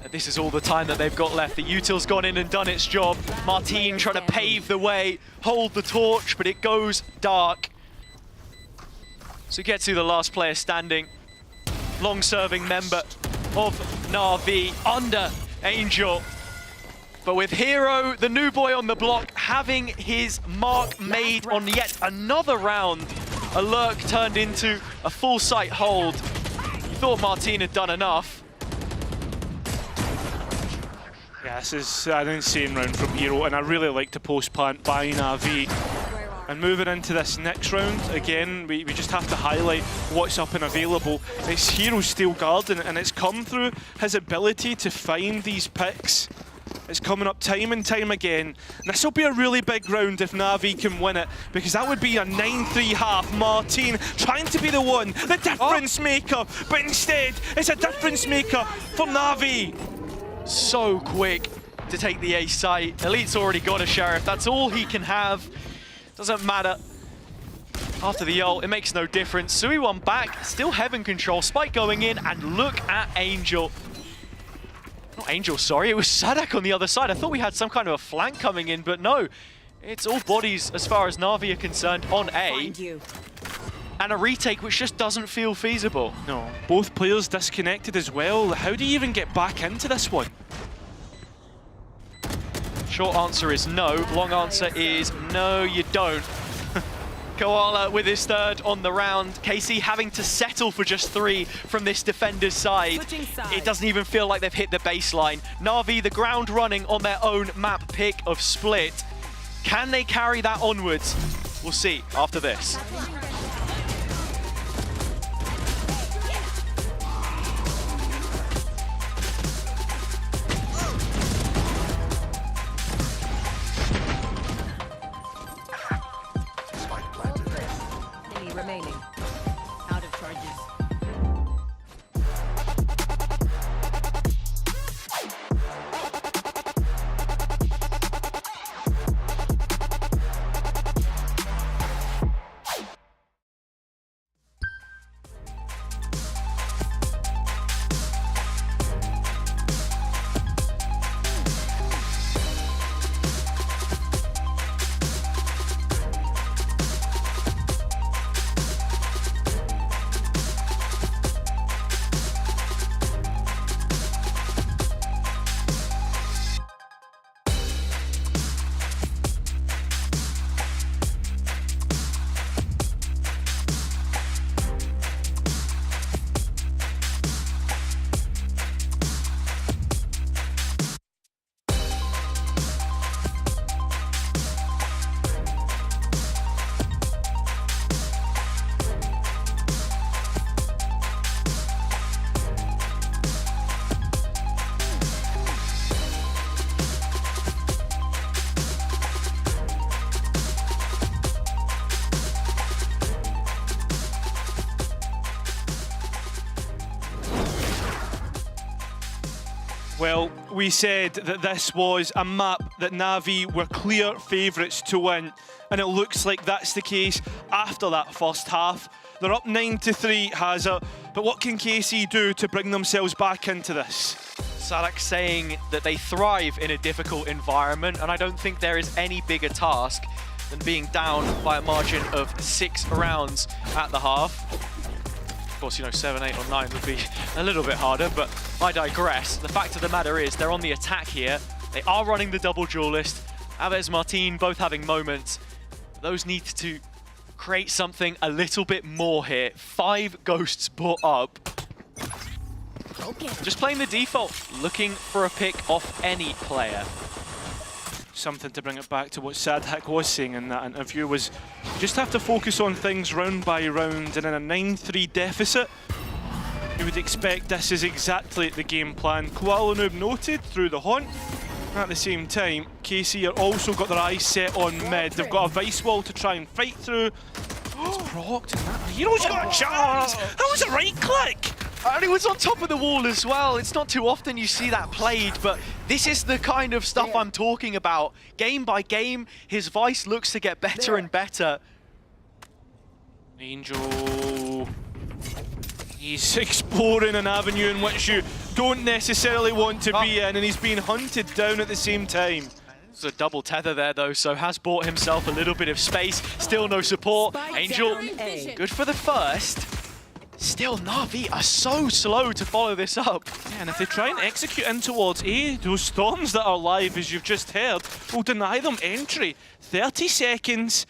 that this is all the time that they've got left. The util's gone in and done its job. Martin trying to pave the way, hold the torch, but it goes dark. So get to the last player standing, long-serving member of Na'Vi under Angel. But with Hero, the new boy on the block, having his mark made on yet another round, a lurk turned into a full sight hold. You thought Martin had done enough. Yeah, this is an insane round from Hero, and I really like to post plant by Na'Vi. And moving into this next round, again, we just have to highlight what's up and available. It's Hero Steel Guard, and it's come through his ability to find these picks. It's coming up time and time again. This will be a really big round if Na'Vi can win it, because that would be a 9-3 half. Martin trying to be the one, the difference maker, but instead it's a difference maker for Na'Vi. So quick to take the A site. Elite's already got a Sheriff. That's all he can have. Doesn't matter. After the ult, it makes no difference. Sui one back, still Heaven control. Spike going in, and look at Angel. Not Angel, sorry, it was Sadak on the other side. I thought we had some kind of a flank coming in, but no. It's all bodies as far as Na'Vi are concerned on A. And a retake which just doesn't feel feasible. No, both players disconnected as well. How do you even get back into this one? Short answer is no. Long answer is no, you don't. Koala with his third on the round. KC having to settle for just 3 from this defender's side. It doesn't even feel like they've hit the baseline. Na'Vi, the ground running on their own map pick of Split. Can they carry that onwards? We'll see after this. Remaining. Out of charges. Well, we said that this was a map that Na'Vi were clear favourites to win, and it looks like that's the case after that first half. They're up 9-3, Hazza, but what can KC do to bring themselves back into this? Sadak saying that they thrive in a difficult environment, and I don't think there is any bigger task than being down by a margin of 6 rounds at the half. Of course, you know, 7, 8 or 9 would be a little bit harder, but I digress. The fact of the matter is they're on the attack here. They are running the double duelist. Aves, Martin both having moments. Those need to create something a little bit more here. 5 ghosts brought up. Okay. Just playing the default, looking for a pick off any player. Something to bring it back to what Sadhak was saying in that interview was just have to focus on things round by round, and in a 9-3 deficit you would expect this is exactly the game plan. Koala Noob noted through the haunt. At the same time, KC are also got their eyes set on mid. They've got a vice wall to try and fight through. It's procced, and that hero's got a chance! That was a right click! And it was on top of the wall as well. It's not too often you see that played, but this is the kind of stuff I'm talking about. Game by game, his Vice looks to get better and better. Angel... He's exploring an avenue in which you don't necessarily want to be in, and he's being hunted down at the same time. There's a double tether there though, so has bought himself a little bit of space. Still no support. Angel, good for the first. Still, Na'Vi are so slow to follow this up. Yeah, and if they try and execute in towards A, those storms that are live, as you've just heard, will deny them entry. 30 seconds.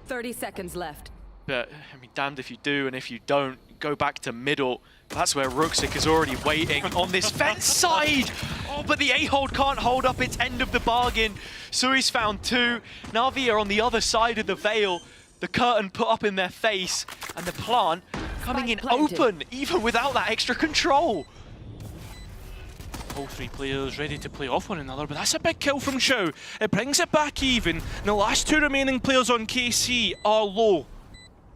30 seconds left. But, I mean, damned if you do, and if you don't, go back to middle. That's where Ruxic is already waiting on this fence side. Oh, but the A-hold can't hold up its end of the bargain. Suri's found 2. Na'Vi are on the other side of the veil. The curtain put up in their face, and the plant coming in open, even without that extra control. All 3 players ready to play off one another, but that's a big kill from Xiao. It brings it back even, and the last 2 remaining players on KC are low.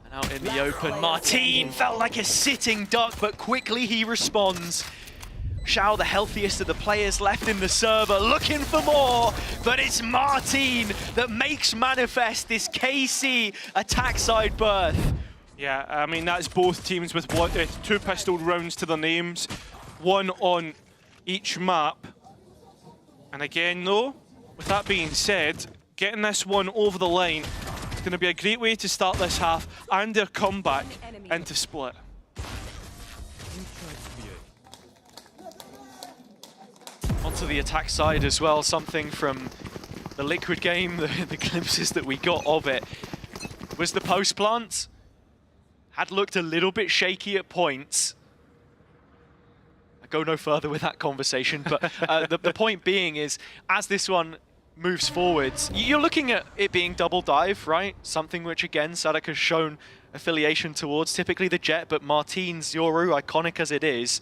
And out in the open, Martin felt like a sitting duck, but quickly he responds. Xiao, the healthiest of the players left in the server, looking for more, but it's Martin that makes manifest this KC attack side berth. Yeah, I mean, that's both teams with 2 pistol rounds to their names, 1 on each map. And again, though, with that being said, getting this one over the line is going to be a great way to start this half and their comeback into Split. On onto the attack side as well, something from the Liquid game, the glimpses that we got of it, was the post plant. Had looked a little bit shaky at points. I go no further with that conversation, but the point being is, as this one moves forwards, you're looking at it being double dive, right? Something which, again, Sadak has shown affiliation towards, typically the Jet, but Martine's Yoru, iconic as it is,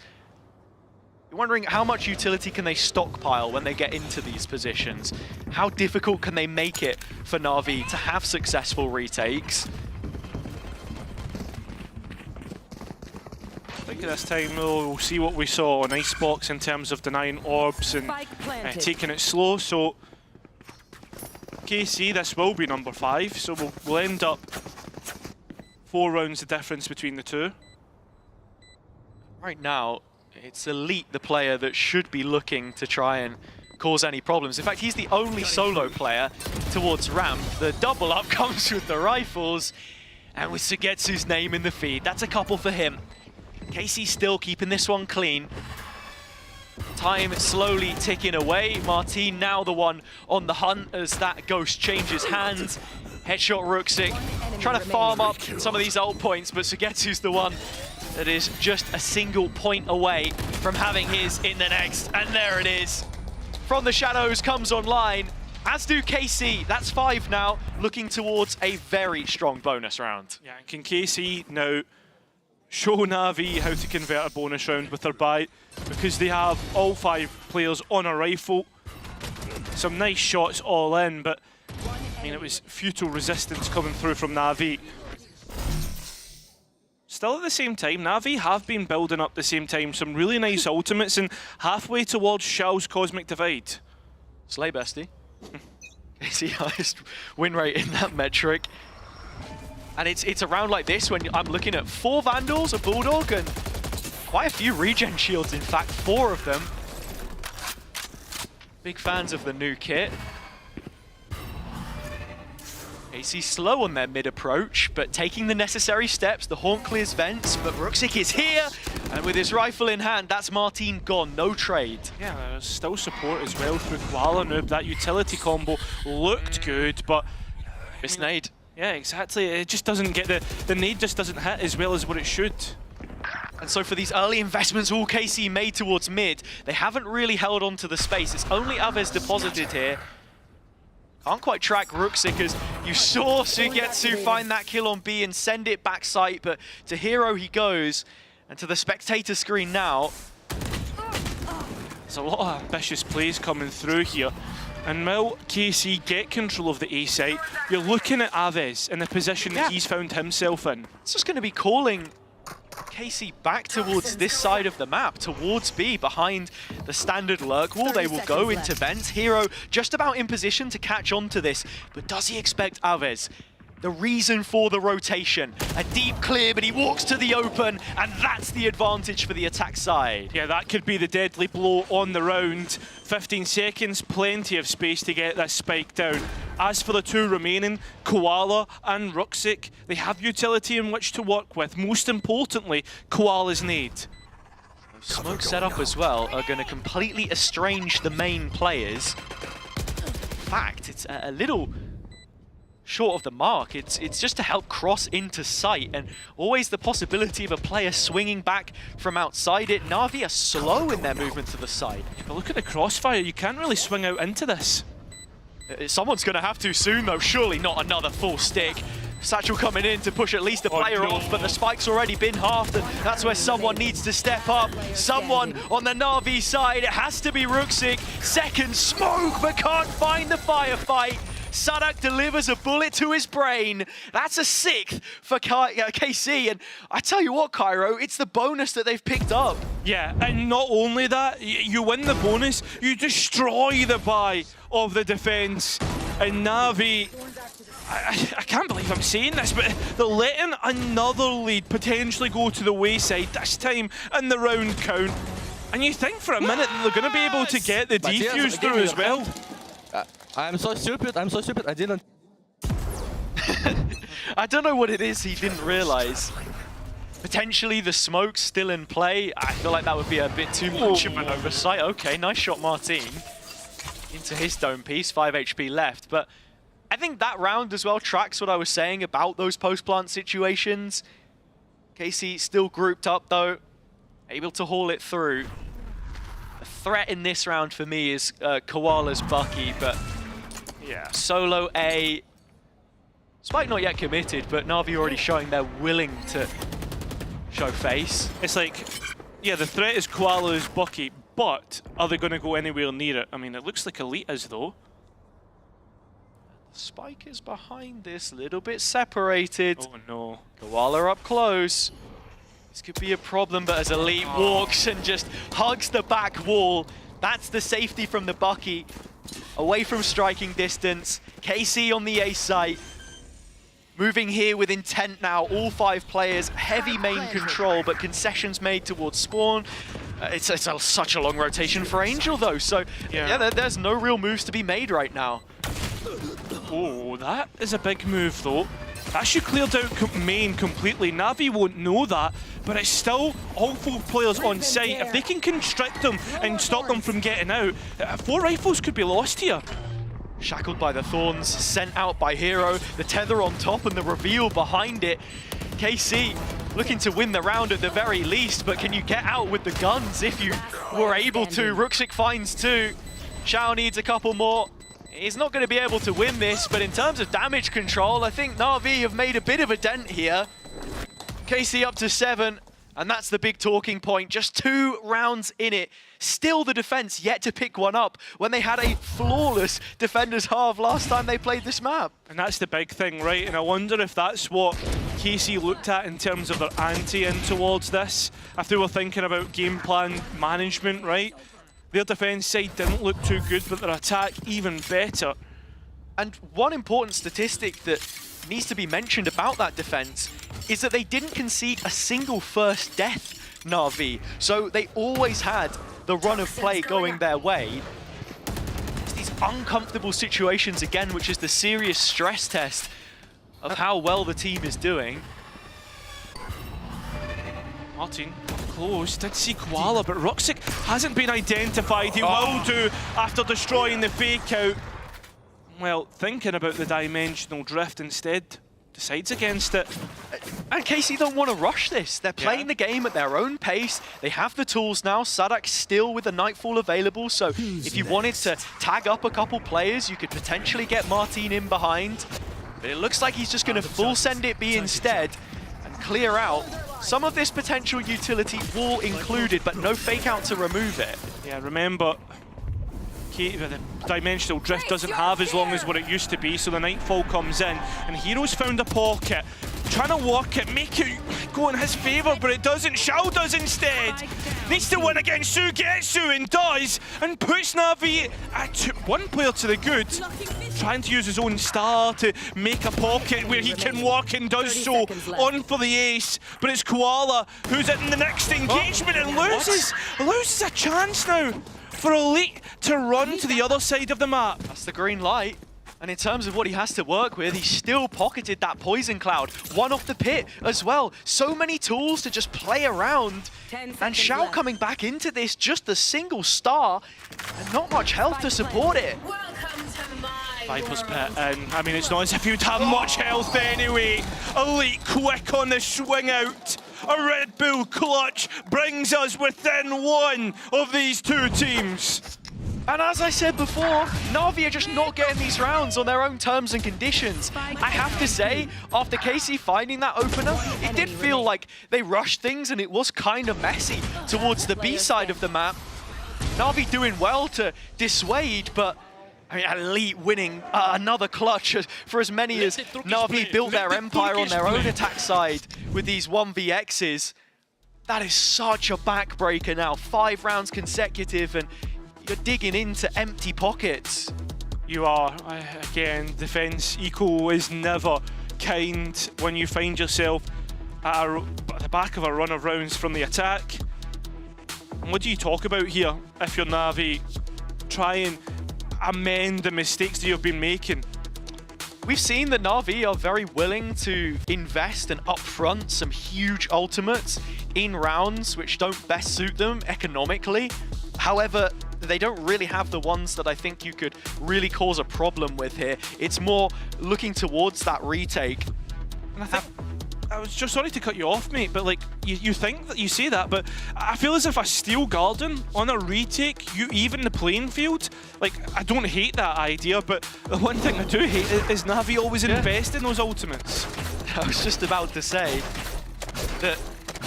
you're wondering how much utility can they stockpile when they get into these positions? How difficult can they make it for Na'Vi to have successful retakes? I think this time we'll see what we saw on Icebox in terms of denying orbs and taking it slow. So KC, this will be number 5, so we'll end up 4 rounds the difference between the two. Right now, it's Elite, the player that should be looking to try and cause any problems. In fact, he's the only solo player towards ramp. The double up comes with the rifles, and with Sugetsu's name in the feed. That's a couple for him. KC still keeping this one clean. Time slowly ticking away. Martine now the one on the hunt as that ghost changes hands. Headshot Ruxic, trying to farm up some of these ult points, but Sugetsu's the one that is just a single point away from having his in the next. And there it is. From the shadows comes online, as do KC. That's 5 now, looking towards a very strong bonus round. Yeah, can KC now show Na'Vi how to convert a bonus round with their buy, because they have all 5 players on a rifle. Some nice shots all in, but I mean, it was futile resistance coming through from Na'Vi. Still at the same time, Na'Vi have been building up the same time some really nice ultimates and halfway towards Shao's Cosmic Divide. Slay bestie. KC highest win rate in that metric. And it's a round like this when I'm looking at 4 Vandals, a Bulldog, and quite a few regen shields, in fact, 4 of them. Big fans of the new kit. KC slow on their mid-approach, but taking the necessary steps. The Haunt clears vents, but Ruxic is here, and with his rifle in hand, that's Martine gone, no trade. Yeah, there's still support as well through Koala Noob. That utility combo looked good, but... It's nade. Yeah, exactly. It just doesn't get the nade just doesn't hit as well as what it should. And so for these early investments all KC made towards mid, they haven't really held on to the space. It's only Aves deposited here. Can't quite track Ruxic as you saw Sugetsu find that kill on B and send it back site, but to Hero he goes. And to the spectator screen now. There's a lot of ambitious plays coming through here. And will KC get control of the A site, you're looking at Aves in the position that he's found himself in. It's just going to be calling KC back towards this side of the map, towards B, behind the standard lurk wall. They will go into vents. Hero just about in position to catch on to this, but does he expect Aves? The reason for the rotation. A deep clear, but he walks to the open, and that's the advantage for the attack side. Yeah, that could be the deadly blow on the round. 15 seconds, plenty of space to get this spike down. As for the 2 remaining, Koala and Ruxic, they have utility in which to work with. Most importantly, Koala's nade. Smoke setup as well are going to completely estrange the main players. In fact, it's a little short of the mark. It's just to help cross into sight, and always the possibility of a player swinging back from outside it. Na'Vi are slow in their movement to the side. But look at the crossfire, you can't really swing out into this. Someone's going to have to soon though, surely not another full stick. Satchel coming in to push at least the player off, but the spike's already been halved, and that's where someone needs to step up. Someone on the Na'Vi side, it has to be Ruxic. Second smoke, but can't find the firefight. Sadak delivers a bullet to his brain. That's a 6th for KC, and I tell you what, Cairo, it's the bonus that they've picked up. Yeah, and not only that, you win the bonus, you destroy the buy of the defense. And Na'Vi, I can't believe I'm saying this, but they're letting another lead potentially go to the wayside, this time in the round count. And you think for a minute that they're going to be able to get the defuse through as well. I'm so stupid, I didn't. I don't know what it is he didn't realize. Potentially the smoke's still in play. I feel like that would be a bit too much of an oversight. Okay, nice shot, Martin. Into his dome piece, 5 HP left. But I think that round as well tracks what I was saying about those post-plant situations. KC still grouped up though, able to haul it through. The threat in this round for me is Koala's Bucky, but yeah, solo A. Spike not yet committed, but Na'Vi already showing they're willing to show face. It's like, yeah, the threat is Koala's Bucky, but are they going to go anywhere near it? I mean, it looks like Elite is though. Spike is behind this, a little bit separated. Oh no. Koala up close. This could be a problem, but as Elite walks and just hugs the back wall, that's the safety from the Bucky. Away from striking distance. KC on the A site. Moving here with intent now, all 5 players, heavy main control, but concessions made towards spawn. It's such a long rotation for Angel though, so yeah, there's no real moves to be made right now. Oh, that is a big move though. That should cleared out main completely. Na'Vi won't know that, but it's still all 4 players on site. If they can constrict them and stop them from getting out, 4 rifles could be lost here. Shackled by the thorns, sent out by Hero, the tether on top and the reveal behind it. KC looking to win the round at the very least, but can you get out with the guns if you were able to? Ruxic finds 2. Shao needs a couple more. He's not going to be able to win this, but in terms of damage control, I think Na'Vi have made a bit of a dent here. KC up to 7, and that's the big talking point. Just 2 rounds in it. Still the defense yet to pick one up when they had a flawless defender's half last time they played this map. And that's the big thing, right? And I wonder if that's what KC looked at in terms of their ante in towards this. If they were thinking about game plan management, right? Their defense side didn't look too good, but their attack even better. And one important statistic that needs to be mentioned about that defense is that they didn't concede a single first death, Na'Vi. So they always had the run of play going their way. It's these uncomfortable situations again, which is the serious stress test of how well the team is doing. Martin, up close, did see Koala, but Ruxic hasn't been identified. He will do after destroying the fake out. Well, thinking about the dimensional drift instead, decides against it. And KC don't want to rush this. They're playing the game at their own pace. They have the tools now. Sadak's still with the Nightfall available, so if you wanted to tag up a couple players, you could potentially get Martin in behind. But it looks like he's just going to full send it B instead and clear out some of this potential utility, wall included, but no fake out to remove it. Yeah, remember, the dimensional drift doesn't have as long as what it used to be, so the Nightfall comes in, and Hero's found a pocket, trying to work it, make it go in his favour, but it doesn't. Shao does instead. Needs to win against Sugetsu, and does, and puts Na'Vi at 1 player to the good, trying to use his own star to make a pocket where he can walk and does so on for the ace, but it's Koala who's in the next engagement and loses a chance now for Elite to run to the other side of the map. That's the green light. And in terms of what he has to work with, he still pocketed that poison cloud. 1 off the pit as well. So many tools to just play around. And Shao coming back into this, just a single star, and not much health to support it. Viper's pit, and I mean, it's not as if you'd have much health anyway. Elite quick on the swing out. A Red Bull clutch brings us within 1 of these 2 teams. And as I said before, Na'Vi are just not getting these rounds on their own terms and conditions. I have to say, after KC finding that opener, it did feel like they rushed things and it was kind of messy towards the B side of the map. Na'Vi doing well to dissuade, but I mean, Elite winning another clutch for as many as Na'Vi built their empire on their own attack side with these 1vx's. That is such a backbreaker now. 5 rounds consecutive, and you're digging into empty pockets. You are. Again, defense eco is never kind when you find yourself at the back of a run of rounds from the attack. And what do you talk about here if you're Na'Vi? Try and amend the mistakes that you've been making. we've seen that Na'Vi are very willing to invest and upfront some huge ultimates in rounds which don't best suit them economically. However, they don't really have the ones that I think you could really cause a problem with here. It's more looking towards that retake. And I think, I was just sorry to cut you off, mate, but like you think that you say that, but I feel as if a Steel Garden on a retake, you even the playing field. Like, I don't hate that idea, but the one thing I do hate is Na'Vi always invest in those ultimates. I was just about to say that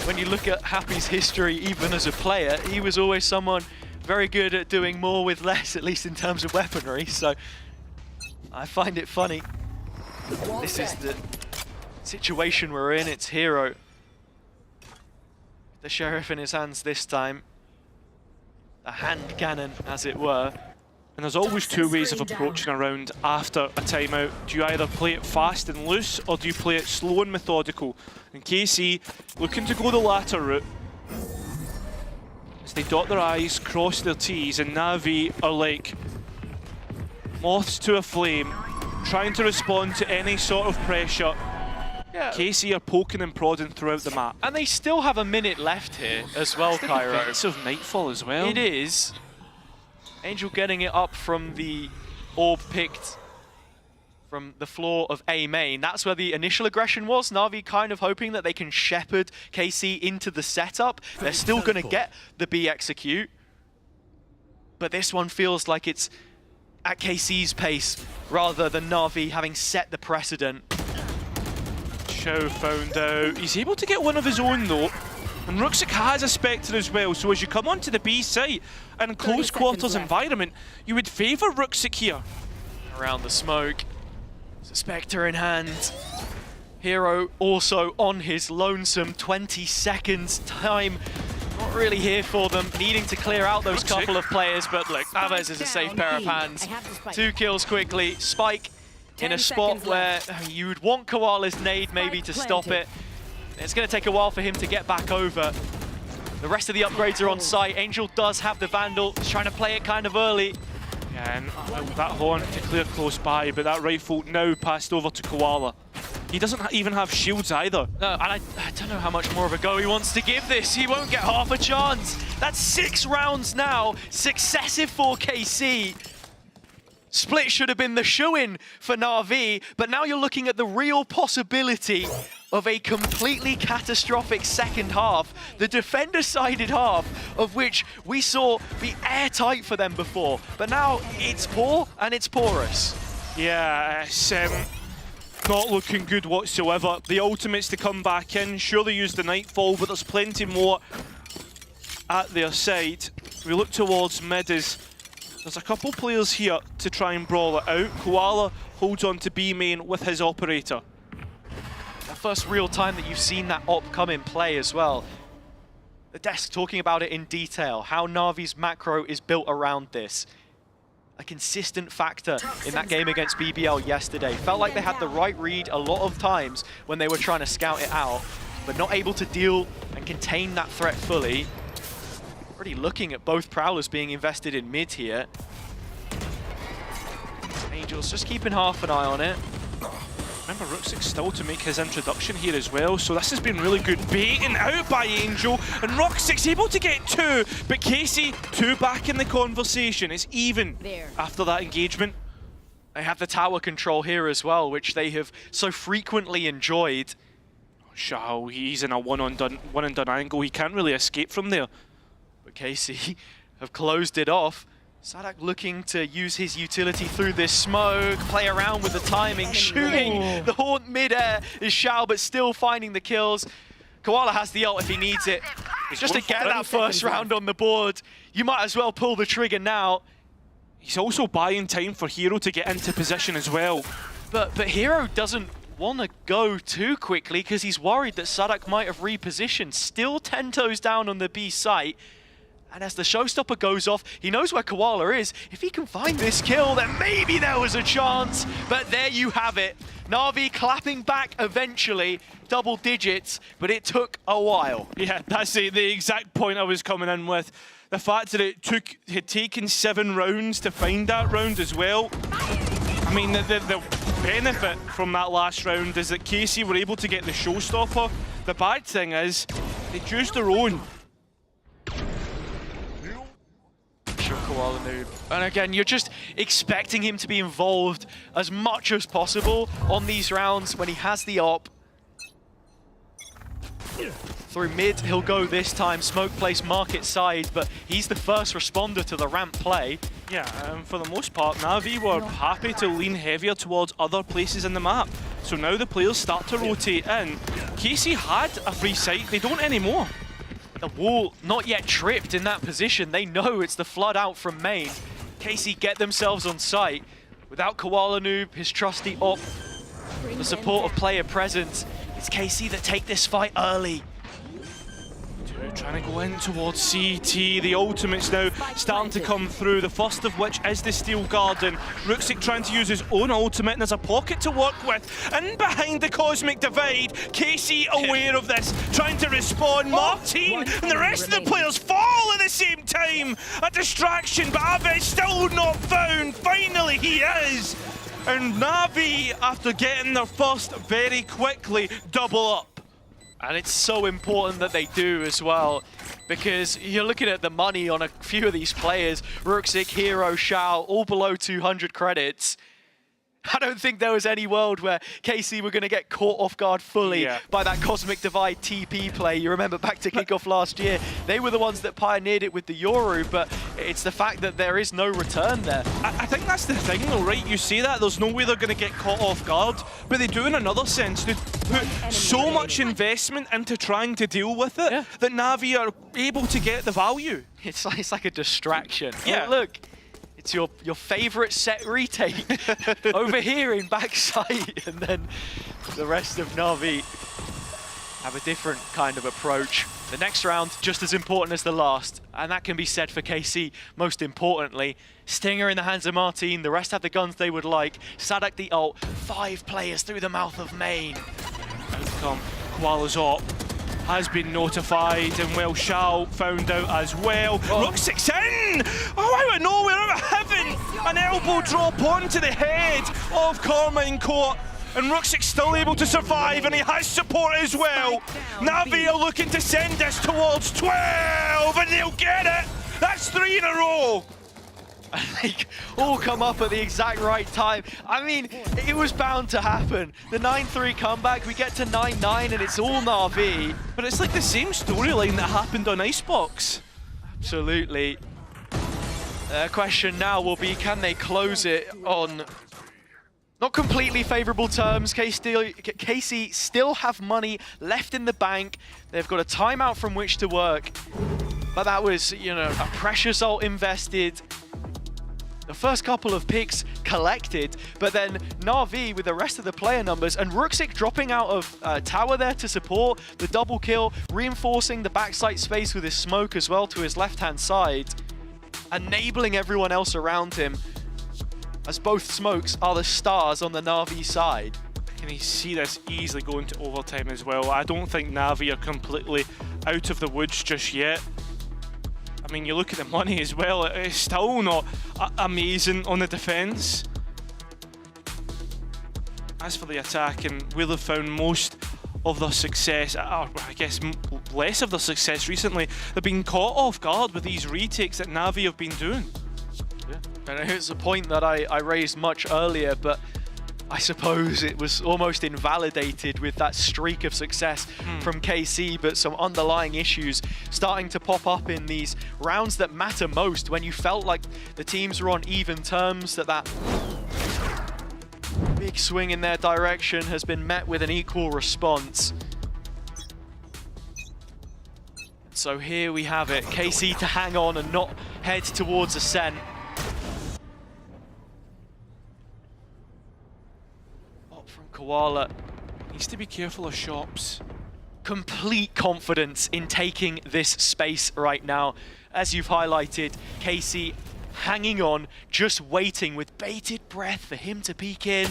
when you look at Happy's history, even as a player, he was always someone very good at doing more with less, at least in terms of weaponry, so I find it funny. This is the situation we're in. It's Hero. The Sheriff in his hands this time. A hand cannon, as it were. And there's always two ways of approaching a round after a timeout. Do you either play it fast and loose, or do you play it slow and methodical? And KC looking to go the latter route. As they dot their I's, cross their T's, and Na'Vi are like moths to a flame, trying to respond to any sort of pressure. Yeah. KC are poking and prodding throughout the map. And they still have a minute left here as well, Cairo. It's of Nightfall as well. It is. Angel getting it up from the orb picked from the floor of A main. That's where the initial aggression was. Na'Vi kind of hoping that they can shepherd KC into the setup. They're still going to get the B execute. But this one feels like it's at KC's pace rather than Na'Vi having set the precedent. Chow found out. He's able to get one of his own though. And Ruxic has a Spectre as well, so as you come onto the B site and close quarters environment, you would favour Ruxic here. Around the smoke. Spectre in hand. Hero also on his lonesome. 20 seconds time. Not really here for them. Needing to clear out those couple of players, but look, Aves is a safe pair of hands. 2 kills quickly. Spike in a spot where you would want Koala's nade maybe to stop it. It's going to take a while for him to get back over. The rest of the upgrades are on site. Angel does have the Vandal. He's trying to play it kind of early. Yeah, and that horn to clear close by, but that rifle now passed over to Koala. He doesn't even have shields either. No, and I don't know how much more of a go he wants to give this. He won't get half a chance. That's 6 rounds now. Successive for KC. Split should have been the shoo-in for Na'Vi, but now you're looking at the real possibility of a completely catastrophic second half. The defender-sided half of which we saw be airtight for them before, but now it's poor and it's porous. Yeah, it's not looking good whatsoever. The ultimates to come back in. Sure, they used the Nightfall, but there's plenty more at their side. We look towards mid as there's a couple players here to try and brawl it out. Koala holds on to B main with his operator. The first real time that you've seen that op come in play as well. The desk talking about it in detail, how Na'Vi's macro is built around this. A consistent factor in that game against BBL yesterday. Felt like they had the right read a lot of times when they were trying to scout it out, but not able to deal and contain that threat fully. Already looking at both Prowlers being invested in mid here. Angel's just keeping half an eye on it. Remember, Ruxic's still to make his introduction here as well, so this has been really good. Baiting out by Angel, and Ruxic's able to get 2, but Casey, 2 back in the conversation. It's even after that engagement. They have the tower control here as well, which they have so frequently enjoyed. Shao, he's in a one and done angle. He can't really escape from there. But KC have closed it off. Sadak looking to use his utility through this smoke, play around with the timing, shooting the haunt mid-air is Shao, but still finding the kills. Koala has the ult if he needs it. Just to get that first round on the board, you might as well pull the trigger now. He's also buying time for Hero to get into position as well. But Hero doesn't want to go too quickly because he's worried that Sadak might have repositioned. Still 10 toes down on the B site. And as the showstopper goes off, he knows where Koala is. If he can find this kill, then maybe there was a chance. But there you have it. Na'Vi clapping back eventually, double digits, but it took a while. Yeah, that's the exact point I was coming in with. The fact that it had taken 7 rounds to find that round as well. I mean, the benefit from that last round is that KC were able to get the showstopper. The bad thing is, they choose their own. Sure, Koala Noob. And again, you're just expecting him to be involved as much as possible on these rounds when he has the op. Through mid, he'll go this time. Smoke place market side, but he's the first responder to the ramp play. Yeah, for the most part, Na'Vi were happy to lean heavier towards other places in the map. So now the players start to rotate in. KC had a free site, they don't anymore. The wall not yet tripped in that position. They know it's the flood out from main. KC get themselves on site. Without Koala Noob, his trusty op, the support of player presence, it's KC that take this fight early. Trying to go in towards CT. The ultimate's now starting to come through, the first of which is the Steel Garden. Ruxic trying to use his own ultimate, and there's a pocket to work with. And behind the Cosmic Divide, KC aware of this, trying to respond. Martin and the rest of the players fall at the same time. A distraction, but Aves still not found. Finally he is. And Na'Vi, after getting their first very quickly, double up. And it's so important that they do as well, because you're looking at the money on a few of these players. Ruxic, Hero, Shao, all below 200 credits. I don't think there was any world where KC were going to get caught off guard fully by that Cosmic Divide TP play. You remember back to kickoff last year, they were the ones that pioneered it with the Yoru, but it's the fact that there is no return there. I think that's the thing though, right? You say that, there's no way they're going to get caught off guard, but they do in another sense. They put so much investment into trying to deal with it that Na'Vi are able to get the value. It's like a distraction. Yeah. Oh, look. It's your favourite set retake over here in backside, and then the rest of Na'Vi have a different kind of approach. The next round, just as important as the last, and that can be said for KC most importantly. Stinger in the hands of Martin, the rest have the guns they would like. Sadak the ult, 5 players through the mouth of main. Outcome, Koala's op has been notified, and well, Shao found out as well. Ruxic's in! Oh, out of nowhere, out of heaven! An elbow drop onto the head of Carmine Court, and Ruxic's still able to survive, and he has support as well. Na'Vi are looking to send this towards 12, and they'll get it! That's 3 in a row! They all come up at the exact right time. I mean, it was bound to happen. The 9-3 comeback, we get to 9-9 and it's all Na'Vi. But it's like the same storyline that happened on Icebox. Absolutely. The question now will be, can they close it on not completely favourable terms? KC still have money left in the bank. They've got a timeout from which to work. But that was, you know, a precious ult invested. The first couple of picks collected, but then Na'Vi with the rest of the player numbers, and Ruxic dropping out of tower there to support the double kill, reinforcing the backside space with his smoke as well to his left-hand side, enabling everyone else around him, as both smokes are the stars on the Na'Vi side. Can you see this easily going to overtime as well? I don't think Na'Vi are completely out of the woods just yet. I mean, you look at the money as well, it's still not amazing on the defense. As for the attack, and where they've found most of their success, or I guess less of their success recently, they've been caught off guard with these retakes that Na'Vi have been doing. Yeah, and it's a point that I raised much earlier, but I suppose it was almost invalidated with that streak of success from KC, but some underlying issues starting to pop up in these rounds that matter most, when you felt like the teams were on even terms, that big swing in their direction has been met with an equal response. So here we have it, KC to hang on and not head towards Ascent. Koala needs to be careful of shops. Complete confidence in taking this space right now. As you've highlighted, KC hanging on, just waiting with bated breath for him to peek in.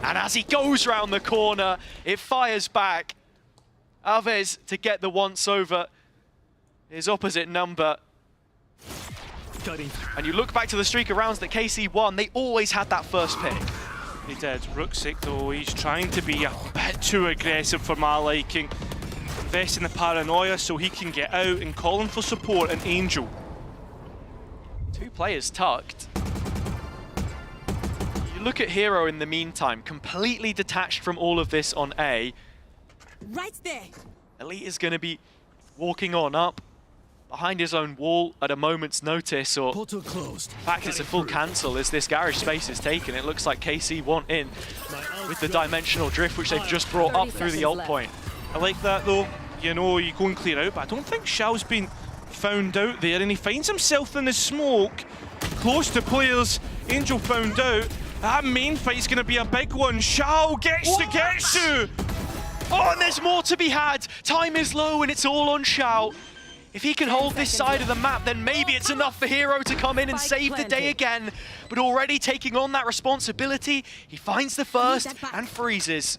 And as he goes round the corner, it fires back. Aves to get the once over. His opposite number. And you look back to the streak of rounds that KC won, they always had that first pick. He did. Ruxic, though, he's trying to be a bit too aggressive for my liking. Invest in the paranoia so he can get out and calling for support and Angel. 2 players tucked. You look at Hero in the meantime, completely detached from all of this on A. Right there. Elite is going to be walking on up behind his own wall at a moment's notice, or in fact it's a full cancel as this garage space is taken. It looks like KC want in with the dimensional drift which they've just brought up through the ult point. I like that though, you know, you go and clear out, but I don't think Xiao's been found out there, and he finds himself in the smoke, close to players. Angel found out. That main fight's going to be a big one. Xiao gets to Getsu! Oh, and there's more to be had! Time is low and it's all on Xiao. If he can hold this side of the map, then maybe it's enough for Hero to come in and save the day again. But already taking on that responsibility, he finds the first and freezes.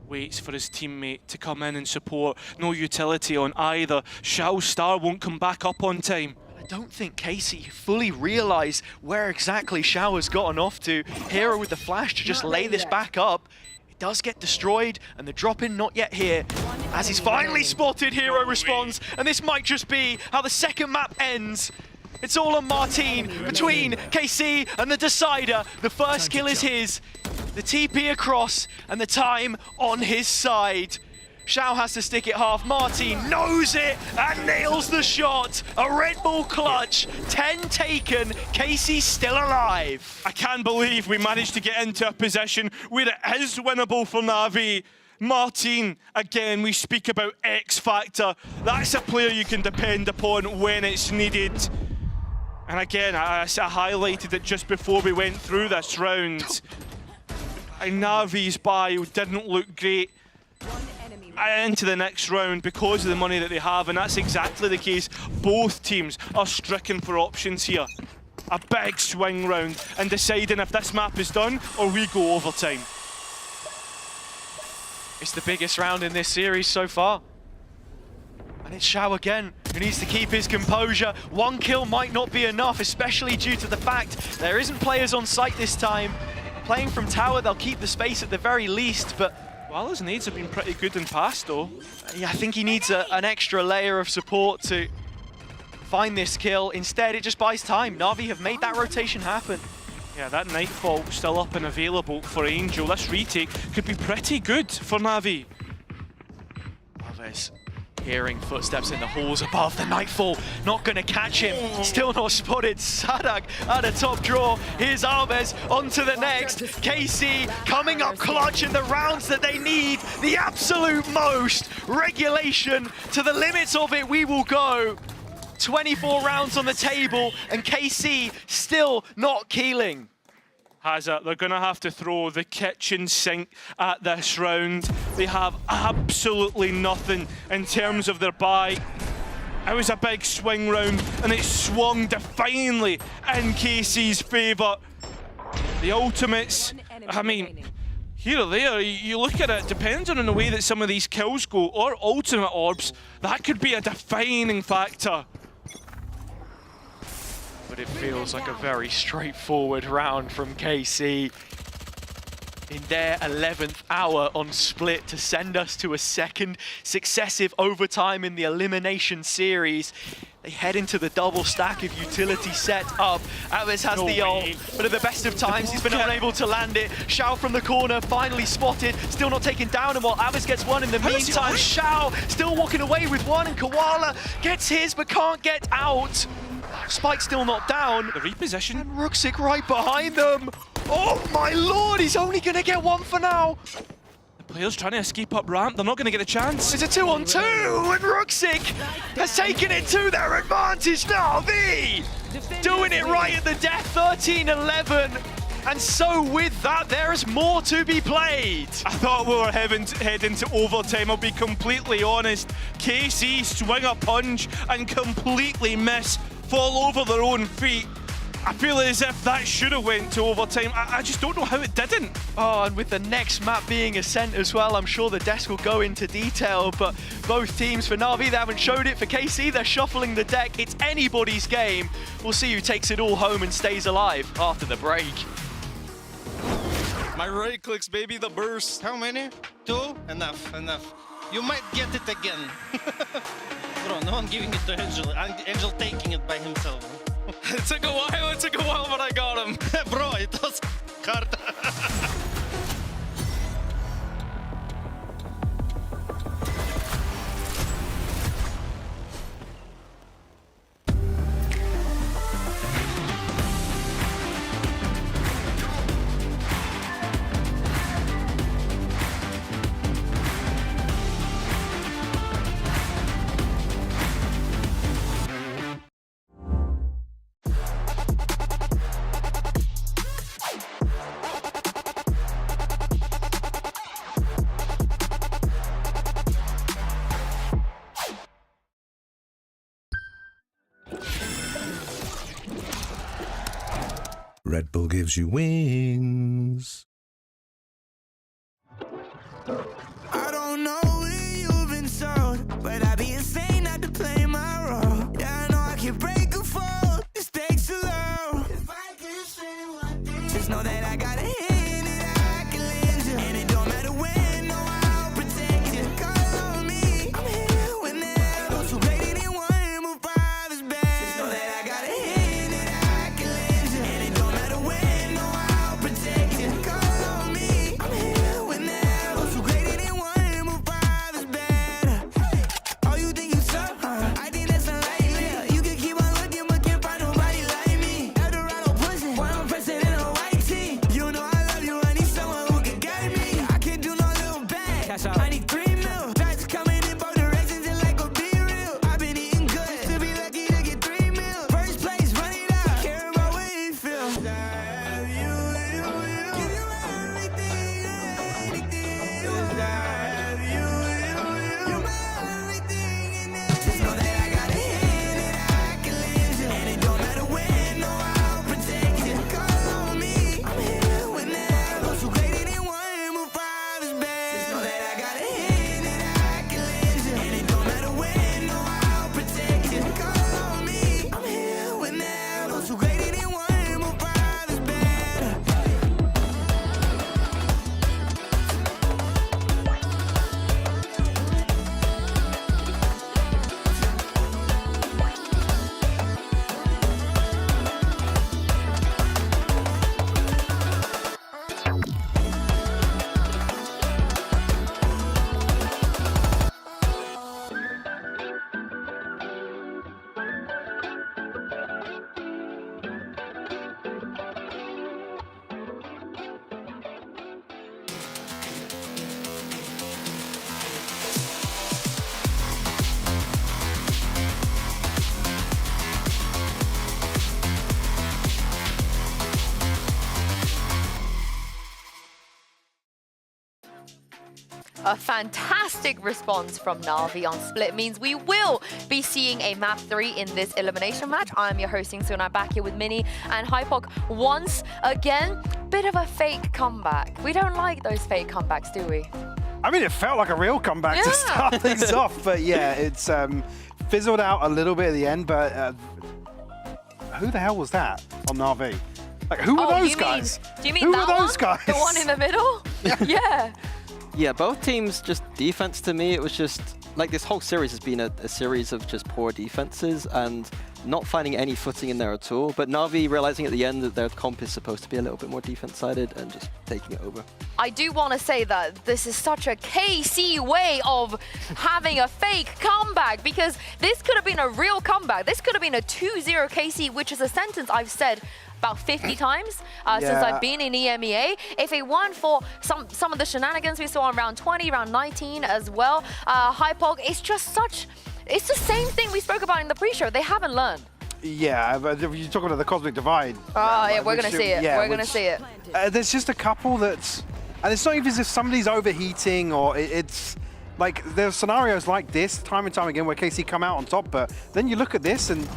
Waits for his teammate to come in and support. No utility on either. Xiao's star won't come back up on time. I don't think Casey fully realised where exactly Xiao has gotten off to. Hero with the flash to just lay this back up. It does get destroyed, and the drop-in not yet here. As he's finally spotted, Hero responds, and this might just be how the second map ends. It's all on Martin between KC and the Decider. The first kill is his. The TP across, and the time on his side. Xiao has to stick it half. Martin knows it and nails the shot. A Red Bull clutch. 10 taken. Casey's still alive. I can't believe we managed to get into a position where it is winnable for Na'Vi. Martin, again, we speak about X Factor. That's a player you can depend upon when it's needed. And again, I highlighted it just before we went through this round. And Na'Vi's bio didn't look great into the next round because of the money that they have, and that's exactly the case. Both teams are stricken for options here. A big swing round and deciding if this map is done or we go overtime. It's the biggest round in this series so far. And it's Xiao again, who needs to keep his composure. One kill might not be enough, especially due to the fact there isn't players on site this time. Playing from tower, they'll keep the space at the very least, but well, his nades have been pretty good in past, though. Yeah, I think he needs an extra layer of support to find this kill. Instead, it just buys time. Na'Vi have made that rotation happen. Yeah, that Nightfall still up and available for Angel. This retake could be pretty good for Na'Vi. Alves hearing footsteps in the halls above. The Nightfall not going to catch him. Still not spotted. Sadak at a top draw. Here's Alves on to the next. KC coming up clutch in the rounds that they need. The absolute most. Regulation to the limits of it we will go. 24 rounds on the table and KC still not keeling. Hazard, they're going to have to throw the kitchen sink at this round. They have absolutely nothing in terms of their buy. It was a big swing round and it swung defiantly in KC's favour. The ultimates, I mean, here or there, you look at it, depending on the way that some of these kills go, or ultimate orbs, that could be a defining factor. But it feels like a very straightforward round from KC in their 11th hour on Split to send us to a second successive overtime in the elimination series. They head into the double stack of utility set up. Alves has the ult, but at the best of times, he's been unable to land it. Xiao from the corner, finally spotted, still not taken down, and while Alves gets one in the meantime, Xiao still walking away with one, and Koala gets his but can't get out. Spike still not down. The reposition. And Ruxic right behind them. Oh my lord, he's only going to get one for now. The players trying to escape up ramp, they're not going to get a chance. It's a 2-on-2, and Ruxic has taken it to their advantage. Na'Vi doing it right at the death, 13-11. And so with that, there is more to be played. I thought we were heading to overtime, I'll be completely honest. KC swing a punch and completely miss, fall over their own feet. I feel as if that should have went to overtime. I just don't know how it didn't. Oh, and with the next map being Ascent as well, I'm sure the desk will go into detail, but both teams, for Na'Vi, they haven't showed it. For KC, they're shuffling the deck. It's anybody's game. We'll see who takes it all home and stays alive after the break. My right clicks, baby, the burst. How many? 2? Enough, enough. You might get it again. Bro, no one giving it to Angel. Angel taking it by himself. It took a while, but I got him. Bro, it was hard. Red Bull gives you wings. I don't know where you've been sold, but I'd be insane not to play my role. Yeah, I know I can break a fall. This takes too long. If I could say one thing, just know that I got a hand that I can lend you. And it don't matter when, no, I'll protect you. Call on me, I'm here whenever. Those who played it in one move five is bad. Just know that I got a hand that I can lend you. And it don't matter when, no, I'll protect you. Call on me, I'm here whenever. Those who played it in one move five is bad. Oh, you think you suck? I think that's unlikely. You can keep on looking, but can't find nobody like me. Eldorado pushing, boy, I'm president of a white team. You know I love you, I need someone who can guide me. I can't do no little bag. I need 3 mil. Tracks coming in both directions and like a be real. I've been eating good to be lucky to get 3 mil. First place, run it up. Care about what you feel. I have you, give you everything, anything. I have you, you're my everything and everything. Just know that I got a hand that I can lend you. And it don't matter when, no, I'll protect you. Call on me, I'm here whenever. Those who played it in one move five is bad. Just know that I got a hand that I can lend you. And it don't matter when, no, I'll protect you. Call on me, I'm here whenever. Those who played it in one move five is bad. A fantastic response from Na'Vi on split means we will be seeing a map 3 in this elimination match. I'm your hosting Suna, back here with Minnie and Hypok once again. Bit of a fake comeback. We don't like those fake comebacks, do we? I mean, it felt like a real comeback to start things off, but yeah, it's fizzled out a little bit at the end, but who the hell was that on Na'Vi? Like, who were those guys? Do you mean who that were those one? guys? The one in the middle? Yeah. Yeah, both teams just defense to me. It was just like this whole series has been a series of just poor defenses and not finding any footing in there at all. But Na'Vi realizing at the end that their comp is supposed to be a little bit more defense-sided and just taking it over. I do want to say that this is such a KC way of having a fake comeback, because this could have been a real comeback. This could have been a 2-0 KC, which is a sentence I've said about 50 times since I've been in EMEA. If it weren't for some of the shenanigans we saw in round 20, round 19 as well, Hypok, it's just such, it's the same thing we spoke about in the pre-show. They haven't learned. Yeah, but you're talking about the Cosmic Divide. Oh, yeah, we're going to see it. We're going to see it. There's just a couple that's, and it's not even as if somebody's overheating or it's like there's scenarios like this time and time again where KC come out on top, but then you look at this and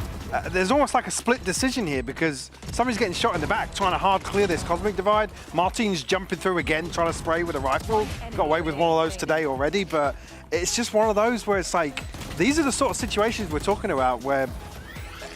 there's almost like a split decision here because somebody's getting shot in the back trying to hard clear this Cosmic Divide. Martin's jumping through again, trying to spray with a rifle. Got away with one of those today already, but it's just one of those where it's like, these are the sort of situations we're talking about where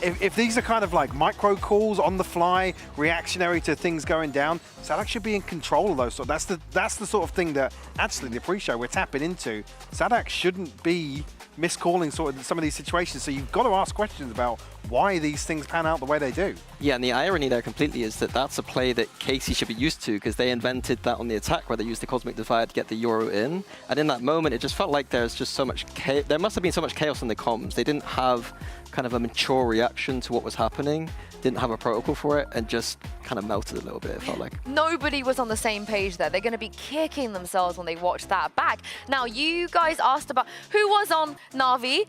if these are kind of like micro calls on the fly, reactionary to things going down, Sadak should be in control of those. So that's the sort of thing that actually the pre-show we're tapping into. Sadak shouldn't be miscalling sort of some of these situations. So you've got to ask questions about why these things pan out the way they do. Yeah, and the irony there completely is that that's a play that KC should be used to, because they invented that on the attack where they used the Cosmic Divide to get the Euro in. And in that moment, it just felt like there's just so much there must have been so much chaos in the comms. They didn't have kind of a mature reaction to what was happening, didn't have a protocol for it, and just kind of melted a little bit, it felt like. Nobody was on the same page there. They're going to be kicking themselves when they watch that back. Now, you guys asked about who was on Na'Vi.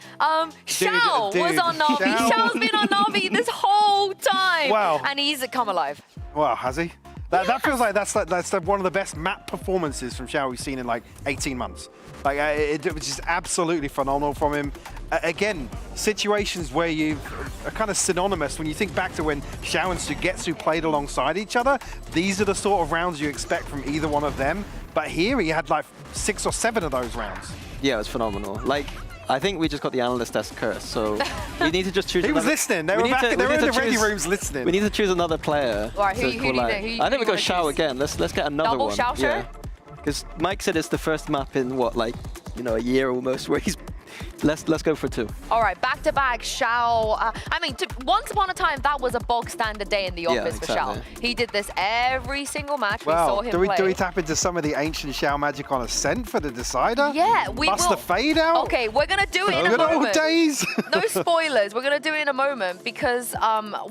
Xiao was on Na'Vi. Xiao's been on Na'Vi this whole time. Wow. And he's come alive. Wow, has he? That feels like that's one of the best map performances from Xiao we've seen in like 18 months. Like it was just absolutely phenomenal from him. Again, situations where you are kind of synonymous when you think back to when Xiao and Sugetsu played alongside each other. These are the sort of rounds you expect from either one of them. But here he had like 6 or 7 of those rounds. Yeah, it was phenomenal. Like, I think we just got the analyst desk curse, so we need to just choose. He was listening. They were in the ready rooms listening. We need to choose another player. All right, who do I think we go Xiao again. Let's get another one. Double Xiao? Yeah. Because Mike said it's the first map in what, like, you know, a year almost where he's. Let's go for 2. All right, back-to-back Xiao. I mean, once upon a time, that was a bog standard day in the office for Xiao. He did this every single match. We saw him play. Do we tap into some of the ancient Xiao magic on Ascent for the decider? Yeah, we will. Bust the fade out? Okay, we're going to do it in a Good moment. old days. No spoilers. We're going to do it in a moment because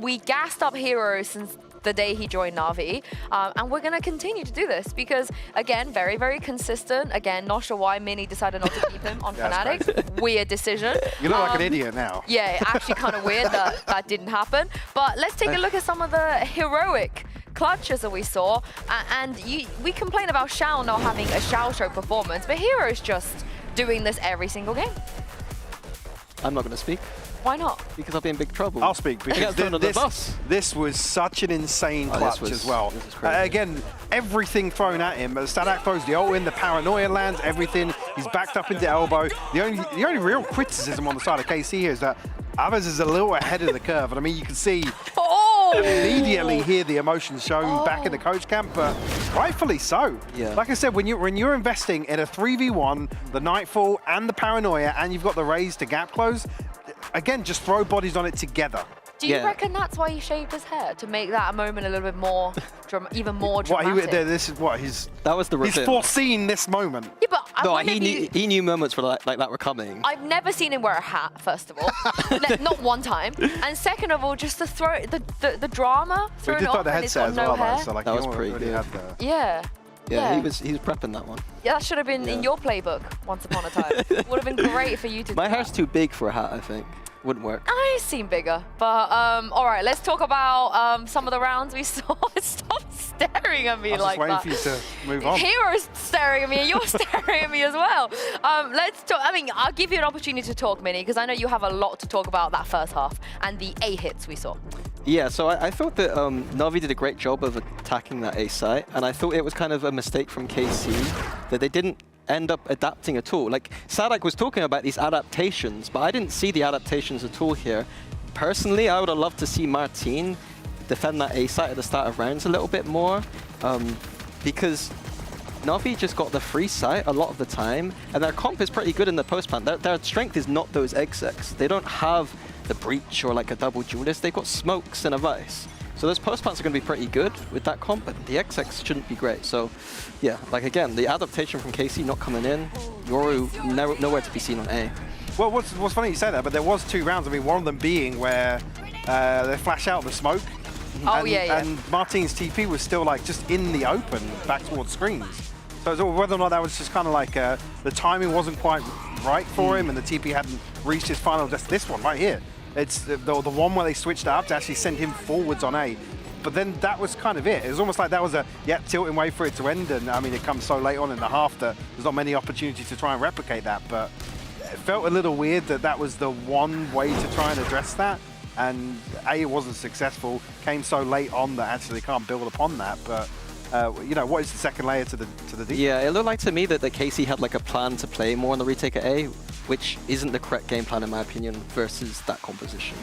we gassed up Hero since the day he joined Na'Vi. And we're going to continue to do this because, again, very, very consistent. Again, not sure why Mini decided not to keep him on Fnatic. Weird decision. You look like an idiot now. Yeah, actually kind of weird that that didn't happen. But let's take a look at some of the heroic clutches that we saw. And we complain about Xiao not having a Xiao show performance, but Hero's just doing this every single game. I'm not going to speak. Why not? Because I'll be in big trouble. I'll speak because this was such an insane clutch as well. Again, everything thrown at him. Stadak throws the ult in, the paranoia lands, everything. He's backed up into elbow. The only real criticism on the side of KC here is that Avaz is a little ahead of the curve. And I mean, you can see immediately here the emotions shown back in the coach camp, but rightfully so. Yeah. Like I said, when you're investing in a 3v1, the Nightfall and the paranoia, and you've got the raise to gap close, again, just throw bodies on it together. Do you reckon that's why he shaved his hair? To make that moment a little bit more, even more dramatic? That was the reveal. He's foreseen this moment. Yeah, but he knew moments were like that were coming. I've never seen him wear a hat, first of all. Not one time. And second of all, just the drama. We did throw the headset as well, hair. so like that was pretty good. Yeah. Yeah, he was prepping that one. Yeah, that should have been in your playbook once upon a time. Would have been great for you to do. My hair's too big for a hat, I think. Wouldn't work. I seem bigger, but all right, let's talk about some of the rounds we saw. Stop staring at me like that. I was just waiting for you to move on. Hero's staring at me, and you're staring at me as well. Let's talk. I mean, I'll give you an opportunity to talk, Mini, because I know you have a lot to talk about that first half and the A hits we saw. Yeah, so I thought that Na'Vi did a great job of attacking that A site, and I thought it was kind of a mistake from KC that they didn't end up adapting at all. Like, Sadak was talking about these adaptations, but I didn't see the adaptations at all here. Personally, I would have loved to see Martin defend that A site at the start of rounds a little bit more, because Na'Vi just got the free site a lot of the time, and their comp is pretty good in the post plant. Their strength is not those execs. They don't have the breach or like a double duelist. They've got smokes and a vice. So those post plants are going to be pretty good with that comp, but the XX shouldn't be great. So yeah, like again, the adaptation from KC not coming in, Yoru nowhere to be seen on A. Well, what's funny you say that, but there was 2 rounds. I mean, one of them being where they flash out the smoke. And Martin's TP was still like just in the open back towards screens. So whether or not that was just kind of like the timing wasn't quite right for him and the TP hadn't reached his final, just this one right here. It's the one where they switched up to actually send him forwards on A. But then that was kind of it. It was almost like that was a, tilting way for it to end. And I mean, it comes so late on in the half that there's not many opportunities to try and replicate that. But it felt a little weird that that was the one way to try and address that. And A wasn't successful, came so late on that actually they can't build upon that. But you know, what is the second layer to the defense? Yeah, it looked like to me that the KC had like a plan to play more on the retake at A, which isn't the correct game plan in my opinion versus that composition.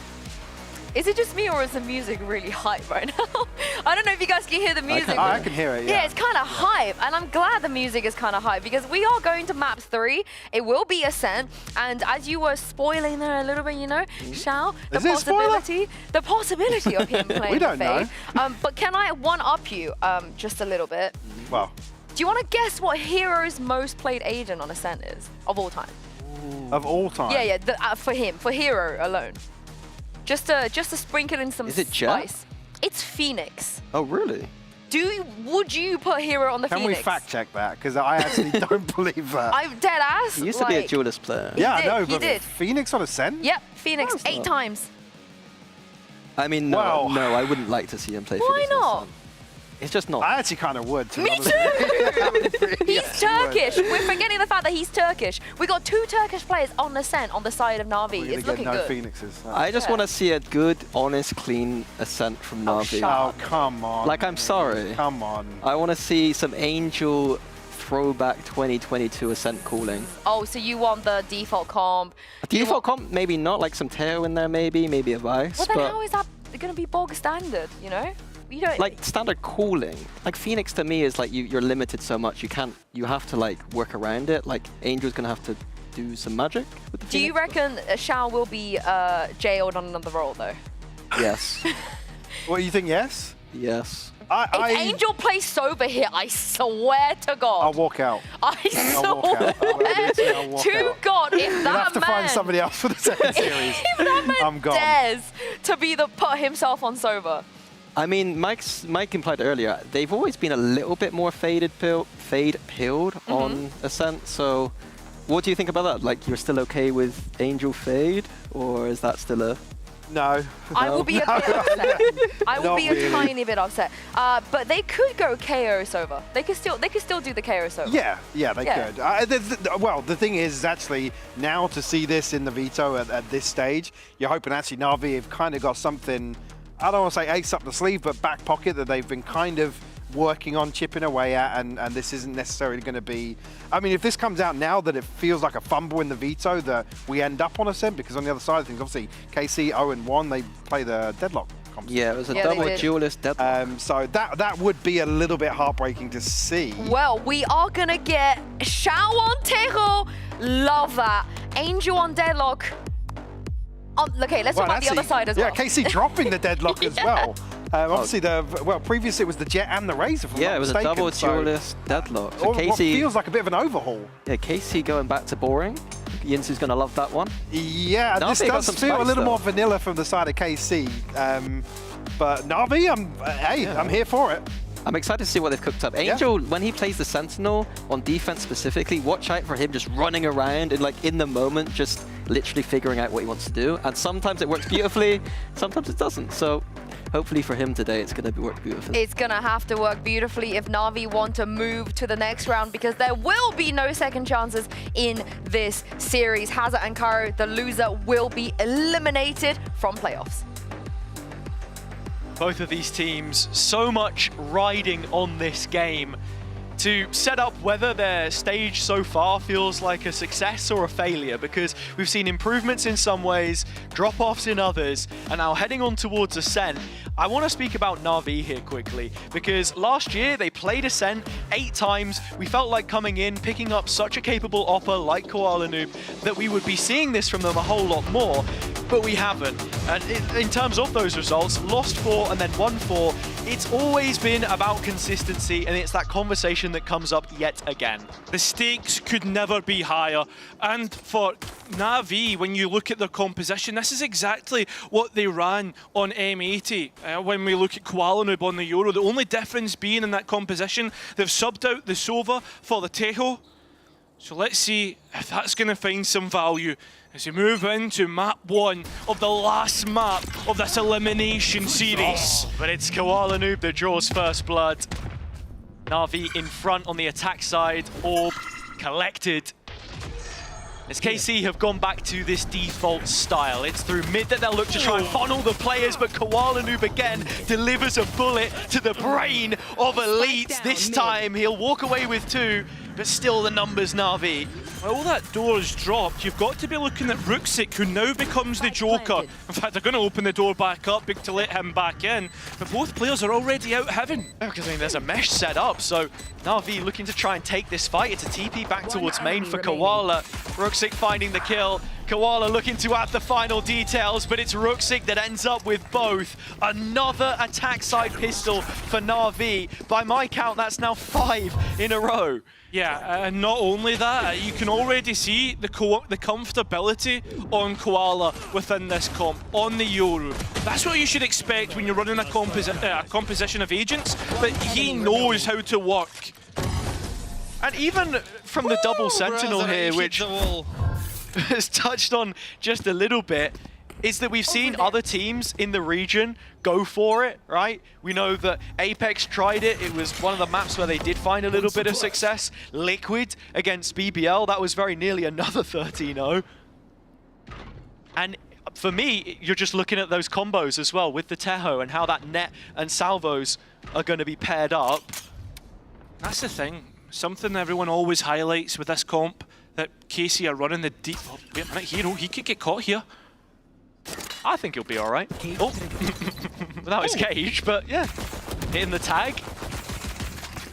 Is it just me or is the music really hype right now? I don't know if you guys can hear the music. I can hear it, yeah. Yeah, it's kind of hype, and I'm glad the music is kind of hype because we are going to map 3. It will be Ascent, and as you were spoiling there a little bit, you know, Xiao, the possibility of him playing We don't Fade. But can I one-up you just a little bit? Well. Do you want to guess what hero's most played agent on Ascent is of all time? Of all time? Yeah, for him, for hero alone. Just to sprinkle in some Is it spice. It's Phoenix. Oh, really? Would you put hero on the Can Phoenix? we fact check that? Because I actually don't believe that. I'm dead ass. He used to be a duelist player. Yeah, I know, he but did. Phoenix on Ascent? Yep, Phoenix 8 times. I mean, no, I wouldn't like to see him play Why Phoenix. not? It's just not. I actually kind of would. Me too! He's Turkish. We're forgetting the fact that he's Turkish. We got 2 Turkish players on Ascent on the side of Na'Vi. It's looking no good. Phoenixes. I just want to see a good, honest, clean Ascent from Na'Vi. Oh, come on. Like, I'm sorry. Come on. I want to see some Angel throwback 2022 Ascent cooling. Oh, so you want the default comp? Default comp, maybe not. Like some Teo in there, maybe a Vice. Well, then but how is that going to be bog standard, you know? You don't... like standard cooling. Like Phoenix to me is like you're limited so much. You have to like work around it. Like Angel's going to have to do some magic with the Do you reckon Xiao will be jailed on another role, though? Yes. What, you think yes? Yes. If Angel plays sober here, I swear to God. I'll walk out. I I'll walk out. swear to God, if You'll that have to man... find somebody else for the second series. If that man I'm gone. dares to be put himself on sober. I mean, Mike implied earlier, they've always been a little bit more fade-pilled on Ascent, so what do you think about that? Like, you're still okay with Angel Fade, or is that still a... No. I will be a bit upset. I will be a tiny bit upset. But they could go KO sober. They could still do the KO sober. Yeah, they could. Well, the thing is actually now to see this in the veto at this stage, you're hoping actually Na'Vi have kind of got something, I don't want to say ace up the sleeve, but back pocket that they've been kind of working on, chipping away at, and this isn't necessarily going to be... I mean, if this comes out now that it feels like a fumble in the veto, that we end up on Ascent, because on the other side of things, obviously, KC 0-1, they play the deadlock competition. Yeah, it was a double duelist deadlock. So that would be a little bit heartbreaking to see. Well, we are going to get Xiao on Tejo. Love that. Angel on deadlock. Okay, let's talk about the other side as well. Yeah, KC dropping the deadlock as well. Obviously, previously it was the Jet and the Razor. From yeah, it was a double duelist deadlock. So what feels like a bit of an overhaul. Yeah, KC going back to boring. Yinsu's going to love that one. Yeah, Na'Vi this does feel a little more vanilla from the side of KC. But Na'Vi, I'm here for it. I'm excited to see what they've cooked up. Angel, when he plays the Sentinel on defense specifically, watch out for him just running around and like in the moment, just literally figuring out what he wants to do. And sometimes it works beautifully, sometimes it doesn't. So hopefully for him today, it's going to work beautifully. It's going to have to work beautifully if Na'Vi want to move to the next round, because there will be no second chances in this series. Hazard and Karo, the loser, will be eliminated from playoffs. Both of these teams, so much riding on this game to set up whether their stage so far feels like a success or a failure, because we've seen improvements in some ways, drop-offs in others, and now heading on towards Ascent. I want to speak about Na'Vi here quickly, because last year they played Ascent 8 times. We felt like coming in, picking up such a capable opper like Koala Noob, that we would be seeing this from them a whole lot more, but we haven't. And in terms of those results, lost 4 and then won 4, it's always been about consistency, and it's that conversation that comes up yet again. The stakes could never be higher, and for Na'Vi, when you look at their composition, this is exactly what they ran on M80. When we look at Koala Noob on the Euro, the only difference being in that composition, they've subbed out the Sova for the Tejo. So let's see if that's going to find some value as we move into map 1 of the last map of this elimination series. But it's Koala Noob that draws first blood. Na'Vi in front on the attack side, orb collected. As KC have gone back to this default style. It's through mid that they'll look to try and funnel the players, but Koala Noob again delivers a bullet to the brain of Elite. This time he'll walk away with 2. but still the numbers, Na'Vi. Well, that door is dropped. You've got to be looking at Rooksik, who now becomes the Joker. In fact, they're going to open the door back up to let him back in. But both players are already out heaven. Yeah, because I mean, there's a mesh set up, so Na'Vi looking to try and take this fight. It's a TP back towards main for Koala. Rooksik finding the kill. Koala looking to add the final details, but it's Rooksik that ends up with both. Another attack side pistol for Na'Vi. By my count, that's now 5 in a row. Yeah, and not only that, you can already see the comfortability on Koala within this comp, on the Yoru. That's what you should expect when you're running a composition of agents, but he knows how to work. And even from the double sentinel here, which has touched on just a little bit, is that we've seen other teams in the region go for it, right? We know that Apex tried it. It was one of the maps where they did find a little bit of success. Liquid against BBL, that was very nearly another 13-0. And for me, you're just looking at those combos as well with the Teho and how that net and salvos are going to be paired up. That's the thing. Something everyone always highlights with this comp, that KC are running the deep... Oh, wait a minute, Hero, he could get caught here. I think he'll be all right. Oh, without his cage, but yeah, hitting the tag.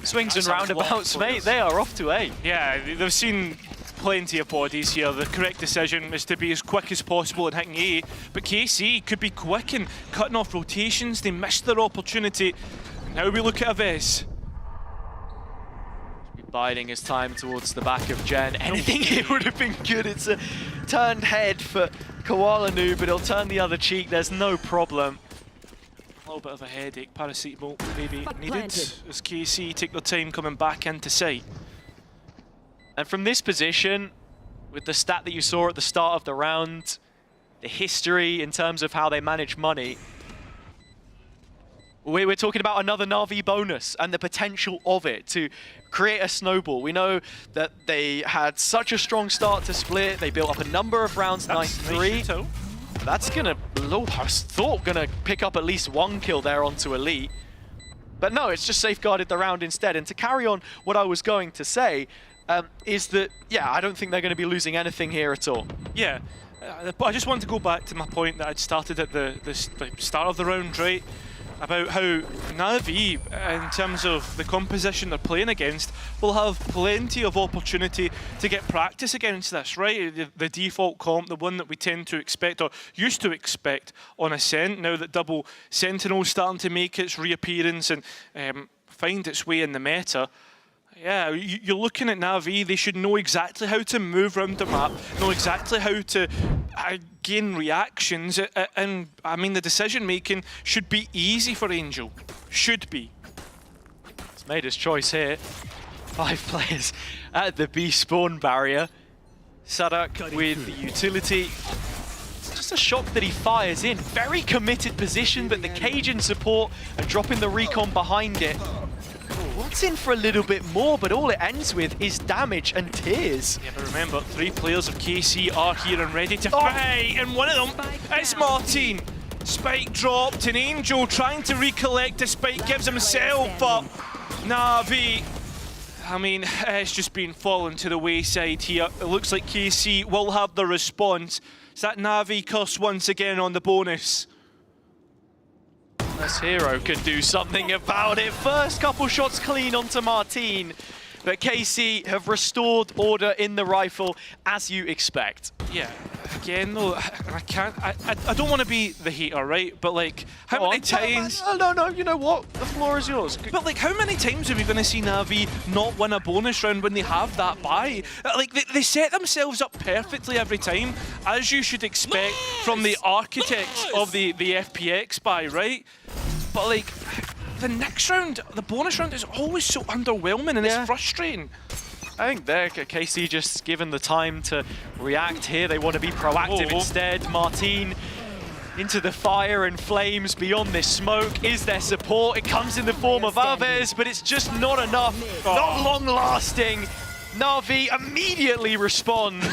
Swings and roundabouts, mate. They are off to A. Yeah, they've seen plenty of bodies here. The correct decision is to be as quick as possible in hitting A, but KC could be quick in cutting off rotations. They missed their opportunity. Now we look at Aves. Biding his time towards the back of Gen. Anything here would have been good. It's a turned head for Koala Nu, but he'll turn the other cheek. There's no problem. A little bit of a headache, paracetamol maybe needed as KC take their time coming back into sight. And from this position, with the stat that you saw at the start of the round, the history in terms of how they manage money, we're talking about another Na'Vi bonus and the potential of it to create a snowball. We know that they had such a strong start to split. They built up a number of rounds, 9-3. That's gonna, I thought gonna pick up at least one kill there onto Elite. But no, it's just safeguarded the round instead. And to carry on what I was going to say, is that, yeah, I don't think they're gonna be losing anything here at all. Yeah, but I just want to go back to my point that I'd started at the start of the round, right? About how Na'Vi, in terms of the composition they're playing against, will have plenty of opportunity to get practice against this, right? The default comp, the one that we tend to expect, or used to expect on Ascent, now that double Sentinel's starting to make its reappearance and find its way in the meta. Yeah, you're looking at Na'Vi, they should know exactly how to move around the map, know exactly how to gain reactions, and I mean the decision making should be easy for Angel. Should be. He's made his choice here. 5 players at the B spawn barrier. Sadak with the utility. It's just a shock that he fires in. Very committed position, but the Cajun support and dropping the recon behind it. What's in for a little bit more, but all it ends with is damage and tears. Yeah, but remember, 3 players of KC are here and ready to fight, and one of them is Martin. Spike dropped, and Angel trying to recollect the spike gives himself up. Na'Vi, I mean, it's just been fallen to the wayside here. It looks like KC will have the response. It's that Na'Vi curse once again on the bonus. This hero can do something about it. First couple shots clean onto Martin, but KC have restored order in the rifle as you expect. Yeah, again though, I don't want to be the hater, right? But like, how many times... No, you know what? The floor is yours. But like, how many times are we going to see Na'Vi not win a bonus round when they have that buy? Like, they set themselves up perfectly every time, as you should expect from the architects of the FPX buy, right? But like, the next round, the bonus round is always so underwhelming and it's frustrating. I think there, KC just given the time to react here. They want to be proactive instead. Martin into the fire and flames beyond this smoke. Is there support? It comes in the form of Aves, but it's just not enough. Not long lasting. Na'Vi immediately respond.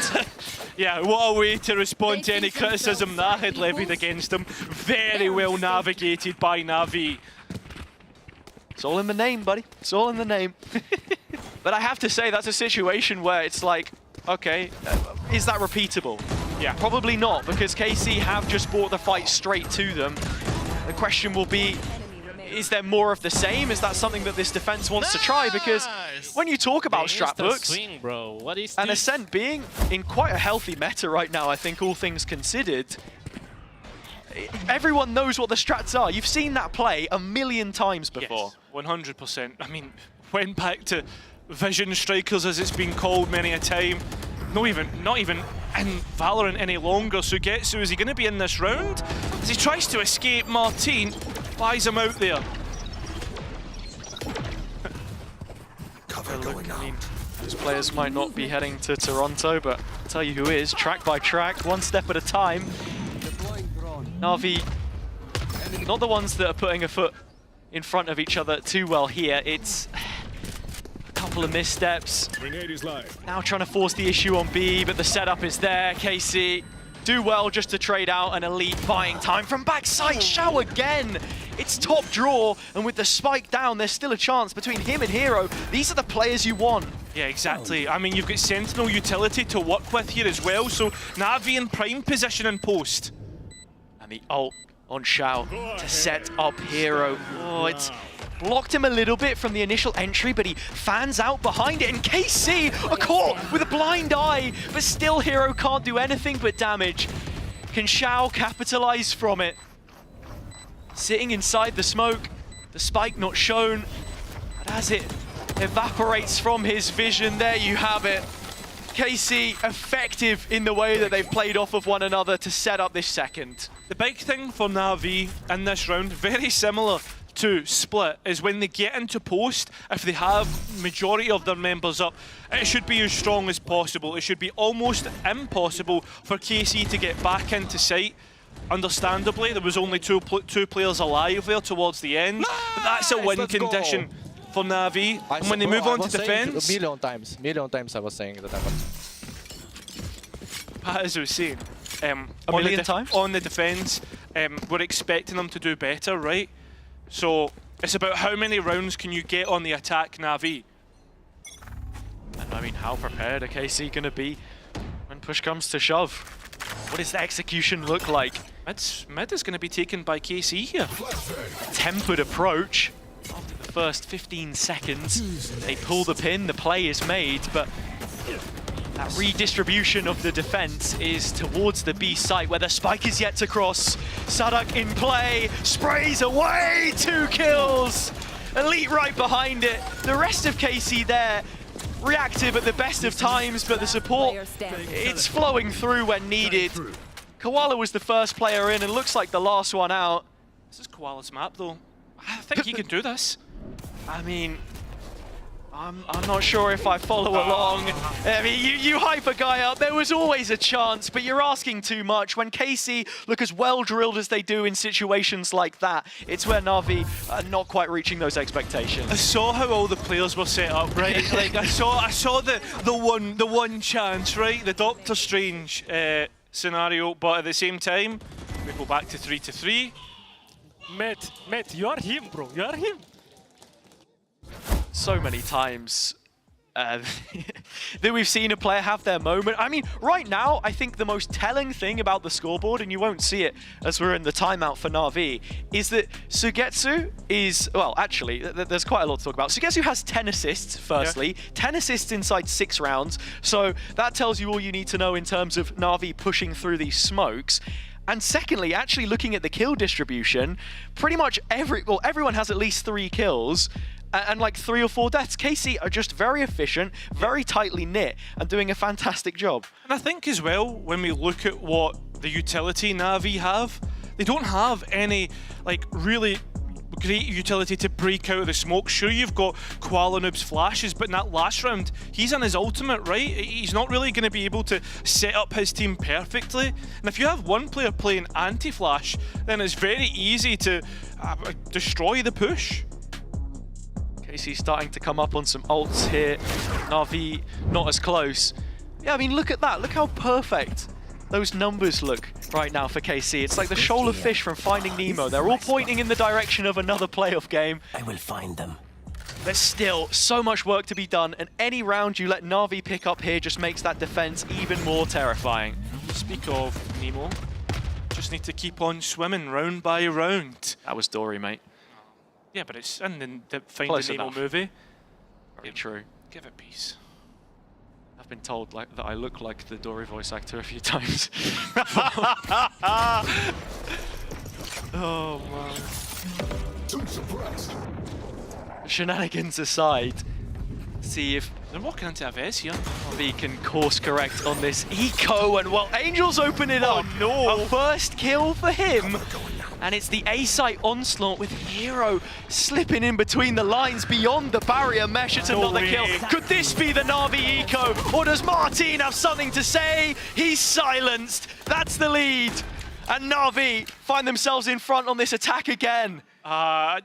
Yeah, what a way to respond to any criticism that had levied against them. Very well navigated by Na'Vi. It's all in the name, buddy. It's all in the name. But I have to say, that's a situation where it's like, okay, is that repeatable? Yeah. Probably not, because KC have just brought the fight straight to them. The question will be, is there more of the same? Is that something that this defense wants to try? Because when you talk about strat books, swing, bro. What is and this? Ascent being in quite a healthy meta right now, I think, all things considered, everyone knows what the strats are. You've seen that play a million times before. Yes, 100%. I mean, went back to Vision Strikers, as it's been called many a time. Not even in Valorant any longer. Sugetsu, is he going to be in this round? As he tries to escape, Martin buys him out there. Look, I mean, those players might not be heading to Toronto, but I'll tell you who is, track by track, one step at a time. Na'Vi, not the ones that are putting a foot in front of each other too well here. It's a couple of missteps. Now trying to force the issue on B, but the setup is there. KC do well just to trade out an elite, buying time from backside. Xiao again. It's top draw, and with the spike down, there's still a chance between him and Hero. These are the players you want. Yeah, exactly. I mean, you've got Sentinel utility to work with here as well, so Na'Vi in prime position in post. And the ult on Xiao to set up Hero. Oh, it's blocked him a little bit from the initial entry, but he fans out behind it, and KC are caught with a blind eye, but still Hero can't do anything but damage. Can Xiao capitalize from it? Sitting inside the smoke, the spike not shown, but as it evaporates from his vision, there you have it. KC effective in the way that they've played off of one another to set up this second. The big thing for Na'Vi in this round, very similar to Split, is when they get into post, if they have majority of their members up, it should be as strong as possible. It should be almost impossible for KC to get back into sight. Understandably, there was only two players alive there towards the end, but that's a win condition for Na'Vi. And when they move on to defense... Million times I was saying that I was... As I was saying, times? on the defense, we're expecting them to do better, right? So it's about how many rounds can you get on the attack, Na'Vi. And I mean, how prepared are KC going to be when push comes to shove? What does the execution look like? Mid is going to be taken by KC here. Tempered approach. After the first 15 seconds, they pull the pin, the play is made, but that redistribution of the defense is towards the B site where the spike is yet to cross. Sadak in play, sprays away, 2 kills. Elite right behind it. The rest of KC there, reactive at the best of times, but the support, it's flowing through when needed. Koala was the first player in and looks like the last one out. This is Koala's map though. I think he can do this. I mean, I'm not sure if I follow along. I mean, you hype a guy up, there was always a chance, but you're asking too much. When KC look as well drilled as they do in situations like that, it's where Na'Vi are not quite reaching those expectations. I saw how all the players were set up, right? Like I saw the one chance, right? The Doctor Strange scenario, but at the same time, we go back to 3-3. Matt, you are him, bro. You are him. So many times that we've seen a player have their moment. I mean, right now, I think the most telling thing about the scoreboard, and you won't see it as we're in the timeout for Na'Vi, is that Sugetsu is, well, actually, there's quite a lot to talk about. Sugetsu has 10 assists, firstly, 10 assists inside 6 rounds, so that tells you all you need to know in terms of Na'Vi pushing through these smokes. And secondly, actually looking at the kill distribution, pretty much everyone has at least 3 kills, and like 3 or 4 deaths. KC are just very efficient, very tightly knit, and doing a fantastic job. And I think as well, when we look at what the utility Na'Vi have, they don't have any like really great utility to break out of the smoke. Sure, you've got Koala Noob's flashes, but in that last round, he's on his ultimate, right? He's not really going to be able to set up his team perfectly. And if you have one player playing anti-flash, then it's very easy to destroy the push. KC starting to come up on some ults here. Na'Vi not as close. Yeah, I mean, look at that. Look how perfect those numbers look right now for KC. It's like the shoal of fish from Finding Nemo. They're all pointing in the direction of another playoff game. I will find them. But still, so much work to be done, and any round you let Na'Vi pick up here just makes that defense even more terrifying. Speak of Nemo, just need to keep on swimming round by round. That was Dory, mate. Yeah, but it's in the Close Finding Nemo enough. movie. Very true. Give it peace. I've been told that I look like the Dory voice actor a few times. Oh man. Shenanigans aside, see if they're walking into a Vez here. we can course correct on this eco, and well, Angel's open it up. No. A first kill for him. And it's the A-site onslaught with Hero slipping in between the lines beyond the barrier mesh. It's another kill. Could this be the Na'Vi eco? Or does Martin have something to say? He's silenced. That's the lead. And Na'Vi find themselves in front on this attack again. Do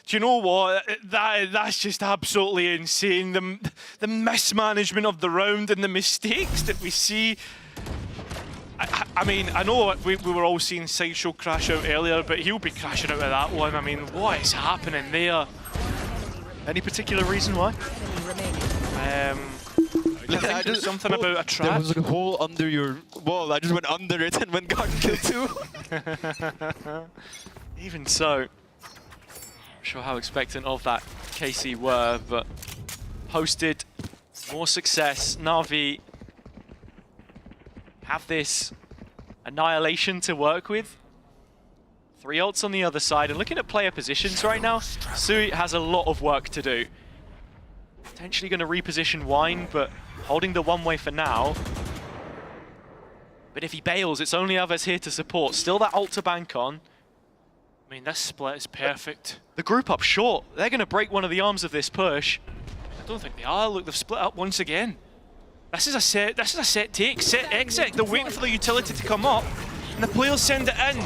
you know what? That's just absolutely insane. The mismanagement of the round and the mistakes that we see. I mean, I know we were all seeing Sideshow crash out earlier, but he'll be crashing out of that one. I mean, what is happening there? Any particular reason why? I think something about a trap. There was a hole under your wall. I just went under it and went got killed too. Even so, I'm sure how expectant of that KC were, but posted more success. Na'Vi have this annihilation to work with. 3 ults on the other side, and looking at player positions right now, Sui has a lot of work to do. Potentially going to reposition Wine, but holding the one way for now. But if he bails, it's only others here to support. Still that ult to bank on. I mean, this split is perfect. The group up short. They're going to break one of the arms of this push. I don't think they are. Look, they've split up once again. This is a set take, set exit. They're waiting for the utility to come up, and the players send it in.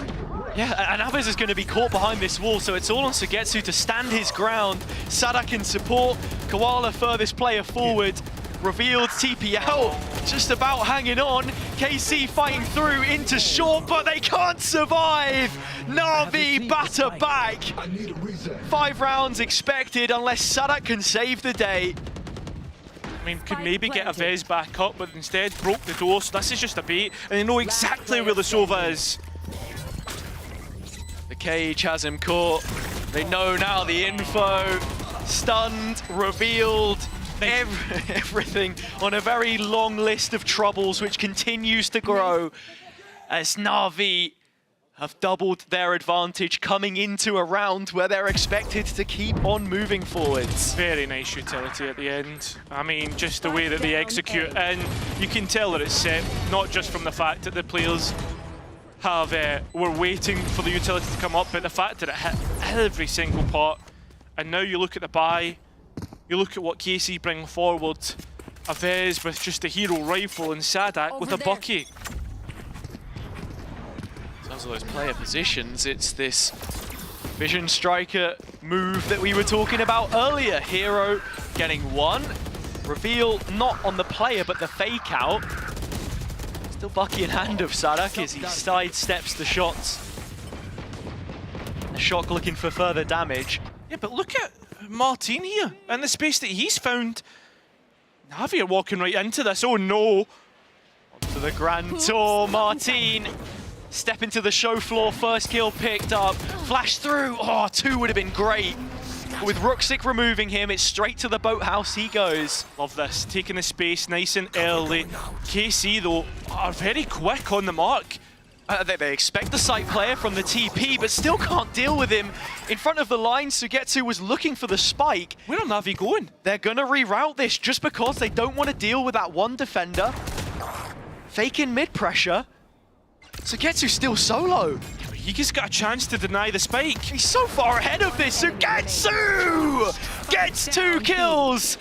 Yeah, and Abez is going to be caught behind this wall, so it's all on Sugetsu to stand his ground. Sadak in support, Koala furthest player forward. Revealed TP out, just about hanging on. KC fighting through into short, but they can't survive. Na'Vi batter back. 5 rounds expected unless Sadak can save the day. I mean, could maybe get a Vez back up, but instead broke the door, so this is just a bait, and they know exactly where the Sova is. The cage has him caught. They know now the info. Stunned, revealed, everything on a very long list of troubles which continues to grow as Na'Vi have doubled their advantage coming into a round where they're expected to keep on moving forwards. Very nice utility at the end. I mean, just the way that they execute, and you can tell that it's set, not just from the fact that the players were waiting for the utility to come up, but the fact that it hit every single part. And now you look at the buy, you look at what KC bring forward, a Vez with just a hero rifle and Sadak with a Bucky. In terms of those player positions, it's this Vision Striker move that we were talking about earlier. Hero getting one. Reveal not on the player, but the fake out. Still Bucky in hand of Sadak as he sidesteps the shots. The Shock looking for further damage. Yeah, but look at Martin here, and the space that he's found. Na'Vi are walking right into this, oh no. Onto the Grand Tour, Martin. Step into the show floor, first kill picked up. Flash through, oh, 2 would have been great. But with Ruxic removing him, it's straight to the boathouse he goes. Love this, taking the space nice and early. KC though, are very quick on the mark. They expect the site player from the TP, but still can't deal with him. In front of the line, Sugetsu was looking for the spike. Where are Na'Vi going? They're gonna reroute this just because they don't want to deal with that one defender. Fake in mid pressure. Sugetsu's still solo. He just got a chance to deny the spike. He's so far ahead of this. Sugetsu gets 2 kills.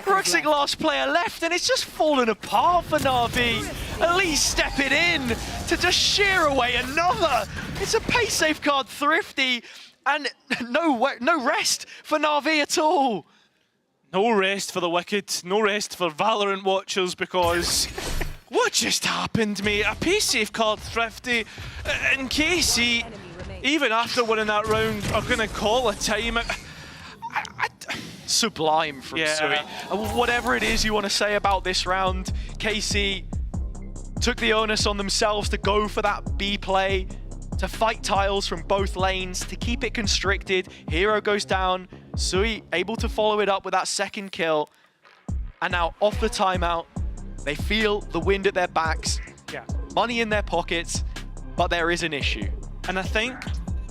Ruxic last player left, and it's just fallen apart for Na'Vi. At least step it in to just shear away another. It's a pace safeguard thrifty, and no rest for Na'Vi at all. No rest for the Wicked, no rest for Valorant watchers, because what just happened, mate? A pace safeguard thrifty, and KC, even after winning that round, are going to call a time. sublime from Sui. Whatever it is you want to say about this round, KC took the onus on themselves to go for that B play, to fight tiles from both lanes, to keep it constricted. Hero goes down, Sui able to follow it up with that second kill. And now off the timeout, they feel the wind at their backs, money in their pockets, but there is an issue. And I think,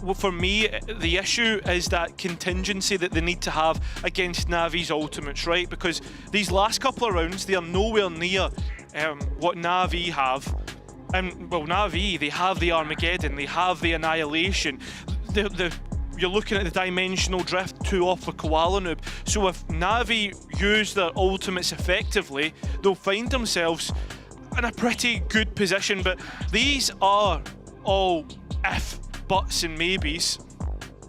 well, for me, the issue is that contingency that they need to have against Navi's ultimates, right? Because these last couple of rounds, they are nowhere near what Navi have. Well, Navi, they have the Armageddon, they have the Annihilation. You're looking at the Dimensional Drift 2 off for Koala Noob. So if Navi use their ultimates effectively, they'll find themselves in a pretty good position. But these are all if, buts and maybes.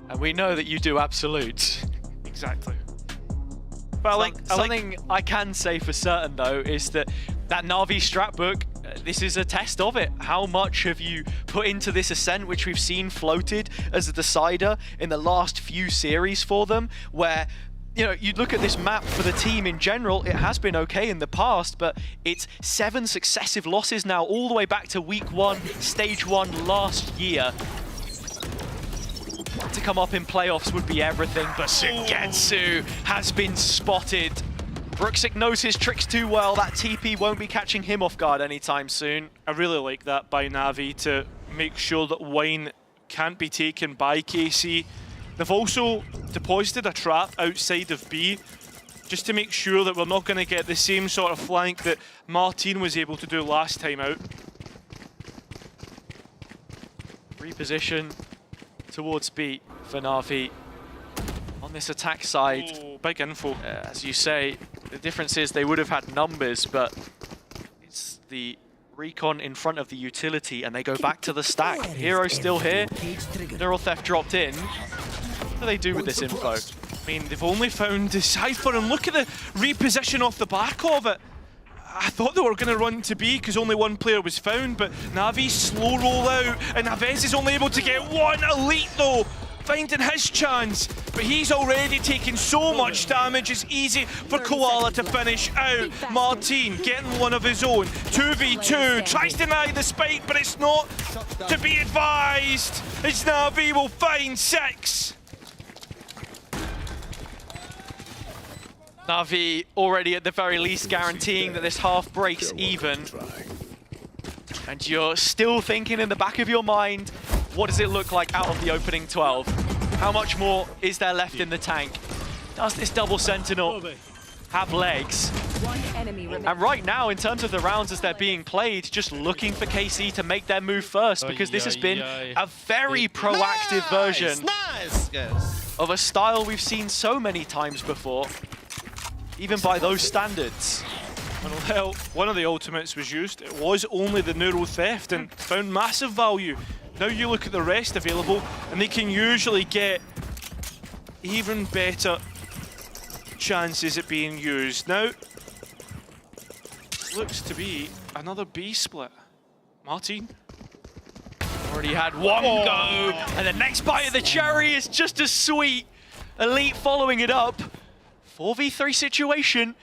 And we know that you do absolutes. Exactly. But something I can say for certain though is that Na'Vi strat book, this is a test of it. How much have you put into this Ascent, which we've seen floated as a decider in the last few series for them, where, you know, you look at this map for the team in general, it has been okay in the past, but it's 7 successive losses now, all the way back to week 1, stage 1 last year. To come up in playoffs would be everything, but Sugetsu has been spotted. Brooksic knows his tricks too well. That TP won't be catching him off guard anytime soon. I really like that by Na'Vi to make sure that Wine can't be taken by KC. They've also deposited a trap outside of B just to make sure that we're not going to get the same sort of flank that Martin was able to do last time out. Reposition towards B for Na'Vi on this attack side. Oh, big info. As you say, the difference is they would have had numbers, but it's the recon in front of the utility, and they go back to the stack. Hero still here. Neural Theft dropped in. What do they do with this info? I mean, they've only found the Cypher, and look at the reposition off the back of it. I thought they were going to run to B because only one player was found, but Navi's slow roll out, and Naves is only able to get one elite though, finding his chance. But he's already taken so much damage, it's easy for Koala to finish out. Martin getting one of his own, 2v2, tries to deny the spike, but it's not to be advised, as Na'Vi will find 6. Na'Vi already at the very least guaranteeing that this half breaks even. And you're still thinking in the back of your mind, what does it look like out of the opening 12? How much more is there left in the tank? Does this double Sentinel have legs? And right now, in terms of the rounds as they're being played, just looking for KC to make their move first, because this has been a very proactive version of a style we've seen so many times before. Even by those standards. Well, one of the ultimates was used. It was only the Neural Theft and found massive value. Now you look at the rest available, and they can usually get even better chances at being used. Now, looks to be another B split. Martin. Already had one go, and the next bite of the cherry is just as sweet. Elite following it up. 4v3 situation,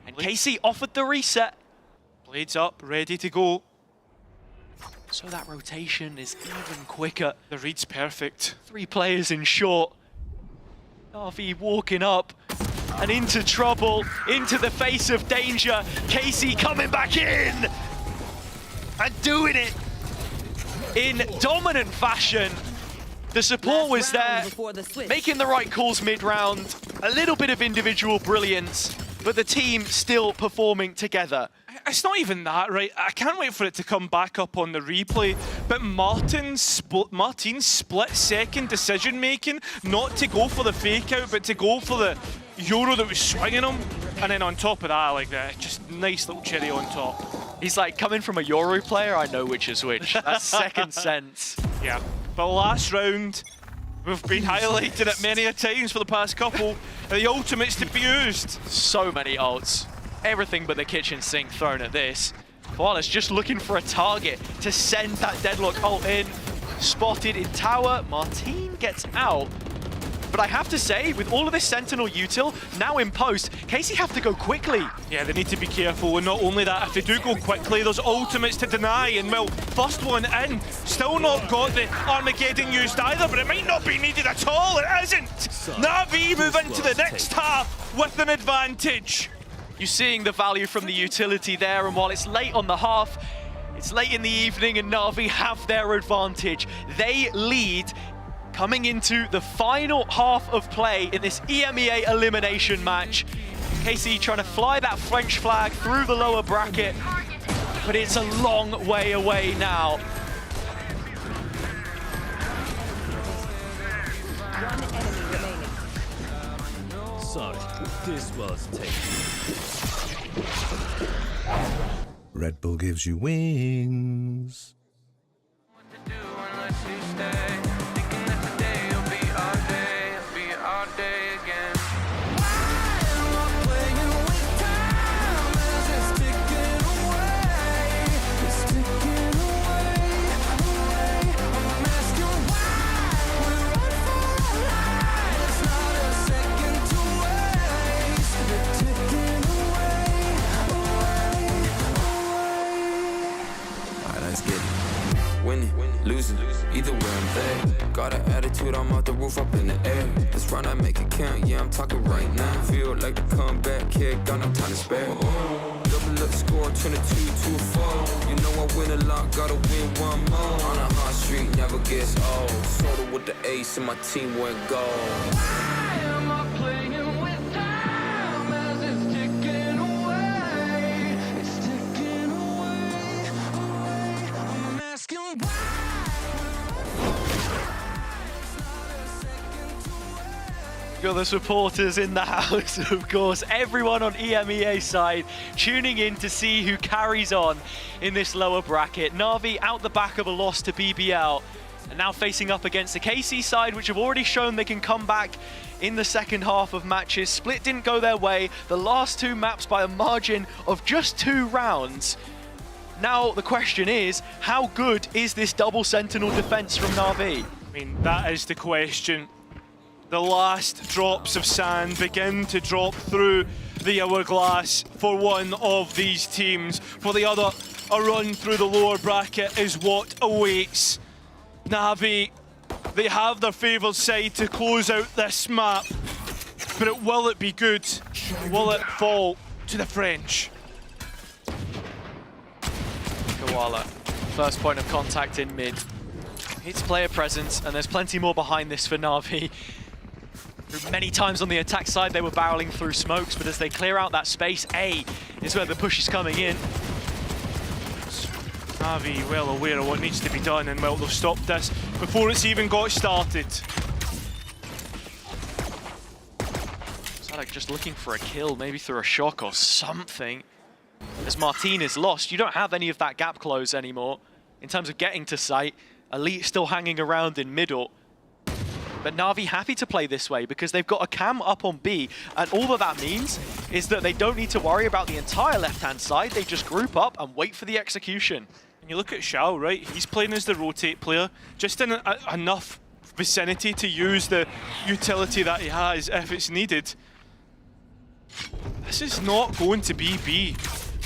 and KC offered the reset. Blades up, ready to go. So that rotation is even quicker. The read's perfect. 3 players in short. Na'Vi walking up and into trouble, into the face of danger. KC coming back in and doing it in dominant fashion. The support was there, making the right calls mid-round, a little bit of individual brilliance, but the team still performing together. It's not even that, right? I can't wait for it to come back up on the replay, but Martin's split-second decision-making, not to go for the fake-out, but to go for the Euro that was swinging him, and then on top of that, like that, just nice little cherry on top. He's like, coming from a Euro player, I know which is which. That's second sense. Yeah. But last round, we've been highlighted it many a times for the past couple. The ultimates to be used. So many ults. Everything but the kitchen sink thrown at this. Koala's just looking for a target to send that Deadlock ult in. Spotted in tower. Martin gets out. But I have to say, with all of this Sentinel util now in post, KC have to go quickly. Yeah, they need to be careful, and not only that, if they do go quickly, there's ultimates to deny, and well, first one in, still not got the Armageddon used either, but it might not be needed at all, it isn't! Na'Vi move into the next half with an advantage. You're seeing the value from the utility there, and while it's late on the half, it's late in the evening and Na'Vi have their advantage. They lead coming into the final half of play in this EMEA elimination match. KC trying to fly that French flag through the lower bracket, but it's a long way away now. One enemy remaining. Sorry, this was taken. Red Bull gives you wings. Losing, either way I'm there. Got an attitude, I'm off the roof, up in the air. Let's run, I make it count, yeah, I'm talking right now. Feel like the comeback kid, got no time to spare. Double up score, 22-4. You know I win a lot, gotta win one more. On a hot street, never gets old. Soda with the ace and my team went gold. Why am I playing with time as it's ticking away? It's ticking away, away. I'm asking why. Got the supporters in the house, of course. Everyone on EMEA side tuning in to see who carries on in this lower bracket. Na'Vi out the back of a loss to BBL, and now facing up against the KC side, which have already shown they can come back in the second half of matches. Split didn't go their way. The last two maps by a margin of just 2 rounds. Now the question is, how good is this double Sentinel defense from Na'Vi? I mean, that is the question. The last drops of sand begin to drop through the hourglass for one of these teams. For the other, a run through the lower bracket is what awaits. Na'Vi, they have their favoured side to close out this map, but will it be good? Will it fall to the French? Koala, first point of contact in mid. It's player presence, and there's plenty more behind this for Na'Vi. Many times on the attack side they were barreling through smokes, but as they clear out that space, A is where the push is coming in. Na'Vi well aware of what needs to be done, and well, they've stopped this before it's even got started. Sadek just looking for a kill, maybe through a shock or something. As Martin is lost, you don't have any of that gap close anymore. In terms of getting to site, Elite still hanging around in middle. But Na'Vi happy to play this way because they've got a cam up on B, and all that means is that they don't need to worry about the entire left-hand side. They just group up and wait for the execution. And you look at Xiao, right? He's playing as the rotate player, just in enough vicinity to use the utility that he has if it's needed. This is not going to be B.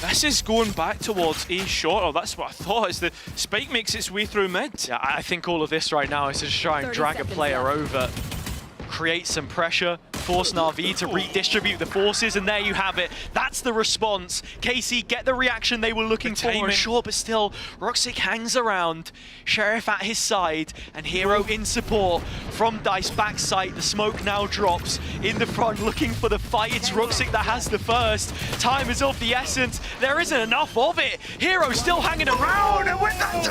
This is going back towards A short, or that's what I thought, as the spike makes its way through mid. Yeah, I think all of this right now is to try and drag a player over, create some pressure, force Na'Vi to redistribute the forces, and there you have it. That's the response. KC get the reaction they were looking for, sure, but still, Ruxic hangs around. Sheriff at his side, and Hero in support from Dice backside. The smoke now drops in the front, looking for the fight. It's Ruxic that has the first. Time is of the essence. There isn't enough of it. Hero still hanging around, and with that,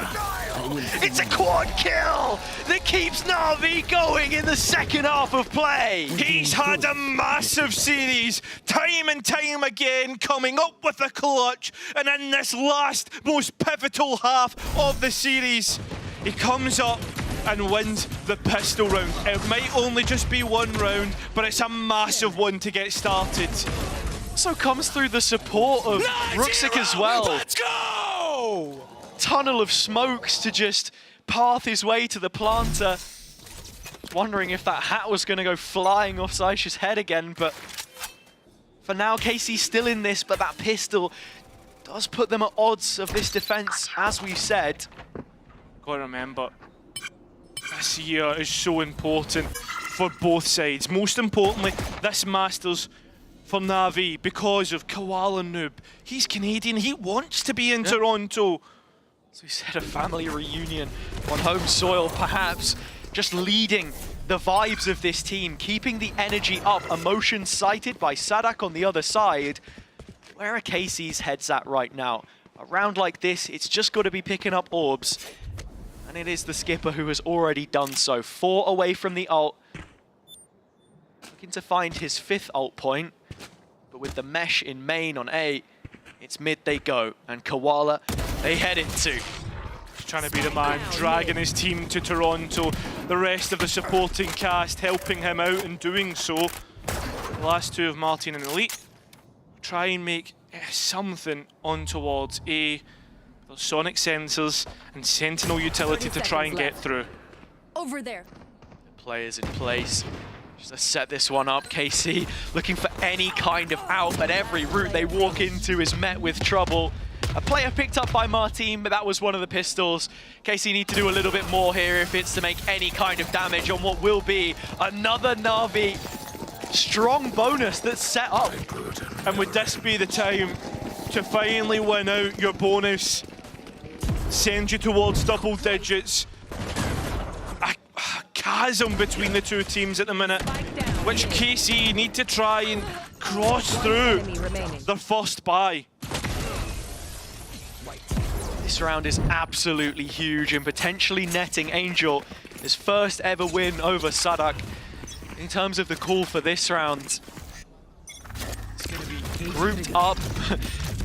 it's a quad kill that keeps Na'Vi going in the second half of play. He's had a massive series, time and time again, coming up with a clutch, and in this last, most pivotal half of the series, he comes up and wins the pistol round. It might only just be one round, but it's a massive one to get started. So comes through the support of Ruxic as well. Let's go! Tunnel of smokes to just path his way to the planter. was wondering if that hat was going to go flying off Saish's head again, but for now, KC's still in this, but that pistol does put them at odds of this defense, as we said. Gotta remember, this year is so important for both sides. Most importantly, this Masters for Na'Vi because of Koala Noob. He's Canadian, he wants to be in Toronto. So we said a family reunion on home soil, perhaps just leading the vibes of this team, keeping the energy up, emotion cited by Sadak on the other side. Where are KC's heads at right now? A round like this, it's just got to be picking up orbs. And it is the skipper who has already done so. 4 away from the ult. Looking to find his 5th ult point. But with the mesh in main on A, it's mid they go. And Koala, they head into. He's trying to be the man, dragging his team to Toronto. The rest of the supporting cast helping him out in doing so. The last two of Martin and Elite try and make something on towards A. Those sonic sensors and sentinel utility to try and get through. Over there. The players in place. Just to set this one up, KC looking for any kind of out, but every route they walk into is met with trouble. A player picked up by Martin, but that was one of the pistols. KC need to do a little bit more here if it's to make any kind of damage on what will be another Na'Vi strong bonus that's set up. And would this be the time to finally win out your bonus? Send you towards double digits. A chasm between the two teams at the minute, which KC need to try and cross through their first buy. This round is absolutely huge and potentially netting Angel his first ever win over Sadak. In terms of the call for this round, it's going to be grouped up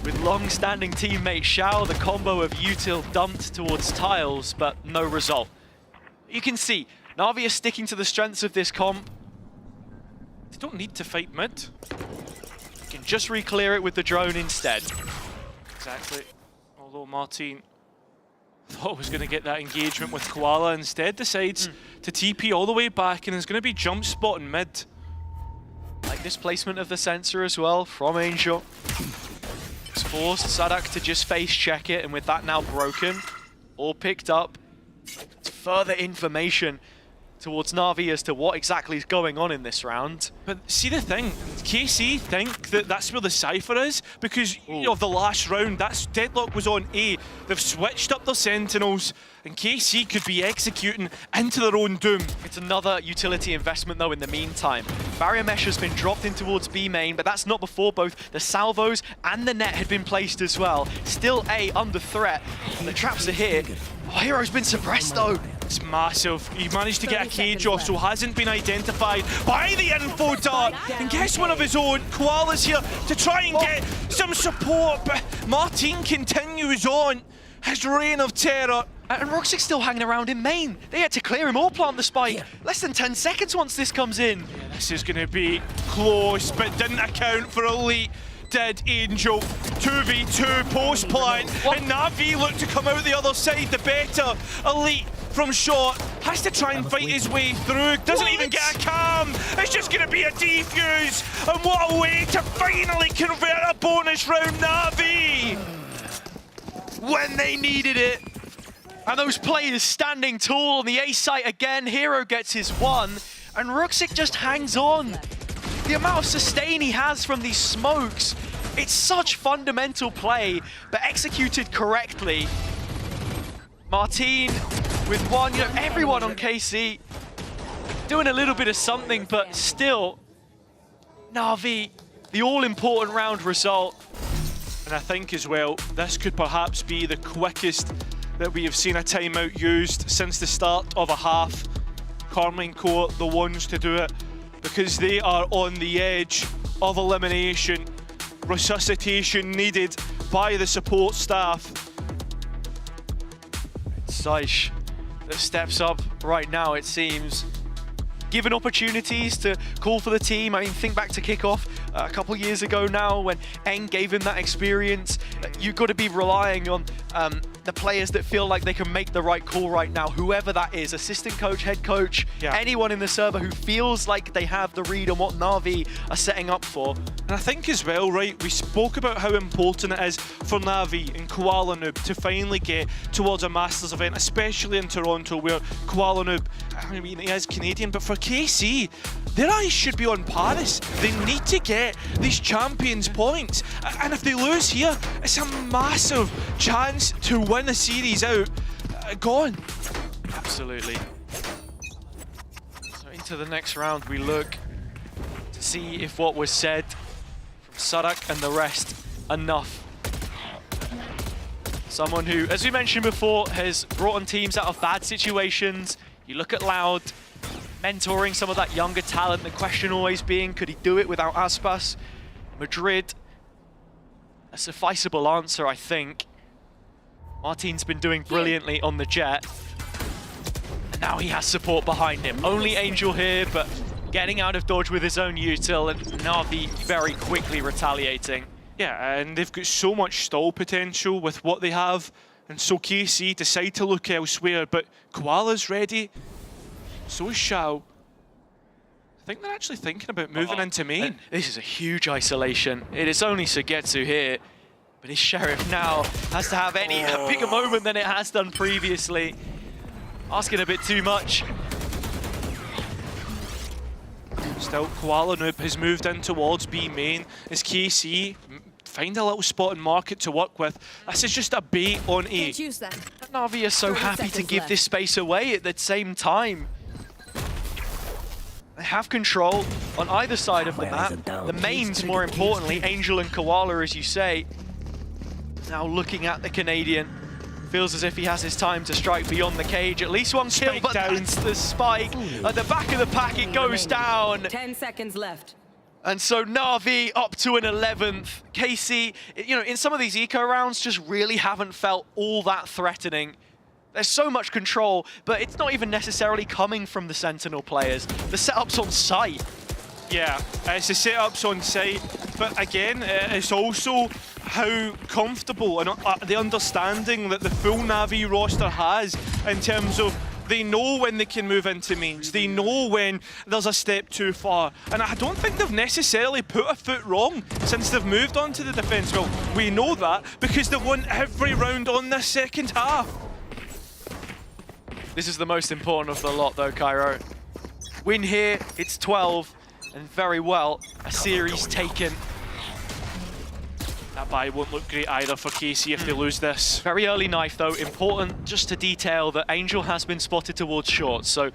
with long-standing teammate Xiao. The combo of util dumped towards tiles, but no result. You can see, Na'Vi are sticking to the strengths of this comp. They don't need to fight mid. You can just re-clear it with the drone instead. Exactly. Although Martin thought was going to get that engagement with Koala, instead decides to TP all the way back and is going to be jump spotting mid. Like this placement of the sensor as well from Angel. It's forced Sadak to just face check it, and with that now broken, all picked up, it's further information towards Na'Vi as to what exactly is going on in this round. But see the thing, KC think that that's where the Cypher is because of the last round. That's Deadlock was on A. They've switched up their sentinels and KC could be executing into their own doom. It's another utility investment though in the meantime. Barrier mesh has been dropped in towards B main, but that's not before both the salvos and the net had been placed as well. Still A under threat, and the traps are here. Oh, Hero's been suppressed though. It's massive. He managed to get a cage off, so hasn't been identified by the info dart. And guess one of his own, Koala's here to try and get some support, but Martin continues on his reign of terror. And Roxic's still hanging around in main. They had to clear him or plant the spike. Less than 10 seconds once this comes in. Yeah, this is going to be close, but didn't account for Elite. Did Angel 2v2 post plant, and Na'Vi look to come out the other side. The better Elite from short has to try and fight his way through. Doesn't even get a cam. It's just going to be a defuse. And what a way to finally convert a bonus round, Na'Vi, when they needed it. And those players standing tall on the A site again. Hero gets his one, and Ruxic just hangs on. The amount of sustain he has from these smokes, it's such fundamental play, but executed correctly. Martin with one, you know, everyone on KC doing a little bit of something, but still, Na'Vi, the all-important round result. And I think as well, this could perhaps be the quickest that we have seen a timeout used since the start of a half. Carmine Core, the ones to do it, because they are on the edge of elimination. Resuscitation needed by the support staff. It's Saish that steps up right now, it seems. Given opportunities to call for the team, I mean, think back to kickoff a couple years ago now when Eng gave him that experience. You've got to be relying on the players that feel like they can make the right call right now, whoever that is, assistant coach, head coach, anyone in the server who feels like they have the read on what Na'Vi are setting up for. And I think as well, right, we spoke about how important it is for Na'Vi and Koala Noob to finally get towards a Masters event, especially in Toronto, where Koala Noob, I mean, he is Canadian, but for KC, their eyes should be on Paris. They need to get these Champions points. And if they lose here, it's a massive chance to win the series out. Gone. Absolutely. So into the next round we look to see if what was said from Sadak and the rest enough. Someone who, as we mentioned before, has brought on teams out of bad situations. You look at Loud, mentoring some of that younger talent, the question always being, could he do it without Aspas? Madrid, a sufficeable answer, I think. Martin's been doing brilliantly on the Jet. And now he has support behind him. Only Angel here, but getting out of dodge with his own util, and Na'Vi very quickly retaliating. Yeah, and they've got so much stall potential with what they have, and so KC decide to look elsewhere, but Koala's ready, so is Shao. I think they're actually thinking about moving into main. And this is a huge isolation. It is only Sugetsu here, but his Sheriff now has to have a bigger moment than it has done previously. Asking a bit too much. Still, Koala Noob has moved in towards B main as KC find a little spot in market to work with. This is just a bait on A. Na'Vi are so happy to give this space away at the same time. They have control on either side of the map. The mains, more importantly, Angel and Koala, as you say. Now looking at the Canadian. Feels as if he has his time to strike beyond the cage. At least one kill, but that's the spike. At the back of the pack, it goes down. 10 seconds left. And so Na'Vi up to an 11th. KC, you know, in some of these eco rounds, just really haven't felt all that threatening. There's so much control, but it's not even necessarily coming from the Sentinel players. The setup's on site. Yeah, it's the setups on site, but again, it's also how comfortable and the understanding that the full Na'Vi roster has in terms of they know when they can move into mains, they know when there's a step too far, and I don't think they've necessarily put a foot wrong since they've moved on to the defense. Well, we know that because they've won every round on this second half. This is the most important of the lot though, Cairo. Win here, it's 12, and very well, a series taken. That buy won't look great either for KC if they lose this. Very early knife though, important just to detail that Angel has been spotted towards short. So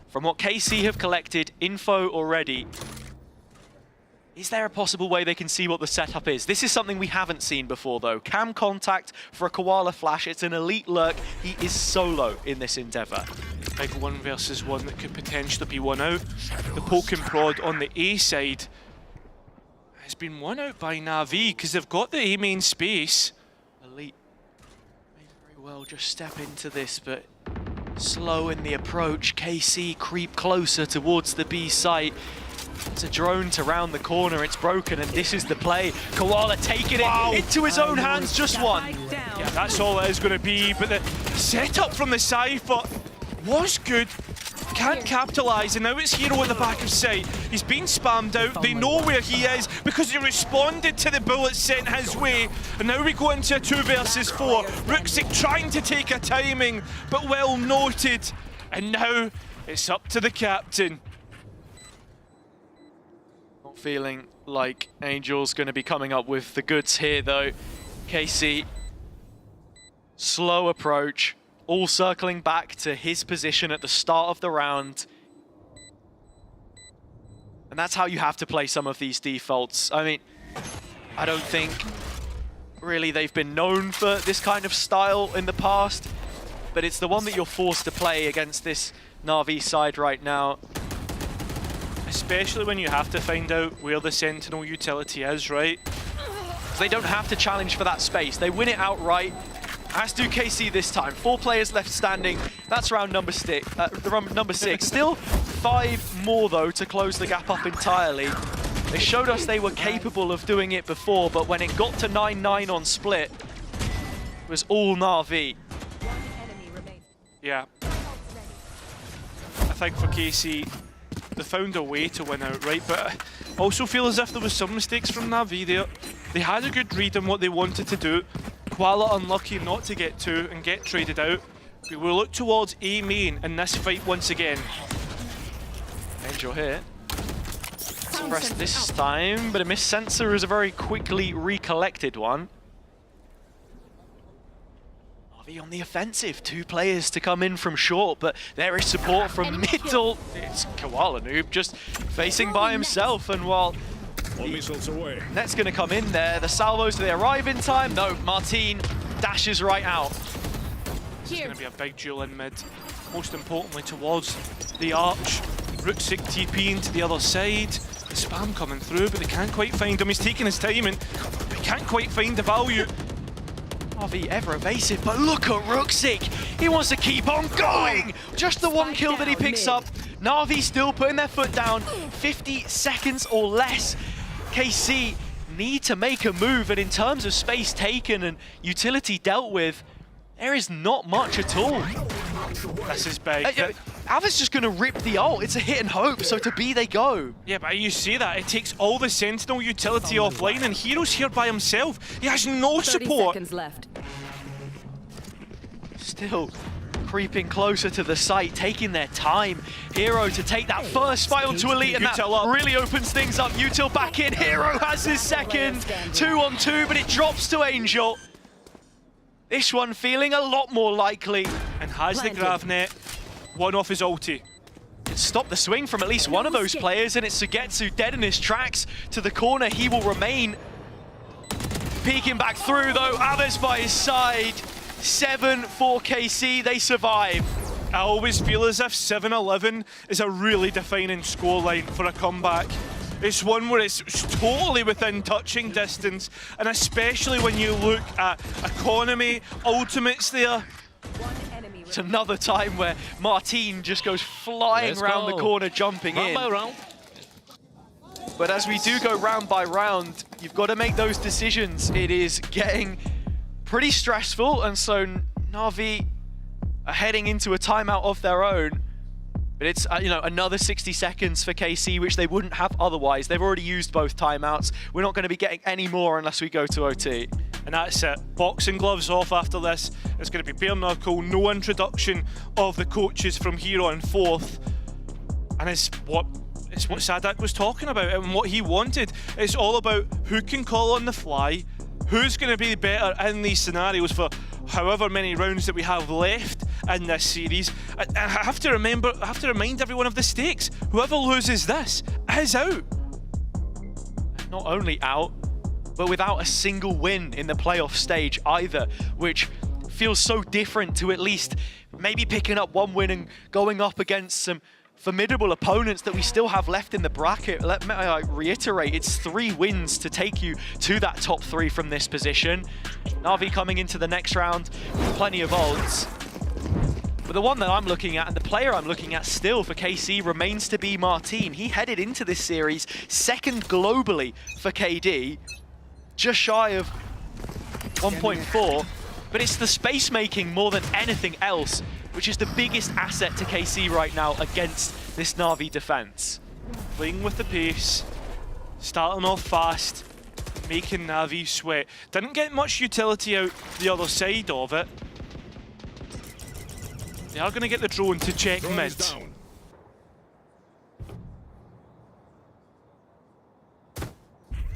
from what KC have collected info already, is there a possible way they can see what the setup is? This is something we haven't seen before though. Cam contact for a Koala flash, it's an elite lurk. He is solo in this endeavor. Big 1 versus 1 that could potentially be one out. The poke and prod on the A side has been won out by Na'Vi because they've got the A main space. Elite may very well just step into this, but slow in the approach. KC creep closer towards the B site. It's a drone to round the corner, it's broken, and this is the play. Koala taking it into his own hands, just one. Yeah, that's all it is going to be, but the setup from the Cypher was good. Can't capitalise, and now it's Hero at the back of sight. He's been spammed out, they know where he is because he responded to the bullets sent his way. And now we go into a 2 versus 4. Ruxic trying to take a timing, but well noted. And now it's up to the captain. Not feeling like Angel's going to be coming up with the goods here though. KC, slow approach. All circling back to his position at the start of the round. And that's how you have to play some of these defaults. I mean, I don't think really they've been known for this kind of style in the past, but it's the one that you're forced to play against this Na'Vi side right now. Especially when you have to find out where the Sentinel utility is, right? They don't have to challenge for that space. They win it outright. As do KC this time. 4 players left standing. That's round number 6. Still 5 more though to close the gap up entirely. They showed us they were capable of doing it before, but when it got to 9-9 on split, it was all Na'Vi. Yeah. I think for KC, they found a way to win outright, but I also feel as if there was some mistakes from Na'Vi there. They had a good read on what they wanted to do. Koala unlucky not to get 2 and get traded out. We will look towards A main in this fight once again. Angel here. Suppressed this time, but a miss sensor is a very quickly recollected one. Na'Vi on the offensive, 2 players to come in from short, but there is support from middle. It's Koala Noob just facing by himself, and while Net's going to come in there, the salvos, do they arrive in time? No, Martin dashes right out. It's going to be a big duel in mid. Most importantly towards the arch. Rooksik TP into the other side. The spam coming through, but they can't quite find him. He's taking his time and they can't quite find the value. Na'Vi ever evasive, but look at Rooksik. He wants to keep on going. Just the 1 kill that he picks up. Na'Vi still putting their foot down. 50 seconds or less. KC need to make a move, and in terms of space taken and utility dealt with, there is not much at all. This is big. Ava's just going to rip the ult. It's a hit and hope, so to B they go. Yeah, but you see that. It takes all the Sentinel utility offline, and Hero's here by himself. He has no 30 support. seconds left. Still creeping closer to the site, taking their time. Hero to take that first fight onto Elite, and that really opens things up. Util back in. Hero has his second. 2-on-2, but it drops to Angel. This one feeling a lot more likely. And has the Gravnet, one off his ulti. Can stop the swing from at least one of those players, and it's Sugetsu dead in his tracks. To the corner he will remain. Peeking back through though, Aves by his side. 7 for KC, they survive. I always feel as if 7-11 is a really defining scoreline for a comeback. It's one where it's totally within touching distance, and especially when you look at economy, ultimates there. It's another time where Martin just goes flying around the corner, jumping in. Round by round. But as we do go round by round, you've got to make those decisions. It is getting pretty stressful, and so Na'Vi are heading into a timeout of their own. But it's you know, another 60 seconds for KC, which they wouldn't have otherwise. They've already used both timeouts. We're not going to be getting any more unless we go to OT. And that's it. Boxing gloves off after this. It's going to be bare knuckle, no introduction of the coaches from here on forth. And it's what Sadak was talking about and what he wanted. It's all about who can call on the fly, who's going to be better in these scenarios for however many rounds that we have left in this series. I have to remind everyone of the stakes. Whoever loses this is out. Not only out, but without a single win in the playoff stage either, which feels so different to at least maybe picking up 1 win and going up against some formidable opponents that we still have left in the bracket. Let me reiterate, it's 3 wins to take you to that top 3 from this position. Na'Vi coming into the next round with plenty of odds. But the one that I'm looking at, and the player I'm looking at still for KC, remains to be Martin. He headed into this series 2nd globally for KD, just shy of 1.4. But it's the space making more than anything else, which is the biggest asset to KC right now against this Na'Vi defense. Playing with the pace, starting off fast, making Na'Vi sweat. Didn't get much utility out the other side of it. They are going to get the drone to check mid.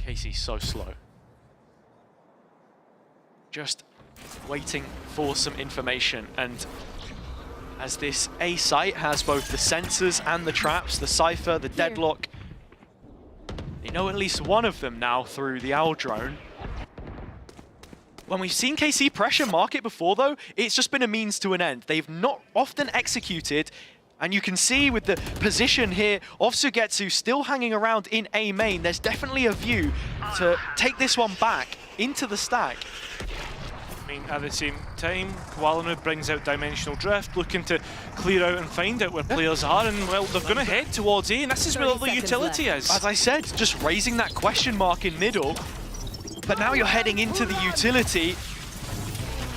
KC's so slow. Just waiting for some information, and as this A site has both the sensors and the traps, the Cypher, the Deadlock, they know at least one of them now through the Owl drone. When we've seen KC pressure market before though, it's just been a means to an end. They've not often executed, and you can see with the position here of Sugetsu still hanging around in A main, there's definitely a view to take this one back into the stack. I mean, at the same time, Koala brings out Dimensional Drift, looking to clear out and find out where players are, and well, they're going to head towards A, and this is where the utility is. As I said, just raising that question mark in middle, but now you're heading into the utility.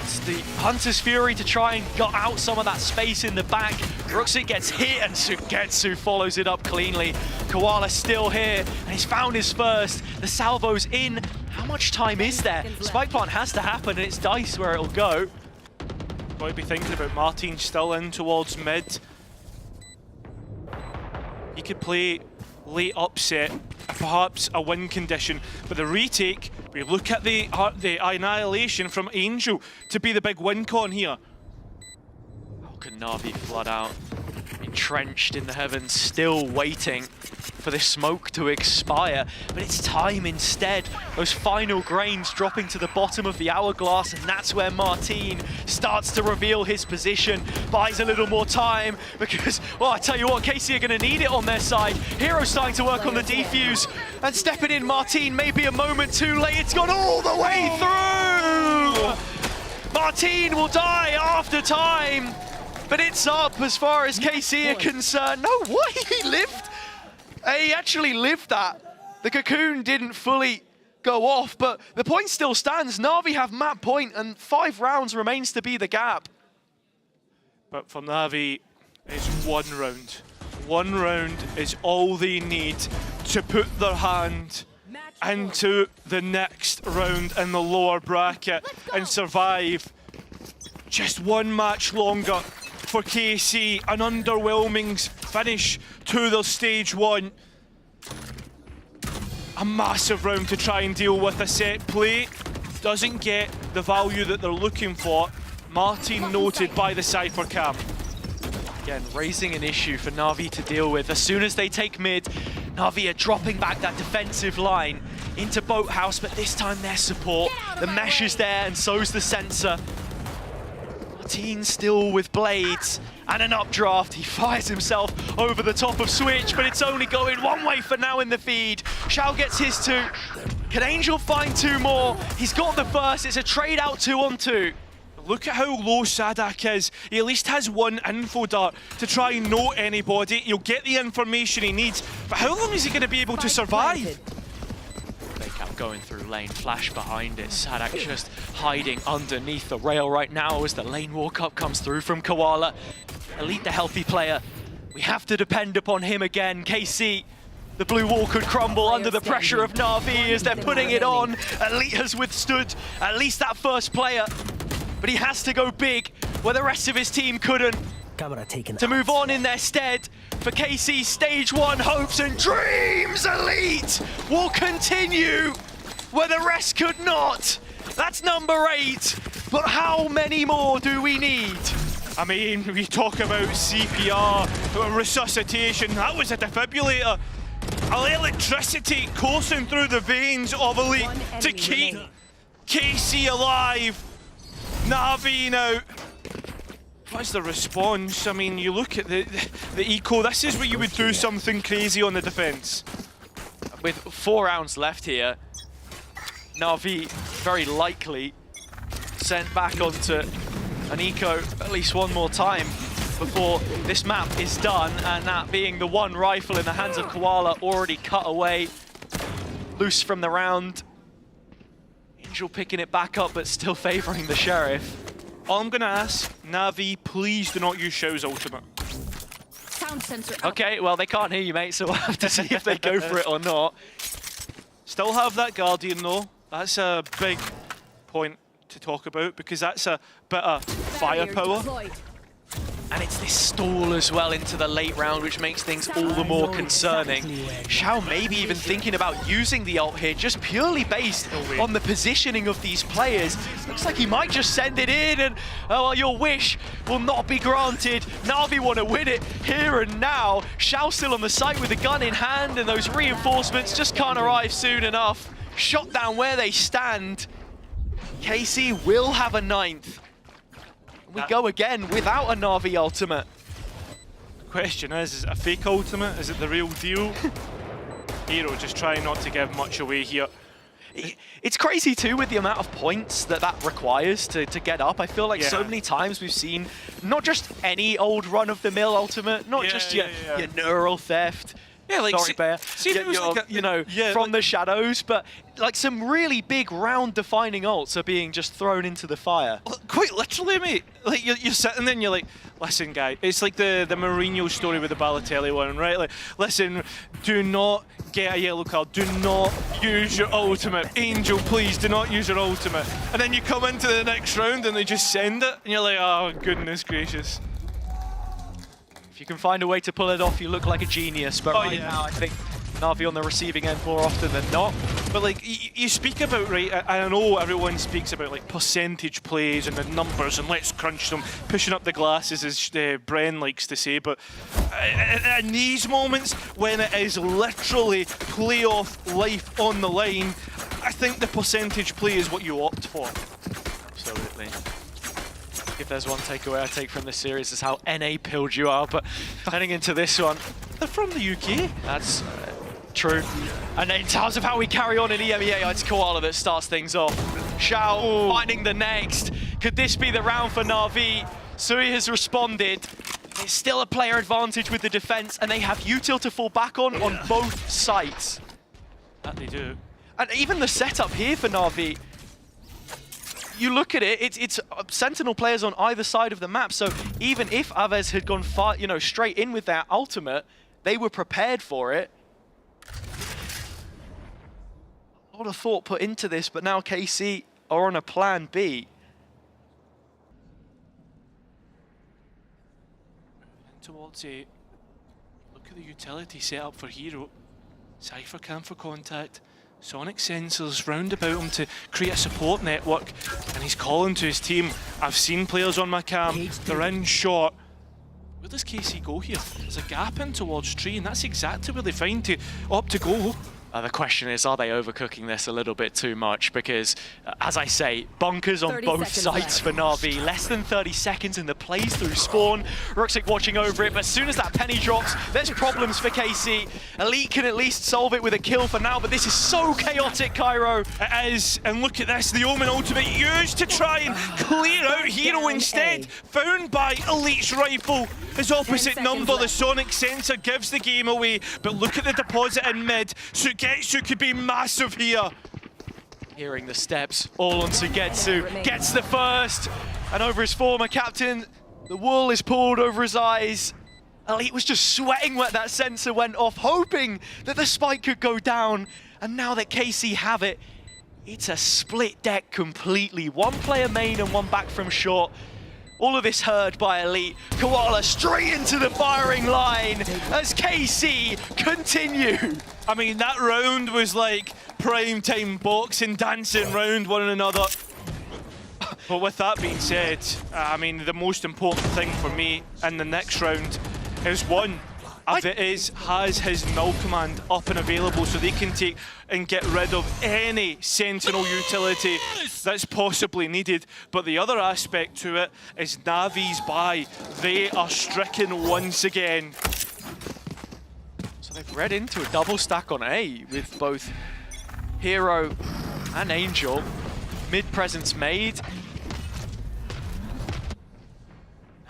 It's the Hunter's Fury to try and gut out some of that space in the back. Ruxit gets hit and Sugetsu follows it up cleanly. Koala still here, and he's found his first. The salvo's in. How much time is there? Spike plant has to happen, and it's Dice where it'll go. Got to be thinking about Martin still in towards mid. He could play late upset, perhaps a win condition, but the retake, we look at the annihilation from Angel to be the big win con here. How can Na'Vi flood out? Entrenched in the heavens, still waiting for this smoke to expire, but it's time instead. Those final grains dropping to the bottom of the hourglass, and that's where Martin starts to reveal his position, buys a little more time, because, well, I tell you what, KC are going to need it on their side. Hero's starting to work on the defuse, and stepping in Martin maybe a moment too late. It's gone all the way through! Martin will die after time, but it's up as far as KC are concerned. No, what? He lived? He actually lived that. The cocoon didn't fully go off, but the point still stands. Na'Vi have map point, and 5 rounds remains to be the gap. But for Na'Vi, it's 1 round. 1 round is all they need to put their hand into the next round in the lower bracket and survive. Just 1 match longer for KC, an underwhelming finish to their stage 1. A massive round to try and deal with a set play. Doesn't get the value that they're looking for. Martin noted by the Cypher cam. Again, raising an issue for Na'Vi to deal with. As soon as they take mid, Na'Vi are dropping back that defensive line into Boathouse, but this time their support. The mesh is there, and so's the sensor. Martin still with blades and an updraft. He fires himself over the top of Switch, but it's only going one way for now in the feed. Shao gets his 2. Can Angel find 2 more? He's got the first. It's a trade out 2-on-2. Look at how low Sadak is. He at least has 1 info dart to try and note anybody. He'll get the information he needs, but how long is he going to be able to survive? Going through lane, flash behind it. Sadak just hiding underneath the rail right now as the lane walk-up comes through from Koala. Elite, the healthy player. We have to depend upon him again. KC, the blue wall could crumble under the pressure of Na'Vi as they're putting it on. Elite has withstood at least that first player, but he has to go big where the rest of his team couldn't. To move on in their stead for KC's stage 1 hopes and dreams. Elite will continue where the rest could not. That's number 8, but how many more do we need? I mean, we talk about CPR, resuscitation, that was a defibrillator. Electricity coursing through the veins of Elite to keep KC alive. Na'Vi now. What's the response? I mean, you look at the eco, this is where you would do something crazy on the defense. With 4 rounds left here, Na'Vi very likely sent back onto an eco at least 1 more time before this map is done, and that being the 1 rifle in the hands of Koala already cut away, loose from the round. Angel picking it back up, but still favoring the Sheriff. All I'm gonna ask, Na'Vi, please do not use Shao's ultimate. Sound sensor out. Okay, well, they can't hear you, mate, so we'll have to see if they go for it or not. Still have that Guardian, though. That's a big point to talk about, because that's a bit of firepower. And it's this stall as well into the late round, which makes things all the more concerning. Shao maybe even thinking about using the ult here, just purely based on the positioning of these players. Looks like he might just send it in, and oh, well, your wish will not be granted. Na'Vi want to win it here and now. Shao still on the site with the gun in hand, and those reinforcements just can't arrive soon enough. Shot down where they stand. KC will have a 9th. We go again without a Na'Vi ultimate. The question is it a fake ultimate? Is it the real deal? Hero just trying not to give much away here. It's crazy too with the amount of points that requires to get up. I feel like so many times we've seen not just any old run-of-the-mill ultimate, not just your neural theft. Yeah, like, sorry, Bear. From the shadows, but like some really big round-defining ults are being just thrown into the fire. Quite literally, mate. Like you're sitting there and you're like, listen, guy. It's like the Mourinho story with the Balotelli one, right? Like, listen, do not get a yellow card. Do not use your ultimate. Angel, please, do not use your ultimate. And then you come into the next round and they just send it, and you're like, oh goodness gracious. If you can find a way to pull it off, you look like a genius. But right now, I think Na'Vi on the receiving end more often than not. But like you speak about, right, I know everyone speaks about like percentage plays and the numbers and let's crunch them, pushing up the glasses as Bren likes to say, but in these moments when it is literally playoff life on the line, I think the percentage play is what you opt for. Absolutely. If there's one takeaway I take from this series is how NA pilled you are, but heading into this one, they're from the UK. That's true. And in terms of how we carry on in EMEA, it's Koala that starts things off. Xiao finding the next. Could this be the round for Na'Vi? Sui has responded. There's still a player advantage with the defense, and they have util to fall back on both sides. That they do. And even the setup here for Na'Vi, you look at it, it's Sentinel players on either side of the map, so even if Aves had gone far, straight in with their ultimate, they were prepared for it. A lot of thought put into this, but now KC are on a plan B. Towards a look at the utility set up for Hero. Cypher cam for contact. Sonic sensors round about him to create a support network, and he's calling to his team. I've seen players on my cam, they're in short. Where does KC go here? There's a gap in towards tree, and that's exactly where they find to opt to go. The question is, are they overcooking this a little bit too much? Because, as I say, bunkers on both sides for Na'Vi. Less than 30 seconds in the plays through spawn. Ruxic watching over it, but as soon as that penny drops, there's problems for KC. Elite can at least solve it with a kill for now, but this is so chaotic, Cairo. It is, and look at this, the Omen ultimate used to try and clear out Hero instead. Found by Elite's rifle. His opposite number, the Sonic sensor gives the game away, but look at the deposit in mid. Sugetsu could be massive here. Hearing the steps all on Sugetsu, gets the first, and over his former captain, the wool is pulled over his eyes. Elite was just sweating when that sensor went off, hoping that the spike could go down, and now that KC have it, it's a split deck completely. One player main and one back from short. All of this heard by Elite. Koala straight into the firing line as KC continue. I mean, that round was like prime time boxing, dancing round one another. But with that being said, I mean, the most important thing for me in the next round is one. Aviz has his null command up and available, so they can take and get rid of any Sentinel utility that's possibly needed. But the other aspect to it is Navi's buy. They are stricken once again. So they've read into a double stack on A with both Hero and Angel. Mid presence made.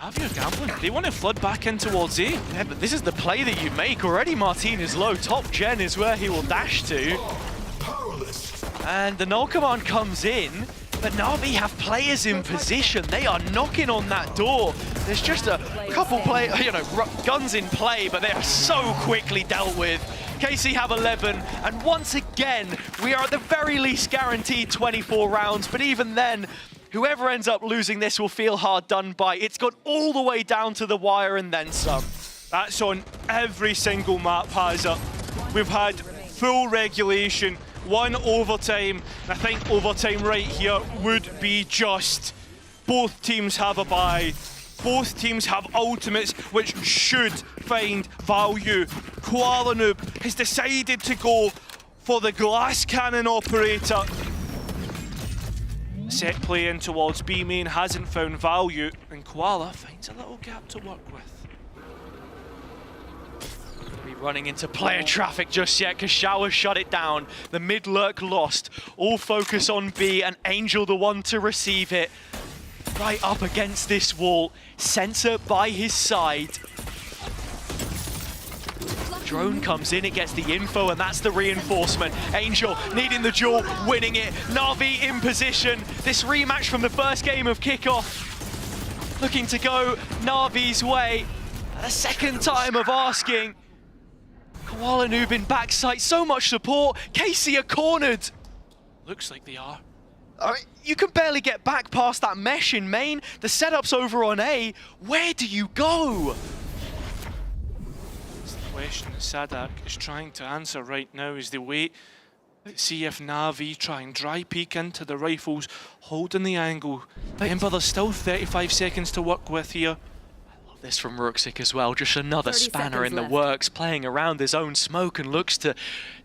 Navi are gambling. They want to flood back in towards A. Yeah, but this is the play that you make. Already Martin is low. Top gen is where he will dash to. And the null command comes in, but Na'Vi have players in position. They are knocking on that door. There's just a couple guns in play, but they are so quickly dealt with. KC have 11, and once again, we are at the very least guaranteed 24 rounds, but even then, whoever ends up losing this will feel hard done by. It's gone all the way down to the wire and then some. That's on every single map, Hazard. We've had full regulation, one overtime. I think overtime right here would be just. Both teams have a buy. Both teams have ultimates, which should find value. Koala Noob has decided to go for the glass cannon operator. Set play in towards B main hasn't found value, and Koala finds a little gap to work with. running into player traffic just yet because Shower shut it down. The mid lurk lost. All focus on B and Angel the one to receive it. Right up against this wall. Sensor by his side. Drone comes in, it gets the info, and that's the reinforcement. Angel needing the duel, winning it. Na'Vi in position. This rematch from the first game of kickoff. Looking to go Na'Vi's way. A second time of asking. Koala Noob in backside, so much support. KC are cornered. Looks like they are. I mean, you can barely get back past that mesh in main. The setup's over on A. Where do you go? It's the question that Sadak is trying to answer right now as they wait. Let's see if Na'Vi try and dry peek into the rifles, holding the angle. Remember, there's still 35 seconds to work with here. This from Ruxic as well, just another spanner in the works, playing around his own smoke and looks to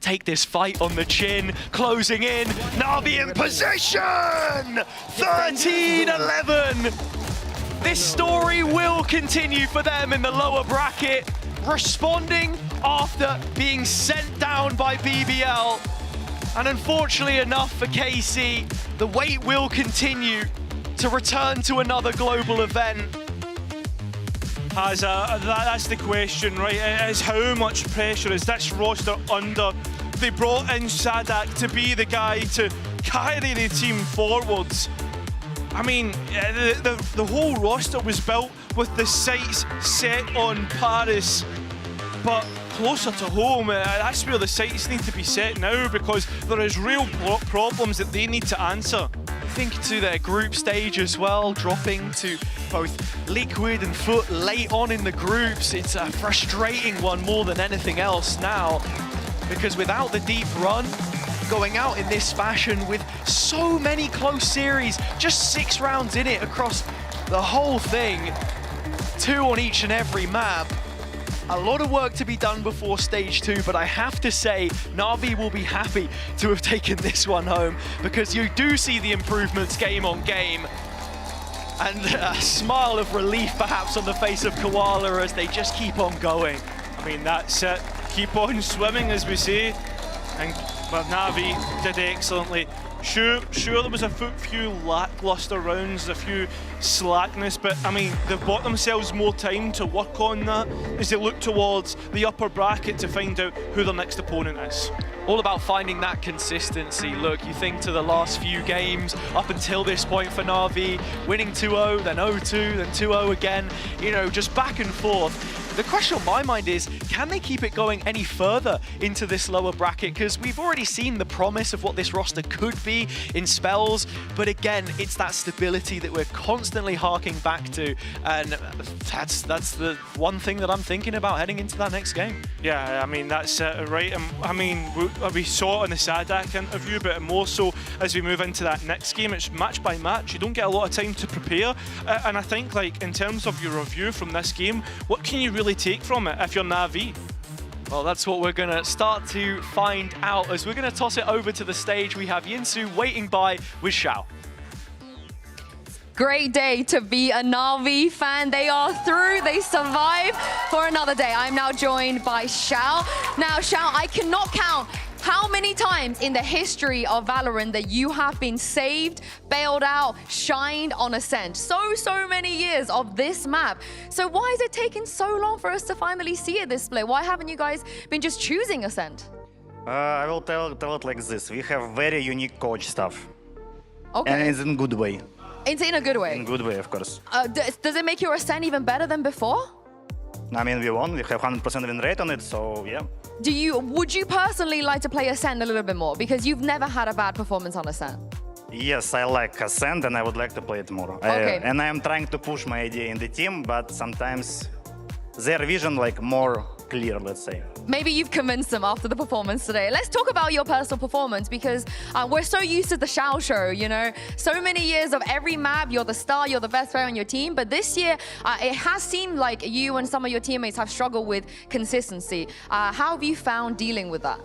take this fight on the chin, closing in, Na'Vi in position! 13-11! This story will continue for them in the lower bracket, responding after being sent down by BBL. And unfortunately enough for KC, the wait will continue to return to another global event. That's the question, right? Is how much pressure is this roster under? They brought in Sadak to be the guy to carry the team forwards. I mean, the whole roster was built with the sights set on Paris, but closer to home, that's where the sights need to be set now because there is real problems that they need to answer. Think to their group stage as well, dropping to both Liquid and Foot late on in the groups. It's a frustrating one more than anything else now, because without the deep run, going out in this fashion with so many close series, just 6 rounds in it across the whole thing, 2 on each and every map. A lot of work to be done before stage 2, but I have to say, Na'Vi will be happy to have taken this one home because you do see the improvements game on game. And a smile of relief perhaps on the face of Koala as they just keep on going. I mean, that's it. Keep on swimming, as we say. And but Na'Vi did excellently. Sure, there was a few lackluster rounds, a few slackness, but I mean, they've bought themselves more time to work on that as they look towards the upper bracket to find out who their next opponent is. All about finding that consistency. Look, you think to the last few games up until this point for Na'Vi, winning 2-0, then 0-2, then 2-0 again, you know, just back and forth. The question on my mind is, can they keep it going any further into this lower bracket? Because we've already seen the promise of what this roster could be in spells, but again, it's that stability that we're constantly harking back to, and that's the one thing that I'm thinking about heading into that next game. Yeah, I mean, that's right. I mean, we saw it in the Sadak interview, but more so as we move into that next game, it's match by match. You don't get a lot of time to prepare, and I think, like, in terms of your review from this game, what can you really take from it if you're Na'Vi? Well, that's what we're going to start to find out as we're going to toss it over to the stage. We have Yinsu waiting by with Xiao. Great day to be a Na'Vi fan. They are through, they survived for another day. I'm now joined by Xiao. Now, Xiao, I cannot count how many times in the history of Valorant that you have been saved, bailed out, shined on Ascent. So many years of this map. So why is it taking so long for us to finally see it display? Why haven't you guys been just choosing Ascent? I will tell it like this. We have very unique coach stuff. Okay. And it's in good way. It's in a good way? In good way, of course. Does it make your Ascent even better than before? I mean, we won. We have 100% win rate on it, so yeah. Would you personally like to play Ascent a little bit more? Because you've never had a bad performance on Ascent. Yes, I like Ascent and I would like to play it more. Okay. And I am trying to push my idea in the team, but sometimes their vision like more clear, let's say. Maybe you've convinced them after the performance today. Let's talk about your personal performance because we're so used to the Xiao show, you know? So many years of every map, you're the star, you're the best player on your team. But this year, it has seemed like you and some of your teammates have struggled with consistency. How have you found dealing with that?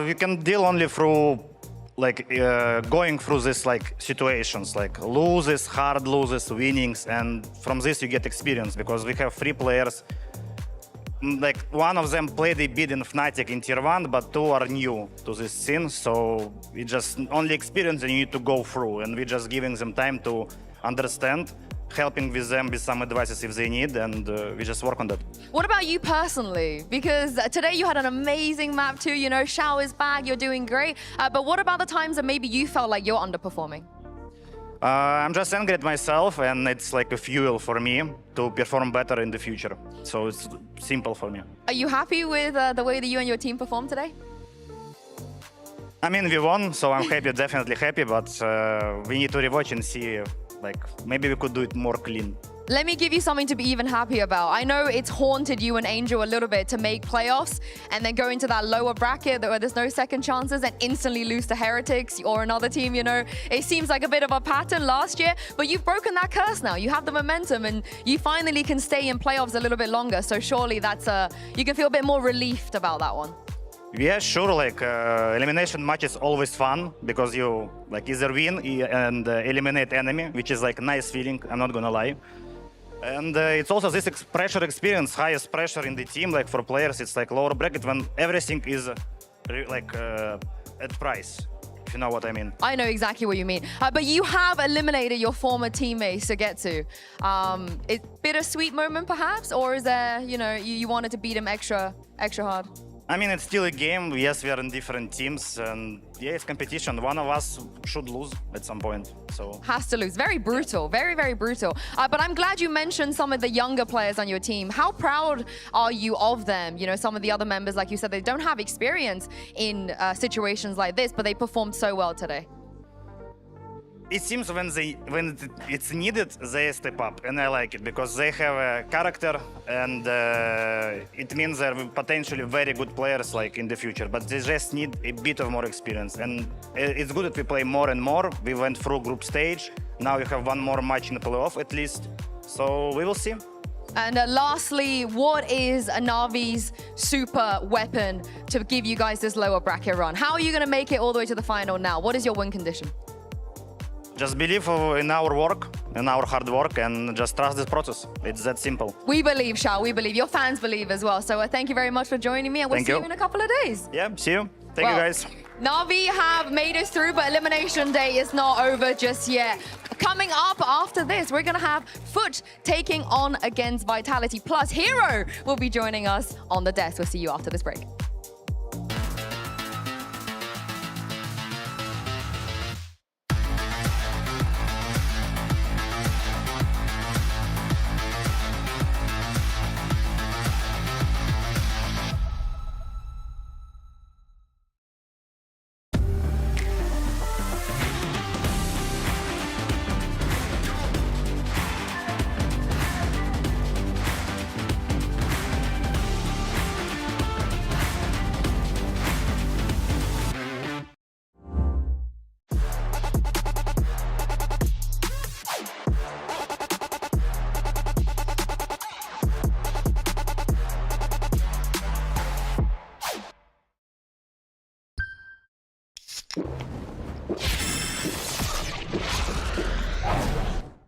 You can deal only through like going through this like situations, like loses, hard loses, winnings, and from this you get experience because we have 3 players like one of them played a bit in Fnatic in Tier 1, but two are new to this scene, so we just only experience and you need to go through, and we're just giving them time to understand, helping with them with some advices if they need, and we just work on that. What about you personally? Because today you had an amazing map too, you know, Shao is back, you're doing great, but what about the times that maybe you felt like you're underperforming? I'm just angry at myself, and it's like a fuel for me to perform better in the future. So it's simple for me. Are you happy with the way that you and your team performed today? I mean, we won, so I'm happy, definitely happy, but we need to rewatch and see, like, maybe we could do it more clean. Let me give you something to be even happy about. I know it's haunted you and Angel a little bit to make playoffs and then go into that lower bracket where there's no second chances and instantly lose to Heretics or another team, you know. It seems like a bit of a pattern last year, but you've broken that curse now. You have the momentum and you finally can stay in playoffs a little bit longer. So surely that's you can feel a bit more relieved about that one. Yeah, sure, like elimination match is always fun because you like either win and eliminate enemy, which is like a nice feeling, I'm not gonna lie. And it's also this pressure experience, highest pressure in the team, like for players, it's like lower bracket when everything is like at price, if you know what I mean. I know exactly what you mean. But you have eliminated your former teammates to get to. It's bittersweet moment perhaps, or is there, you know, you wanted to beat them extra hard? I mean, it's still a game. Yes, we are in different teams, and yeah, it's competition. One of us should lose at some point, so. Has to lose. Very brutal, very, very brutal. But I'm glad you mentioned some of the younger players on your team. How proud are you of them? You know, some of the other members, like you said, they don't have experience in situations like this, but they performed so well today. It seems when it's needed, they step up, and I like it because they have a character, and it means they're potentially very good players like in the future. But they just need a bit of more experience, and it's good that we play more and more. We went through group stage. Now you have one more match in the playoff at least, so we will see. And lastly, what is Navi's super weapon to give you guys this lower bracket run? How are you going to make it all the way to the final now? What is your win condition? Just believe in our work, in our hard work, and just trust this process. It's that simple. We believe, Shao. We believe. Your fans believe as well. So thank you very much for joining me, and we'll see you in a couple of days. Yeah, see you. Thank you, guys. Navi have made it through, but Elimination Day is not over just yet. Coming up after this, we're going to have Foot taking on against Vitality. Plus, Hero will be joining us on the desk. We'll see you after this break.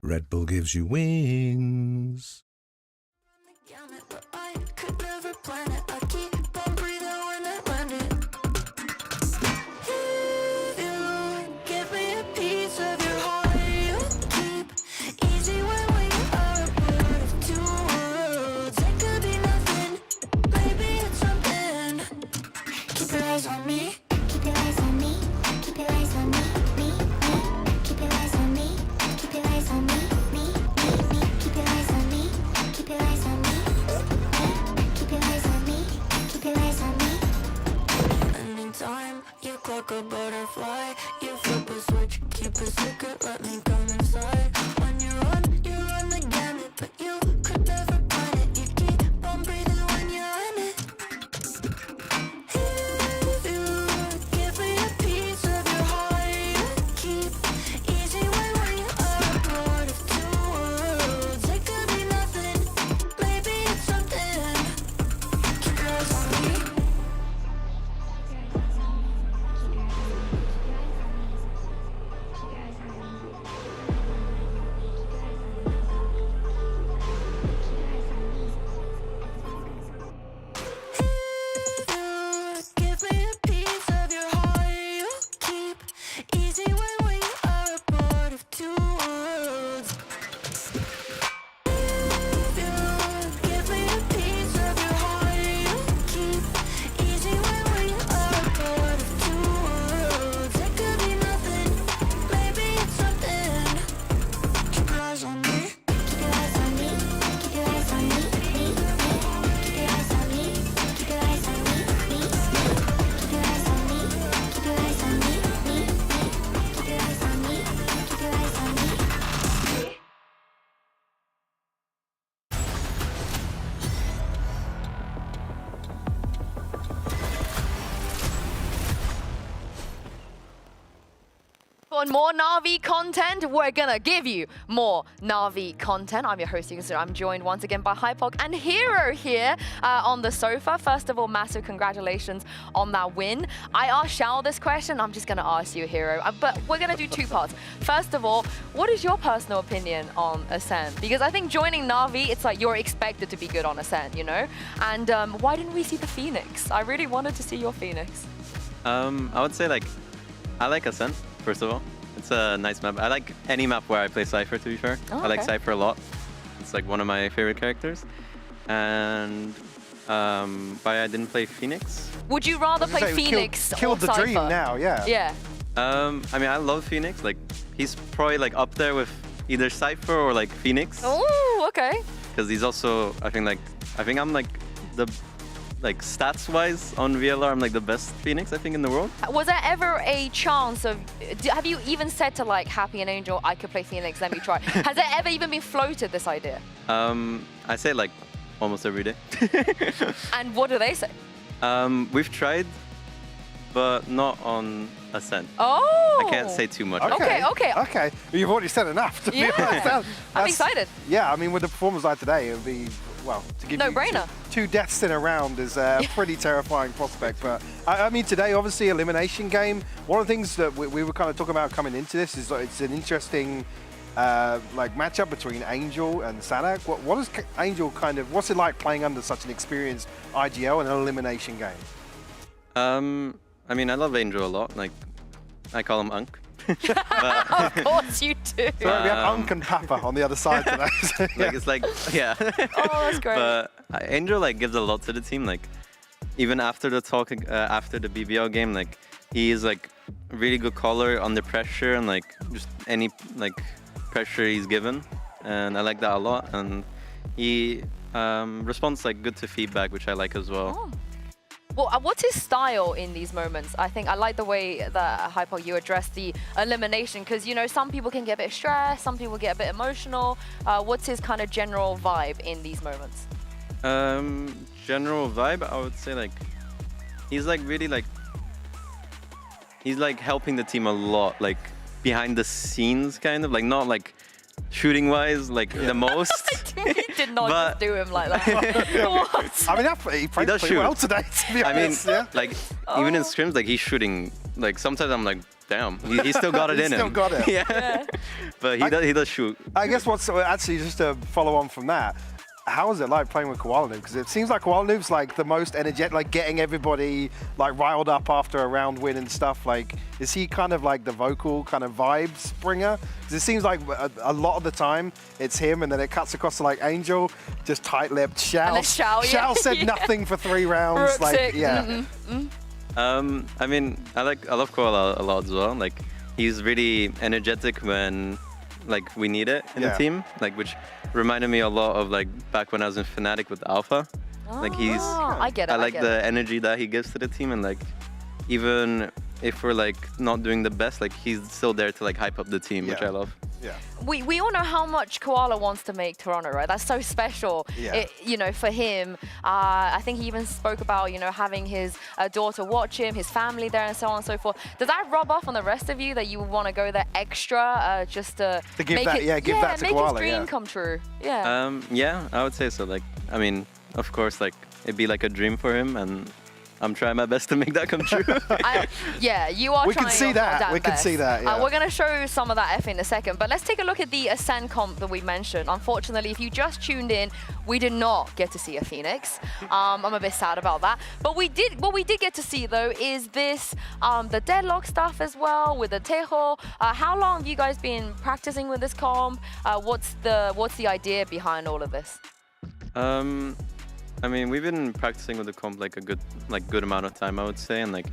Red Bull gives you wings. Want more Na'Vi content? We're gonna give you more Na'Vi content. I'm your host, I'm joined once again by Hypok and Hero here on the sofa. First of all, massive congratulations on that win. I asked Shao this question, I'm just gonna ask you, Hero, but we're gonna do two parts. First of all, what is your personal opinion on Ascent? Because I think joining Na'Vi, it's like you're expected to be good on Ascent, you know? And why didn't we see the Phoenix? I really wanted to see your Phoenix. I would say I like Ascent. First of all, it's a nice map. I like any map where I play Cypher, to be fair. Oh, I like okay. Cypher a lot. It's like one of my favorite characters. And why I didn't play Phoenix? Would you rather play Phoenix or killed the Cypher? dream now, yeah. Yeah. I mean, I love Phoenix. Like, he's probably like up there with either Cypher or like Phoenix. Oh, okay. Because he's also, I think I'm like the, like stats-wise on VLR, I'm like the best Phoenix, I think, in the world. Was there ever a chance of, have you even said to like Happy and Angel, I could play Phoenix, let me try? Has there ever even been floated this idea? I say like almost every day. And what do they say? We've tried, but not on Ascent. Oh! I can't say too much. Okay. Okay, well, you've already said enough to be honest. I'm excited. Yeah, I mean, with the performance like today, it would be, well, to give No-brainer. you two deaths in a round is a pretty terrifying prospect. But I mean, today, obviously, elimination game. One of the things that we were kind of talking about coming into this is it's an interesting like matchup between Angel and Sanak. What is Angel kind of? What's it like playing under such an experienced IGL in an elimination game? I mean, I love Angel a lot. Like, I call him Unk. Of course you do. So we have Unk and Papa on the other side today. Like, it's like, yeah. Oh, that's great. But Angel like gives a lot to the team. Like, even after the talk, after the BBL game, like he is like a really good caller under pressure and like just any like pressure he's given, and I like that a lot. And he responds like good to feedback, which I like as well. Oh. Well, what's his style in these moments? I think I like the way that Hypo, you address the elimination, because you know some people can get a bit stressed, some people get a bit emotional. What's his kind of general vibe in these moments? General vibe, I would say like he's like really like he's like helping the team a lot, like behind the scenes, kind of like not like shooting wise like the most. He did not just do him like that. What? I mean, he played pretty well today, to be honest. I mean, like even in scrims, like he's shooting. Like sometimes I'm like, damn, he still got it in him. Still got it. Yeah. But he does shoot. I guess what's actually just to follow on from that. How is it like playing with Koala Noob? Because it seems like Koala Noob's like the most energetic, like getting everybody like riled up after a round win and stuff. Like, is he kind of like the vocal kind of vibes bringer? Because it seems like a lot of the time it's him, and then it cuts across to like Angel, just tight-lipped. Shao said nothing for 3 rounds. Like, yeah. I mean, I love Koala a lot as well. Like, he's really energetic when like we need it in the team, like which reminded me a lot of like back when I was in Fnatic with Alpha. Like I get it. I like the energy that he gives to the team, and like even if we're like not doing the best, like he's still there to like hype up the team, which I love. Yeah. We all know how much Koala wants to make Toronto, right? That's so special, you know, for him. I think he even spoke about, you know, having his daughter watch him, his family there, and so on and so forth. Does that rub off on the rest of you that you want to go there extra just to give make that, it, give that to make Koala, his dream come true? Yeah. Yeah, I would say so. Like, I mean, of course, like it'd be like a dream for him, and I'm trying my best to make that come true. Yeah, you are We trying can see your that. damn We can best. see that, yeah. We're going to show some of that F in a second, but let's take a look at the Ascent comp that we mentioned. Unfortunately, if you just tuned in, we did not get to see a Phoenix. I'm a bit sad about that. But what we did get to see, though, is this, the deadlock stuff as well with the Tejo. How long have you guys been practicing with this comp? What's the idea behind all of this? I mean, we've been practicing with the comp like a good amount of time, I would say, and like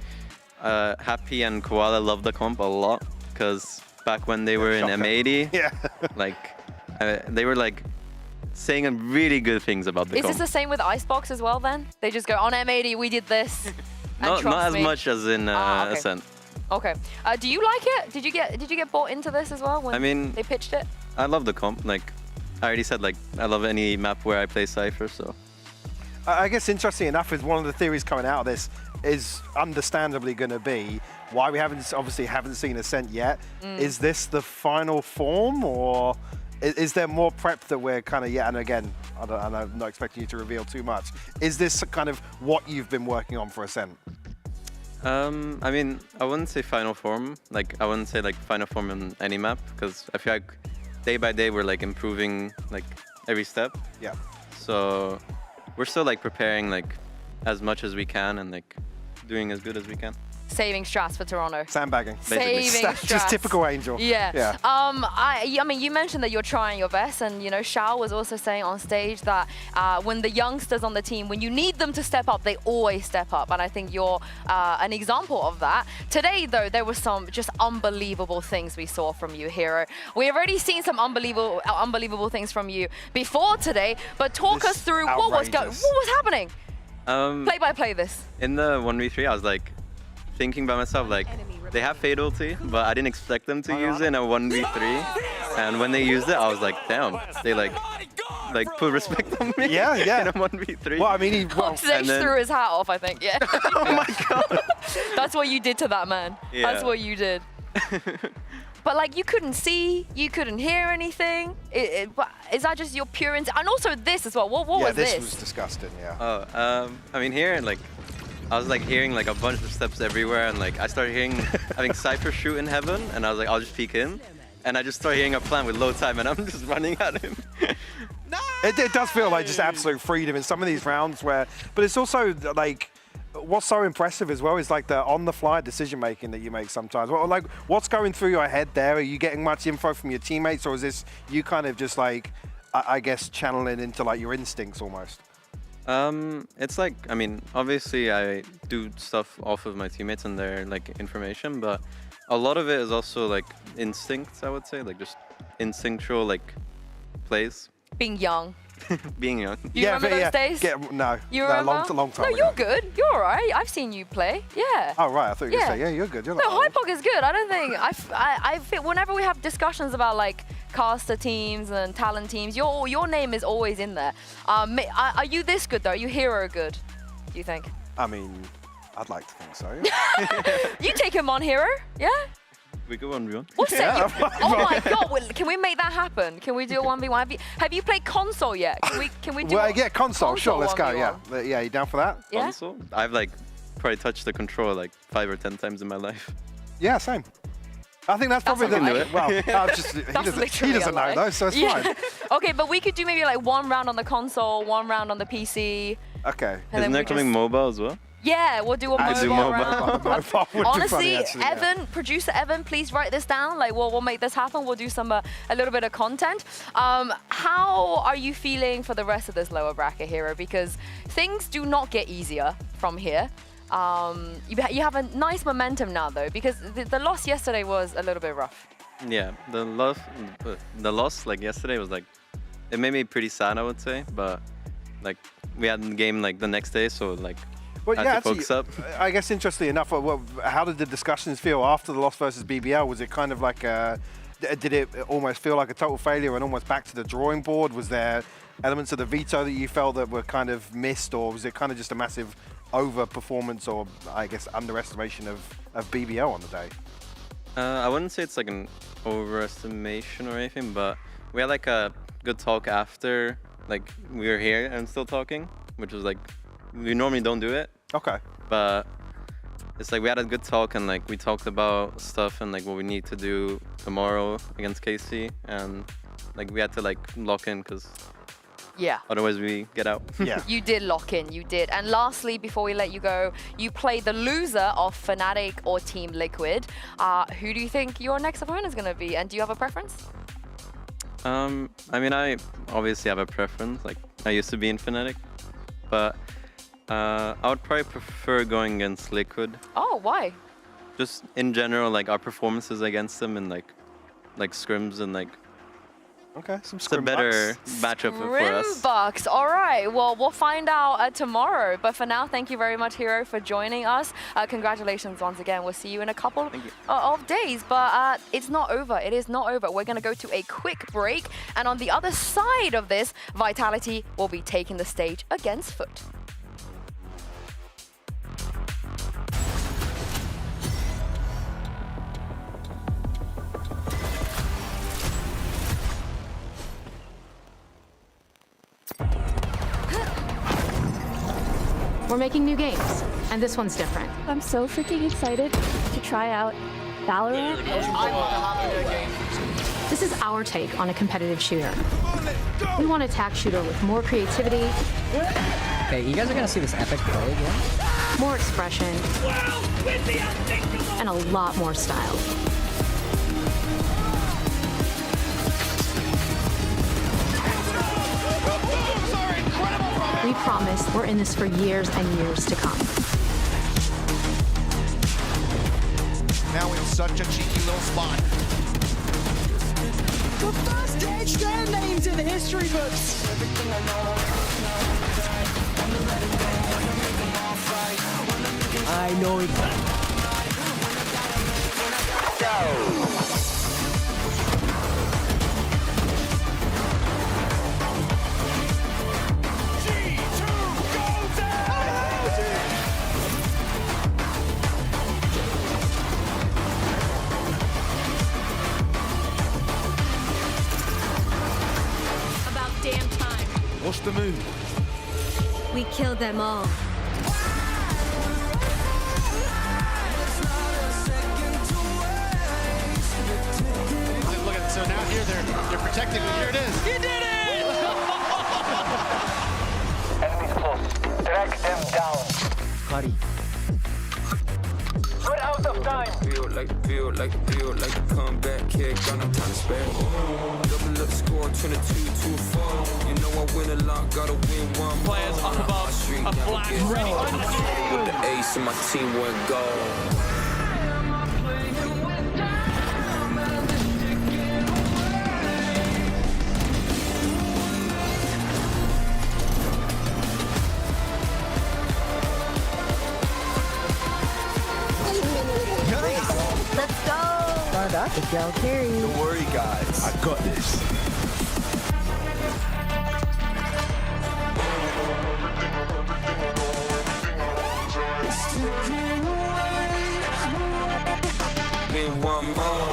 Happy and Koala love the comp a lot because back when they were in M80, like they were like saying really good things about the comp. Is this the same with Icebox as well? Then they just go on M80. We did this. Not as much as in okay. Ascent. Okay. Do you like it? Did you get bought into this as well when I mean, they pitched it? I love the comp. Like I already said, like I love any map where I play Cypher. So. I guess interesting enough is one of the theories coming out of this is understandably going to be why we obviously haven't seen Ascent yet. Is this the final form, or is there more prep that we're kind of yet? And again, I'm not expecting you to reveal too much. Is this kind of what you've been working on for Ascent? I mean, I wouldn't say final form. Like, I wouldn't say like final form on any map, because I feel like day by day we're like improving like every step. Yeah. So we're still like preparing like as much as we can and like doing as good as we can. Saving strats for Toronto. Sandbagging. Saving strats. Just typical Angel. Yeah. I mean, you mentioned that you're trying your best, and you know, Shao was also saying on stage that when the youngsters on the team, when you need them to step up, they always step up, and I think you're an example of that. Today, though, there were some just unbelievable things we saw from you, Hero. We've already seen some unbelievable things from you before today, but talk us through what was happening. Play by play this. In the 1v3, I was like thinking by myself, like, they have Fade ulti, but I didn't expect them to use it in a 1v3. And when they used it, I was like, damn, they like put respect on me. Yeah. In a 1v3. Well, I mean, he threw his hat off, I think. Yeah. Oh my god. That's what you did to that man. Yeah. That's what you did. But like, you couldn't see, you couldn't hear anything. Is that just your pure and also this as well? What was this? Yeah, this was disgusting. Yeah. Oh, I mean, here like. I was like hearing like a bunch of steps everywhere, and like I started hearing, I think Cypher shoot in heaven, and I was like, I'll just peek in, and I just started hearing a plan with low time, and I'm just running at him. It does feel like just absolute freedom in some of these rounds but it's also like, what's so impressive as well is like the on-the-fly decision-making that you make sometimes. Well, like, what's going through your head there? Are you getting much info from your teammates, or is this you kind of just like, I guess, channeling into like your instincts almost? It's like, I mean, obviously I do stuff off of my teammates and their like information, but a lot of it is also like instincts, I would say, like just instinctual like plays. Being young. Being young. You remember those days? No. You remember? Long time No, ago. you're good. You're all right. I've seen you play. Yeah. Oh, right. I thought you were going to say, yeah, you're good. You're no, Hypok is good. I don't think... I feel whenever we have discussions about, like, caster teams and talent teams, your name is always in there. Are you this good, though? Are you Hero good, do you think? I mean, I'd like to think so. You take him on, Hero? Yeah? We go 1v1. What's that? Oh my god! Can we make that happen? Can we do a 1v1? Have you played console yet? Can we do? Well, yeah, console. Sure, let's go. 1v1? Yeah, you down for that? Yeah? Console? I've like probably touched the controller like 5 or 10 times in my life. Yeah, same. I think that's probably Well, he doesn't know though, so it's fine. Okay, but we could do maybe like 1 round on the console, 1 round on the PC. Okay. Isn't there coming mobile as well? Yeah, we'll do a mobile round. Honestly, actually, Evan, producer Evan, please write this down. Like, we'll make this happen. We'll do some a little bit of content. How are you feeling for the rest of this lower bracket, Hero? Because things do not get easier from here. You have a nice momentum now, though, because the loss yesterday was a little bit rough. Yeah, the loss like yesterday was like, it made me pretty sad, I would say. But like, we had the game like the next day, so like. Well, yeah, actually, focus up. I guess interestingly enough, how did the discussions feel after the loss versus BBL? Was it kind of like did it almost feel like a total failure and almost back to the drawing board? Was there elements of the veto that you felt that were kind of missed, or was it kind of just a massive over-performance or, I guess, underestimation of BBL on the day? I wouldn't say it's like an overestimation or anything, but we had like a good talk after, like we were here and still talking, which was like, we normally don't do it. Okay. But it's like we had a good talk and like we talked about stuff and like what we need to do tomorrow against KC, and like we had to like lock in because otherwise we get out. Yeah. You did lock in, you did. And lastly, before we let you go, you play the loser of Fnatic or Team Liquid. Who do you think your next opponent is going to be, and do you have a preference? I mean, I obviously have a preference. Like I used to be in Fnatic, but I would probably prefer going against Liquid. Oh, why? Just in general, like our performances against them and like scrims and like. Okay, some It's a better matchup for us. Scrimbucks. All right. Well, we'll find out tomorrow. But for now, thank you very much, Hero, for joining us. Congratulations once again. We'll see you in a couple of days. But it's not over. It is not over. We're going to go to a quick break. And on the other side of this, Vitality will be taking the stage against Foot. We're making new games, and this one's different. I'm so freaking excited to try out VALORANT. This is our take on a competitive shooter. We want a tac shooter with more creativity. Okay, you guys are gonna see this epic play again? More expression. And a lot more style. We promise we're in this for years and years to come. Now in such a cheeky little spot. The first H-Stand names in the history books. I know exactly. About damn time. What's the move? We killed them all. Look at it. So now here they're protecting it. Here it is. You did it! Enemies close. Drag them down. Buddy. We're out of time. Feel like a comeback kick, got no time to spare. Double up score, 22-4. You know I win a lot, gotta win one. Players up above, a flash ready. With the ace and my team went gold. Let's go. Start off with Del Carey. Don't worry, guys. I got this. Win one more.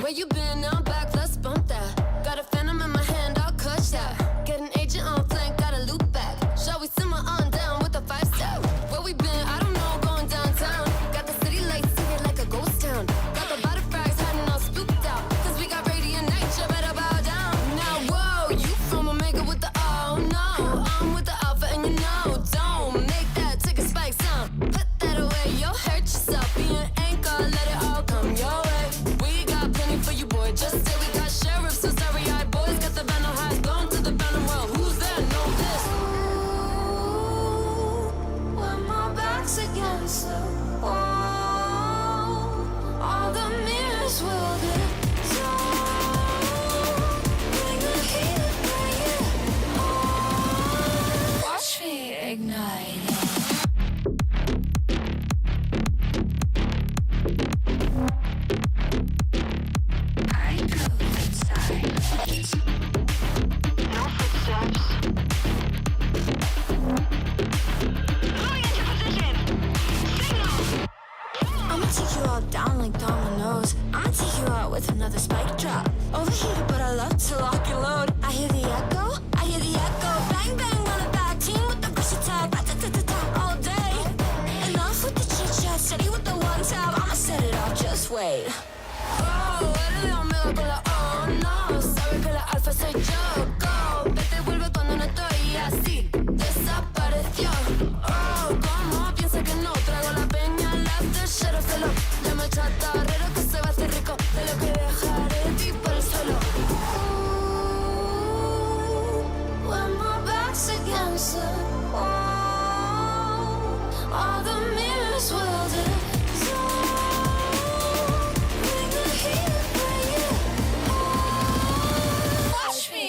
Where you been? Now I'm back, let's bump that. Got a phantom in my hand, I'll clutch that. Get an agent on flank, got a loop back. Shall we simmer on down with a 5-step? Where we been? I don't know, going downtown. Got the city lights here like a ghost town. Got the body frags hiding all spooked out. Cause we got radiant night, you better bow down. Now, whoa, you from Omega with the oh no. I'm with the Alpha and you know, don't make that ticket spike sound. Put that away, you'll hurt yourself. Be an anchor, let it all come your way. We got plenty for you, boy. Just say we got sheriffs, so sorry-eyed boys. Got the banner highs, going to the banner world. Who's there? Know this. When my back's against the wall, all the mirrors will dissolve. Bring the heat, bring it on. Watch me ignite. I'ma take you all down like dominoes. I'ma take you out with another spike drop. Overheated, but I love to lock and load. I hear the echo, I hear the echo. Bang bang on a back team with the versatile. Rat-tat-tat-tat all day. Enough with the chit chat, steady with the one tap. I'ma set it off, just wait. Oh, eres Omega con la oh no. Sabe que la alfa soy yo. Go, vete, vuelve cuando no estoy así. Desapareció. Oh, como piensa que no traigo la peña, las de sheriff hello. Llama al chatarrero que se va a hacer rico de lo que dejaré de ti por el suelo. When my back's against the wall, all the mirrors will dissolve. Bring the heat, bring it on. Watch me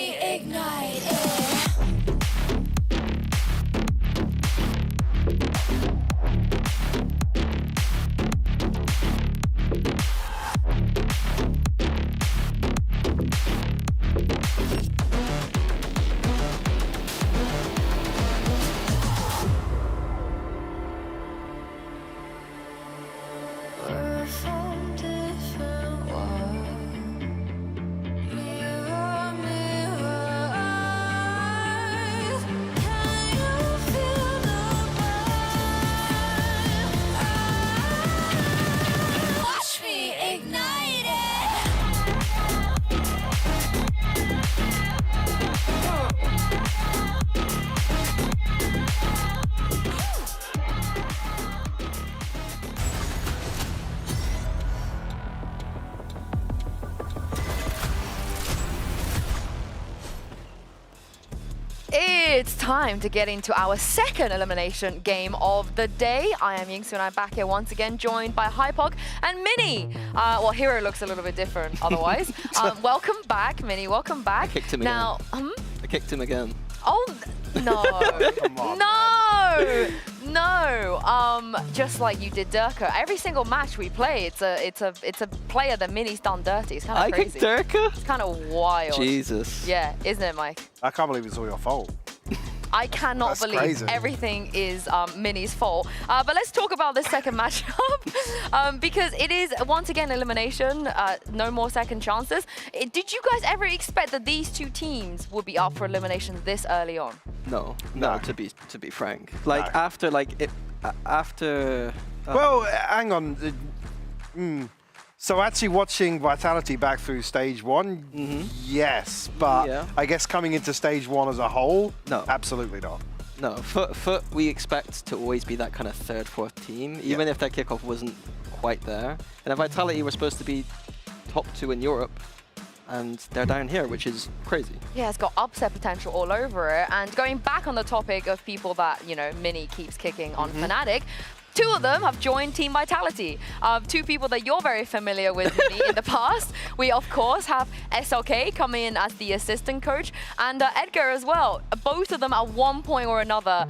time to get into our second elimination game of the day. I am Yingsu and I'm back here once again, joined by Hypog and Mini. Well, Hero looks a little bit different otherwise. Welcome back, Mini. Welcome back. I kicked him now, again. I kicked him again. Oh, no. Come on, no. Just like you did Durka. Every single match we play, it's a player that Mini's done dirty. It's kind of crazy. I kicked Durka? It's kind of wild. Jesus. Yeah, isn't it, Mike? I can't believe it's all your fault. I cannot believe crazy. everything is Mini's fault. But let's talk about this second matchup because it is once again elimination. No more second chances. Did you guys ever expect that these two teams would be up for elimination this early on? No. To be frank, like after Well, hang on. So actually watching Vitality back through stage one, yes, but I guess coming into stage one as a whole, no, absolutely not. No, Foot we expect to always be that kind of third, fourth team, even if their kickoff wasn't quite there. And at Vitality, we're supposed to be top 2 in Europe, and they're down here, which is crazy. Yeah, it's got upset potential all over it. And going back on the topic of people that, you know, Mini keeps kicking on Fnatic, 2 of them have joined Team Vitality. 2 people that you're very familiar with, Mini, in the past. We, of course, have SLK coming in as the assistant coach, and Edgar as well. Both of them at one point or another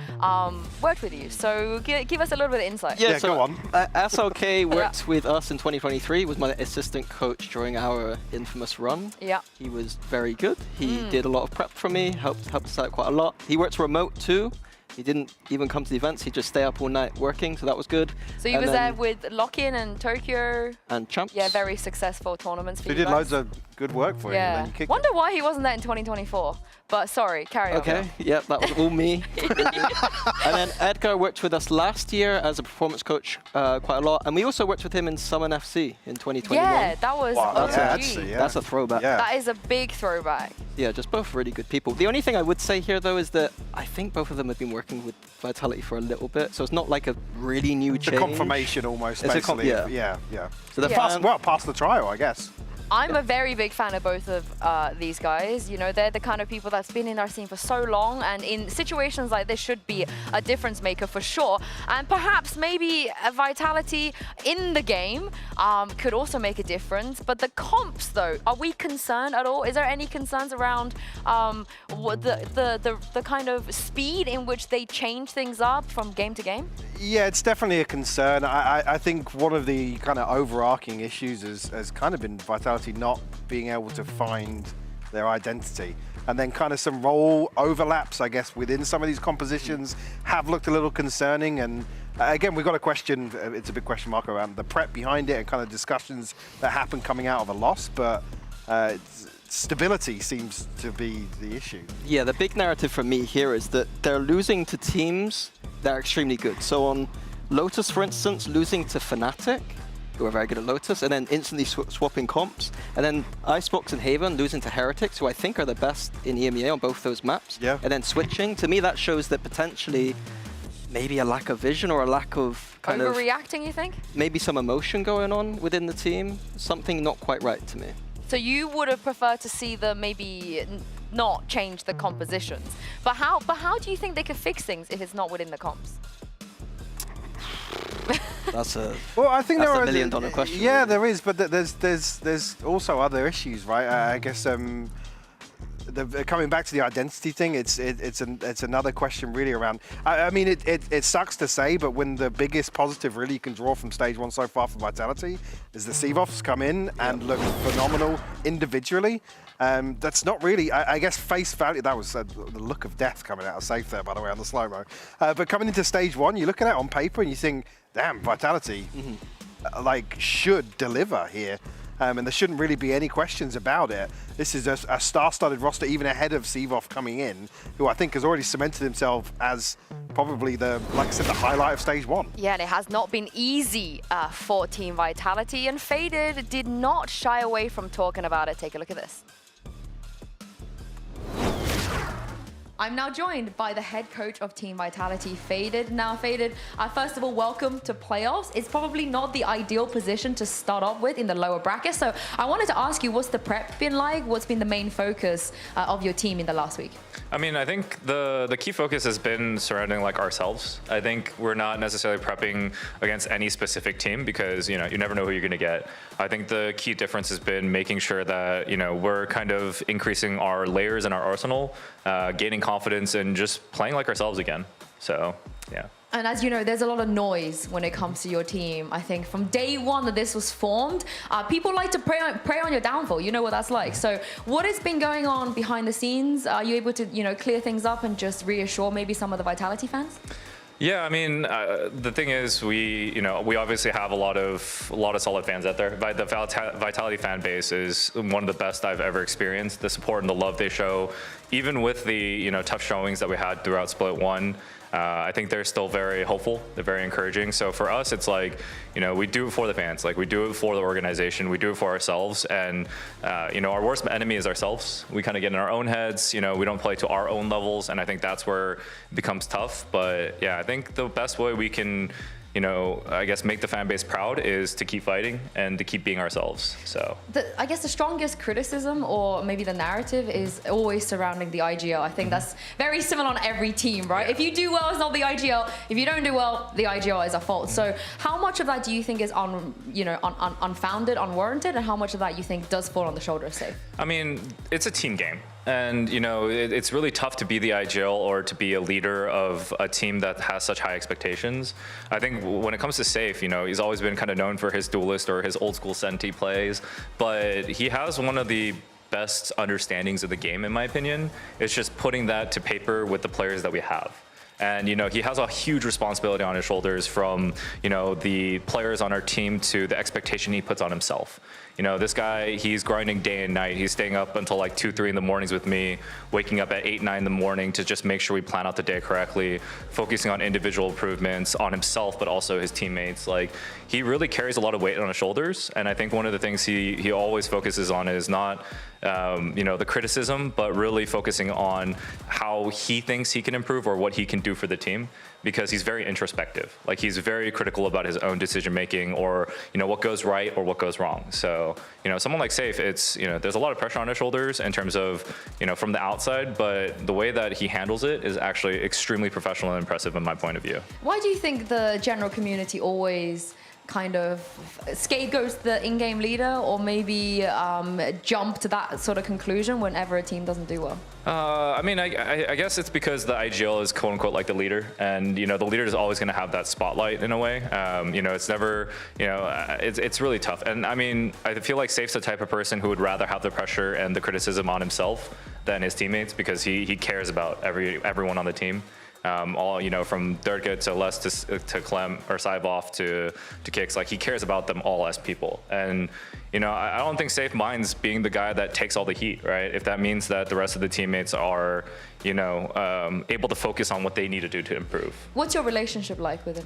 worked with you. So give us a little bit of insight. Yeah, so go on. SLK worked with us in 2023, was my assistant coach during our infamous run. Yeah. He was very good. He did a lot of prep for me, helped us out quite a lot. He works remote too. He didn't even come to the events, he'd just stay up all night working, so that was good. So he was there with Lock-In and Tokyo. And Champs. Yeah, very successful tournaments for you He did guys. loads of good work for you. Yeah. And then you kicked Wonder why he wasn't there in 2024. But sorry, carry on. Okay, yep, that was all me. And then Edgar worked with us last year as a performance coach quite a lot. And we also worked with him in Summon FC in 2021. Yeah, that was OG. That's a throwback. Yeah. That is a big throwback. Yeah, just both really good people. The only thing I would say here, though, is that I think both of them have been working with Vitality for a little bit, so it's not like a really new change. It's a confirmation almost, it's basically. Yeah. So they're past the trial, I guess. I'm a very big fan of both of these guys. You know, they're the kind of people that's been in our scene for so long, and in situations like this should be a difference maker for sure. And perhaps maybe a Vitality in the game could also make a difference. But the comps, though, are we concerned at all? Is there any concerns around the kind of speed in which they change things up from game to game? Yeah, it's definitely a concern. I think one of the kind of overarching issues has kind of been Vitality not being able to find their identity. And then kind of some role overlaps, I guess, within some of these compositions have looked a little concerning. And again, we've got a question, it's a big question mark around the prep behind it and kind of discussions that happen coming out of a loss. But stability seems to be the issue. Yeah, the big narrative for me here is that they're losing to teams that are extremely good. So on Lotus, for instance, losing to Fnatic, who are very good at Lotus, and then instantly swapping comps. And then Icebox and Haven losing to Heretics, who I think are the best in EMEA on both those maps. Yeah. And then switching. To me, that shows that potentially maybe a lack of vision or a lack of kind of... Overreacting, you think? Maybe some emotion going on within the team. Something not quite right to me. So you would have preferred to see them maybe not change the compositions. But how do you think they could fix things if it's not within the comps? That's a I think there are $1 million question. Yeah, there is, but there's also other issues, right? I guess coming back to the identity thing, it's another question really around. I mean, it sucks to say, but when the biggest positive really you can draw from stage one so far for Vitality is the Seavoffs come in and look phenomenal individually. That's not really, I guess, face value. That was the look of death coming out of safe there, by the way, on the slow-mo. But coming into stage one, you look at it on paper and you think, damn, Vitality like should deliver here. And there shouldn't really be any questions about it. This is a star-studded roster, even ahead of Seavoff coming in, who I think has already cemented himself as probably like I said, the highlight of stage one. Yeah, and it has not been easy for Team Vitality, and Faded did not shy away from talking about it. Take a look at this. I'm now joined by the head coach of Team Vitality, Faded. Now, Faded, first of all, welcome to playoffs. It's probably not the ideal position to start off with in the lower bracket. So I wanted to ask you, what's the prep been like? What's been the main focus of your team in the last week? I mean, I think the key focus has been surrounding like ourselves. I think we're not necessarily prepping against any specific team because, you know, you never know who you're going to get. I think the key difference has been making sure that, you know, we're kind of increasing our layers in our arsenal, gaining confidence and just playing like ourselves again. So, yeah. And as you know, there's a lot of noise when it comes to your team. I think from day one that this was formed, people like to prey on your downfall. You know what that's like. So what has been going on behind the scenes? Are you able to, you know, clear things up and just reassure maybe some of the Vitality fans? Yeah, I mean, the thing is, we obviously have a lot of solid fans out there. The Vitality fan base is one of the best I've ever experienced. The support and the love they show, even with the, you know, tough showings that we had throughout Split 1. I think they're still very hopeful. They're very encouraging. So for us, it's like, you know, we do it for the fans. Like, we do it for the organization. We do it for ourselves. And, you know, our worst enemy is ourselves. We kind of get in our own heads. You know, we don't play to our own levels. And I think that's where it becomes tough. But, yeah, I think the best way we can, you know, I guess make the fan base proud is to keep fighting and to keep being ourselves. So I guess the strongest criticism or maybe the narrative is always surrounding the IGL. I think that's very similar on every team, right? Yeah. If you do well, it's not the IGL. If you don't do well, the IGL is a fault. So how much of that do you think is unfounded, unwarranted, and how much of that you think does fall on the shoulder of Safe? I mean, it's a team game. And, you know, it's really tough to be the IGL or to be a leader of a team that has such high expectations. I think when it comes to Safe, you know, he's always been kind of known for his duelist or his old school Senti plays, but he has one of the best understandings of the game, in my opinion. It's just putting that to paper with the players that we have. And, you know, he has a huge responsibility on his shoulders from, you know, the players on our team to the expectation he puts on himself. You know, this guy, he's grinding day and night. He's staying up until like 2, 3 in the mornings with me, waking up at 8, 9 in the morning to just make sure we plan out the day correctly, focusing on individual improvements on himself, but also his teammates. Like, he really carries a lot of weight on his shoulders. And I think one of the things he always focuses on is not, you know, the criticism, but really focusing on how he thinks he can improve or what he can do for the team, because he's very introspective. Like, he's very critical about his own decision making or, you know, what goes right or what goes wrong. So, you know, someone like Safe, it's, you know, there's a lot of pressure on his shoulders in terms of, you know, from the outside, but the way that he handles it is actually extremely professional and impressive in my point of view. Why do you think the general community always kind of scapegoats the in-game leader, or maybe jump to that sort of conclusion whenever a team doesn't do well? I mean, I guess it's because the IGL is quote unquote like the leader, and, you know, the leader is always going to have that spotlight in a way. You know, it's never, you know, it's really tough. And I mean, I feel like Safe's the type of person who would rather have the pressure and the criticism on himself than his teammates, because he cares about everyone on the team. All, you know, from Dirtka to Les to Clem or Cyboff to Kicks, like, he cares about them all as people. And, you know, I don't think Safe minds being the guy that takes all the heat, right? If that means that the rest of the teammates are, you know, able to focus on what they need to do to improve. What's your relationship like with him?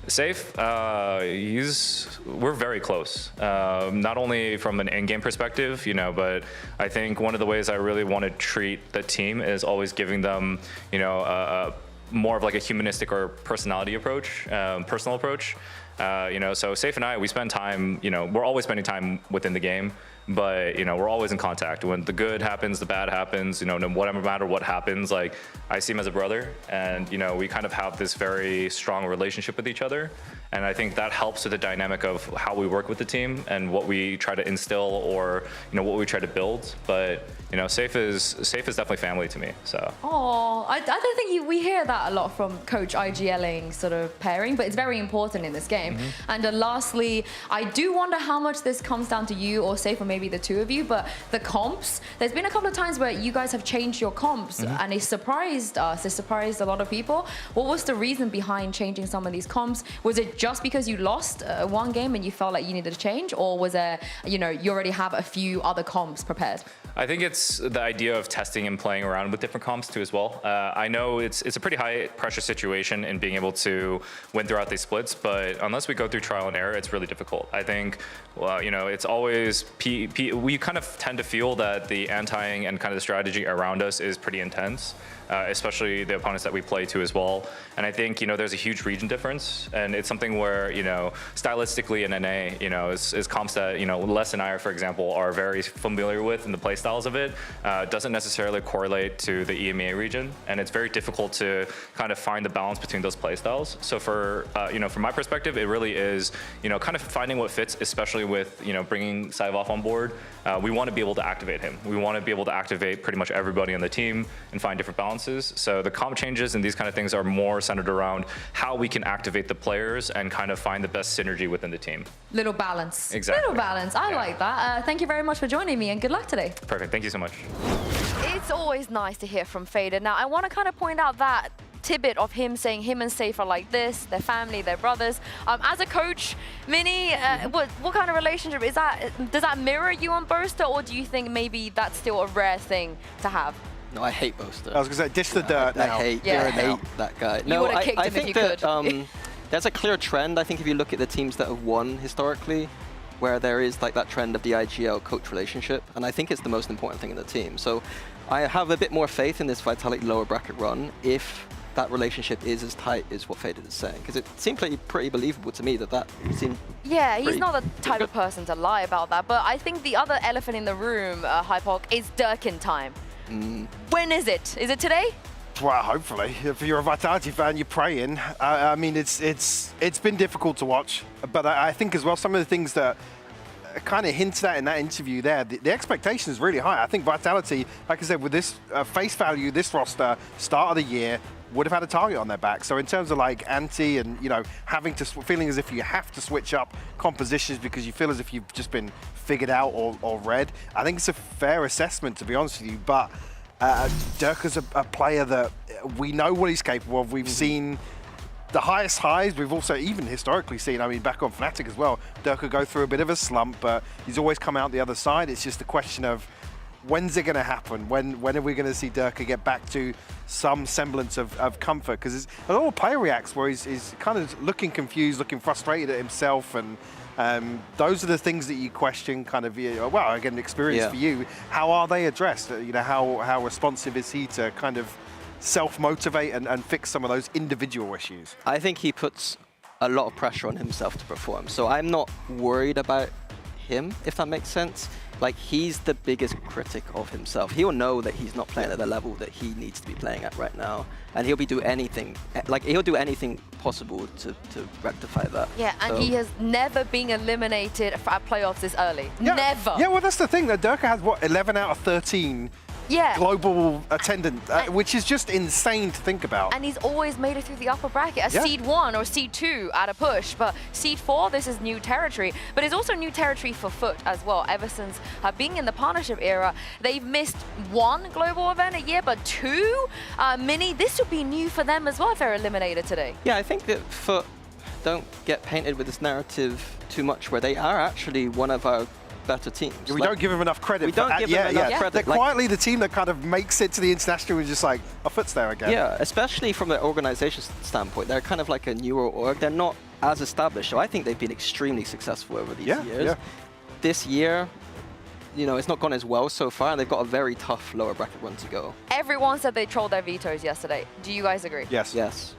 Safe, we're very close. Not only from an in-game perspective, you know, but I think one of the ways I really want to treat the team is always giving them, you know, more of like a humanistic or personality approach, personal approach. You know, so Safe and I, we spend time, you know, we're always spending time within the game, but, you know, we're always in contact. When the good happens, the bad happens, you know, no matter what happens, like, I see him as a brother, and, you know, we kind of have this very strong relationship with each other. And I think that helps with the dynamic of how we work with the team and what we try to instill, or, you know, what we try to build. But, you know, Safe is definitely family to me. So. Oh, I don't think we hear that a lot from Coach IGLing sort of pairing, but it's very important in this game. Mm-hmm. And lastly, I do wonder how much this comes down to you or Safe, or maybe the two of you, but the comps. There's been a couple of times where you guys have changed your comps, mm-hmm. and it surprised us. It surprised a lot of people. What was the reason behind changing some of these comps? Was it just because you lost one game and you felt like you needed to change, or was there, you know, you already have a few other comps prepared? I think it's the idea of testing and playing around with different comps too as well. I know it's a pretty high pressure situation in being able to win throughout these splits, but unless we go through trial and error, it's really difficult. I think, well, you know, it's always, we kind of tend to feel that the anti-ing and kind of the strategy around us is pretty intense. especially the opponents that we play to as well. And I think, there's a huge region difference, and it's something where, stylistically in NA, is comps that, Les and I, for example, are very familiar with in the play styles of it, doesn't necessarily correlate to the EMEA region, and it's very difficult to kind of find the balance between those play styles. So for, from my perspective, it really is, kind of finding what fits, especially with, bringing Saivov on board. We want to be able to activate him. We want to be able to activate pretty much everybody on the team and find different balances. So the comp changes and these kind of things are more centered around how we can activate the players and kind of find the best synergy within the team. Little balance. Exactly. Little balance. I like that. Thank you very much for joining me, and good luck today. Perfect. Thank you so much. It's always nice to hear from Fader. Now, I want to kind of point out that tidbit of him saying him and Safe are like this, their family, their brothers. As a coach, Mini, what kind of relationship is that? Does that mirror you on Boaster, or do you think maybe that's still a rare thing to have? No, I hate Boaster. I was going to say, dish the dirt now. I hate that guy. You would have kicked him if think you that could. there's a clear trend. I think if you look at the teams that have won historically, where there is like that trend of the IGL coach relationship, and I think it's the most important thing in the team. So I have a bit more faith in this Vitality lower bracket run if that relationship is as tight as what Fader is saying, because it seemed pretty believable to me that seemed. Yeah, he's not the type of person to lie about that, but I think the other elephant in the room, Hypok, is Durkin time. When is it? Is it today? Well, hopefully. If you're a Vitality fan, you're praying. I mean, it's been difficult to watch, but I think as well some of the things that kind of hinted at in that interview there, the expectation is really high. I think Vitality, like I said, with this face value, this roster, start of the year, would have had a target on their back. So in terms of like anti and, having to, feeling as if you have to switch up compositions because you feel as if you've just been figured out or read, I think it's a fair assessment, to be honest with you. But Durka's a player that we know what he's capable of. We've seen the highest highs. We've also even historically seen, back on Fnatic as well, Durka go through a bit of a slump, but he's always come out the other side. It's just a question of when's it going to happen? When are we going to see Durka get back to some semblance of comfort? Because a lot of player reacts where he's kind of looking confused, looking frustrated at himself, and those are the things that you question, kind of, well, again, experience for you. How are they addressed? How responsive is he to kind of self-motivate and fix some of those individual issues? I think he puts a lot of pressure on himself to perform, so I'm not worried about him, if that makes sense. Like, he's the biggest critic of himself. He'll know that he's not playing at the level that he needs to be playing at right now, and he'll do anything possible to rectify that. Yeah, and he has never been eliminated at playoffs this early. Yeah. Never. Yeah, well, that's the thing. That Durka has, 11 out of 13 global attendance, which is just insane to think about. And he's always made it through the upper bracket as Seed 1 or Seed 2 at a push. But Seed 4, this is new territory. But it's also new territory for Foot as well. Ever since being in the partnership era, they've missed 1 global event a year, but 2 Mini. This would be new for them as well if they're eliminated today. Yeah, I think that Foot don't get painted with this narrative too much, where they are actually one of our better teams. We don't give them enough credit. We don't give them enough credit. They're quietly the team that kind of makes it to the international and just like, our Foot's there again. Yeah, especially from the organization standpoint. They're kind of like a newer org. They're not as established, so I think they've been extremely successful over these years. Yeah. This year, it's not gone as well so far, and they've got a very tough lower bracket run to go. Everyone said they trolled their vetoes yesterday. Do you guys agree? Yes. Yes.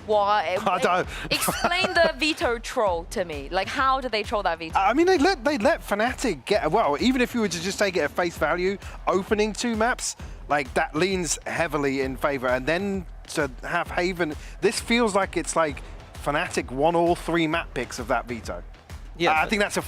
Why? I don't. Explain the veto troll to me. Like, how did they troll that veto? I mean, they let Fnatic get, well, even if you were to just take it at face value, opening 2 maps, like, that leans heavily in favor. And then to have Haven, this feels like it's like Fnatic won all 3 map picks of that veto. Yeah, I think that's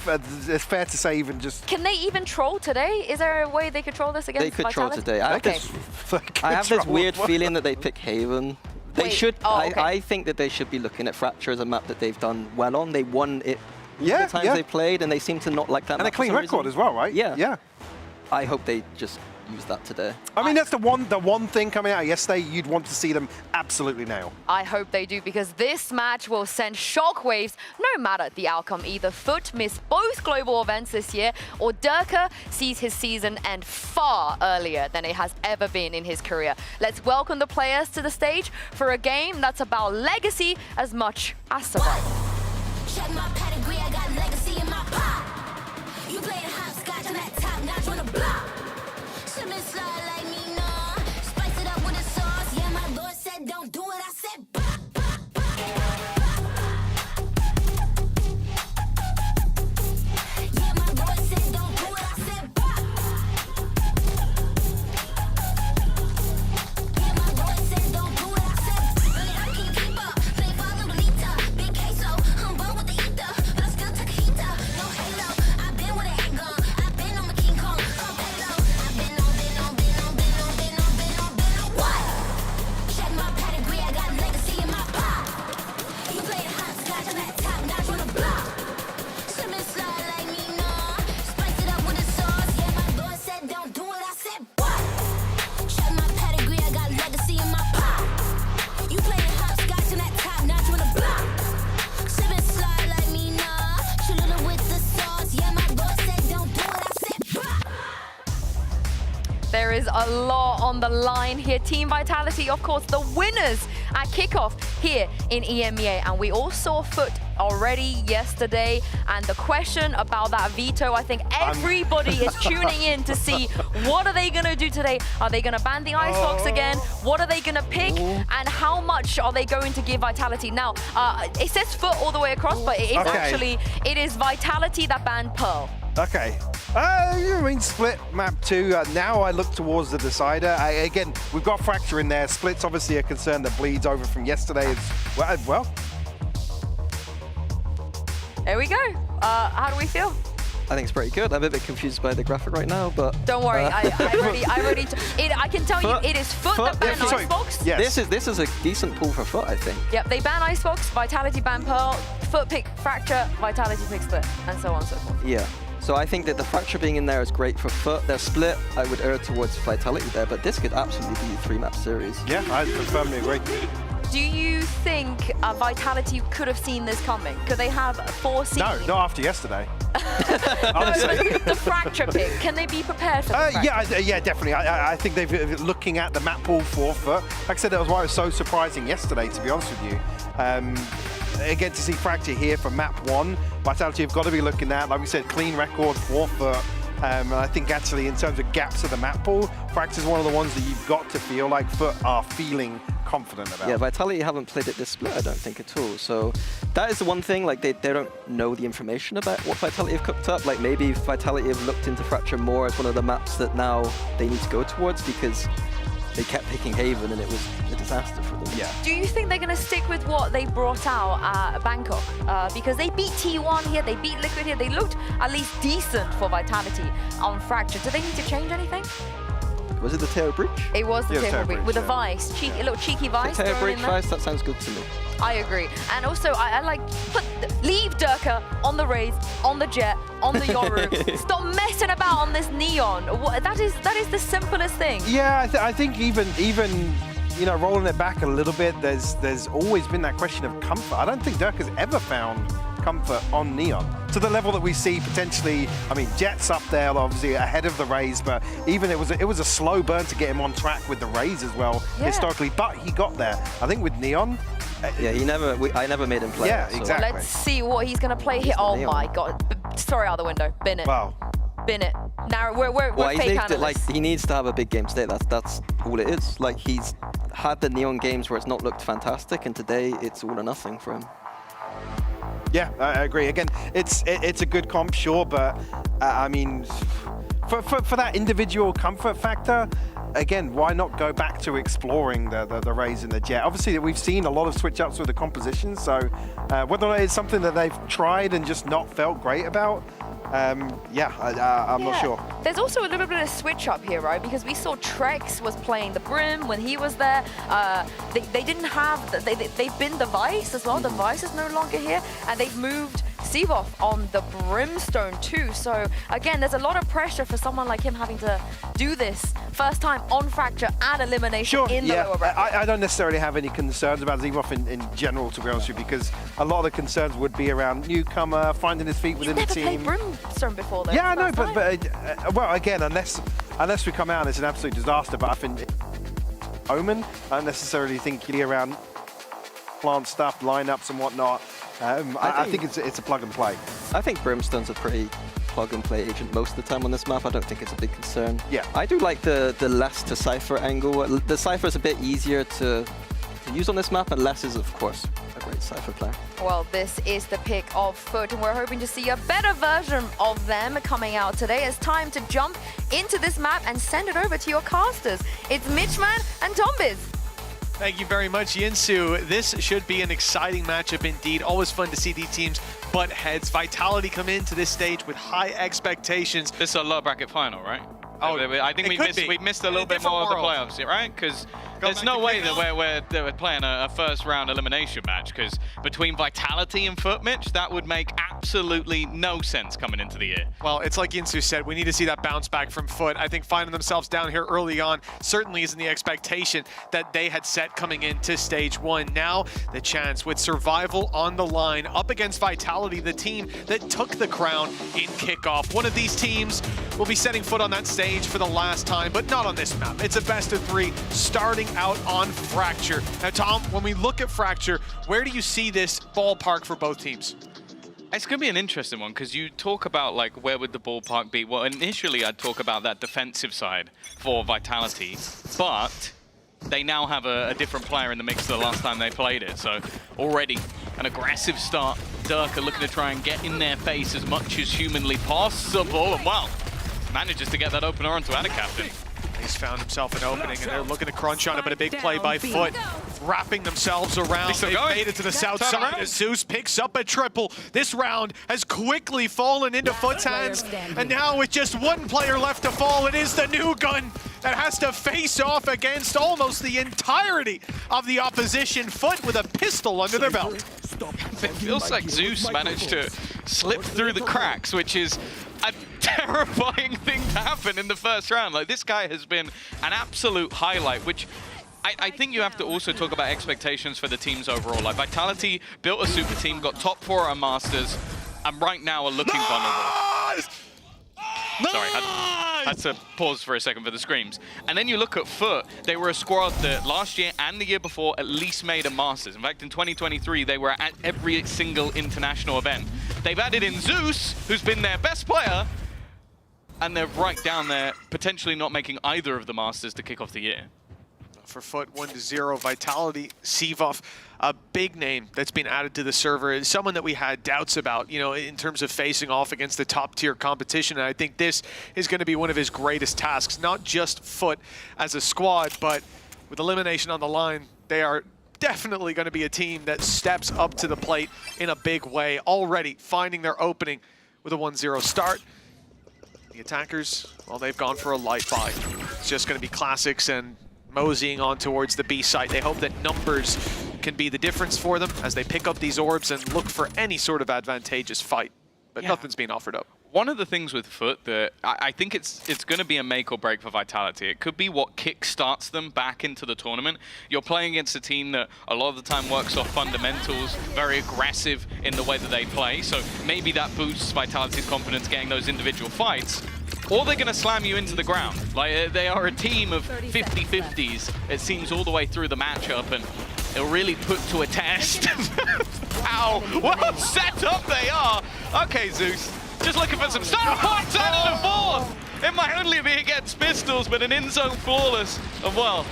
it's fair to say, even just. Can they even troll today? Is there a way they could troll this against They could Vitality? troll today. I have this weird feeling that they pick Haven. They should. I think that they should be looking at Fracture as a map that they've done well on. They won it the times they played, and they seem to not like that. And a clean record as well, right? Yeah. I hope they just use that today. I mean, that's the one thing coming out yesterday you'd want to see them absolutely nail. I hope they do, because this match will send shockwaves no matter the outcome. Either Foot missed both global events this year, or Durka sees his season end far earlier than it has ever been in his career. Let's welcome the players to the stage for a game that's about legacy as much as survival. Check my pedigree, I got legacy in my pop. You playing hopscotch on that top notch with a block. Slip and slide like me, nah. Spice it up with a sauce, is a lot on the line here. Team Vitality, of course, the winners at kickoff here in EMEA. And we all saw Foot already yesterday. And the question about that veto, I think everybody is tuning in to see what are they going to do today. Are they going to ban the Icebox again? What are they going to pick? And how much are they going to give Vitality? Now, it says Foot all the way across, but it is actually, it is Vitality that banned Pearl. Okay. I mean, Split map 2. Now I look towards the decider. Again, we've got Fracture in there. Split's obviously a concern that bleeds over from yesterday. Well. There we go. How do we feel? I think it's pretty good. I'm a bit confused by the graphic right now, but don't worry. I can tell you, it is Foot that banned Icebox. Yes. This is a decent pull for Foot, I think. Yep, they ban Icebox, Vitality ban Pearl, Foot pick Fracture, Vitality pick Split, and so on and so forth. Yeah. So I think that the Fracture being in there is great for Foot. Their Split, I would err towards Vitality there, but this could absolutely be a 3-map series. Yeah, I firmly agree. Do you think Vitality could have seen this coming? Could they have foreseen? No, not after yesterday. The Fracture pick, can they be prepared for the Fracture? Yeah, definitely. I think they've looking at the map pool for Foot. Like I said, that was why it was so surprising yesterday, to be honest with you. Again, to see Fracture here for map 1, Vitality have got to be looking at, like we said, clean record for Foot. And I think actually in terms of gaps of the map pool, Fracture's one of the ones that you've got to feel like Foot are feeling confident about. Yeah, Vitality haven't played it this Split, I don't think, at all. So that is the one thing, like they don't know the information about what Vitality have cooked up. Like maybe Vitality have looked into Fracture more as one of the maps that now they need to go towards because they kept picking Haven and it was a disaster for them. Yeah. Do you think they're going to stick with what they brought out at Bangkok? Because they beat T1 here, they beat Liquid here, they looked at least decent for Vitality on Fracture. Do they need to change anything? Was it the Tail Breach? It was the Tail Breach with a Vice, a little cheeky Vice. Tail Breach Vice, that sounds good to me. I agree. And also, I like, leave Durka on the Raze, on the Jet, on the Yoru. Stop messing about on this Neon. That is the simplest thing. Yeah, I think even you know, rolling it back a little bit, there's always been that question of comfort. I don't think Durka's ever found comfort on Neon to the level that we see potentially. I mean, Jet's up there obviously ahead of the Raze, but even it was a slow burn to get him on track with the Raze as well historically, but he got there. I think with Neon, yeah, I never made him play. Yeah, so. exactly. Let's see what he's gonna play here. Oh my God! Sorry, out the window. Bin it. Wow. Bin it. Now we're fake analysts. Like he needs to have a big game today. That's all it is. Like he's had the Neon games where it's not looked fantastic, and today it's all or nothing for him. Yeah, I agree. Again, it's a good comp, sure, but I mean, for that individual comfort factor, again, why not go back to exploring the Raze and the Jet? Obviously, we've seen a lot of switch-ups with the composition, so whether or not it's something that they've tried and just not felt great about, I'm not sure. There's also a little bit of switch up here, right? Because we saw Trex was playing the Brim when he was there. They didn't have, they've been the Vice as well. The Vice is no longer here, and they've moved Seavoth on the Brimstone too. So again, there's a lot of pressure for someone like him having to do this first time on Fracture and elimination in the lower bracket. I don't necessarily have any concerns about Seavoth in general, to be honest with you, because a lot of the concerns would be around newcomer, finding his feet within the team. He's never played Brimstone before though. Yeah, I know, but well, again, unless we come out and it's an absolute disaster, but I think Omen, I don't necessarily think really around plant stuff, lineups and whatnot. I think it's a plug and play. I think Brimstone's a pretty plug and play agent most of the time on this map. I don't think it's a big concern. Yeah. I do like the less to Cypher angle. The Cypher is a bit easier to use on this map, and less is, of course, a great Cypher player. Well, this is the pick of Foot, and we're hoping to see a better version of them coming out today. It's time to jump into this map and send it over to your casters. It's Mitchman and Tombiz. Thank you very much, Yinsu. This should be an exciting matchup indeed. Always fun to see these teams butt heads. Vitality come into this stage with high expectations. This is a low bracket final, right? Oh, I think we missed a little bit more of the playoffs, right? Because There's no way that we're playing a first round elimination match, because between Vitality and Foot, Mitch, that would make absolutely no sense coming into the year. Well, it's like Yinsu said, we need to see that bounce back from Foot. I think finding themselves down here early on certainly isn't the expectation that they had set coming into stage 1. Now, the chance with survival on the line up against Vitality, the team that took the crown in kickoff. One of these teams will be setting foot on that stage for the last time, but not on this map. It's a best of 3 starting out on Fracture. Now, Tom, when we look at Fracture, where do you see this ballpark for both teams? It's going to be an interesting one, because you talk about, like, where would the ballpark be? Well, initially I'd talk about that defensive side for Vitality, but they now have a different player in the mix to the last time they played it. So already an aggressive start. Durka looking to try and get in their face as much as humanly possible, and well, manages to get that opener onto Adacaptain. He's found himself an opening, and they're looking to crunch on it, but a big play by Foot, wrapping themselves around. They've made it to the south side as Zeus picks up a triple. This round has quickly fallen into Foot's hands, and now with just one player left to fall, it is the new gun that has to face off against almost the entirety of the opposition. Foot with a pistol under their belt. It feels like Zeus managed to slip through the cracks, which is a terrifying thing to happen in the first round. Like, this guy has been an absolute highlight, which I think you have to also talk about expectations for the teams overall. Like, Vitality built a super team, got top 4 at Masters, and right now are looking vulnerable. Sorry, had to pause for a second for the screams. And then you look at Foot, they were a squad that last year and the year before at least made a Masters. In fact, in 2023, they were at every single international event. They've added in Zeus, who's been their best player, and they're right down there, potentially not making either of the Masters to kick off the year. For Foot, 1-0. Vitality, Sivov, a big name that's been added to the server. Someone that we had doubts about, you know, in terms of facing off against the top-tier competition. And I think this is going to be one of his greatest tasks. Not just Foot as a squad, but with elimination on the line, they are definitely going to be a team that steps up to the plate in a big way. Already finding their opening with a 1-0 start. The attackers, well, they've gone for a light buy. It's just going to be classics and moseying on towards the B site. They hope that numbers can be the difference for them as they pick up these orbs and look for any sort of advantageous fight. But nothing's being offered up. One of the things with Foot that I think it's going to be a make or break for Vitality. It could be what kick-starts them back into the tournament. You're playing against a team that a lot of the time works off fundamentals, very aggressive in the way that they play. So maybe that boosts Vitality's confidence getting those individual fights. Or they're going to slam you into the ground. Like, they are a team of 50-50s, it seems, all the way through the matchup, and it'll really put to a test. Wow, what set up they are! Okay, Zeus, just looking for some star points out of the fourth! It might only be against pistols, but an in-zone flawless, and well,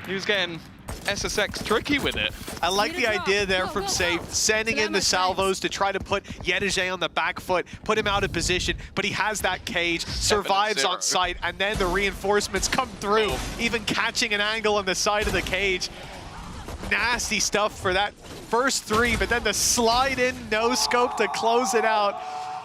he was getting SSX tricky with it. I like the idea there from Safe, sending in the salvos to try to put Yedege on the back foot, put him out of position, but he has that cage, survives on site, and then the reinforcements come through, even catching an angle on the side of the cage. Nasty stuff for that first 3, but then the slide in, no scope to close it out.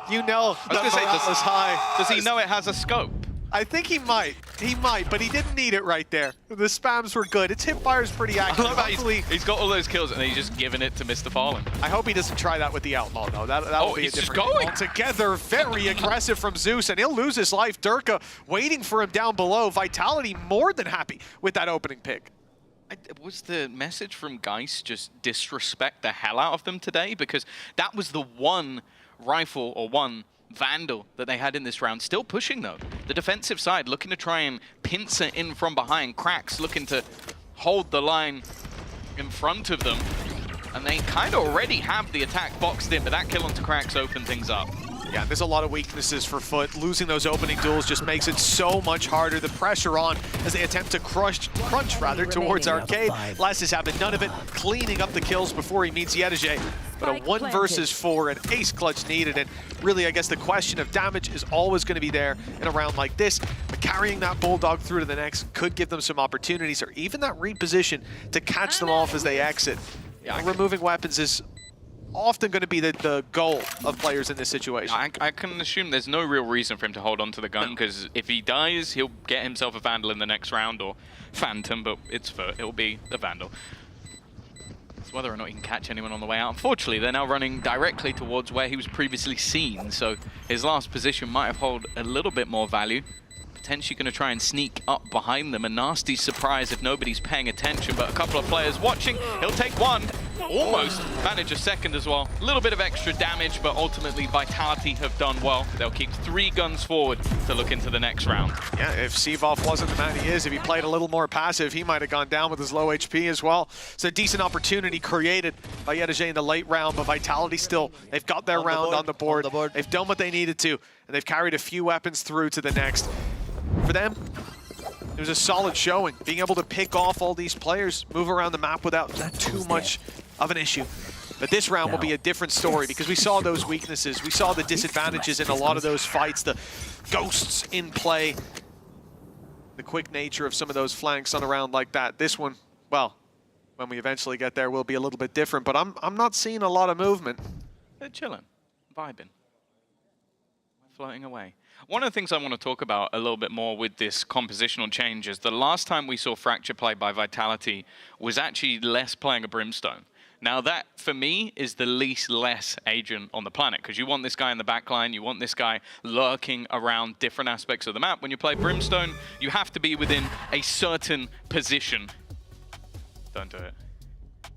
You know, the morale is high. Does he know it has a scope? I think he might. He might, but he didn't need it right there. The spams were good. Its hipfire is pretty accurate. He's got all those kills and he's just giving it to Mr. Fallen. I hope he doesn't try that with the Outlaw, though. That will be a different game altogether. Very aggressive from Zeus, and he'll lose his life. Durka waiting for him down below. Vitality more than happy with that opening pick. Was the message from Geist just disrespect the hell out of them today? Because that was the one rifle or one Vandal that they had in this round. Still pushing, though. The defensive side looking to try and pincer in from behind. Cracks looking to hold the line in front of them. And they kind of already have the attack boxed in, but that kill onto Cracks opened things up. Yeah, there's a lot of weaknesses for Foot. Losing those opening duels just makes it so much harder. The pressure on as they attempt to crunch towards Arcade. Les is having none of it, cleaning up the kills before he meets Yedege. But a 1 versus 4, an ace clutch needed, and really, I guess the question of damage is always going to be there in a round like this. But carrying that Bulldog through to the next could give them some opportunities, or even that reposition to catch them off as they exit. Yeah, removing weapons is often going to be the goal of players in this situation. I can assume there's no real reason for him to hold on to the gun, because if he dies, he'll get himself a Vandal in the next round, or Phantom, but it'll be a Vandal. It's whether or not he can catch anyone on the way out. Unfortunately, they're now running directly towards where he was previously seen, so his last position might have held a little bit more value. Potentially going to try and sneak up behind them. A nasty surprise if nobody's paying attention, but a couple of players watching. He'll take one. Almost manage a second as well. A little bit of extra damage, but ultimately Vitality have done well. They'll keep 3 guns forward to look into the next round. Yeah, if Sivov wasn't the man he is, if he played a little more passive, he might have gone down with his low HP as well. It's a decent opportunity created by Yedege in the late round, but Vitality still, they've got their round on the board. They've done what they needed to, and they've carried a few weapons through to the next. For them, it was a solid showing, being able to pick off all these players, move around the map without too much of an issue. But this round will be a different story, because we saw those weaknesses, we saw the disadvantages in a lot of those fights, the ghosts in play, the quick nature of some of those flanks on a round like that. This one, well, when we eventually get there, will be a little bit different, but I'm not seeing a lot of movement. They're chilling, vibing, floating away. One of the things I want to talk about a little bit more with this compositional change is the last time we saw Fracture play by Vitality was actually less playing a Brimstone. Now that, for me, is the least less agent on the planet, because you want this guy in the backline, you want this guy lurking around different aspects of the map. When you play Brimstone, you have to be within a certain position. Don't do it.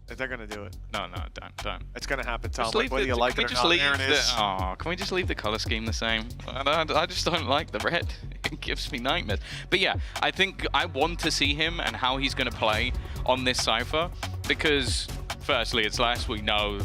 They're going to do it. No, don't. It's going to happen, Tom, whether you like it or not. There it is. Oh, can we just leave the color scheme the same? I just don't like the red. It gives me nightmares. But yeah, I think I want to see him and how he's going to play on this Cypher, because firstly, it's last we know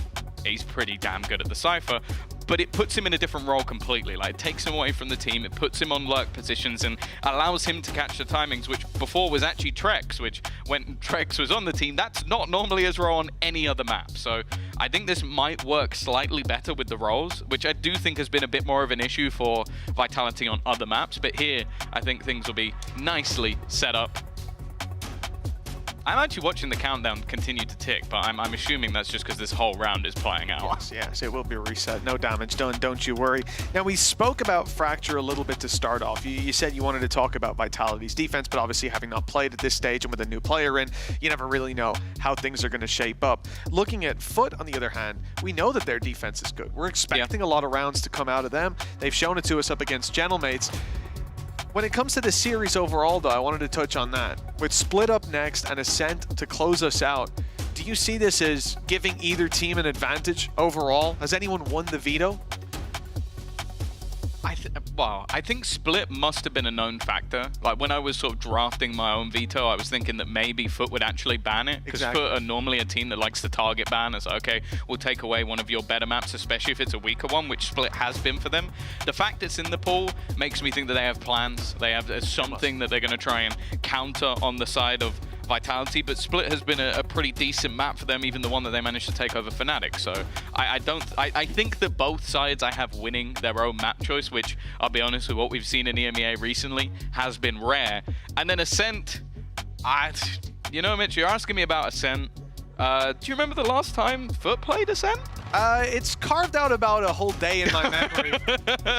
he's pretty damn good at the Cypher, but it puts him in a different role completely. Like, it takes him away from the team, it puts him on lurk positions and allows him to catch the timings, which before was actually Trex, which when Trex was on the team, that's not normally his role on any other map. So I think this might work slightly better with the roles, which I do think has been a bit more of an issue for Vitality on other maps, but here I think things will be nicely set up. I'm actually watching the countdown continue to tick, but I'm assuming that's just because this whole round is playing out. Yes, it will be reset. No damage done, don't you worry. Now, we spoke about Fracture a little bit to start off. You said you wanted to talk about Vitality's defense, but obviously having not played at this stage and with a new player in, you never really know how things are going to shape up. Looking at Foot, on the other hand, we know that their defense is good. We're expecting a lot of rounds to come out of them. They've shown it to us up against Gentlemates. When it comes to the series overall, though, I wanted to touch on that. With Split up next and Ascent to close us out, do you see this as giving either team an advantage overall? Has anyone won the veto? Well, I think Split must have been a known factor. Like, when I was sort of drafting my own veto, I was thinking that maybe Foot would actually ban it, because Foot are normally a team that likes to target ban. It's like, okay, we'll take away one of your better maps, especially if it's a weaker one, which Split has been for them. The fact it's in the pool makes me think that they have plans. They have something that they're going to try and counter on the side of Vitality, but Split has been a pretty decent map for them, even the one that they managed to take over Fnatic. So I think that both sides I have winning their own map choice, which I'll be honest with, what we've seen in EMEA recently has been rare. And then Ascent, you know, Mitch, you're asking me about Ascent. Do you remember the last time Foot played Ascent? It's carved out about a whole day in my memory.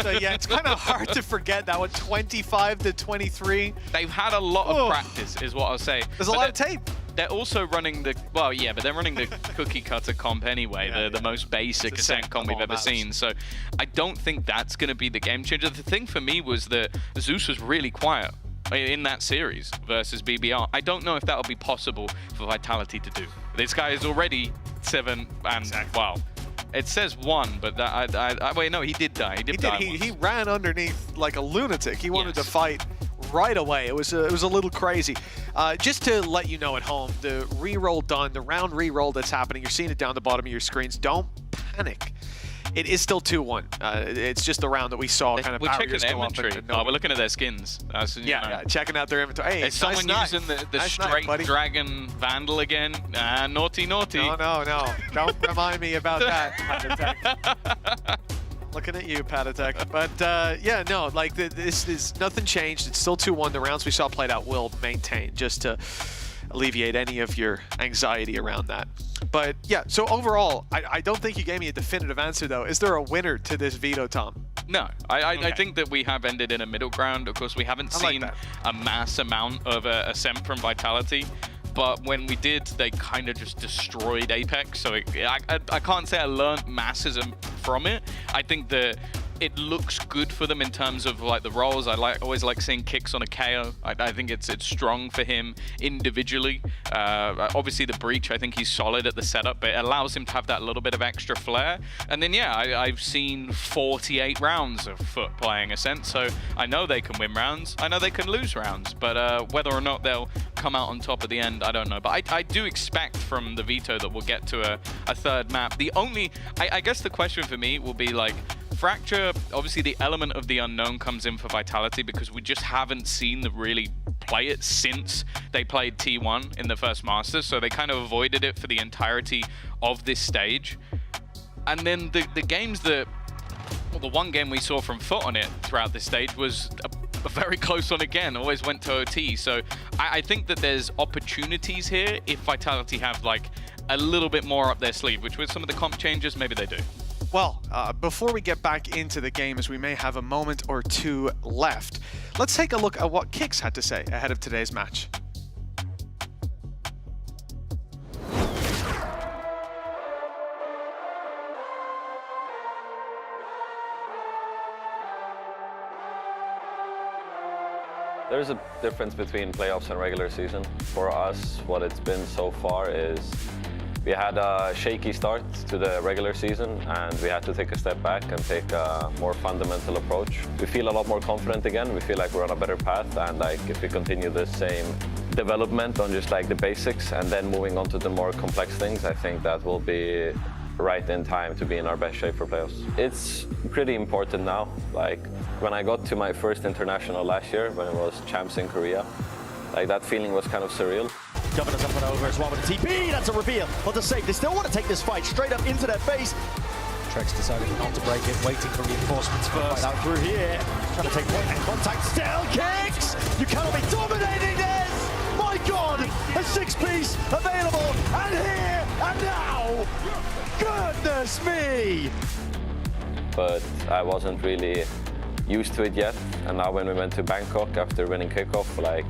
So yeah, it's kind of hard to forget that one. 25 to 23. They've had a lot of practice, is what I'll say. There's a lot of tape. They're also running the, well, yeah, but they're running the cookie cutter comp anyway, the most basic Ascent comp we've ever seen. So I don't think that's going to be the game changer. The thing for me was that Zeus was really quiet in that series versus BBR. I don't know if that'll be possible for Vitality to do. This guy is already 7 and, wow. It says 1, but that, wait, no, he did die. He did die. He ran underneath like a lunatic. He wanted to fight right away. It was a little crazy. Just to let you know at home, the reroll done, the round reroll that's happening, you're seeing it down the bottom of your screens. Don't panic. It is still 2-1. It's just the round that we saw kind of we're checking barriers their go up. inventory. No, we're looking at their skins. Yeah, checking out their inventory. Hey, is someone using the straight dragon Vandal again? Naughty. No. Don't remind me about that, Patatek. Looking at you, Patatek. But yeah, no, like this is nothing changed. It's still 2-1. The rounds we saw played out will maintain, just to alleviate any of your anxiety around that. But yeah, so overall, I don't think you gave me a definitive answer though. Is there a winner to this veto, Tom? No, I think that we have ended in a middle ground. Of course, we haven't seen a mass amount of ascent from Vitality, but when we did, they kind of just destroyed Apex. So I can't say I learned massism from it. I think that it looks good for them in terms of like the roles. I always like seeing kicks on a KO. I think it's strong for him individually. Obviously the breach, I think he's solid at the setup, but it allows him to have that little bit of extra flair. And then yeah, I've seen 48 rounds of Foot playing Ascent, so I know they can win rounds. I know they can lose rounds, but whether or not they'll come out on top at the end, I don't know. But I do expect from the veto that we'll get to a third map. The only, I guess the question for me will be like, Fracture, obviously the element of the unknown comes in for Vitality because we just haven't seen them really play it since they played T1 in the first Masters, so they kind of avoided it for the entirety of this stage. And then the games that, well, the one game we saw from Foot on it throughout this stage was a very close one again, always went to OT. So I think that there's opportunities here if Vitality have like a little bit more up their sleeve, which with some of the comp changes, maybe they do. Well, before we get back into the game, as we may have a moment or two left, let's take a look at what Kix had to say ahead of today's match. There's a difference between playoffs and regular season. For us, what it's been so far is we had a shaky start to the regular season and we had to take a step back and take a more fundamental approach. We feel a lot more confident again. We feel like we're on a better path, and like if we continue the same development on just like the basics and then moving on to the more complex things, I think that will be right in time to be in our best shape for playoffs. It's pretty important now. Like when I got to my first international last year, when it was champs in Korea, like that feeling was kind of surreal. Governor's up and over as well with a TP. That's a reveal of the save. They still want to take this fight straight up into their face. Trex decided not to break it, waiting for reinforcements first. Out through here, trying to take point and contact. Still kicks. You cannot be dominating this. My God, a six-piece available, and here and now. Goodness me. But I wasn't really used to it yet, and now when we went to Bangkok after winning kickoff, like,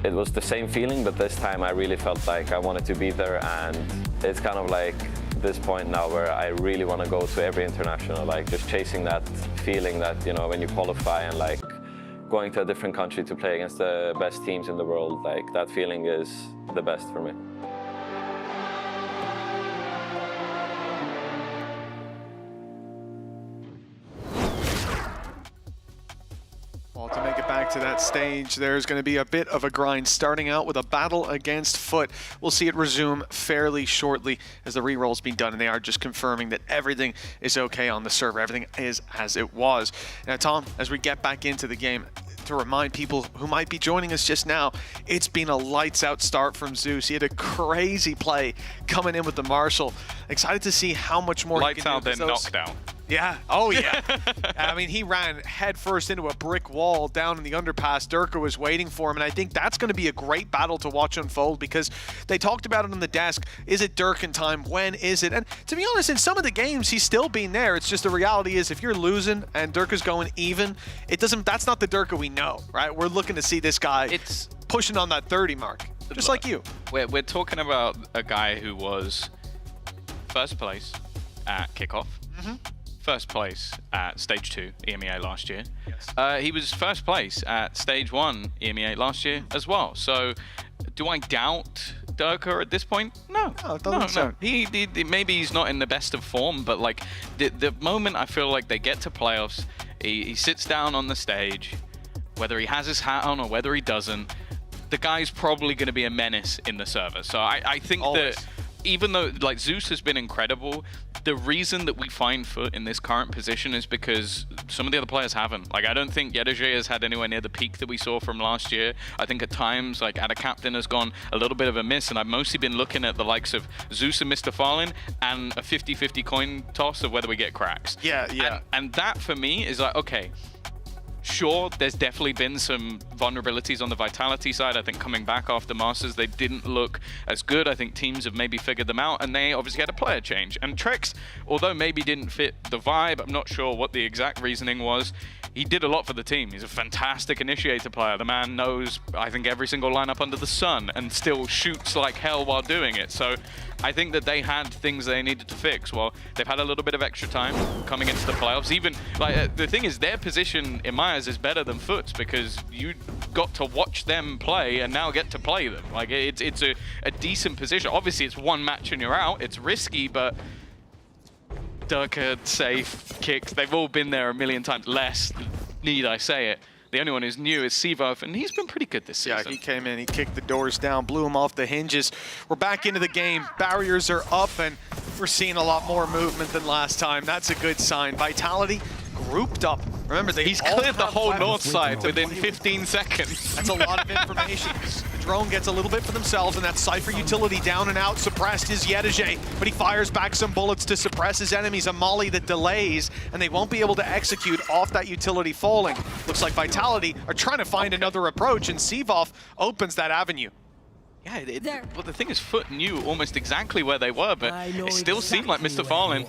it was the same feeling, but this time I really felt like I wanted to be there, and it's kind of like this point now where I really want to go to every international, like just chasing that feeling that, you know, when you qualify and like going to a different country to play against the best teams in the world, like that feeling is the best for me. Well, to make it back to that stage, there's going to be a bit of a grind, starting out with a battle against Foot. We'll see it resume fairly shortly as the reroll's been done, and they are just confirming that everything is okay on the server. Everything is as it was. Now, Tom, as we get back into the game, to remind people who might be joining us just now, it's been a lights-out start from Zeus. He had a crazy play coming in with the Marshall. Excited to see how much more lights he can out, do. then knockdown. Yeah. Oh, yeah. I mean, he ran headfirst into a brick wall down in the underpass. Durka was waiting for him, and I think that's going to be a great battle to watch unfold because they talked about it on the desk. Is it Durkin time? When is it? And to be honest, in some of the games, he's still been there. It's just the reality is if you're losing and Durka's going even, it doesn't. That's not the Durka we know, right? We're looking to see this guy pushing on that 30 mark, just like you. We're talking about a guy who was first place at kickoff. First place at Stage 2 EMEA last year. Yes. He was first place at Stage 1 EMEA last year as well. So do I doubt Durka at this point? No. No. He maybe he's not in the best of form, but like the moment I feel like they get to playoffs, he sits down on the stage, whether he has his hat on or whether he doesn't, the guy's probably going to be a menace in the server. So I think that even though like Zeus has been incredible, the reason that we find Foot in this current position is because some of the other players haven't. Like, I don't think Yedeje has had anywhere near the peak that we saw from last year. I think at times, like, Ada Captain has gone a little bit of a miss, and I've mostly been looking at the likes of Zeus and Mr. Fallen and a 50-50 coin toss of whether we get cracks. Yeah. And that, for me, is like, okay, Sure, there's definitely been some vulnerabilities on the Vitality side. I think coming back after Masters, they didn't look as good. I think teams have maybe figured them out, and they obviously had a player change. And Trex, although maybe didn't fit the vibe, I'm not sure what the exact reasoning was, he did a lot for the team. He's a fantastic initiator player. The man knows, I think, every single lineup under the sun and still shoots like hell while doing it. So I think that they had things they needed to fix. Well, they've had a little bit of extra time coming into the playoffs. Even, like, the thing is, their position in my eyes is better than Foot's because you got to watch them play and now get to play them. Like, it's a decent position. Obviously, it's one match and you're out. It's risky, but Durka, safe, kicks, they've all been there a million times. Less, need I say it. The only one who's new is Sivov, and he's been pretty good this season. Yeah, he came in, he kicked the doors down, blew him off the hinges. We're back into the game. Barriers are up, and we're seeing a lot more movement than last time. That's a good sign. Vitality grouped up. Remember, he's cleared the whole north side within 15 seconds. That's a lot of information. The drone gets a little bit for themselves, and that Cypher utility down and out. Suppressed is Yedege, but he fires back some bullets to suppress his enemies. A molly that delays, and they won't be able to execute off that utility falling. Looks like Vitality are trying to find another approach, and Sivov opens that avenue. Yeah, well, the thing is, Foot knew almost exactly where they were, but it still seemed like Mr. Fallen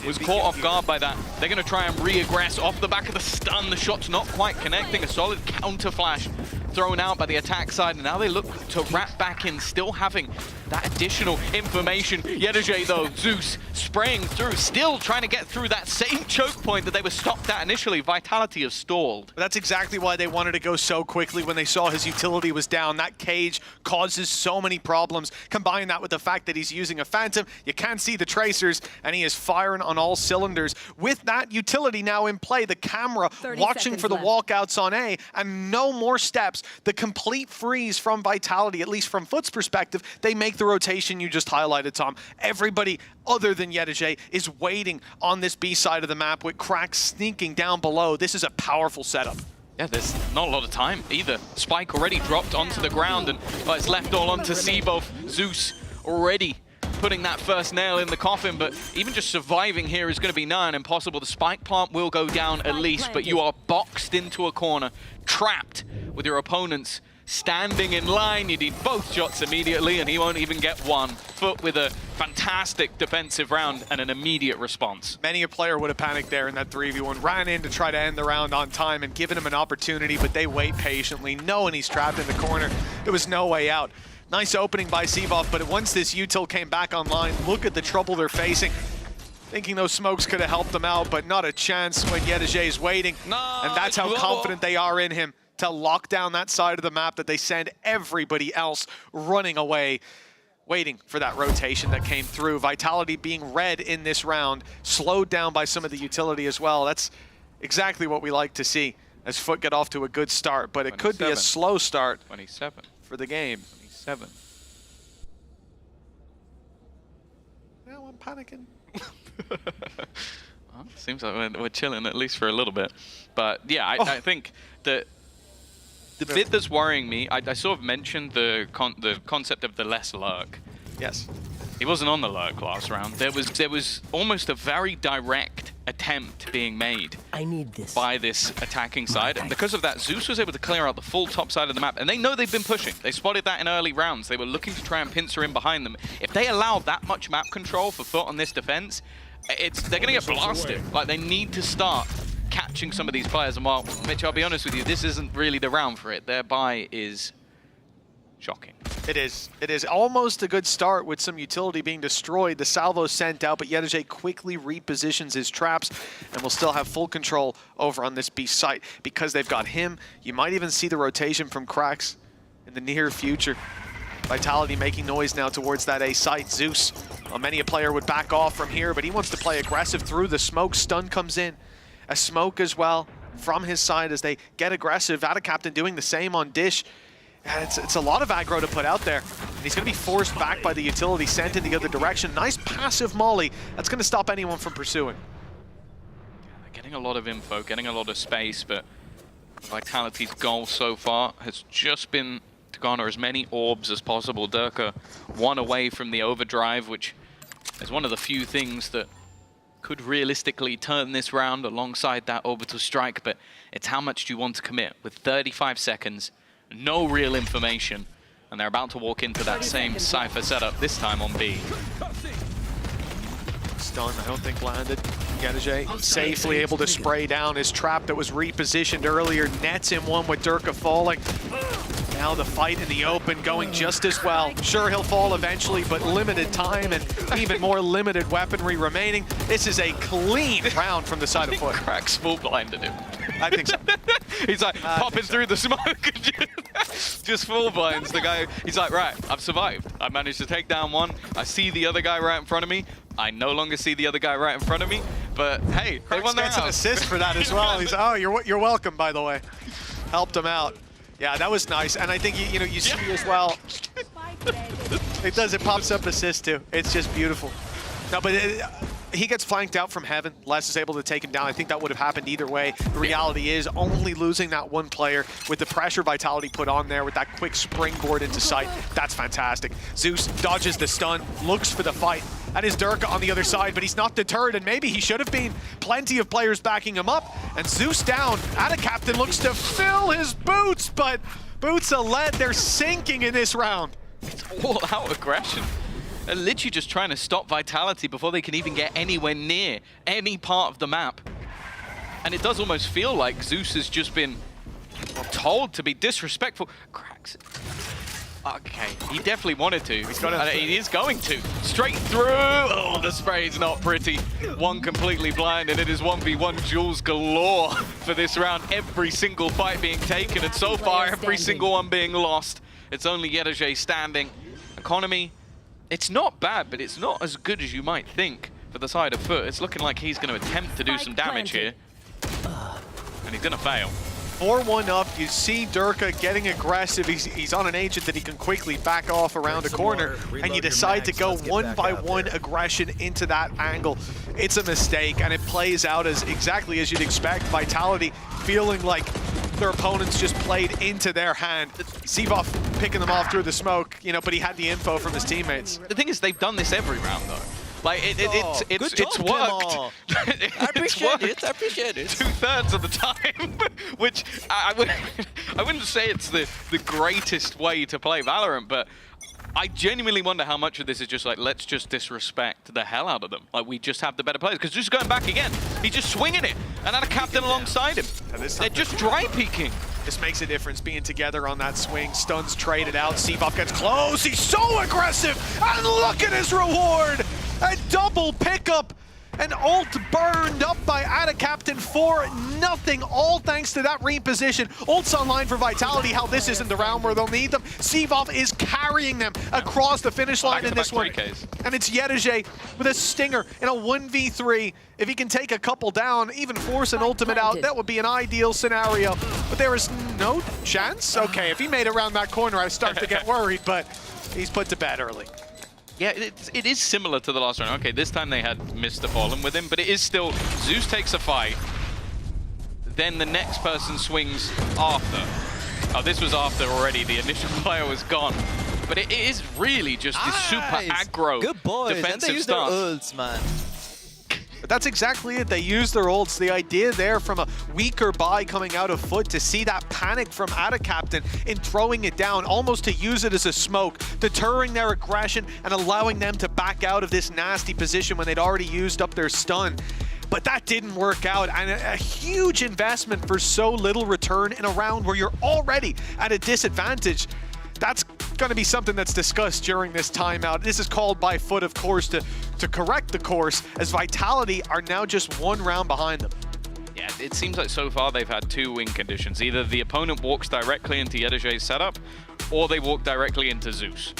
was caught off guard by that. They're going to try and re-aggress off the back of the stun. The shot's not quite connecting. A solid counter flash thrown out by the attack side. And now they look to wrap back in, still having that additional information. Yedege, though, Zeus spraying through, still trying to get through that same choke point that they were stopped at initially. Vitality have stalled. That's exactly why they wanted to go so quickly when they saw his utility was down. That cage causes so many problems. Combine that with the fact that he's using a Phantom, you can't see the tracers, and he is firing on all cylinders. With that utility now in play, the camera watching for the walkouts on A, and no more steps. The complete freeze from Vitality, at least from Foot's perspective. They make the rotation you just highlighted, Tom. Everybody other than Yedege is waiting on this B side of the map with Cracks sneaking down below. This is a powerful setup. Yeah, there's not a lot of time either. Spike already dropped onto the ground, and it's left all onto Sivov. Zeus already putting that first nail in the coffin, but even just surviving here is going to be nigh on impossible. The spike plant will go down at least, but you are boxed into a corner, trapped with your opponents standing in line. You need both shots immediately, and he won't even get one. Foot with a fantastic defensive round and an immediate response. Many a player would have panicked there in that 3v1, ran in to try to end the round on time and given him an opportunity, but they wait patiently, knowing he's trapped in the corner. There was no way out. Nice opening by Sivov, but once this util came back online, look at the trouble they're facing. Thinking those smokes could have helped them out, but not a chance when Yedege is waiting. And that's how confident they are in him to lock down that side of the map that they send everybody else running away, waiting for that rotation that came through. Vitality being red in this round, slowed down by some of the utility as well. That's exactly what we like to see as Foot get off to a good start, but it could be a slow start 27 for the game. 27. Now I'm panicking. Well, seems like we're chilling at least for a little bit. But yeah, I think that the bit that's worrying me, I sort of mentioned the concept of the less lurk. Yes. He wasn't on the lurk last round. There was almost a very direct attempt being made by this attacking side. And because of that, Zeus was able to clear out the full top side of the map. And they know they've been pushing. They spotted that in early rounds. They were looking to try and pincer in behind them. If they allow that much map control for Foot on this defense, they're going to get blasted. Like, they need to start catching some of these players. And while, Mitch, I'll be honest with you, this isn't really the round for it. Their buy is shocking. It is. It is almost a good start with some utility being destroyed. The salvo sent out, but Yedege quickly repositions his traps and will still have full control over on this B site. Because they've got him, you might even see the rotation from Cracks in the near future. Vitality making noise now towards that A site. Zeus, well, many a player would back off from here, but he wants to play aggressive through the smoke. Stun comes in. A smoke as well from his side as they get aggressive. Captain doing the same on Dish. And it's a lot of aggro to put out there. And he's going to be forced back by the utility, sent in the other direction. Nice passive molly. That's going to stop anyone from pursuing. They're getting a lot of info, getting a lot of space, but Vitality's goal so far has just been to garner as many orbs as possible. Durka one away from the overdrive, which is one of the few things that could realistically turn this round alongside that orbital strike, but it's how much do you want to commit with 35 seconds, no real information, and they're about to walk into that same Cypher setup, this time on B. Stun, I don't think landed. Yetajay safely able to spray down his trap that was repositioned earlier. Nets in one with Durka falling. Now the fight in the open going just as well. Sure, he'll fall eventually, but limited time and even more limited weaponry remaining. This is a clean round from the side of Foot. Cracks full blinded him. I think so. He's like popping through the smoke. Just full blinds the guy. He's like, right, I've survived. I managed to take down one. I see the other guy right in front of me. I no longer see the other guy right in front of me. But hey, they won their Gets an assist for that as well. He's oh, you're welcome, by the way. Helped him out. Yeah, that was nice. And I think you see as well. It pops up assist too. It's just beautiful. No, but he gets flanked out from heaven. Les is able to take him down. I think that would have happened either way. The reality is only losing that one player with the pressure Vitality put on there with that quick springboard into sight. That's fantastic. Zeus dodges the stun, looks for the fight. That is Durka on the other side, but he's not deterred, and maybe he should have been. Plenty of players backing him up, and Zeus down. Captain looks to fill his boots, but boots of lead, they're sinking in this round. It's all out aggression. They're literally just trying to stop Vitality before they can even get anywhere near any part of the map. And it does almost feel like Zeus has just been told to be disrespectful. Cracks it. Okay, he definitely wanted to. He is going to. Straight through. Oh, the spray is not pretty. One completely blind, and it is 1v1 duels galore for this round. Every single fight being taken, and so far, every single one being lost. It's only Yetajay standing. Economy, it's not bad, but it's not as good as you might think for the side of Foot. It's looking like he's going to attempt to do some damage here. And he's going to fail. 4-1 up, you see Durka getting aggressive. He's on an agent that he can quickly back off around a corner, and you decide to go one-by-one aggression into that angle. It's a mistake, and it plays out as exactly as you'd expect. Vitality feeling like their opponents just played into their hand. Sivov picking them off through the smoke, but he had the info from his teammates. The thing is, they've done this every round, though. Like, it's worked. I appreciate it. 2/3 of the time, which I wouldn't say it's the greatest way to play Valorant, but I genuinely wonder how much of this is just like, let's just disrespect the hell out of them. Like, we just have the better players. Because just going back again, he's just swinging it. And then a captain alongside him. They're just dry peeking. This makes a difference being together on that swing. Stuns traded out. Sivov gets close. He's so aggressive. And look at his reward. A double pickup. An ult burned up by Captain for nothing, all thanks to that reposition. Ult's online for Vitality. How this isn't the round where they'll need them. Sivov is carrying them across the finish line in this one. And it's Yetajay with a stinger in a 1v3. If he can take a couple down, even force an ultimate out, that would be an ideal scenario. But there is no chance. Okay, if he made it around that corner, I start to get worried, but he's put to bed early. Yeah, it is similar to the last round. Okay, this time they had Mr. Fallen with him, but it is still Zeus takes a fight. Then the next person swings after. Oh, this was after already. The initial player was gone. But it is really just this super aggro defensive stance. Ults, man. But that's exactly it. They use their ults. The idea there from a weaker buy coming out of Foot to see that panic from Captain in throwing it down, almost to use it as a smoke, deterring their aggression and allowing them to back out of this nasty position when they'd already used up their stun. But that didn't work out, and a huge investment for so little return in a round where you're already at a disadvantage. That's going to be something that's discussed during this timeout. This is called by Foot, of course, to correct the course, as Vitality are now just one round behind them. Yeah, it seems like so far they've had two win conditions. Either the opponent walks directly into Yetajay's setup, or they walk directly into Zeus.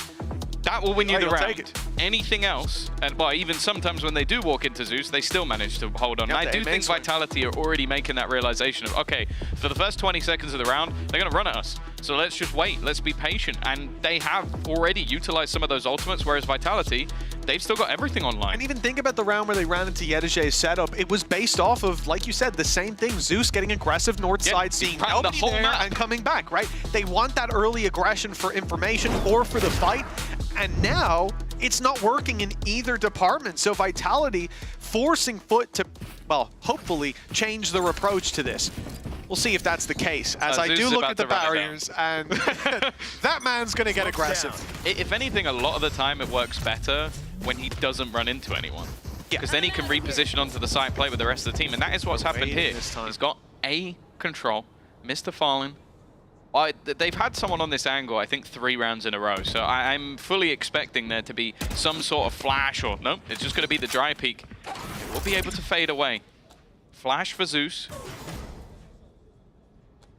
That will win you the round. Anything else, and well, even sometimes when they do walk into Zeus, they still manage to hold on. And I do think Vitality are already making that realization of, okay, for the first 20 seconds of the round, they're going to run at us. So let's just wait, let's be patient. And they have already utilized some of those ultimates, whereas Vitality, they've still got everything online. And even think about the round where they ran into Yetajay's setup. It was based off of, like you said, the same thing. Zeus getting aggressive north side, seeing nobody there and coming back, right? They want that early aggression for information or for the fight. And now it's not working in either department. So Vitality forcing Foot to, well, hopefully change their approach to this. We'll see if that's the case, as I do look at the barriers, and that man's going to get aggressive. If anything, a lot of the time it works better when he doesn't run into anyone. Because then he can reposition onto the side, play with the rest of the team, and that is what's happened here. He's got A control, Mr. Fallen. They've had someone on this angle, I think 3 rounds in a row, so I'm fully expecting there to be some sort of flash, or no, it's just going to be the dry peak. We'll be able to fade away. Flash for Zeus.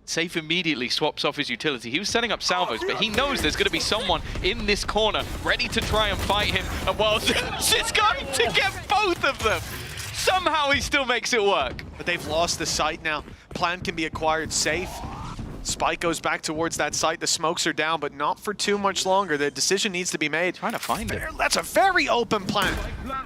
Safe immediately swaps off his utility. He was setting up salvos, but he knows there's going to be someone in this corner ready to try and fight him. And while Zeus is going to get both of them, somehow he still makes it work. But they've lost the site now. Plan can be acquired safe. Spike goes back towards that site. The smokes are down, but not for too much longer. The decision needs to be made. Trying to find it. That's a very open plan,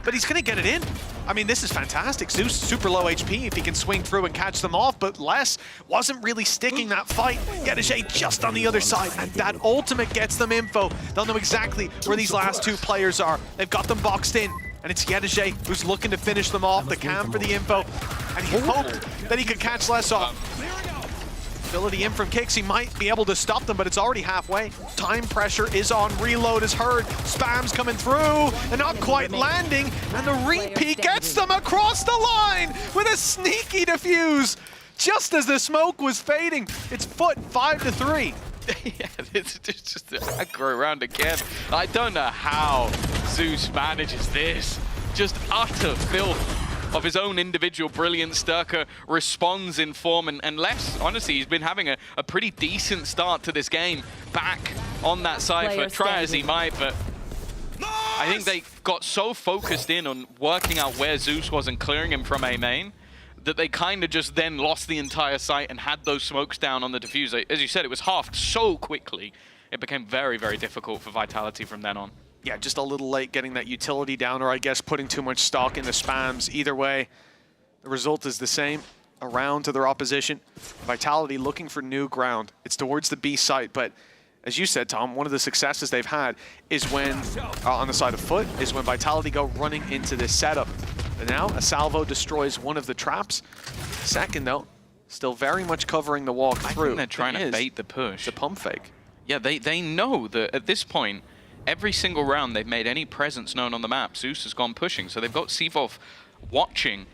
but he's going to get it in. I mean, this is fantastic. Zeus, super low HP if he can swing through and catch them off, but Les wasn't really sticking that fight. Yetajay just on the other side, and that ultimate gets them info. They'll know exactly where these last 2 players are. They've got them boxed in, and it's Yetajay who's looking to finish them off. The cam for the info, and he hoped that he could catch Les off. Ability in from Kicks, he might be able to stop them, but it's already halfway. Time pressure is on, reload is heard, spam's coming through, and not quite landing, and the repeat gets them across the line with a sneaky defuse. Just as the smoke was fading, it's Foot 5-3. Yeah, it's just an aggro round again. I don't know how Zeus manages this. Just utter filth of his own individual brilliance. Sturker responds in form, and Les, honestly, he's been having a pretty decent start to this game. Back on that Cypher, try as he might, but I think they got so focused in on working out where Zeus was and clearing him from A main that they kind of just then lost the entire site and had those smokes down on the diffuser. As you said, it was halved so quickly, it became very, very difficult for Vitality from then on. Yeah, just a little late getting that utility down, or I guess putting too much stock into spams. Either way, the result is the same. A round to their opposition. Vitality looking for new ground. It's towards the B site, but as you said, Tom, one of the successes they've had is when, on the side of Foot, is when Vitality go running into this setup. And now, a salvo destroys one of the traps. Second, though, still very much covering the walk through. I think they're trying to bait the push. The pump fake. Yeah, they know that at this point, every single round they've made any presence known on the map, Zeus has gone pushing. So they've got Sivov watching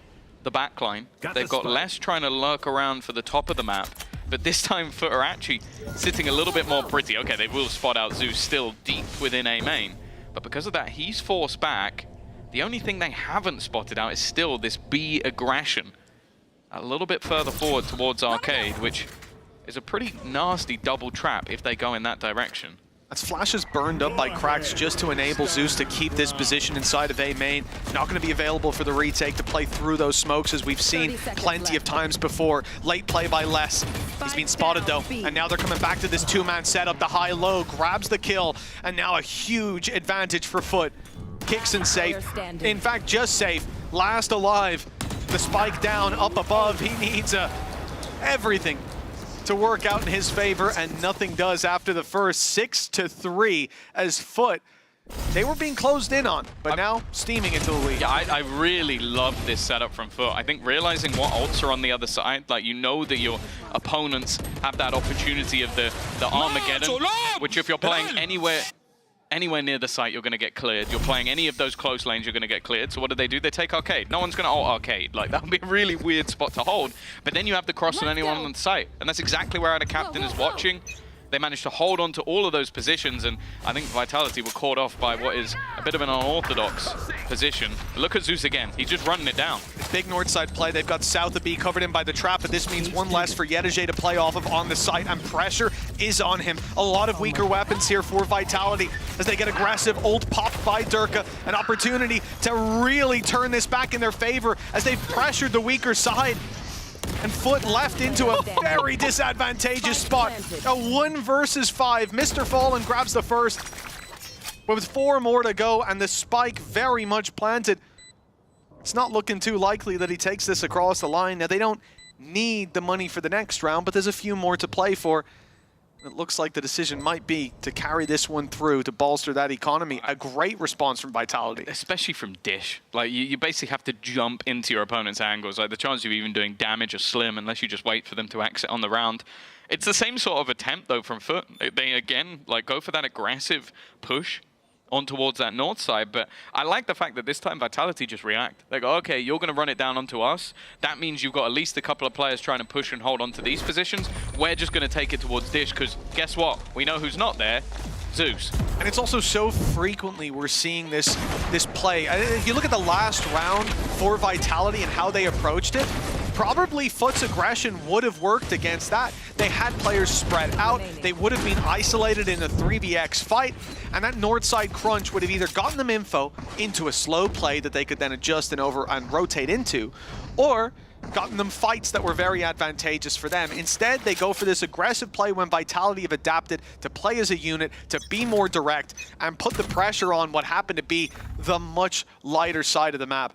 the backline. They've got Les trying to lurk around for the top of the map. But this time Foot are actually sitting a little bit more pretty. Okay, they will spot out Zeus still deep within A main. But because of that, he's forced back. The only thing they haven't spotted out is still this B aggression. A little bit further forward towards Arcade, which is a pretty nasty double trap if they go in that direction. As Flash is burned up by cracks just to enable Zeus to keep this position inside of A main. Not going to be available for the retake to play through those smokes, as we've seen plenty of times before. Late play by Les. He's been spotted though, and now they're coming back to this 2-man setup. The high-low grabs the kill, and now a huge advantage for Foot. Kicks and safe. In fact, just safe. Last alive. The spike down, up above. He needs everything to work out in his favor, and nothing does after the first. 6-3 as Foot, they were being closed in on, but now steaming into the lead. Yeah, I really love this setup from Foot. I think realizing what ults are on the other side, like you know that your opponents have that opportunity of the Armageddon, which if you're playing anywhere near the site, you're going to get cleared. You're playing any of those close lanes, you're going to get cleared. So what do? They take Arcade. No one's going to ult Arcade. Like, that would be a really weird spot to hold. But then you have the cross on anyone on the site. And that's exactly where our captain is watching. They managed to hold on to all of those positions, and I think Vitality were caught off by what is a bit of an unorthodox position. Look at Zeus again. He's just running it down. Big north side play. They've got south of B covered in by the trap, but this means one less for Yetajay to play off of on the site, and pressure is on him. A lot of weaker weapons here for Vitality as they get aggressive. Ult popped by Durka. An opportunity to really turn this back in their favor as they've pressured the weaker side. And Foot left into a very disadvantageous spot. A 1 versus 5. Mr. Fallen grabs the first. But with 4 more to go and the spike very much planted, it's not looking too likely that he takes this across the line. Now, they don't need the money for the next round, but there's a few more to play for. It looks like the decision might be to carry this one through to bolster that economy. A great response from Vitality. Especially from Dish. Like, you basically have to jump into your opponent's angles. Like, the chance of even doing damage are slim unless you just wait for them to exit on the round. It's the same sort of attempt, though, from Foot. They, again, like, go for that aggressive push on towards that north side, but I like the fact that this time Vitality just react. They go, okay, you're going to run it down onto us. That means you've got at least a couple of players trying to push and hold onto these positions. We're just going to take it towards Dish, because guess what? We know who's not there. Zeus. And it's also so frequently we're seeing this play. If you look at the last round for Vitality and how they approached it, probably Foot's aggression would have worked against that. They had players spread out. They would have been isolated in a 3vx fight, and that north side crunch would have either gotten them info into a slow play that they could then adjust and rotate into, or gotten them fights that were very advantageous for them. Instead, they go for this aggressive play when Vitality have adapted to play as a unit, to be more direct, and put the pressure on what happened to be the much lighter side of the map.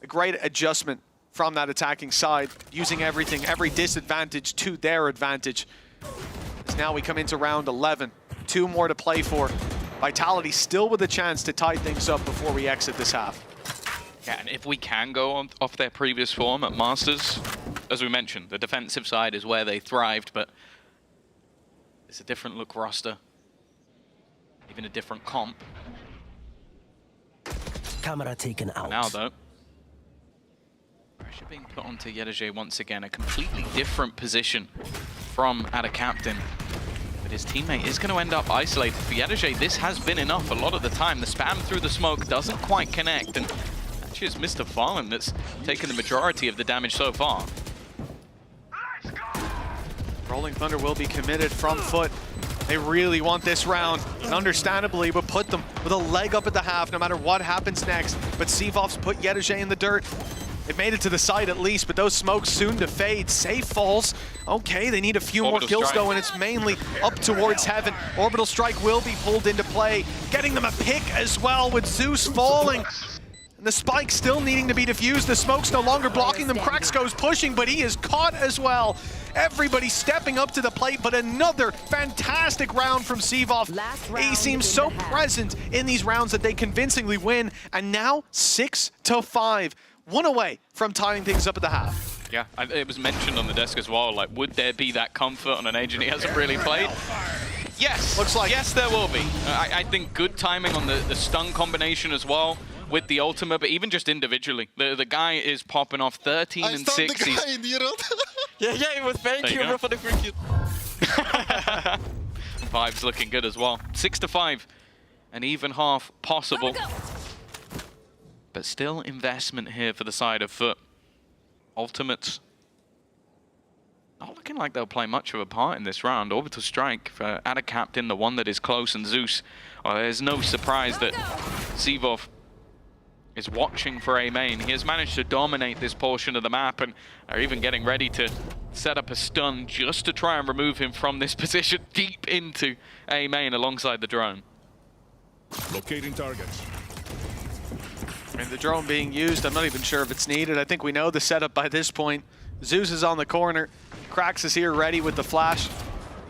A great adjustment from that attacking side, using everything, every disadvantage to their advantage. As now we come into round 11. 2 more to play for. Vitality still with a chance to tie things up before we exit this half. Yeah, and if we can go off their previous form at Masters, as we mentioned, the defensive side is where they thrived, but it's a different look roster, even a different comp. Camera taken out. Now, though, pressure being put onto Yedaje once again, a completely different position from Ada Captain. But his teammate is going to end up isolated. For Yedaje, this has been enough a lot of the time. The spam through the smoke doesn't quite connect, and actually it's Mr. Fallen that's taken the majority of the damage so far. Rolling Thunder will be committed from Foot. They really want this round, and understandably, but put them with a leg up at the half no matter what happens next. But Cvov's put Yedaje in the dirt. It made it to the side at least, but those smokes soon to fade. Safe falls. Okay, they need a few more kills though, and it's mainly up towards Heaven. Orbital Strike will be pulled into play, getting them a pick as well with Zeus falling. And the spike still needing to be defused. The smoke's no longer blocking them. Krax goes pushing, but he is caught as well. Everybody stepping up to the plate, but another fantastic round from Cvov. He seems so present in these rounds that they convincingly win, and now 6-5. 1 away from tying things up at the half. Yeah, it was mentioned on the desk as well, like, would there be that comfort on an agent he hasn't really played? Yes, looks like yes, there will be. I think good timing on the stun combination as well with the ultimate, but even just individually. The guy is popping off 13 and 6. Yeah, it was thank you for the free kill. Vibes looking good as well. 6-5, an even half possible. But still investment here for the side of Foot. Ultimates not looking like they'll play much of a part in this round. Orbital Strike for Ada Captain, the one that is close, and Zeus. Well, there's no surprise that Cvov is watching for A main. He has managed to dominate this portion of the map and are even getting ready to set up a stun just to try and remove him from this position deep into A main alongside the drone. Locating targets. And the drone being used, I'm not even sure if it's needed. I think we know the setup by this point. Zeus is on the corner. Krax is here ready with the flash.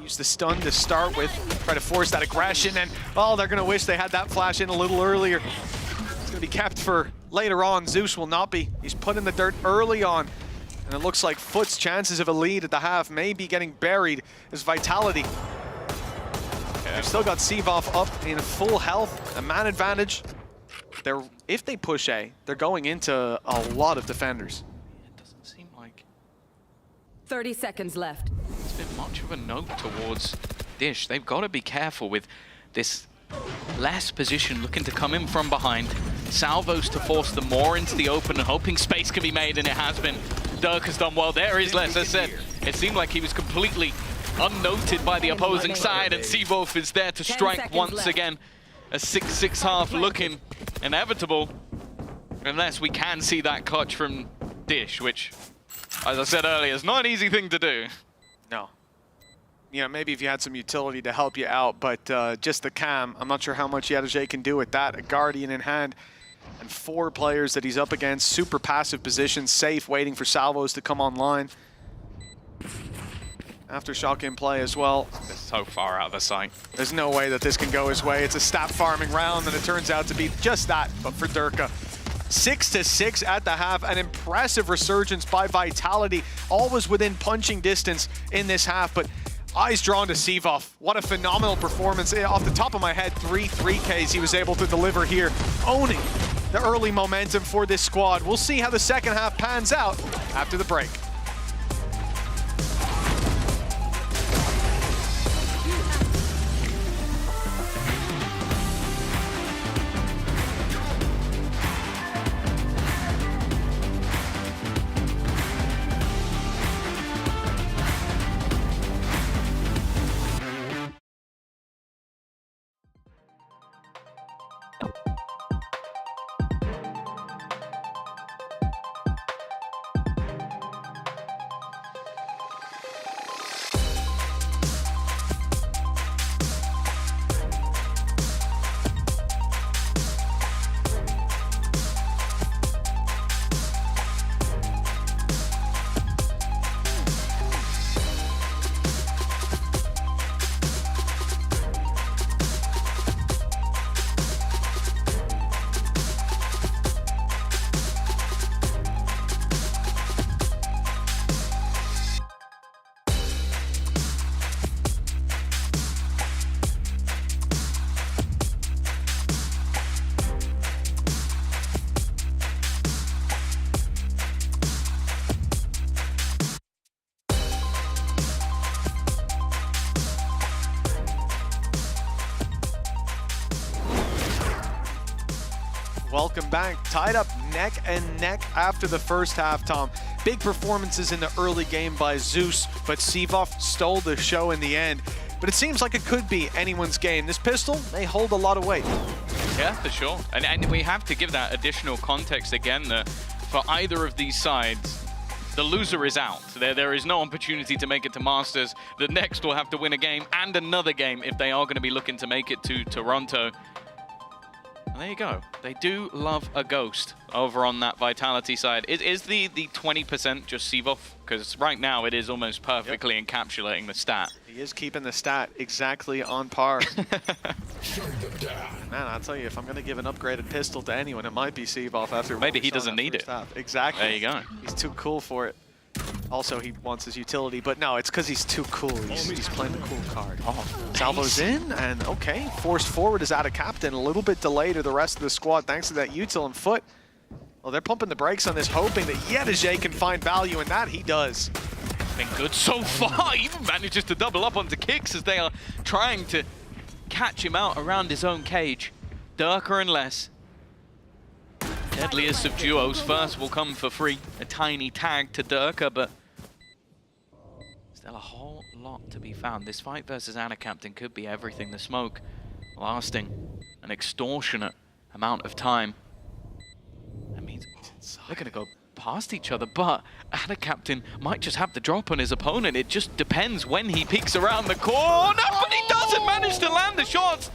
Use the stun to start with. Try to force that aggression, and oh, they're going to wish they had that flash in a little earlier. It's going to be kept for later on. Zeus will not be. He's put in the dirt early on. And it looks like Foot's chances of a lead at the half may be getting buried as Vitality. They've still got Cvov up in full health, a man advantage. If they push A, they're going into a lot of defenders. It doesn't seem like 30 seconds left. it's been much of a note towards Dish. They've got to be careful with this last position looking to come in from behind. Salvos to force them more into the open and hoping space can be made, and it has been. Dirk has done well there. Is Les, as said, it seemed like he was completely unnoted by the opposing side, and Cvov is there to strike once again. A 6-6 half looking inevitable, unless we can see that clutch from Dish, which, as I said earlier, is not an easy thing to do. No. You know, maybe if you had some utility to help you out, but just the cam, I'm not sure how much Yedaje can do with that. A Guardian in hand, and 4 players that he's up against. Super passive position, safe, waiting for salvos to come online. Aftershock in play as well. They're so far out of the sight. There's no way that this can go his way. It's a stat farming round, and it turns out to be just that, but for Durka. 6-6 at the half, an impressive resurgence by Vitality. Always within punching distance in this half, but eyes drawn to Sivov. What a phenomenal performance. Off the top of my head, 3-3Ks he was able to deliver here, owning the early momentum for this squad. We'll see how the second half pans out after the break. Welcome back. Tied up neck and neck after the first half, Tom. Big performances in the early game by Zeus, but Sivov stole the show in the end. But it seems like it could be anyone's game. This pistol, they hold a lot of weight. Yeah, for sure. And we have to give that additional context again that for either of these sides, the loser is out. There is no opportunity to make it to Masters. The next will have to win a game and another game if they are going to be looking to make it to Toronto. And there you go. They do love a ghost over on that Vitality side. Is the 20% just Sivov? Because right now it is almost perfectly encapsulating the stat. He is keeping the stat exactly on par. Man, I'll tell you, if I'm going to give an upgraded pistol to anyone, it might be Sivov after maybe he doesn't need it. Half. Exactly. There you go. He's too cool for it. Also, he wants his utility, but no, it's because he's too cool. He's playing the cool card. Oh, Salvo's in, and okay, forced forward is out of captain. A little bit delayed to the rest of the squad thanks to that util and foot. Well, they're pumping the brakes on this, hoping that Yedajay can find value, and that he does. Been good so far. Even manages to double up onto kicks as they are trying to catch him out around his own cage. Durka and less. Deadliest of duos. First will come for free. A tiny tag to Durka, but still a whole lot to be found. This fight versus Anna Captain could be everything. The smoke lasting an extortionate amount of time. That means they're going to go past each other, but Anna Captain might just have the drop on his opponent. It just depends when he peeks around the corner, but he doesn't manage to land the shots.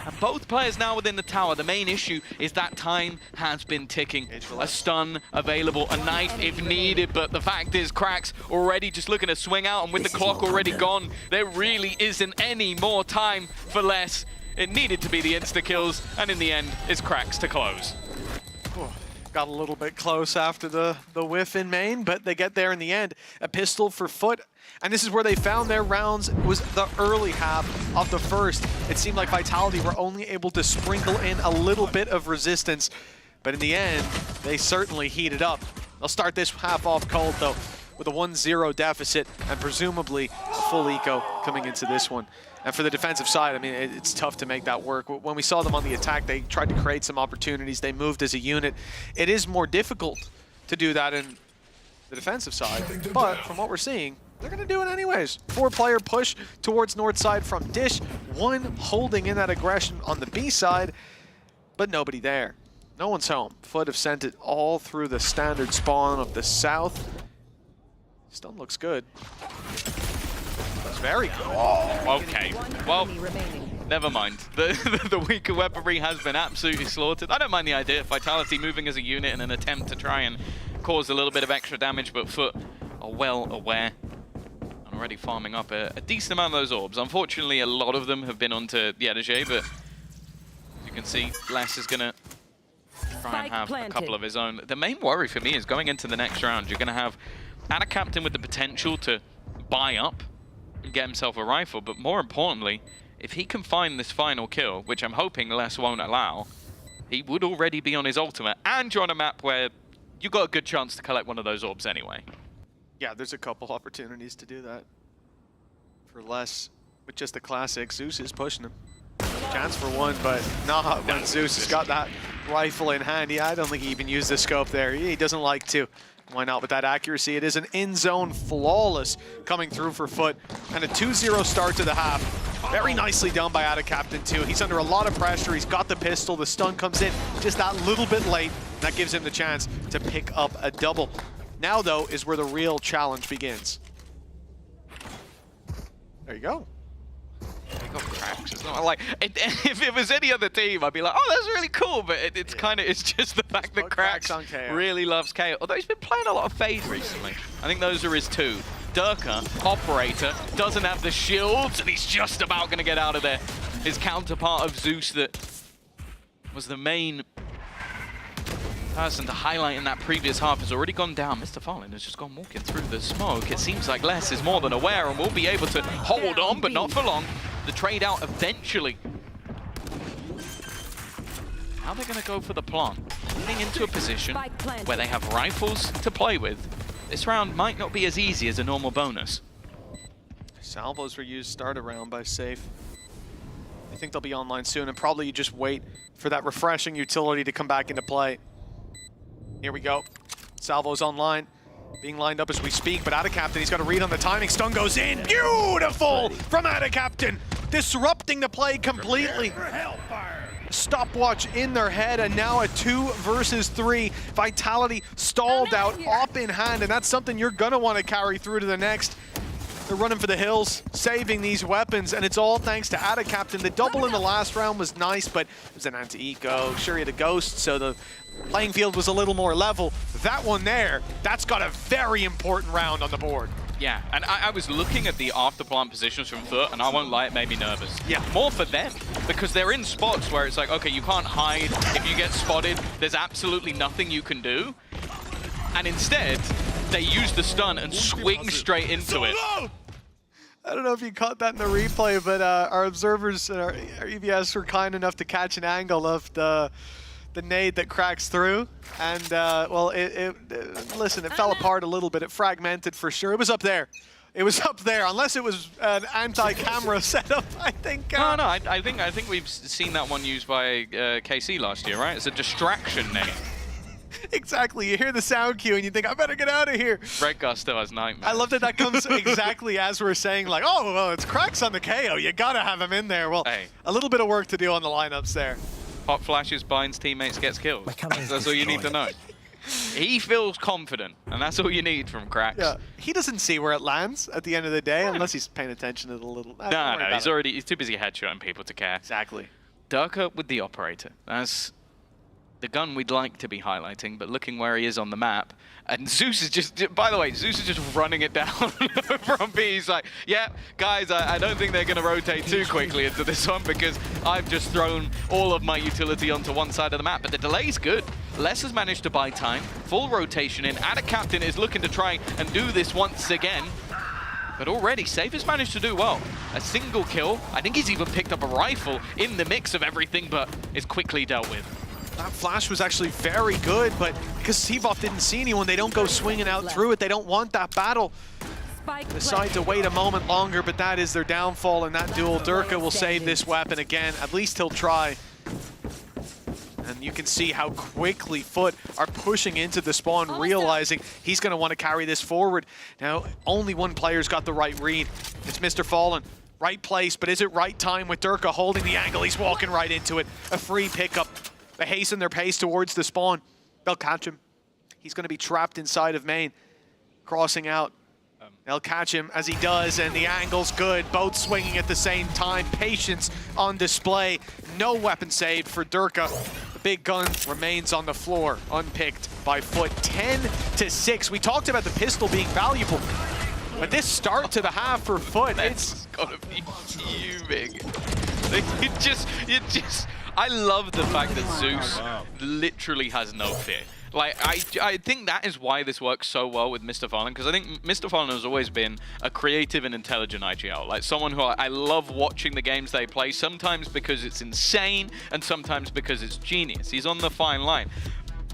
And both players now within the tower. The main issue is that time has been ticking. A stun available, a knife if needed, but the fact is Cracks already just looking to swing out, and with the clock already gone, there really isn't any more time for less. It needed to be the insta-kills, and in the end, it's Cracks to close. Got a little bit close after the whiff in main, but they get there in the end. A pistol for foot, and this is where they found their rounds. It was the early half of the first. It seemed like Vitality were only able to sprinkle in a little bit of resistance, but in the end, they certainly heated up. They'll start this half off cold, though, with a 1-0 deficit, and presumably a full eco coming into this one. And for the defensive side, I mean, it's tough to make that work. When we saw them on the attack, they tried to create some opportunities. They moved as a unit. It is more difficult to do that in the defensive side, but from what we're seeing, they're going to do it anyways. 4-player push towards north side from Dish. One holding in that aggression on the B side, but nobody there. No one's home. Foot have sent it all through the standard spawn of the south. Stun looks good. That's very good. Oh, okay. Well, never mind. The weaker weaponry has been absolutely slaughtered. I don't mind the idea of Vitality moving as a unit in an attempt to try and cause a little bit of extra damage, but Foot are well aware. And Already farming up a decent amount of those orbs. Unfortunately, a lot of them have been onto the Ediger, but as you can see, Les is going to try and have a couple of his own. The main worry for me is going into the next round, you're going to have a captain with the potential to buy up and get himself a rifle, but more importantly, if he can find this final kill, which I'm hoping Les won't allow, he would already be on his ultimate, and you're on a map where you got a good chance to collect one of those orbs anyway. Yeah, there's a couple opportunities to do that. For Les, with just the classic, Zeus is pushing him. Chance for one, but not when Zeus has got that rifle in hand. Yeah, I don't think he even used the scope there. He doesn't like to. Why not with that accuracy? It is an in-zone flawless coming through for Foot, and a 2-0 start to the half. Very nicely done by Captain too. He's under a lot of pressure. He's got the pistol. The stun comes in just that little bit late. That gives him the chance to pick up a double. Now, though, is where the real challenge begins. There you go. They got cracks. It's not like if it was any other team, I'd be like, oh, that's really cool. But it's just the fact that Cracks really loves KO. Although he's been playing a lot of Fade recently. I think those are his two. Durka, Operator, doesn't have the shields, and he's just about going to get out of there. His counterpart of Zeus that was the main person to highlight in that previous half has already gone down. Mr. Fallen has just gone walking through the smoke. It seems like Les is more than aware and will be able to hold on, but not for long. The trade out eventually. How are they going to go for the plant? Getting into a position where they have rifles to play with. This round might not be as easy as a normal bonus. Salvos were used start a round by Safe. I think they'll be online soon, and probably you just wait for that refreshing utility to come back into play. Here we go. Salvo's online, being lined up as we speak, but Captain, he's got a read on the timing. Stun goes in. Beautiful from Captain, disrupting the play completely. Stopwatch in their head, and now a 2 versus 3. Vitality stalled out, op in hand, and that's something you're gonna want to carry through to the next. They're running for the hills, saving these weapons, and it's all thanks to Captain. The double in the last round was nice, but it was an anti-eco. Sure, he had a ghost, so the playing field was a little more level. That one there, that's got a very important round on the board. Yeah, and I was looking at the after-plant positions from Foot, and I won't lie, it made me nervous. Yeah. More for them, because they're in spots where it's like, okay, you can't hide. If you get spotted, there's absolutely nothing you can do. And instead, they use the stun and swing straight into it. I don't know if you caught that in the replay, but our observers, our EVS were kind enough to catch an angle of the nade that cracks through. And, well, listen, it fell apart a little bit. It fragmented for sure. It was up there. It was up there, unless it was an anti-camera setup, I think. No, I think we've seen that one used by KC last year, right? It's a distraction nade. Exactly. You hear the sound cue and you think, I better get out of here. Red Gus still has nightmares. I love that that comes exactly as we're saying, like, oh, well, it's Cracks on the KO. You got to have him in there. Well, hey, a little bit of work to do on the lineups there. Hot flashes, binds teammates, gets killed. That's all you need to know. He feels confident, and that's all you need from Cracks. Yeah, he doesn't see where it lands at the end of the day, unless he's paying attention to it a little. No, he's too busy headshotting people to care. Exactly. Durka with the Operator. That's the gun we'd like to be highlighting, but looking where he is on the map. And Zeus is just, by the way, Zeus is just running it down from B. He's like, yeah, guys, I don't think they're going to rotate too quickly into this one because I've just thrown all of my utility onto one side of the map. But the delay's good. Les has managed to buy time, full rotation in. Captain is looking to try and do this once again. But already, Safe has managed to do well. A single kill. I think he's even picked up a rifle in the mix of everything, but it's quickly dealt with. That flash was actually very good, but because Seavoff didn't see anyone, they don't go swinging out through it. They don't want that battle. Decide to wait a moment longer, but that is their downfall in that duel. Durka will save this weapon again. At least he'll try. And you can see how quickly Foot are pushing into the spawn, realizing he's going to want to carry this forward. Now, only one player's got the right read. It's Mr. Fallen. Right place, but is it right time with Durka holding the angle? He's walking right into it. A free pickup. They hasten their pace towards the spawn. They'll catch him. He's going to be trapped inside of main. Crossing out. They'll catch him as he does, and the angle's good. Both swinging at the same time. Patience on display. No weapon saved for Durka. The big gun remains on the floor, unpicked by Foot. 10-6. We talked about the pistol being valuable. But this start to the half for Foot, it's gotta be fuming. I love the fact that Zeus literally has no fear. Like, I think that is why this works so well with Mr. Fallen, because I think Mr. Fallen has always been a creative and intelligent IGL. Like, someone who I love watching the games they play, sometimes because it's insane, and sometimes because it's genius. He's on the fine line.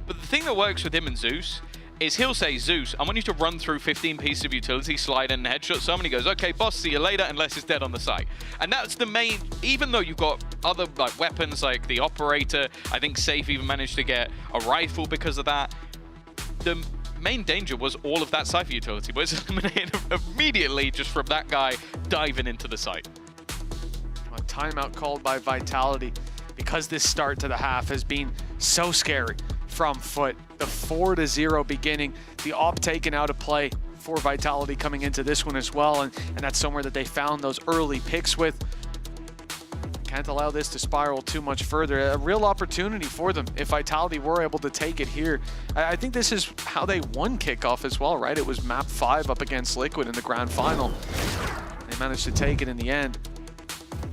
But the thing that works with him and Zeus is he'll say, Zeus, I want you to run through 15 pieces of utility, slide in, headshot someone. He goes, okay, boss, see you later, unless it's dead on the site. And that's the main, even though you've got other like weapons like the operator, I think Safe even managed to get a rifle because of that. The main danger was all of that Cypher utility was eliminated immediately just from that guy diving into the site. A timeout called by Vitality because this start to the half has been so scary from Foot. The 4-0 beginning, the op taken out of play for Vitality coming into this one as well, and that's somewhere that they found those early picks with. Can't allow this to spiral too much further. A real opportunity for them if Vitality were able to take it here. I think this is how they won kickoff as well, right? It was map 5 up against Liquid in the grand final. They managed to take it in the end.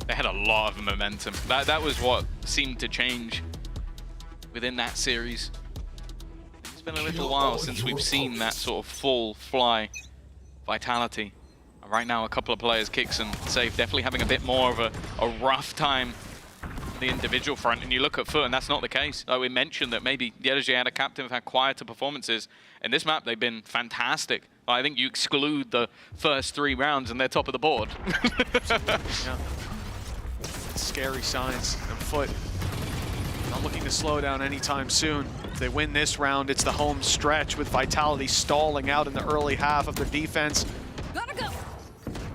They had a lot of momentum. That was what seemed to change within that series. It's been a little while since we've seen that sort of full fly Vitality. Right now, a couple of players, Kicks and Safe, definitely having a bit more of a rough time on the individual front. And you look at Foot, and that's not the case. Like we mentioned that maybe the LG had a captain have had quieter performances. In this map, they've been fantastic. I think you exclude the first 3 rounds, and they're top of the board. Yeah. Scary signs. And Foot not looking to slow down anytime soon. If they win this round, it's the home stretch with Vitality stalling out in the early half of their defense.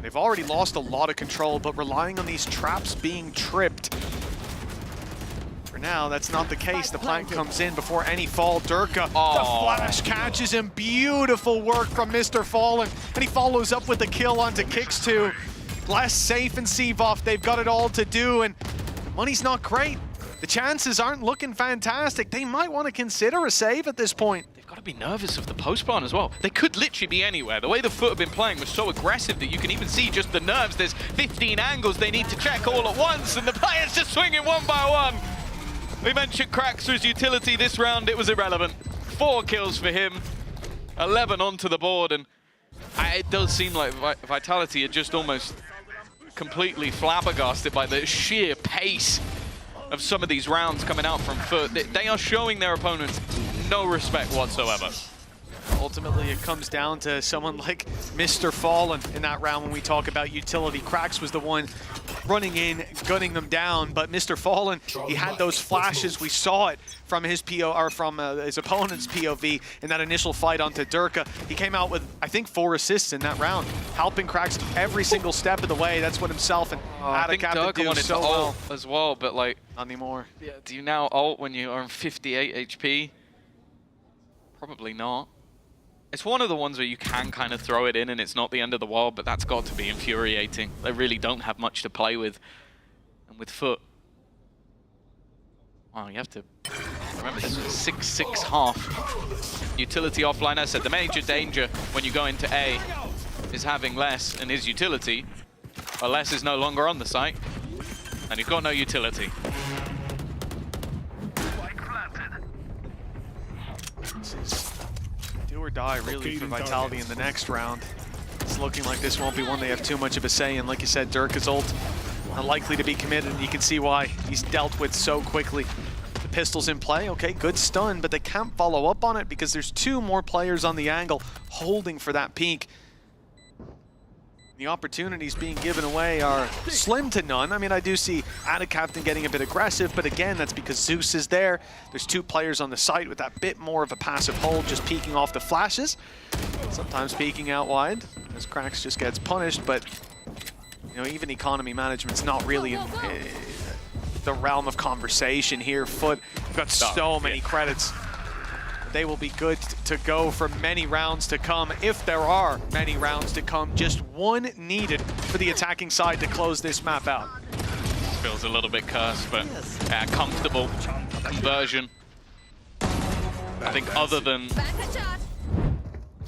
They've already lost a lot of control, but relying on these traps being tripped. For now, that's not the case. The plant comes in before any fall. Durka, the flash catches him. Beautiful work from Mr. Fallen. And he follows up with the kill onto Kicks too. Less Safe and Seavoff, they've got it all to do, and money's not great. The chances aren't looking fantastic. They might want to consider a save at this point. They've got to be nervous of the post-spawn as well. They could literally be anywhere. The way the Foot have been playing was so aggressive that you can even see just the nerves. There's 15 angles they need to check all at once, and the players just swinging one by one. We mentioned Cracks for his utility this round. It was irrelevant. 4 kills for him, 11 onto the board, and it does seem like Vitality are just almost completely flabbergasted by the sheer pace of some of these rounds coming out from Foot. They are showing their opponents no respect whatsoever. Ultimately, it comes down to someone like Mr. Fallen in that round when we talk about utility. Cracks was the one running in, gunning them down, but Mr. Fallen, he had those flashes. We saw it from his his opponent's POV in that initial fight onto Durka. He came out with, I think, 4 assists in that round, helping Cracks every single step of the way. That's what himself and Adicap do so well as well, but like not anymore. Yeah, do you now ult when you are on 58 HP? Probably not. It's one of the ones where you can kind of throw it in and it's not the end of the world, but that's got to be infuriating. They really don't have much to play with. And with Foot, wow, you have to remember this was 6-6 half. Utility offline, I said the major danger when you go into A is having Less and his utility. But Less is no longer on the site, and he's got no utility. This is do or die really for Vitality in the next round. It's looking like this won't be one they have too much of a say in. Like you said, Durka's ult unlikely to be committed, and you can see why he's dealt with so quickly. The pistol's in play, okay, good stun, but they can't follow up on it because there's 2 more players on the angle holding for that peak. The opportunities being given away are slim to none. I mean, I do see Adicaptain getting a bit aggressive, but again, that's because Zeus is there. There's 2 players on the site with that bit more of a passive hold, just peeking off the flashes. Sometimes peeking out wide, as Cracks just gets punished, but you know, even economy management's not really in the realm of conversation here. Foot got so many credits. They will be good to go for many rounds to come, if there are many rounds to come. Just 1 needed for the attacking side to close this map out. Feels a little bit cursed, but comfortable conversion. I think other than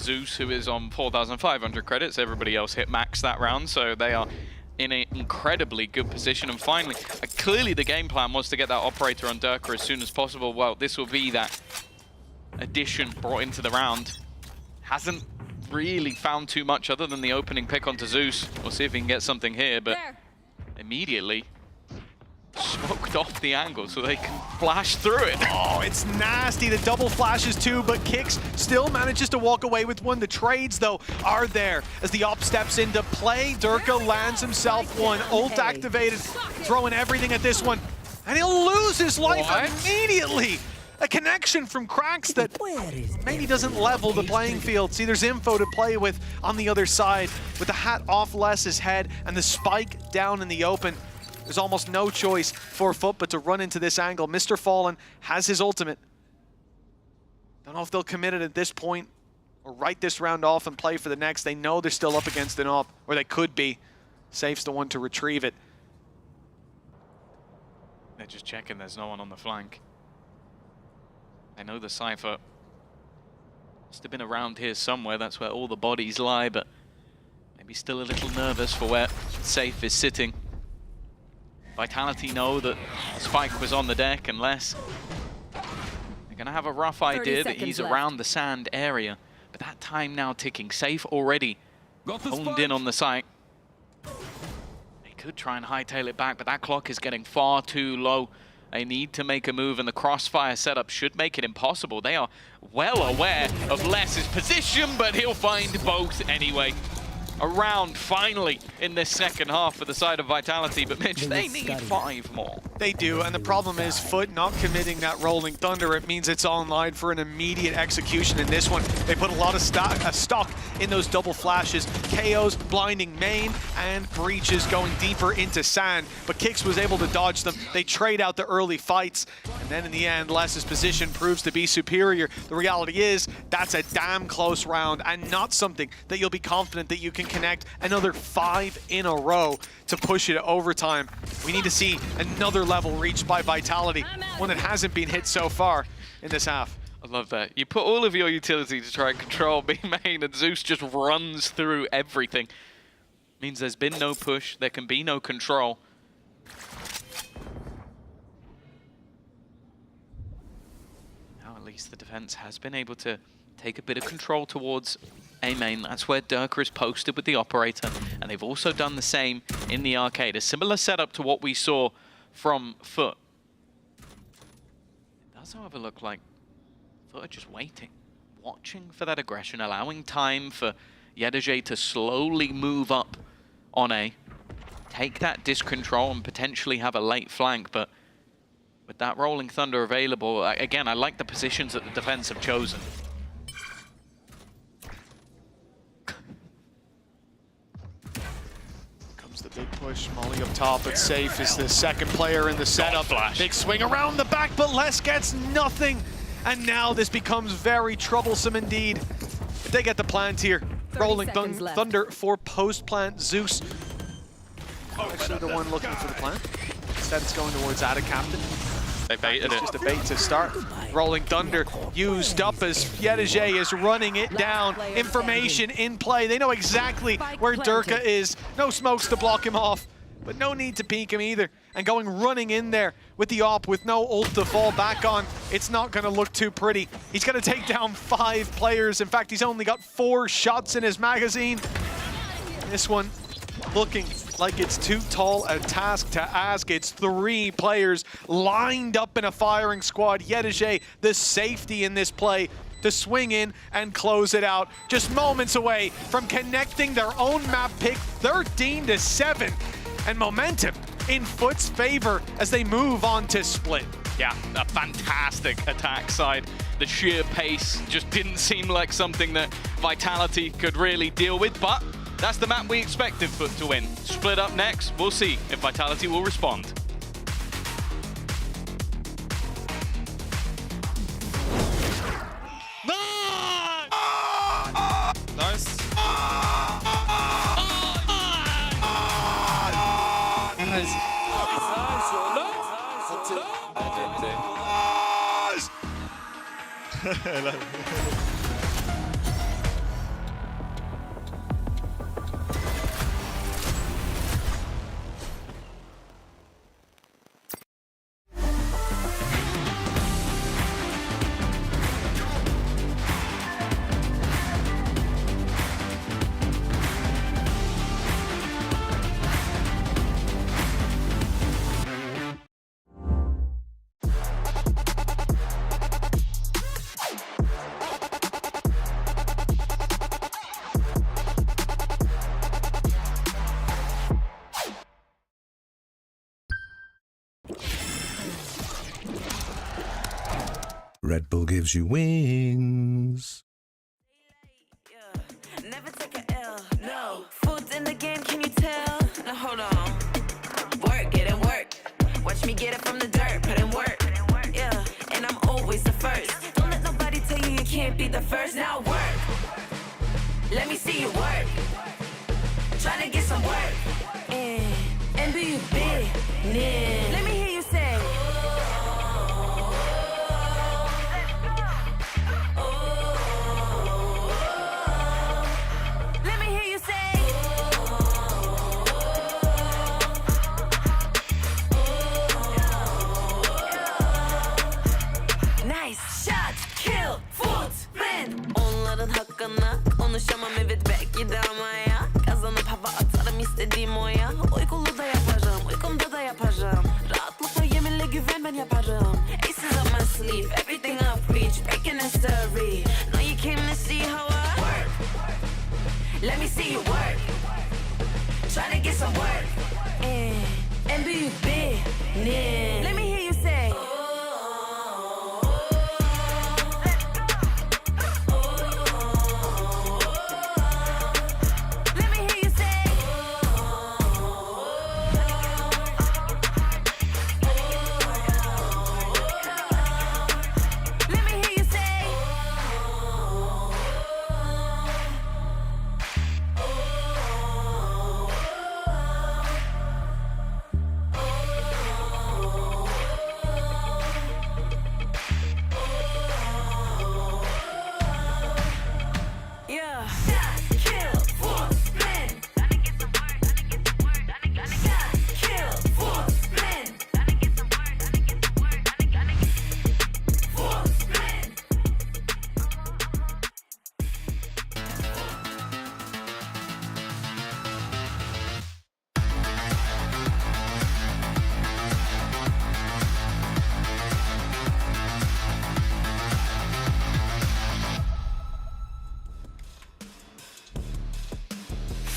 Zeus, who is on 4,500 credits. Everybody else hit max that round, so they are in an incredibly good position. And finally, clearly the game plan was to get that operator on Durka as soon as possible. Well, this will be that addition brought into the round. Hasn't really found too much other than the opening pick onto Zeus. We'll see if he can get something here, but immediately smoked off the angle so they can flash through it. Oh, it's nasty. The double flashes too, but Kix still manages to walk away with one. The trades, though, are there as the op steps into play. Durka lands himself one. Ult activated, throwing everything at this one. And he'll lose his life immediately. A connection from Cracks that maybe doesn't level the playing field. See, there's info to play with on the other side. With the hat off Les's head and the spike down in the open, there's almost no choice for Foot but to run into this angle. Mr. Fallen has his ultimate. Don't know if they'll commit it at this point or write this round off and play for the next. They know they're still up against an op, or they could be. Safe's the one to retrieve it. They're just checking there's no one on the flank. I know the Cypher must have been around here somewhere. That's where all the bodies lie, but maybe still a little nervous for where Safe is sitting. Vitality know that Spike was on the deck, unless they're going to have a rough idea that he's around the sand area. But that time now ticking. Safe already honed in on the site. They could try and hightail it back, but that clock is getting far too low. They need to make a move, and the crossfire setup should make it impossible. They are well aware of Les's position, but he'll find both anyway. A round finally in this second half for the side of Vitality, but Mitch, they need 5 more. They do, and the problem is Foot not committing that Rolling Thunder. It means it's online for an immediate execution in this one. They put a lot of stock in those double flashes. KOs, blinding main, and breaches going deeper into sand, but Kix was able to dodge them. They trade out the early fights, and then in the end, Les's position proves to be superior. The reality is, that's a damn close round, and not something that you'll be confident that you can connect another 5 in a row to push it to overtime. We need to see another level reached by Vitality, one that hasn't been hit so far in this half. I love that. You put all of your utility to try and control B main, and Zeus just runs through everything. Means there's been no push, there can be no control. Now at least the defense has been able to take a bit of control towards A main. That's where Durka is posted with the operator, and they've also done the same in the arcade. A similar setup to what we saw from Foot. It does, however, look like Foot are just waiting, watching for that aggression, allowing time for Yedege to slowly move up on A, take that disc control and potentially have a late flank. But with that Rolling Thunder available, again, I like the positions that the defense have chosen. The big push, Molly up top, but Safe is the second player in the setup. Big swing around the back, but Les gets nothing. And now this becomes very troublesome indeed. If they get the plant here, Rolling Thunder for post-plant Zeus. Actually the one looking for the plant. Instead it's going towards Ada Captain. They baited it. Just a bait to start. Rolling Thunder used up as Yedege is running it down. Information in play. They know exactly where Durka is. No smokes to block him off, but no need to peek him either. And going running in there with the op with no ult to fall back on, it's not going to look too pretty. He's going to take down 5 players. In fact, he's only got 4 shots in his magazine. This one looking like it's too tall a task to ask. It's 3 players lined up in a firing squad. Yedege, the safety in this play, to swing in and close it out. Just moments away from connecting their own map pick, 13-7, and momentum in Foot's favor as they move on to split. Yeah, a fantastic attack side. The sheer pace just didn't seem like something that Vitality could really deal with, but that's the map we expected Foot to win. Split up next, we'll see if Vitality will respond. Nice. Red Bull gives you wings. Never take a L, no. Food's in the game, can you tell? Now hold on. Work, get in work. Watch me get it from the dirt, put in work. Yeah, and I'm always the first. Don't let nobody tell you you can't be the first. Now work. Let me see you work. Tryna get some work. And be big. Let me hear you say. Let me hear you say. Nice shot, kill, footman. Onların hakkına konuşamam, evet belki de ama ya. Kazanıp hava atarım istediğim oya. Uykulu da yaparım, uykumda da yaparım. Rahatlıkla yeminle güven ben yaparım. Aces up my sleeve, everything up reach, breaking history. Know you came to see how I work. Let me see you work. Tryna get some work. And be big. Let me hear you say.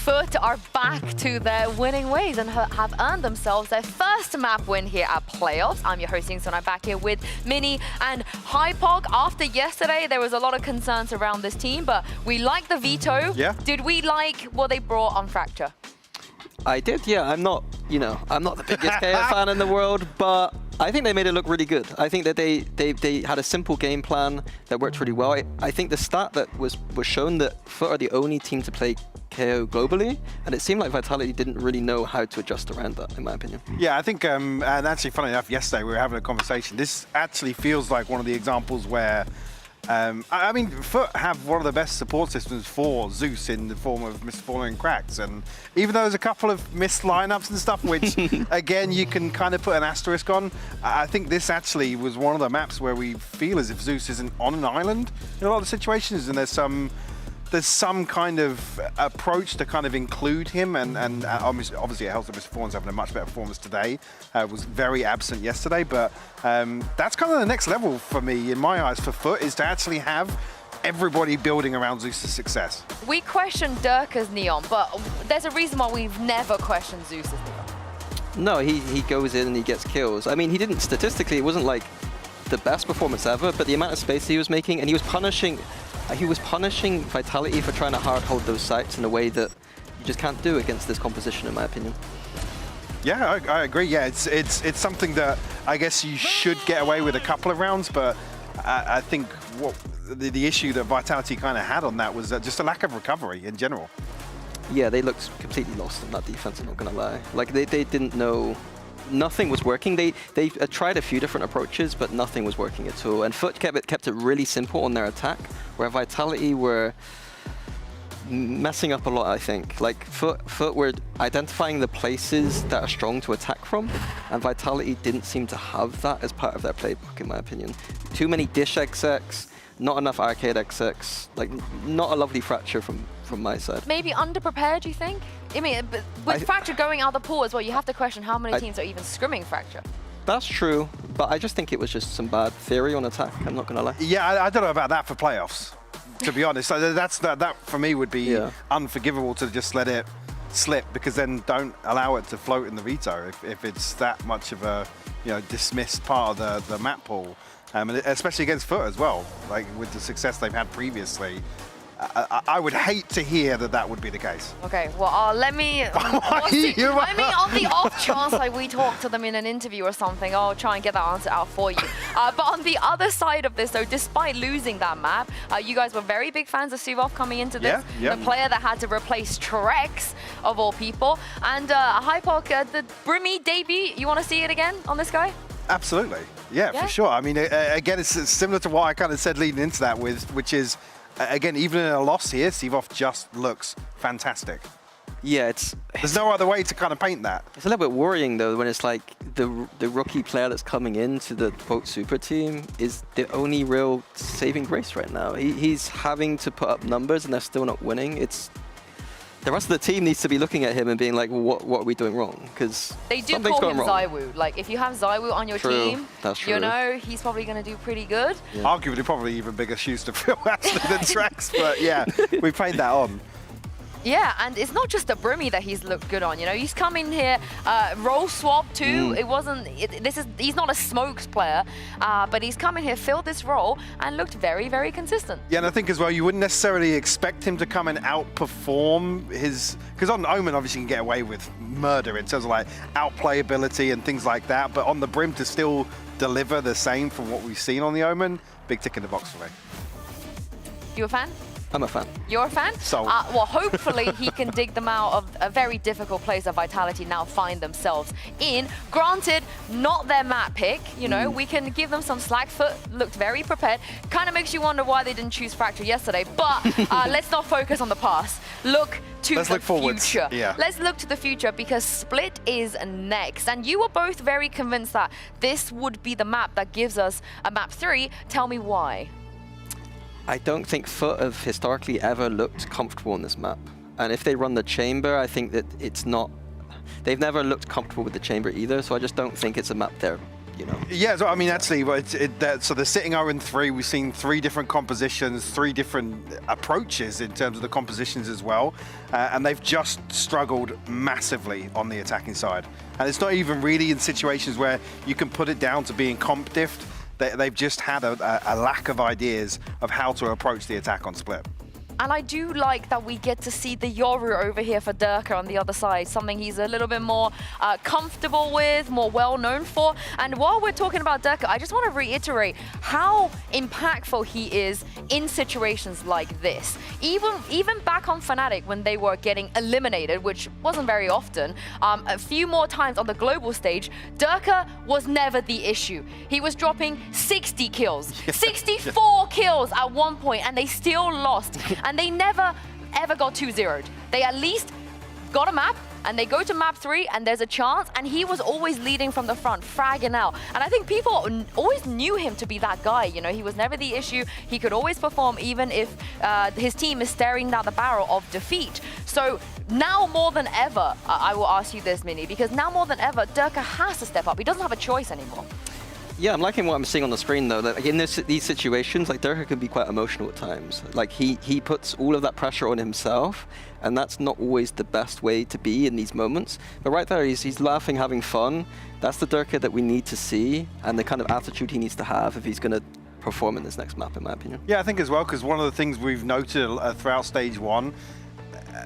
Foot are back to their winning ways and have earned themselves their first map win here at playoffs. I'm your host, so I'm back here with Mini and Hypog. After yesterday, there was a lot of concerns around this team, but we like the veto. Yeah. Did we like what they brought on Fracture? I did, yeah. I'm not the biggest KO fan in the world, but I think they made it look really good. I think that they had a simple game plan that worked really well. I think the stat that was shown that Foot are the only team to play KO globally, and it seemed like Vitality didn't really know how to adjust around that, in my opinion. Yeah, I think, and actually, funny enough, yesterday we were having a conversation. This actually feels like one of the examples where I mean, Foot have one of the best support systems for Zeus in the form of Mr. Falling Cracks, and even though there's a couple of missed lineups and stuff, which again you can kind of put an asterisk on, I think this actually was one of the maps where we feel as if Zeus isn't on an island in a lot of situations, and there's some kind of approach to kind of include him, and obviously it helps that Mr. Fawn's having a much better performance today. Was very absent yesterday, but that's kind of the next level for me, in my eyes, for Foot, is to actually have everybody building around Zeus' success. We questioned Dirk as Neon, but there's a reason why we've never questioned Zeus as Neon. No, he goes in and he gets kills. I mean, he didn't, statistically, it wasn't like the best performance ever, but the amount of space he was making, and he was punishing Vitality for trying to hard hold those sites in a way that you just can't do against this composition, in my opinion. Yeah, I agree. Yeah, it's something that I guess you should get away with a couple of rounds, but I think what the issue that Vitality kind of had on that was just a lack of recovery in general. Yeah, they looked completely lost in that defense, I'm not gonna lie. Like they didn't know. Nothing was working. They tried a few different approaches, but nothing was working at all. And Foot kept it really simple on their attack, where Vitality were messing up a lot, I think. Like Foot were identifying the places that are strong to attack from, and Vitality didn't seem to have that as part of their playbook, in my opinion. Too many dish XX, not enough arcade XX, like not a lovely Fracture from my side. Maybe underprepared, you think? I mean, but with Fracture going out the pool as well, you have to question how many teams are even scrimming Fracture. That's true, but I just think it was just some bad theory on attack, I'm not gonna lie. Yeah, I don't know about that for playoffs, to be honest. That for me would be unforgivable, to just let it slip, because then don't allow it to float in the veto if it's that much of a dismissed part of the map pool. and especially against Foot as well, like with the success they've had previously. I would hate to hear that would be the case. Okay, well, let me... I mean, on the off chance like we talk to them in an interview or something, I'll try and get that answer out for you. But on the other side of this, though, despite losing that map, you guys were very big fans of Suvov coming into this. Yeah. The player that had to replace Trex, of all people. And Hypok, the Brimmy debut, you want to see it again on this guy? Absolutely. Yeah, for sure. I mean, again, it's similar to what I kind of said leading into that which is, again, even in a loss here, Suvov just looks fantastic. Yeah, there's no other way to kind of paint that. It's a little bit worrying though when it's like the rookie player that's coming into the quote super team is the only real saving grace right now. He's having to put up numbers and they're still not winning. The rest of the team needs to be looking at him and being like, well, what are we doing wrong? Because they do call him Zywoo. Like, if you have Zywoo on your team, you know, he's probably going to do pretty good. Yeah. Arguably, probably even bigger shoes to fill actually than Trex, but yeah, we paint that on. Yeah, and it's not just the Brimmy that he's looked good on. You know, he's come in here, role swap too. It wasn't. He's not a smokes player, but he's come in here, filled this role, and looked very, very consistent. Yeah, and I think as well, you wouldn't necessarily expect him to come and outperform his, because on Omen obviously you can get away with murder in terms of like outplayability and things like that. But on the Brim to still deliver the same from what we've seen on the Omen, big tick in the box for me. You a fan? I'm a fan. You're a fan? Sold. Well, hopefully he can dig them out of a very difficult place that Vitality now find themselves in. Granted, not their map pick. You know, we can give them some slack. Foot looked very prepared. Kind of makes you wonder why they didn't choose Fracture yesterday. But let's not focus on the past. Look to the future. Yeah. Let's look to the future because Split is next. And you were both very convinced that this would be the map that gives us a map 3. Tell me why. I don't think Foot have historically ever looked comfortable on this map. And if they run the chamber, I think that it's not... They've never looked comfortable with the chamber either, so I just don't think it's a map there, you know. Yeah, so I mean, actually, so they're sitting 0-3. We've seen 3 different compositions, 3 different approaches in terms of the compositions as well. And they've just struggled massively on the attacking side. And it's not even really in situations where you can put it down to being comp diffed. They've just had a lack of ideas of how to approach the attack on Split. And I do like that we get to see the Yoru over here for Durka on the other side, something he's a little bit more comfortable with, more well-known for. And while we're talking about Durka, I just want to reiterate how impactful he is in situations like this. Even back on Fnatic when they were getting eliminated, which wasn't very often, a few more times on the global stage, Durka was never the issue. He was dropping 60 kills, 64 kills at one point, and they still lost. And they never, ever got 2-0'd. They at least got a map, and they go to map 3, and there's a chance, and he was always leading from the front, fragging out. And I think people always knew him to be that guy, you know, he was never the issue. He could always perform even if his team is staring down the barrel of defeat. So now more than ever, I will ask you this, Mini, because now more than ever, Durka has to step up. He doesn't have a choice anymore. Yeah, I'm liking what I'm seeing on the screen though. That in these situations, like Durka can be quite emotional at times. Like he puts all of that pressure on himself, and that's not always the best way to be in these moments. But right there, he's laughing, having fun. That's the Durka that we need to see, and the kind of attitude he needs to have if he's going to perform in this next map, in my opinion. Yeah, I think as well, because one of the things we've noted throughout stage 1,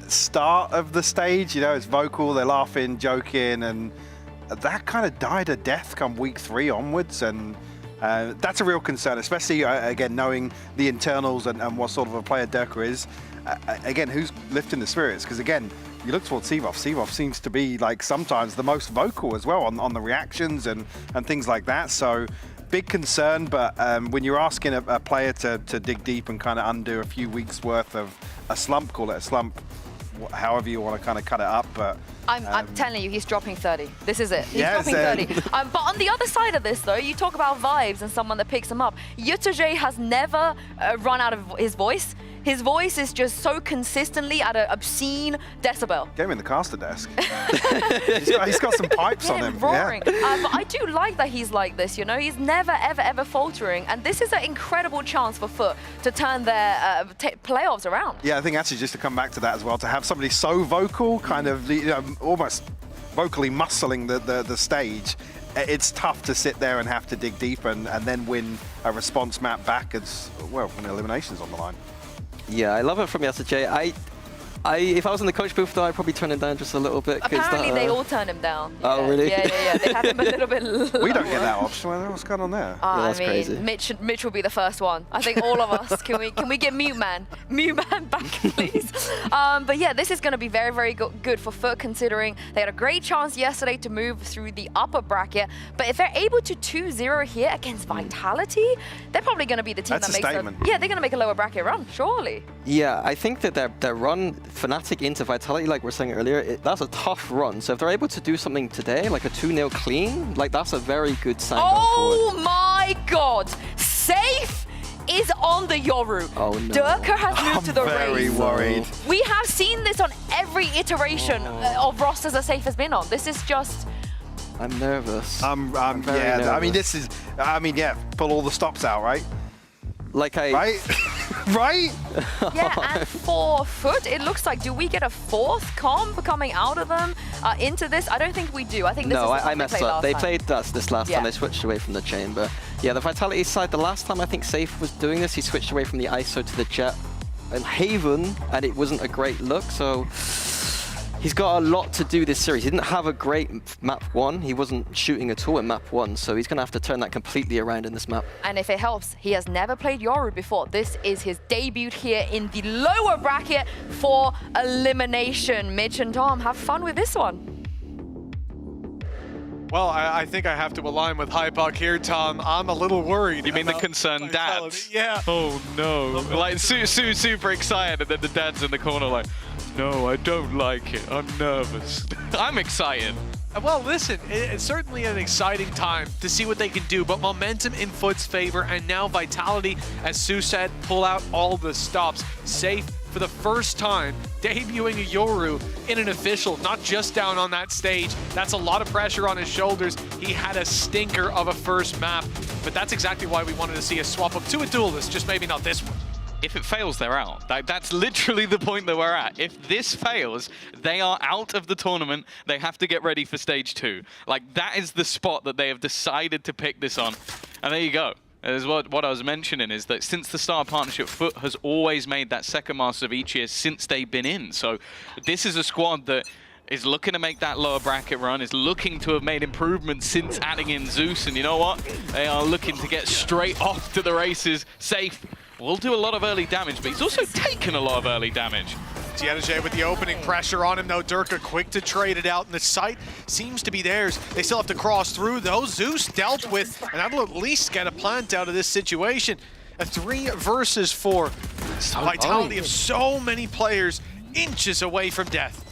start of the stage, you know, it's vocal, they're laughing, joking, and that kind of died a death come week 3 onwards, and that's a real concern, especially again knowing the internals and what sort of a player Durka is. Again, who's lifting the spirits? Because again, you look towards Suvov. Suvov seems to be like sometimes the most vocal as well on the reactions and things like that. So big concern. But when you're asking a player to dig deep and kind of undo a few weeks worth of a slump, call it a slump, however you want to kind of cut it up, but I'm telling you, he's dropping 30. This is it. He's yes, dropping 30. But on the other side of this, though, you talk about vibes and someone that picks him up. Yutuje has never run out of his voice. His voice is just so consistently at an obscene decibel. Get him in the caster desk. he's got some pipes on him. Roaring. Yeah. But I do like that he's like this, you know? He's never, ever, ever faltering. And this is an incredible chance for Foot to turn their playoffs around. Yeah, I think actually just to come back to that as well, to have somebody so vocal, kind of, you know, almost vocally muscling the stage, it's tough to sit there and have to dig deep and then win a response map back as, well, when elimination's on the line. Yeah, I love it from SJ. If I was in the coach booth, though, I'd probably turn him down just a little bit. Apparently, they all turn him down. Oh, really? Yeah. They have him a little bit low. We don't get that option. What's going on there? I that's mean, crazy. Mitch will be the first one. I think all of us. Can we get Mute Man back, please? But yeah, this is going to be very, very good for Foot, considering they had a great chance yesterday to move through the upper bracket. But if they're able to 2-0 here against Vitality, they're probably going to be the team that makes statement. Yeah, they're going to make a lower bracket run, surely. Yeah, I think that their run, Fnatic into Vitality, like we were saying earlier, that's a tough run. So if they're able to do something today, like a 2-0 clean, like that's a very good sign Oh my god! Safe is on the Yoru. Oh no. Durka has moved to the race. I'm very worried. We have seen this on every iteration of rosters that Safe has been on. This is just... I'm nervous. I'm very yeah, nervous. I mean, this is, yeah, pull all the stops out, right? Like Right? Right? Yeah, and for Foot, it looks like, do we get a fourth comp coming out of them into this? I don't think we do. I think this is the I messed up. They played us this last time. They switched away from the chamber. Yeah, the Vitality side, the last time I think Safe was doing this, he switched away from the ISO to the Jet and Haven, and it wasn't a great look, so he's got a lot to do this series. He didn't have a great map 1. He wasn't shooting at all in map 1, so he's going to have to turn that completely around in this map. And if it helps, he has never played Yoru before. This is his debut here in the lower bracket for elimination. Mitch and Dom, have fun with this one. Well, I think I have to align with Hypok here, Tom. I'm a little worried. You mean the concerned dads? Yeah. Oh no. Like super excited, and then the dad's in the corner like, no, I don't like it. I'm nervous. I'm excited. Well, listen, it's certainly an exciting time to see what they can do, but momentum in Foot's favor, and now Vitality, as Sue said, pull out all the stops. Safe for the first time, debuting a Yoru in an official, not just down on that stage. That's a lot of pressure on his shoulders. He had a stinker of a first map, but that's exactly why we wanted to see a swap up to a duelist, just maybe not this one. If it fails, they're out. That's literally the point that we're at. If this fails, they are out of the tournament. They have to get ready for stage 2. Like, that is the spot that they have decided to pick this on. And there you go. As what I was mentioning is that since the start of partnership, Foot has always made that second master of each year since they've been in. So this is a squad that is looking to make that lower bracket run, is looking to have made improvements since adding in Zeus. And you know what? They are looking to get straight off to the races. Safe will do a lot of early damage, but he's also taken a lot of early damage. Tianajay with the opening pressure on him, though. Durka quick to trade it out, and the site seems to be theirs. They still have to cross through, though. Zeus dealt with, and that'll at least get a plant out of this situation. A 3 versus 4. Vitality of so many players inches away from death.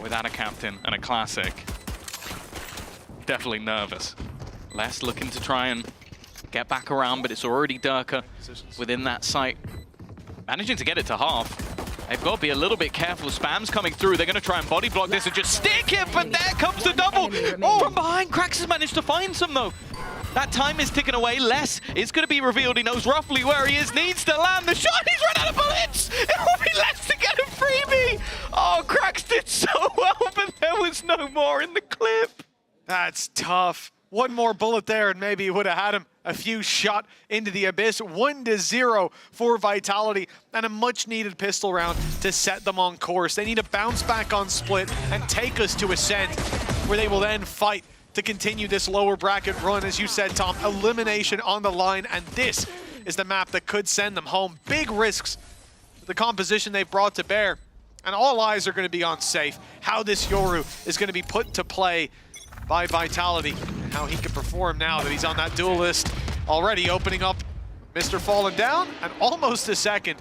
Without a captain and a classic, definitely nervous. Les looking to try and get back around, but it's already Durka within that site. Managing to get it to half. They've got to be a little bit careful. Spam's coming through. They're going to try and body block this and just stick it, but there comes the double. Oh, from behind, Krax has managed to find some, though. That time is ticking away. Les is going to be revealed. He knows roughly where he is. Needs to land the shot. He's run out of bullets. It will be Les to get a freebie. Oh, Krax did so well, but there was no more in the clip. That's tough. One more bullet there, and maybe he would have had him. A few shot into the abyss. 1-0 for Vitality, and a much-needed pistol round to set them on course. They need to bounce back on Split and take us to Ascent, where they will then fight to continue this lower bracket run. As you said, Tom, elimination on the line, and this is the map that could send them home. Big risks, the composition they've brought to bear, and all eyes are going to be on Safe. How this Yoru is going to be put to play by Vitality, and how he can perform now that he's on that duel list. Already opening up Mr. Fallen Down, and almost a second.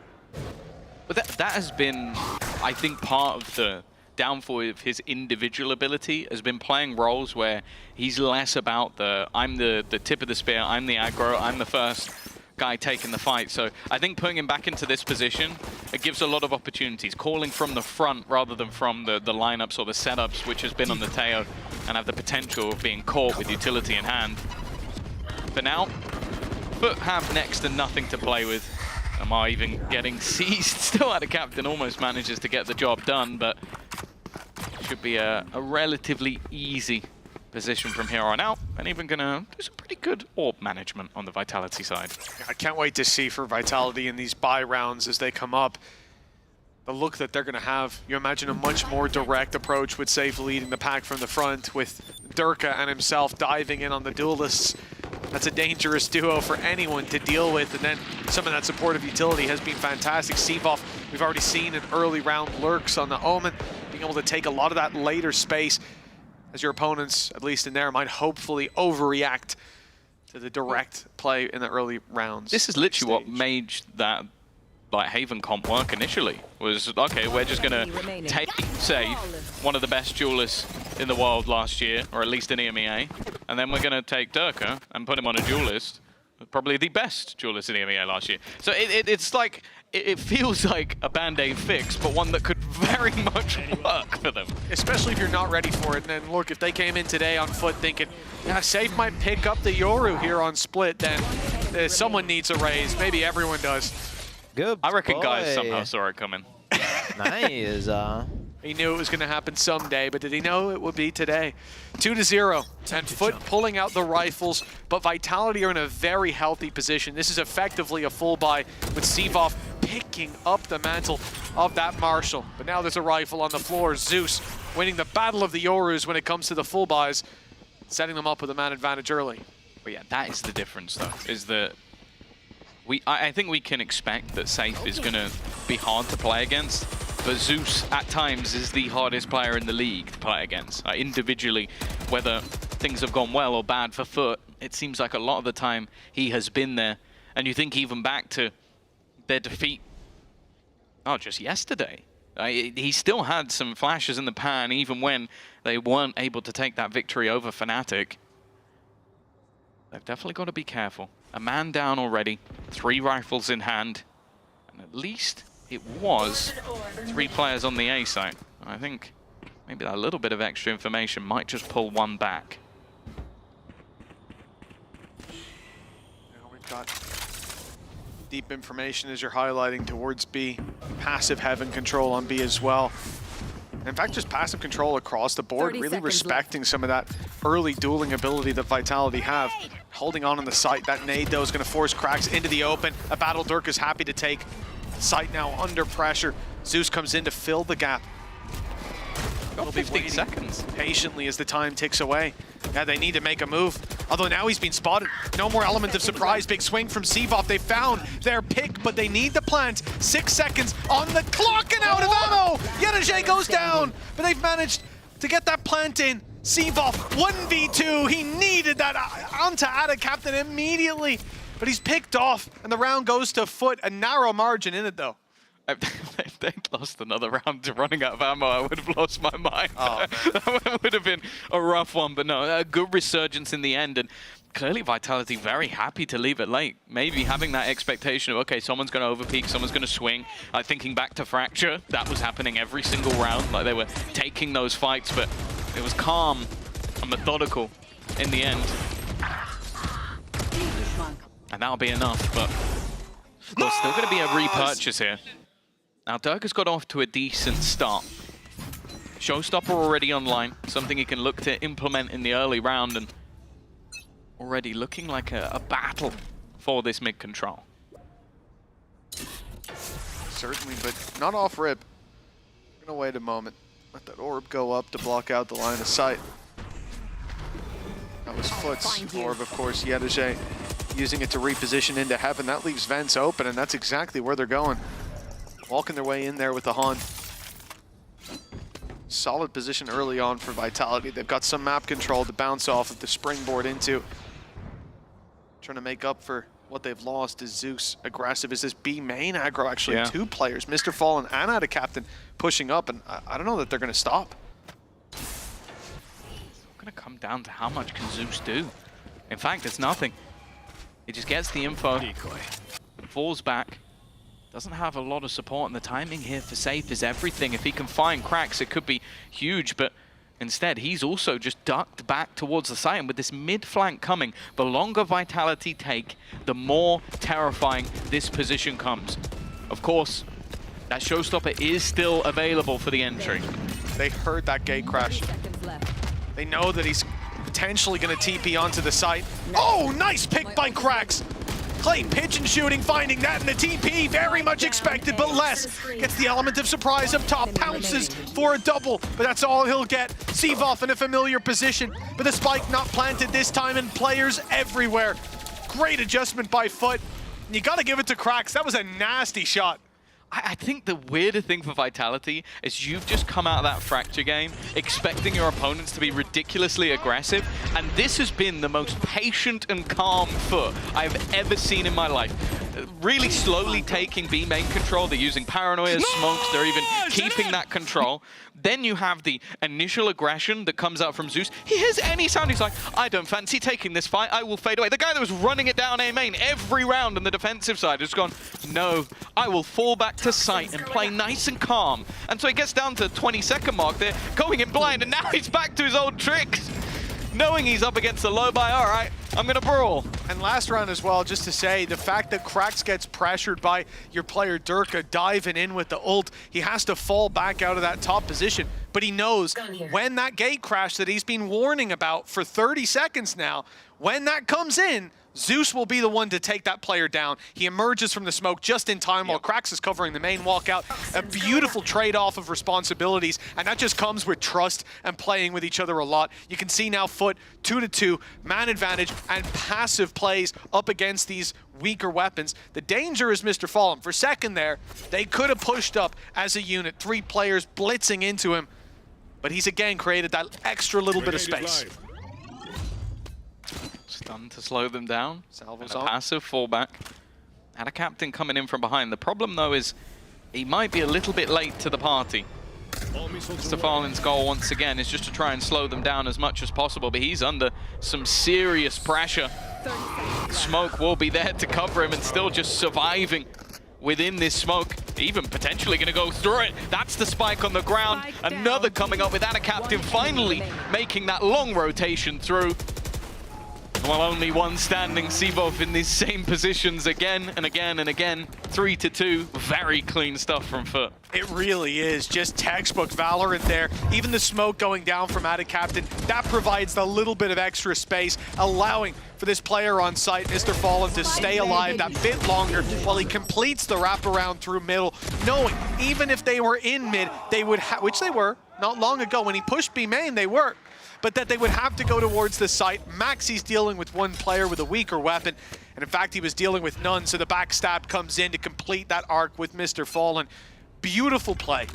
But that has been, I think, part of the downfall of his individual ability, has been playing roles where he's less about I'm the tip of the spear, I'm the aggro, I'm the first guy taking the fight. So I think putting him back into this position, it gives a lot of opportunities, calling from the front rather than from the lineups or the setups, which has been on the Teo and have the potential of being caught with utility in hand. For now, Foot have next to nothing to play with. Amar even getting seized, still out of captain, almost manages to get the job done, but should be a relatively easy position from here on out, and even gonna do some pretty good orb management on the Vitality side. I can't wait to see for Vitality in these buy rounds as they come up. The look that they're gonna have. You imagine a much more direct approach with Safe leading the pack from the front, with Durka and himself diving in on the duelists. That's a dangerous duo for anyone to deal with, and then some of that supportive utility has been fantastic. Sevov, we've already seen an early round lurks on the Omen, being able to take a lot of that later space as your opponents, at least in their mind, hopefully overreact to the direct play in the early rounds. This is literally what made that like Haven comp work initially. Was, okay, we're just gonna take Safe, one of the best duelists in the world last year, or at least in EMEA, and then we're gonna take Durka and put him on a duelist, probably the best duelist in EMEA last year. So it's like, it feels like a band-aid fix, but one that could very much work for them. Especially if you're not ready for it. And then look, if they came in today on foot thinking, yeah, Safe might pick up the Yoru here on split, then someone needs a raise. Maybe everyone does. Good I reckon boy. guys somehow saw it coming. Nice. He knew it was going to happen someday, but did he know it would be today? 2-0, and Foot pulling out the rifles, but Vitality are in a very healthy position. This is effectively a full buy with Sevov picking up the mantle of that Marshal. But now there's a rifle on the floor. Zeus winning the battle of the Yorus when it comes to the full buys, setting them up with a man advantage early. But yeah, that is the difference though, is that I think we can expect that Safe is going to be hard to play against, but Zeus at times is the hardest player in the league to play against. Individually, whether things have gone well or bad for Foot, it seems like a lot of the time he has been there. And you think even back to their defeat, just yesterday. He still had some flashes in the pan even when they weren't able to take that victory over Fnatic. They've definitely got to be careful. A man down already, 3 rifles in hand, and at least it was 3 players on the A site. I think maybe that little bit of extra information might just pull one back. Now we've got deep information as you're highlighting towards B. Passive Heaven control on B as well. In fact, just passive control across the board, really respecting some of that early dueling ability that Vitality have. Holding on the site, that nade though is going to force cracks into the open. A battle Dirk is happy to take. Site now under pressure. Zeus comes in to fill the gap. Got 15 seconds. Patiently as the time ticks away. Yeah, they need to make a move. Although now he's been spotted. No more element of surprise. Big swing from Sevov. They found their pick, but they need the plant. 6 seconds on the clock and out of ammo. Yenaje goes down, but they've managed to get that plant in. Sevov, 1v2. He needed that onto Ada Captain immediately, but he's picked off, and the round goes to Foot. A narrow margin in it, though. If they'd lost another round to running out of ammo, I would have lost my mind. Oh, that would have been a rough one, but no, a good resurgence in the end, and clearly Vitality very happy to leave it late. Maybe having that expectation of, okay, someone's going to overpeak, someone's going to swing. Thinking back to Fracture, that was happening every single round. Like, they were taking those fights, but it was calm and methodical in the end. And that'll be enough, but there's still going to be a repurchase here. Now, Dirk has got off to a decent start. Showstopper already online, something he can look to implement in the early round, and already looking like a battle for this mid control. Certainly, but not off rip. We're gonna wait a moment. Let that orb go up to block out the line of sight. That was Foot's orb, of course. Yedaje using it to reposition into heaven. That leaves vents open, and that's exactly where they're going. Walking their way in there with the Han. Solid position early on for Vitality. They've got some map control to bounce off of the springboard into. Trying to make up for what they've lost is Zeus. Aggressive is this B main aggro, actually. Yeah. 2 players, Mr. Fallen and Ada Captain, pushing up, and I don't know that they're going to stop. It's going to come down to how much can Zeus do. In fact, it's nothing. He just gets the info, falls back. Doesn't have a lot of support, and the timing here for Safe is everything. If he can find cracks, it could be huge, but instead, he's also just ducked back towards the site, and with this mid flank coming, the longer Vitality take, the more terrifying this position comes. Of course, that Showstopper is still available for the entry. They heard that gate crash. They know that he's potentially going to TP onto the site. Oh, nice pick by Krax. Clay pigeon shooting, finding that in the TP, very much expected, but less. Gets the element of surprise up top, pounces for a double, but that's all he'll get. Seavoff in a familiar position, but the spike not planted this time, and players everywhere. Great adjustment by Foot. And you gotta give it to Krax, that was a nasty shot. I think the weirder thing for Vitality is you've just come out of that Fracture game expecting your opponents to be ridiculously aggressive, and this has been the most patient and calm Foot I've ever seen in my life. Really slowly taking B main control. They're using paranoia, smokes, they're even keeping that control. Then you have the initial aggression that comes out from Zeus. He hears any sound, he's like, I don't fancy taking this fight, I will fade away. The guy that was running it down A main every round on the defensive side has gone, no, I will fall back to site and play nice and calm. And so he gets down to the 20-second mark there, going in blind, and now he's back to his old tricks. Knowing he's up against the low buy, all right, I'm gonna brawl. And last round as well, just to say, the fact that Krax gets pressured by your player Durka diving in with the ult, he has to fall back out of that top position. But he knows when that gate crash that he's been warning about for 30 seconds now, when that comes in, Zeus will be the one to take that player down. He emerges from the smoke just in time while Krax is covering the main walkout. A beautiful trade-off of responsibilities, and that just comes with trust and playing with each other a lot. You can see now Foot 2-2, man advantage, and passive plays up against these weaker weapons. The danger is Mr. Fallen. For a second there, they could have pushed up as a unit, 3 players blitzing into him, but he's again created that extra little bit of space. Stun to slow them down. Salvo's and a on. passive fallback. And a captain coming in from behind. The problem, though, is he might be a little bit late to the party. Mr. Fallen's goal, once again, is just to try and slow them down as much as possible, but he's under some serious pressure. Smoke will be there to cover him and still just surviving within this smoke. Even potentially going to go through it. That's the spike on the ground. Another coming up with that, a captain finally making that long rotation through. Well, only one standing. Seavoff in these same positions again and again and again. 3-2. Very clean stuff from Foot. It really is. Just textbook Valorant there. Even the smoke going down from Attic Captain, that provides a little bit of extra space, allowing for this player on site, Mr. Fallen, to stay alive that bit longer while he completes the wraparound through middle, knowing even if they were in mid, they would which they were, not long ago. When he pushed B main, they were. But that they would have to go towards the site. Maxi's dealing with one player with a weaker weapon, and in fact, he was dealing with none, so the backstab comes in to complete that arc with Mr. Fallen. Beautiful play.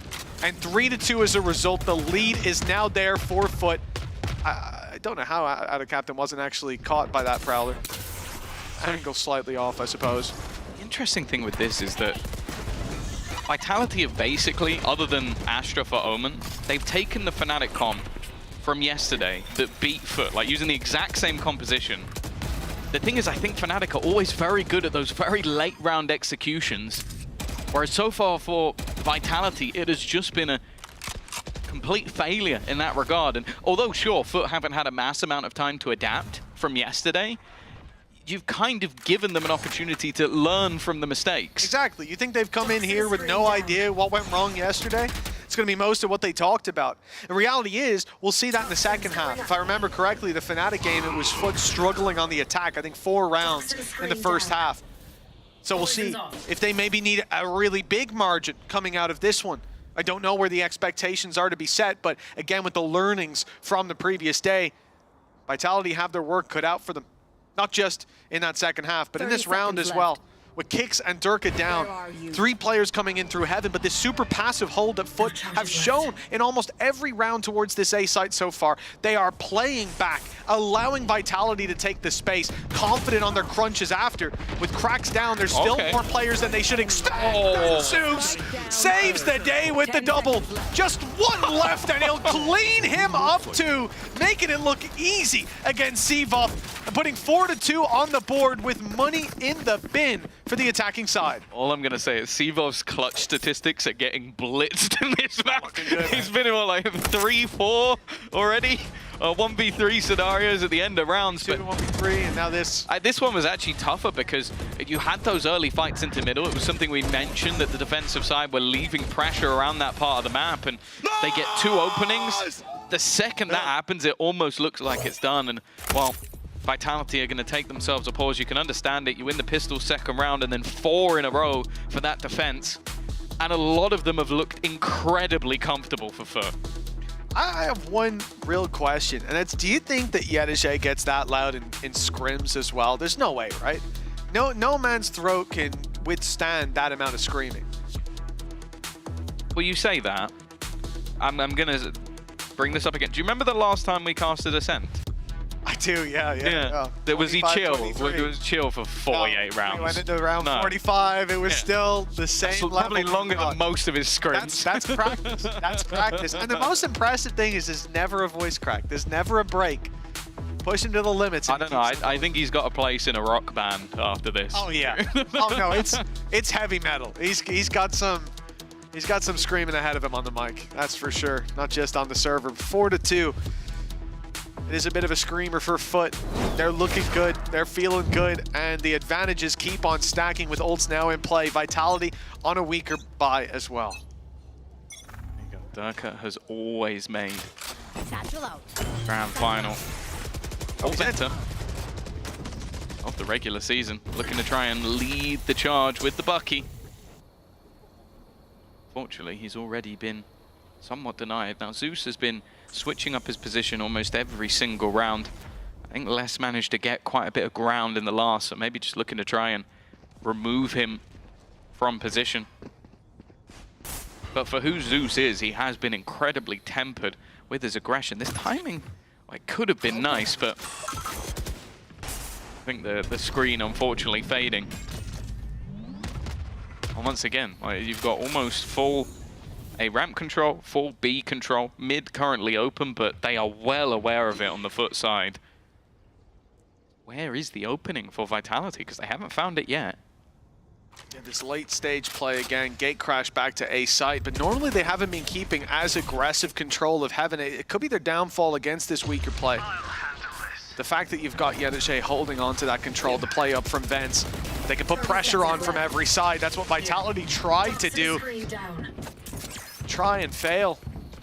And 3-2 as a result. The lead is now there for Foot. I don't know how Attic Captain wasn't actually caught by that Prowler. Angle slightly off, I suppose. The interesting thing with this is that Vitality have basically, other than Astra for Omen, they've taken the Fnatic comp from yesterday that beat Foot, like using the exact same composition. The thing is, I think Fnatic are always very good at those very late round executions, whereas so far for Vitality, it has just been a complete failure in that regard. And although, sure, Foot haven't had a mass amount of time to adapt from yesterday, you've kind of given them an opportunity to learn from the mistakes. Exactly. You think they've come in here with no idea what went wrong yesterday? It's going to be most of what they talked about. The reality is, we'll see that in the second half. If I remember correctly, the Fnatic game, it was Foot struggling on the attack. I think 4 rounds in the first half. So we'll see if they maybe need a really big margin coming out of this one. I don't know where the expectations are to be set, but again, with the learnings from the previous day, Vitality have their work cut out for them. Not just in that second half, but in this round as well. With Kicks and Durka down, 3 players coming in through Heaven, but this super passive hold that Foot have shown in almost every round towards this A site so far. They are playing back, allowing Vitality to take the space, confident on their crunches after. With Cracks down, there's still more players than they should expect. Zeus saves the day with the double. Just 1 left, and he'll clean him up too, making it look easy against Seavoff, and putting 4-2 on the board with money in the bin for the attacking side. All I'm going to say is Seavoff's clutch statistics are getting blitzed in this map. He's been in like 3-4 already. 1v3 scenarios at the end of rounds. 1v3, and now this. This one was actually tougher because you had those early fights into middle. It was something we mentioned, that the defensive side were leaving pressure around that part of the map, and they get 2 openings. the second that happens, it almost looks like it's done. And, well, Vitality are going to take themselves a pause. You can understand it. You win the pistol second round and then 4 in a row for that defense. And a lot of them have looked incredibly comfortable for Foot. I have one real question, and that's, do you think that Yedishe gets that loud in scrims as well? There's no way, right? No man's throat can withstand that amount of screaming. Well, you say that. I'm going to bring this up again. Do you remember the last time we casted Ascent? I do, yeah. Was he chill? 23. It was chill for 48 rounds. We went into round 45. It was still the same level. Probably longer than most of his scrims. That's practice. That's practice. And the most impressive thing is there's never a voice crack. There's never a break. Push him to the limits. I don't know. I think he's got a place in a rock band after this. Oh yeah. Oh no, it's heavy metal. He's got some screaming ahead of him on the mic. That's for sure. Not just on the server. 4-2. It is a bit of a screamer for Foot. They're looking good, they're feeling good, and the advantages keep on stacking with ults now in play. Vitality on a weaker buy as well. There you go. Durka has always made grand final or better of the regular season. Looking to try and lead the charge with the Bucky. Fortunately, he's already been somewhat denied. Now, Zeus has been switching up his position almost every single round. I think Les managed to get quite a bit of ground in the last, so maybe just looking to try and remove him from position. But for who Zeus is, he has been incredibly tempered with his aggression. This timing, it could have been nice, but I think the screen unfortunately fading. And once again, you've got almost full A ramp control, full B control, mid currently open, but they are well aware of it on the Foot side. Where is the opening for Vitality? Because they haven't found it yet. Yeah, this late stage play again, gate crash back to A site, but normally they haven't been keeping as aggressive control of Heaven. It could be their downfall against this weaker play. The fact that you've got Yedishe holding on to that control to play up from vents, they can put pressure on from every side. That's what Vitality tried to do. Try and fail.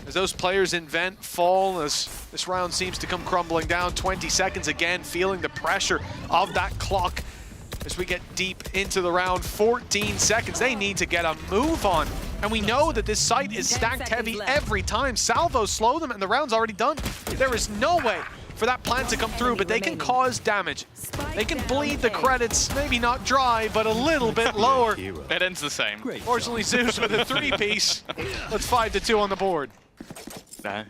As those players in vent fall, as this round seems to come crumbling down, 20 seconds again, feeling the pressure of that clock as we get deep into the round. 14 seconds, they need to get a move on. And we know that this site is stacked heavy every time. Salvos slow them and the round's already done. There is no way for that plant to come through, but they can cause damage. They can bleed the credits, maybe not dry, but a little bit lower. It ends the same. Fortunately, Zeus with a 3-piece. Let's 5-2 on the board.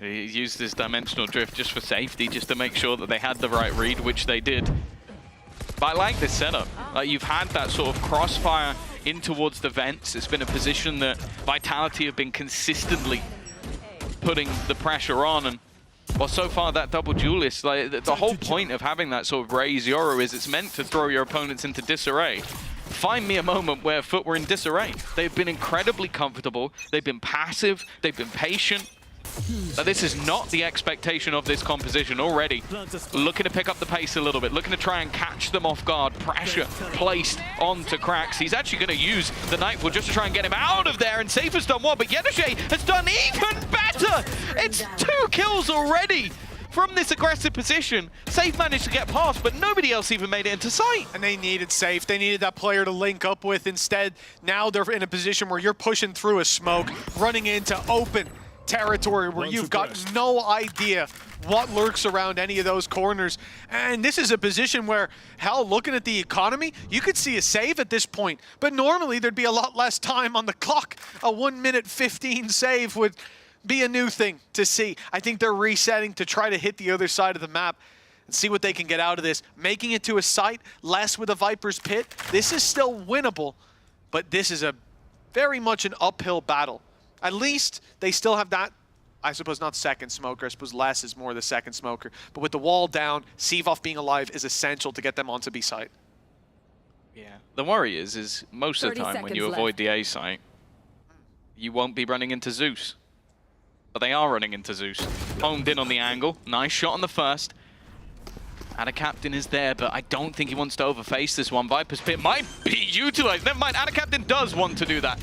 He used his dimensional drift just for safety, just to make sure that they had the right read, which they did. But I like this setup. You've had that sort of crossfire in towards the vents. It's been a position that Vitality have been consistently putting the pressure on, and well, so far that double duelist, the whole point of having that sort of raise Yoru is it's meant to throw your opponents into disarray. Find me a moment where Foot were in disarray. They've been incredibly comfortable, they've been passive, they've been patient. Now, this is not the expectation of this composition already. Looking to pick up the pace a little bit, looking to try and catch them off guard. Pressure placed onto Krax. He's actually going to use the Nightfall just to try and get him out of there, and Safe has done one, but Yedishe has done even better! It's 2 kills already from this aggressive position. Safe managed to get past, but nobody else even made it into sight. And they needed Safe. They needed that player to link up with. Instead, now they're in a position where you're pushing through a smoke, running into open territory where you've got no idea what lurks around any of those corners. And this is a position where, hell, looking at the economy, you could see a save at this point. But normally there'd be a lot less time on the clock. A 1 minute 15 save would be a new thing to see. I think they're resetting to try to hit the other side of the map and see what they can get out of this. Making it to a site, less with a Viper's Pit. This is still winnable, but this is a very much an uphill battle. At least they still have that, I suppose not second smoker, I suppose less is more the second smoker. But with the wall down, Sivov being alive is essential to get them onto B site. Yeah, the worry is most of the time when you avoid the A site, you won't be running into Zeus. But they are running into Zeus. Homed in on the angle, nice shot on the first. Adacaptain is there, but I don't think he wants to overface this one. Viper's Pit might be utilized. Never mind, Adacaptain does want to do that.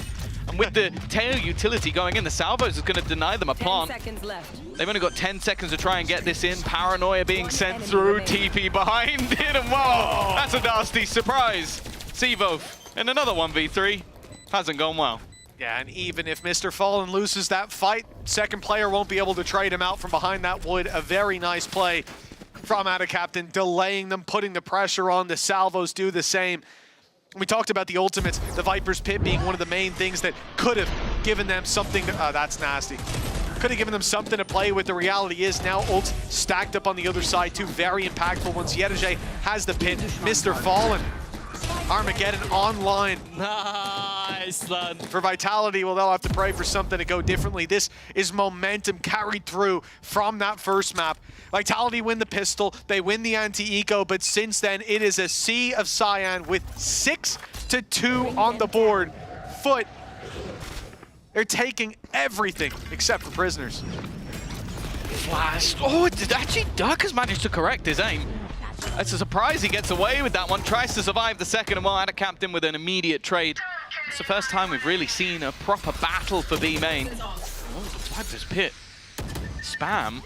And with the tail utility going in, the salvos is going to deny them a 10 plant. seconds left. They've only got 10 seconds to try and get this in. Paranoia being sent through, TP behind it, and whoa, that's a nasty surprise. Sevo in another 1v3. Hasn't gone well. Yeah, and even if Mr. Fallen loses that fight, second player won't be able to trade him out from behind that wood. A very nice play from Captain, delaying them, putting the pressure on. The salvos do the same. We talked about the ultimates, the Viper's Pit being one of the main things that could have given them something to, that's nasty. Could have given them something to play with. The reality is now ults stacked up on the other side, two very impactful ones. Yedeje has the pin, Mr. Fallen. Armageddon online. Nice, man. For Vitality, well, they'll have to pray for something to go differently. This is momentum carried through from that first map. Vitality win the pistol, they win the anti-eco, but since then, it is a sea of cyan with 6-2 on the board. Foot, they're taking everything except for prisoners. Flash. Oh, actually, Dirk has managed to correct his aim. It's a surprise he gets away with that one. Tries to survive the second, and while Captain with an immediate trade. It's the first time we've really seen a proper battle for B main. Oh, Viper's Pit. Spam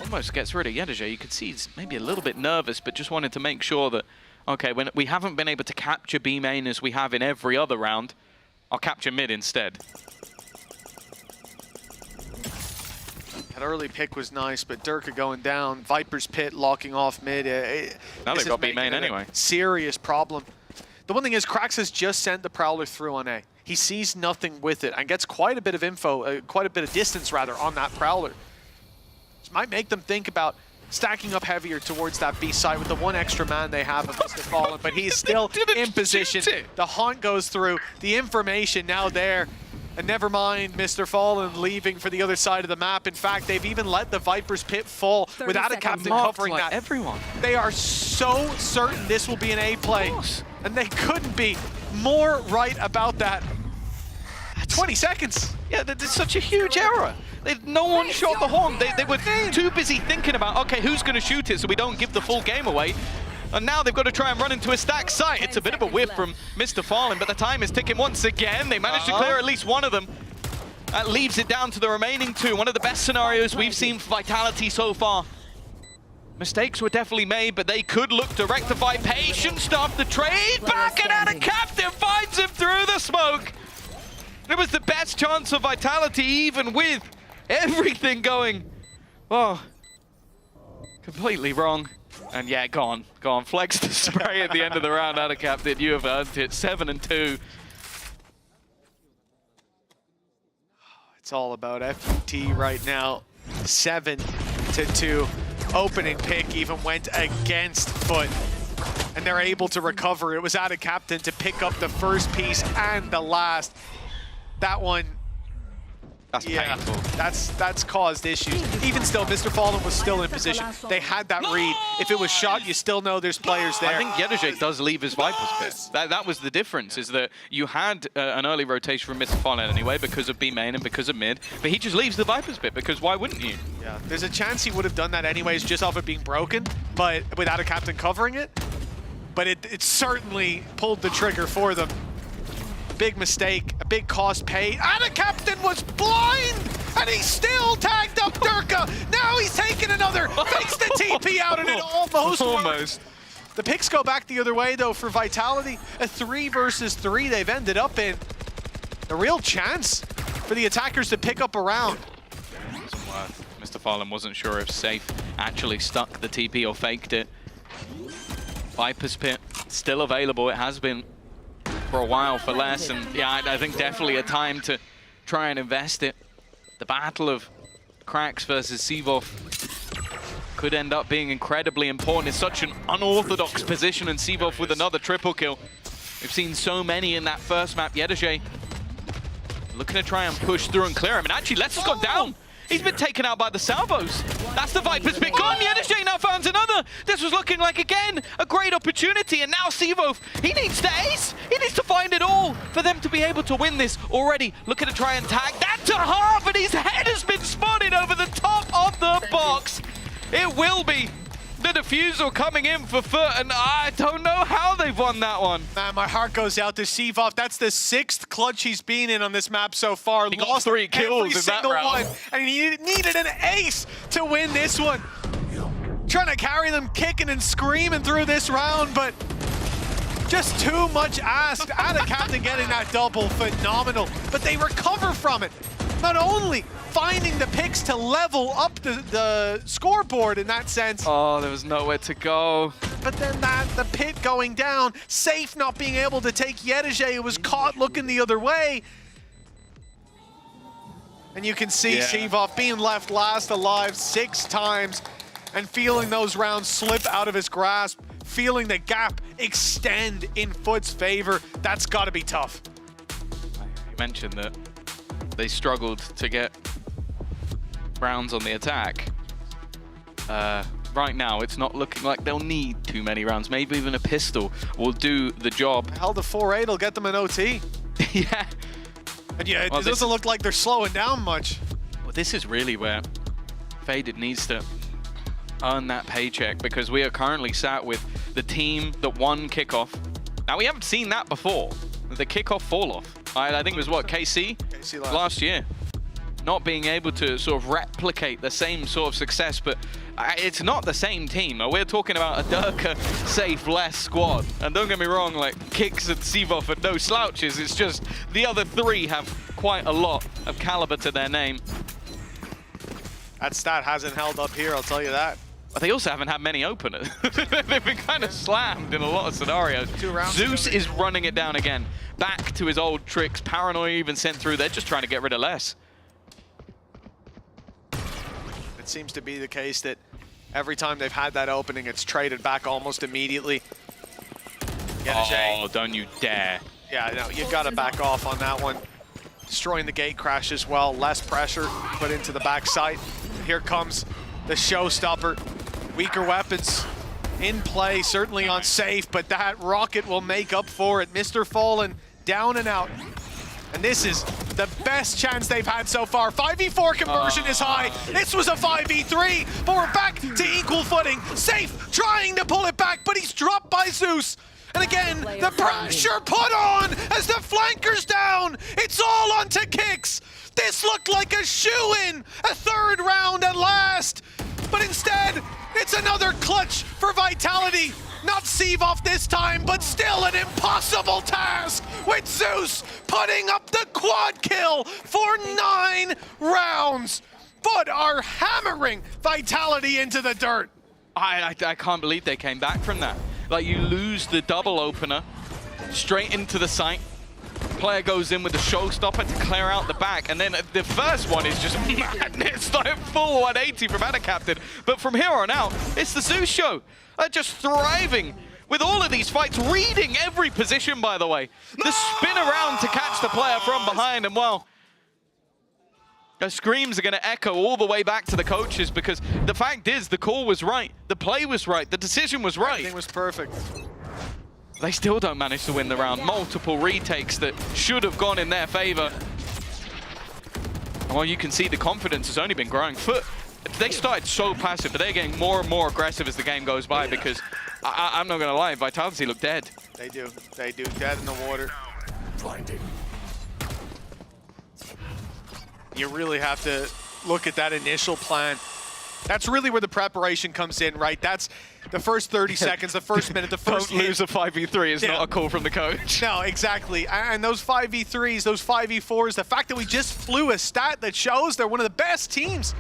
almost gets rid of Yedeje. You could see he's maybe a little bit nervous, but just wanted to make sure that, okay, when we haven't been able to capture B main as we have in every other round, I'll capture mid instead. That early pick was nice, but Durka going down. Viper's Pit locking off mid. Now they've got B main anyway. Serious problem. The one thing is, Krax has just sent the Prowler through on A. He sees nothing with it and gets quite a bit of info, quite a bit of distance rather, on that Prowler. This might make them think about stacking up heavier towards that B site with the one extra man they have of Mr. Fallen, but he's still in position. The haunt goes through, the information now there. And never mind Mr. Fallen leaving for the other side of the map. In fact, they've even let the Viper's Pit fall without a captain covering that. Everyone. They are so certain this will be an A play. And they couldn't be more right about that. 20 seconds. Yeah, there's such a huge error. No one shot the horn. They were too busy thinking about, okay, who's going to shoot it so we don't give the full game away. And now they've got to try and run into a stack site. It's a bit of a whiff from Mr. Fallen, but the time is ticking once again. They managed to clear at least one of them. That leaves it down to the remaining two. One of the best scenarios we've seen for Vitality so far. Mistakes were definitely made, but they could look to rectify. Patient stuff, the trade back, and Captain finds him through the smoke. It was the best chance of Vitality, even with everything going, oh, completely wrong. And yeah, gone. Flex the spray at the end of the round out of Captain. You have earned it. 7-2. It's all about FUT right now. 7-2. Opening pick even went against Foot. And they're able to recover. It was out of Captain to pick up the first piece and the last. That one, that's painful. That's caused issues. Even still, Mr. Fallen was still in position. They had that read. If it was shot, you still know there's players there. I think Yedeje does leave his Viper's Pit. That was the difference, is that you had an early rotation from Mr. Fallen anyway because of B main and because of mid, but he just leaves the Viper's Pit because why wouldn't you? Yeah, there's a chance he would have done that anyways just off it being broken, but without a captain covering it. But it certainly pulled the trigger for them. Big mistake, a big cost paid. And a captain was blind! And he still tagged up Durka! Now he's taking another! Takes the TP out and it almost worked. The picks go back the other way though for Vitality. A 3 versus 3 they've ended up in. A real chance for the attackers to pick up a round. Mr. Fallen wasn't sure if Safe actually stuck the TP or faked it. Viper's Pit still available. It has been for a while for less, and yeah, I think definitely a time to try and invest it. The battle of Krax versus Sevov could end up being incredibly important. It's such an unorthodox position, and Sevov with another triple kill. We've seen so many in that first map. Yedeje looking to try and push through and clear him, and actually Let's has gone down. He's been taken out by the salvos. That's the Viper's Pit gone. Yedeje now finds another. This was looking like, again, a great opportunity. And now Sevov, he needs to ace. He needs to find it all for them to be able to win this. Already looking to try and tag that to half. And his head has been spotted over the top of the box. It will be The defusal coming in for Foot, and I don't know how they've won that one. Man, my heart goes out to Seavoff. That's the 6th clutch he's been in on this map so far. He lost 3 kills every in single that round. one, and he needed an ace to win this one. Trying to carry them kicking and screaming through this round, but just too much asked. Ada Captain getting that double, phenomenal. But they recover from it. Not only finding the picks to level up the scoreboard in that sense. Oh, there was nowhere to go. But then the pit going down, Safe not being able to take Yedege, who was caught looking the other way. And you can see Seavoff being left last alive 6 times and feeling those rounds slip out of his grasp, feeling the gap extend in Foot's favor. That's got to be tough. You mentioned that they struggled to get rounds on the attack. Right now, it's not looking like they'll need too many rounds. Maybe even a pistol will do the job. Hell, the 4-8 will get them an OT. Yeah. And yeah, it doesn't look like they're slowing down much. Well, this is really where Faded needs to earn that paycheck, because we are currently sat with the team that won kickoff. Now, we haven't seen that before. The kickoff fall-off. I think it was, what, KC last year? Not being able to sort of replicate the same sort of success, but it's not the same team. We're talking about a Durka Safe less squad. And don't get me wrong, like Kicks and Seavoff are no slouches. It's just the other 3 have quite a lot of caliber to their name. That stat hasn't held up here, I'll tell you that. But they also haven't had many openers. They've been kind of slammed in a lot of scenarios. 2 rounds Zeus is running it down again. Back to his old tricks. Paranoia even sent through. They're just trying to get rid of less. It seems to be the case that every time they've had that opening, it's traded back almost immediately. Oh, don't you dare. Yeah, no, you gotta back off on that one. Destroying the gate crash as well. Less pressure put into the backside. Here comes the showstopper. Weaker weapons in play, certainly on Safe, but that rocket will make up for it. Mr. Fallen down and out. And this is the best chance they've had so far. 5v4 conversion is high. This was a 5v3, but we're back to equal footing. Safe trying to pull it back, but he's dropped by Zeus. And again, the pressure put on as the flanker's down. It's all onto Kicks. This looked like a shoo-in, a 3rd round at last. But instead, it's another clutch for Vitality. Not Seavoff this time, but still an impossible task with Zeus putting up the quad kill for 9 rounds. But are hammering Vitality into the dirt. I can't believe they came back from that. Like, you lose the double opener straight into the site. Player goes in with the showstopper to clear out the back, and then the first one is just madness, like full 180 from Ada Captain. But from here on out, it's the Zeus show. Just thriving with all of these fights, reading every position, by the way. The spin around to catch the player from behind, and well, the screams are going to echo all the way back to the coaches, because the fact is, the call was right, the play was right, the decision was right. Everything was perfect. They still don't manage to win the round. Multiple retakes that should have gone in their favor. Well, you can see the confidence has only been growing. Foot, they started so passive, but they're getting more and more aggressive as the game goes by, because I'm not going to lie, Vitality look dead. They do, dead in the water. Blinding. You really have to look at that initial plan. That's really where the preparation comes in, right? That's the first 30 seconds, the first minute, the first Don't lose a 5v3 is not a call from the coach. No, exactly. And those 5v3s, those 5v4s, the fact that we just flew a stat that shows they're one of the best teams.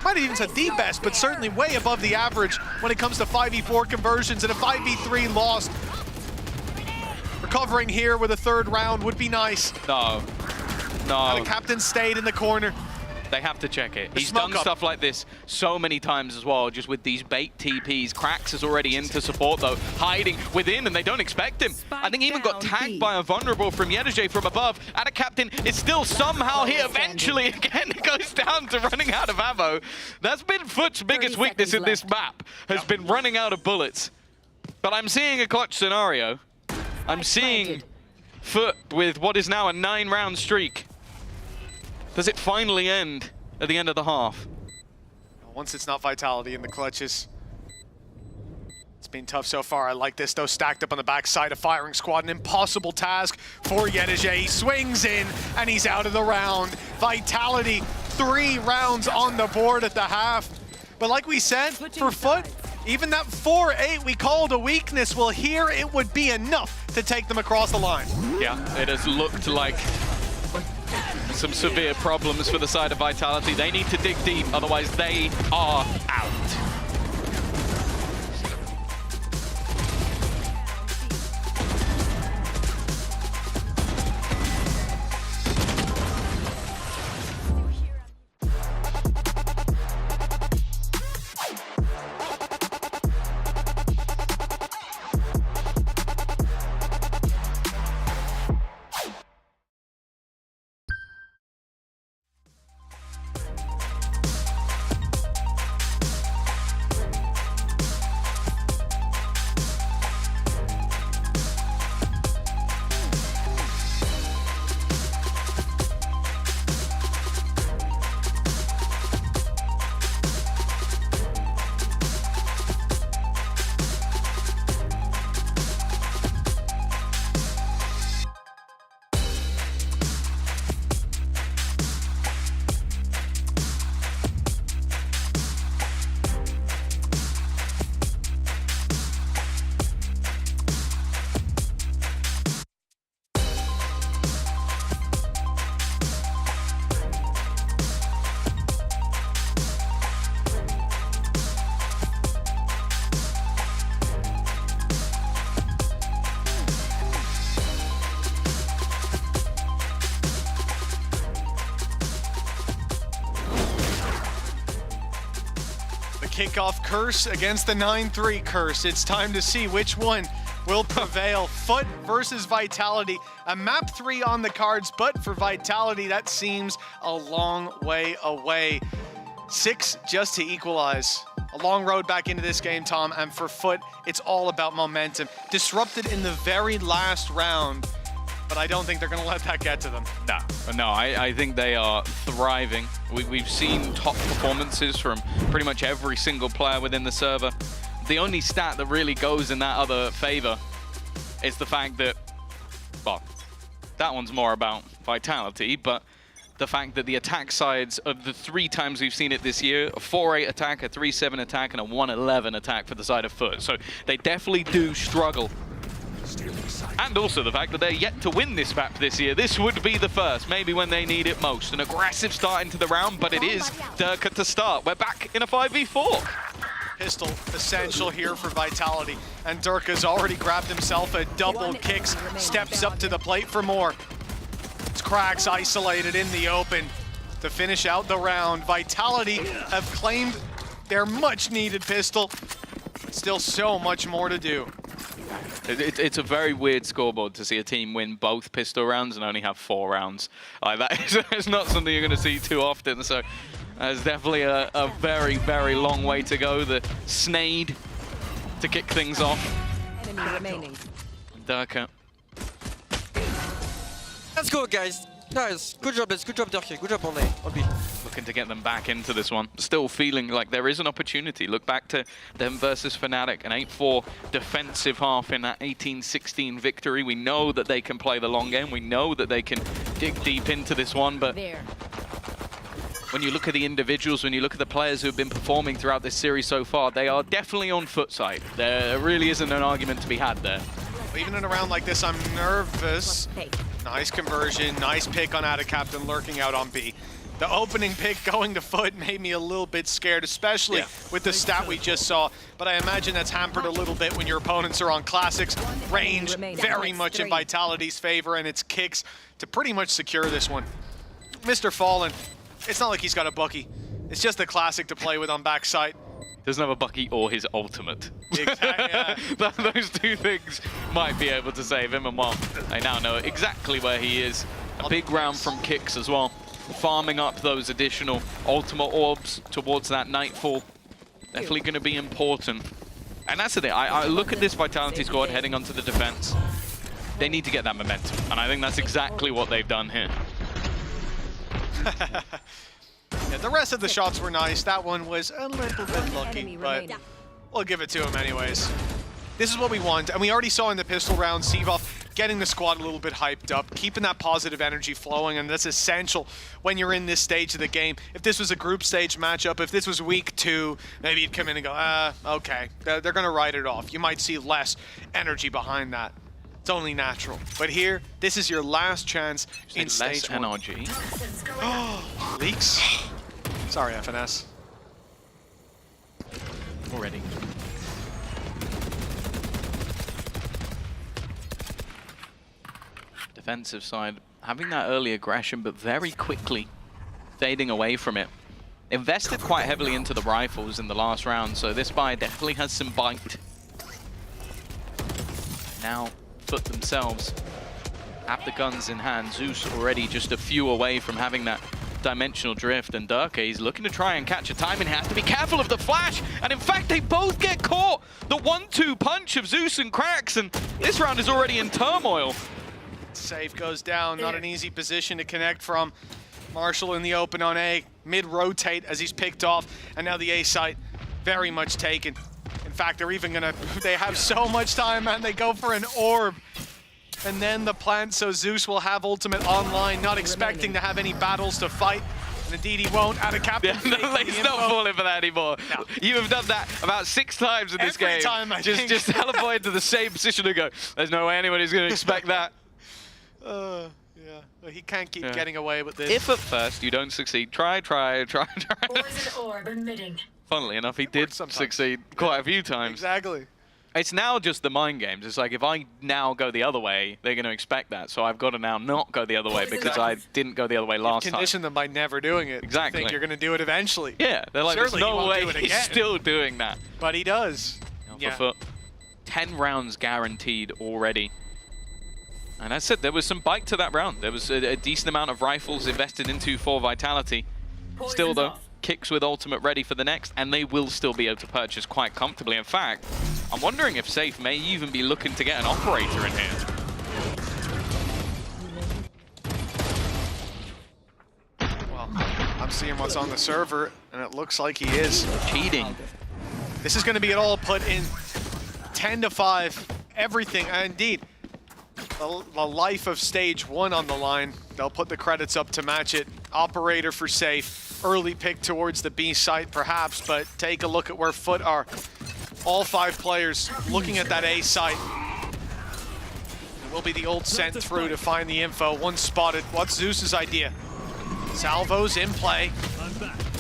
Might have even said the best, but certainly way above the average when it comes to 5v4 conversions, and a 5v3 lost. Recovering here with a 3rd round would be nice. No. The captain stayed in the corner. They have to check it. He's done stuff like this so many times as well, just with these bait TPs. Krax is already in to support, though, hiding within, and they don't expect him. I think he even got tagged by a vulnerable from Yedege from above. And a captain is still somehow here. Eventually, again, it goes down to running out of ammo. That's been Foot's biggest weakness in this map, has been running out of bullets. But I'm seeing a clutch scenario. I'm seeing Foot with what is now a 9-round streak. Does it finally end at the end of the half? Once it's not Vitality in the clutches, It's been tough so far. I like this, though. Stacked up on the backside of firing squad. An impossible task for Yedige. He swings in, and he's out of the round. Vitality, 3 rounds on the board at the half. But like we said, for Foot, even that 4-8 we called a weakness, well, here it would be enough to take them across the line. Yeah, it has looked like some severe problems for the side of Vitality. They need to dig deep, otherwise they are out. Kickoff curse against the 9-3 curse. It's time to see which one will prevail. Foot versus Vitality. A map 3 on the cards, but for Vitality, that seems a long way away. 6 just to equalize. A long road back into this game, Tom, and for Foot, it's all about momentum. Disrupted in the very last round, but I don't think they're going to let that get to them. No, I think they are thriving. We've seen top performances from pretty much every single player within the server. The only stat that really goes in that other favor is the fact that, well, that one's more about Vitality, but the fact that the attack sides of the 3 times we've seen it this year, a 4-8 attack, a 3-7 attack, and a 1-11 attack for the side of Foot. So they definitely do struggle. And also the fact that they're yet to win this map this year. This would be the first, maybe when they need it most. An aggressive start into the round, but it is Durka to start. We're back in a 5v4. Pistol essential here for Vitality. And Durka's already grabbed himself a double kicks, steps up to the plate for more. It's Cracks isolated in the open to finish out the round. Vitality have claimed their much needed pistol. Still so much more to do. It's a very weird scoreboard to see a team win both pistol rounds and only have 4 rounds. That is not something you're going to see too often. So there's definitely a very, very long way to go. The Snade to kick things off. Enemy remaining. Durka. Let's go, guys. Guys, good job, Good job, Durka. Good job on B. Looking to get them back into this one. Still feeling like there is an opportunity. Look back to them versus Fnatic, an 8-4 defensive half in that 18-16 victory. We know that they can play the long game. We know that they can dig deep into this one, but when you look at the individuals, when you look at the players who have been performing throughout this series so far, they are definitely on Foot side. There really isn't an argument to be had there. Even in a round like this, I'm nervous. Nice conversion, nice pick on Ada Captain lurking out on B. The opening pick going to Foot made me a little bit scared, especially with the stat we just saw. But I imagine that's hampered a little bit when your opponents are on classics. Range very much in Vitality's favor, and it's kicks to pretty much secure this one. Mr. Fallen, it's not like he's got a Bucky. It's just a classic to play with on backside. Doesn't have a Bucky or his ultimate. Exactly, yeah. Those 2 things might be able to save him, and well, I now know exactly where he is. A big round from kicks as well. Farming up those additional ultimate orbs towards that nightfall. Definitely going to be important. And that's the thing, I look at this Vitality squad heading onto the defense. They need to get that momentum, and I think that's exactly what they've done here. Yeah, the rest of the shots were nice. That one was a little bit lucky, but we'll give it to him anyways. This is what we want, and we already saw in the pistol round, Sivov getting the squad a little bit hyped up, keeping that positive energy flowing, and that's essential when you're in this stage of the game. If this was a group stage matchup, if this was week 2, maybe you'd come in and go, okay, they're gonna write it off. You might see less energy behind that. It's only natural. But here, this is your last chance in stage 1. NRG. Leaks. Sorry, FNS. Already. Defensive side, having that early aggression, but very quickly fading away from it. Invested quite heavily into the rifles in the last round, so this buy definitely has some bite. Now, Foot themselves have the guns in hand. Zeus already just a few away from having that dimensional drift, and Durka, he's looking to try and catch a timing. He has to be careful of the flash, and in fact they both get caught. The 1-2 punch of Zeus and Cracks, and this round is already in turmoil. Safe goes down, not an easy position to connect from. Marshall in the open on A, mid-rotate as he's picked off, and now the A site very much taken. In fact, they're even gonna, they have so much time, and they go for an orb. And then the plant, so Zeus will have ultimate online, not expecting to have any battles to fight. And indeed he won't. Out of captain. Yeah, he's not falling for that anymore. No. You have done that about 6 times in this game. Every time, I think. Just teleport to the same position and go, there's no way anybody's going to expect that. Yeah. Well, he can't keep getting away with this. If at first you don't succeed, try. Poison orb emitting. Funnily enough, he did succeed quite a few times. Exactly. It's now just the mind games. It's like, if I now go the other way, they're going to expect that. So I've got to now not go the other way because I didn't go the other way last time. Condition them by never doing it. Exactly. You think you're going to do it eventually. Yeah, they're like, Certainly there's no way do it he's again. still doing that. But he does. Yeah. Foot. 10 rounds guaranteed already. And as I said, there was some bite to that round. There was a decent amount of rifles invested into for Vitality. Still though, Kicks with ultimate ready for the next, and they will still be able to purchase quite comfortably. In fact, I'm wondering if Safe may even be looking to get an operator in here. Well, I'm seeing what's on the server, and it looks like he is. Cheating. This is going to be it all put in 10-5, everything, and indeed, the life of stage 1 on the line. They'll put the credits up to match it. Operator for Safe. Early pick towards the B site, perhaps, but take a look at where Foot are. All 5 players looking at that A site. It will be the ult sent through to find the info. One spotted. What's Zeus's idea? Salvo's in play.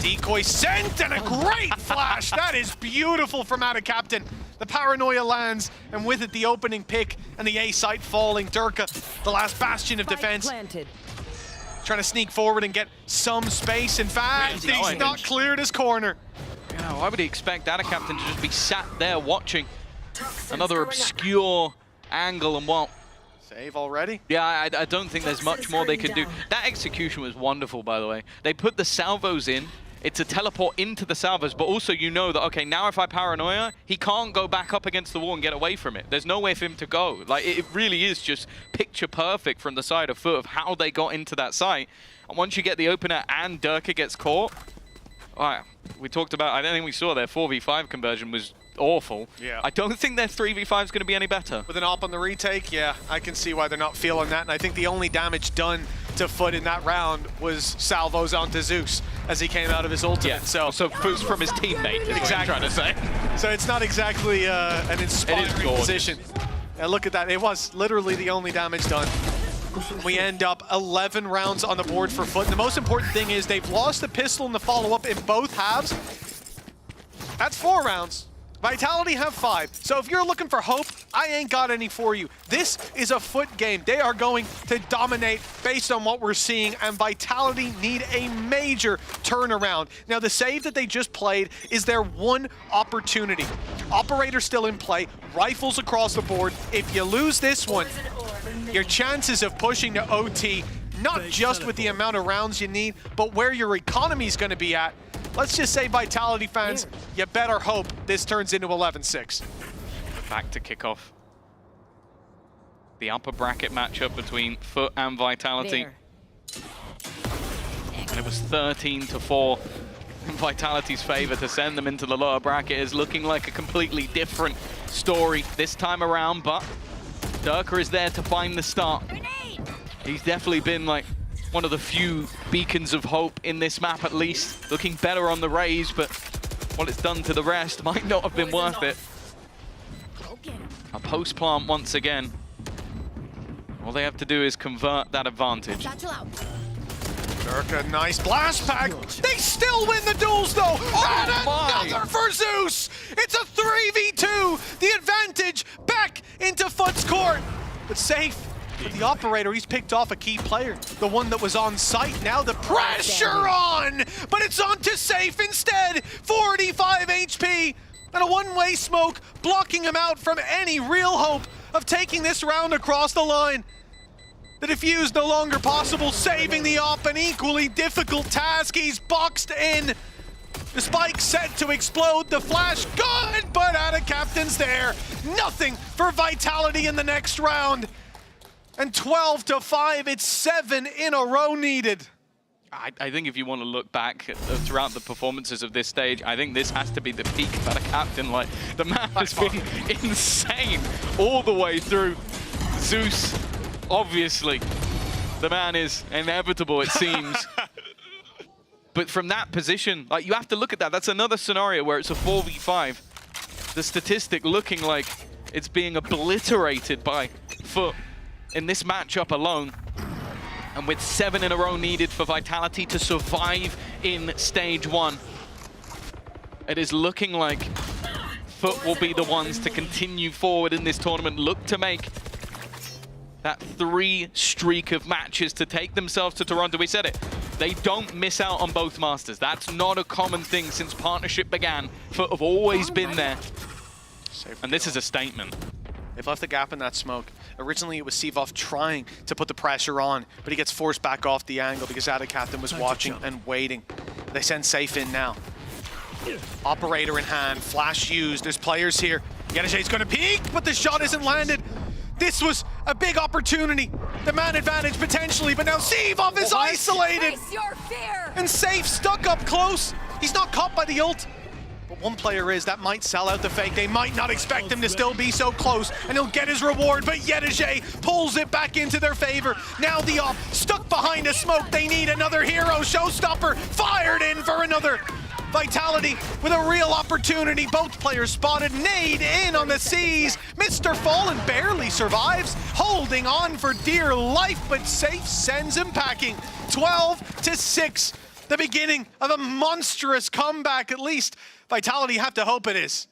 Decoy sent, and a great flash. That is beautiful from out of captain. The paranoia lands, and with it the opening pick and the A site falling. Durka, the last bastion of defense. Trying to sneak forward and get some space. In fact, he's not cleared his corner. Yeah, why would he expect that captain to just be sat there watching? Another obscure angle and what? Save already? Yeah, I don't think there's much more they could do. That execution was wonderful, by the way. They put the salvos in. It's a teleport into the salvos, but also you know that, okay, now if I paranoia, he can't go back up against the wall and get away from it. There's no way for him to go. Like, it really is just picture perfect from the side of Foot of how they got into that site. And once you get the opener and Durka gets caught, all right, we talked about, I don't think we saw their 4v5 conversion was awful. Yeah. I don't think their 3v5 is going to be any better. With an op on the retake, yeah, I can see why they're not feeling that. And I think the only damage done to Foot in that round was salvos onto Zeus as he came out of his ultimate. Yeah. So from his teammate is what I'm trying to say. So it's not exactly an inspiring position. Yeah, look at that. It was literally the only damage done. We end up 11 rounds on the board for Foot. And the most important thing is they've lost the pistol in the follow-up in both halves. That's 4 rounds. Vitality have 5. So if you're looking for hope, I ain't got any for you. This is a Foot game. They are going to dominate based on what we're seeing, and Vitality need a major turnaround. Now, the save that they just played is their one opportunity. Operator still in play, rifles across the board. If you lose this one, your chances of pushing to OT, not just with the amount of rounds you need, but where your economy is going to be at. Let's just say, Vitality fans, you better hope this turns into 11-6. Back to kickoff. The upper bracket matchup between Foot and Vitality. And it was 13-4 in Vitality's favor to send them into the lower bracket. Is looking like a completely different story this time around, but Durka is there to find the start. He's definitely been like one of the few beacons of hope in this map, at least. Looking better on the Raze, but what it's done to the rest might not have been worth it. A post plant once again. All they have to do is convert that advantage. Durka, nice blast pack. They still win the duels though. And another for Zeus. It's a 3v2. The advantage back into Foot's court. But safe. But the operator, he's picked off a key player. The one that was on site. Now the pressure on. But it's on to Safe instead. 45 HP. And a one-way smoke blocking him out from any real hope of taking this round across the line. The defuse no longer possible, saving the op, an equally difficult task. He's boxed in. The spike set to explode, the flash good, but out of captain's there. Nothing for Vitality in the next round. And 12-5, it's 7 in a row needed. I think if you want to look back throughout the performances of this stage, I think this has to be the peak of a captain. Like, the man has been insane all the way through. Zeus, obviously, the man is inevitable, it seems. But from that position, like, you have to look at that. That's another scenario where it's a 4v5. The statistic looking like it's being obliterated by Foot in this matchup alone. And with 7 in a row needed for Vitality to survive in stage 1, it is looking like Foot will be the ones to continue forward in this tournament, look to make that 3 streak of matches to take themselves to Toronto. We said it, they don't miss out on both Masters. That's not a common thing since partnership began. Foot have always been there. And this is a statement. They've left the gap in that smoke. Originally, it was Sivov trying to put the pressure on, but he gets forced back off the angle because Ada Captain was watching and waiting. They send Safe in now. Operator in hand, flash used. There's players here. Yedege's going to peek, but the shot isn't landed. This was a big opportunity. The man advantage potentially, but now Sivov is isolated. And Safe stuck up close. He's not caught by the ult. But one player is, that might sell out the fake. They might not expect him to still be so close, and he'll get his reward, but Yedege pulls it back into their favor. Now the op, stuck behind a smoke. They need another hero, showstopper, fired in for another. Vitality with a real opportunity. Both players spotted, nade in on the seas. Mr. Fallen barely survives, holding on for dear life, but Safe sends him packing. 12-6, the beginning of a monstrous comeback, at least Vitality have to hope it is.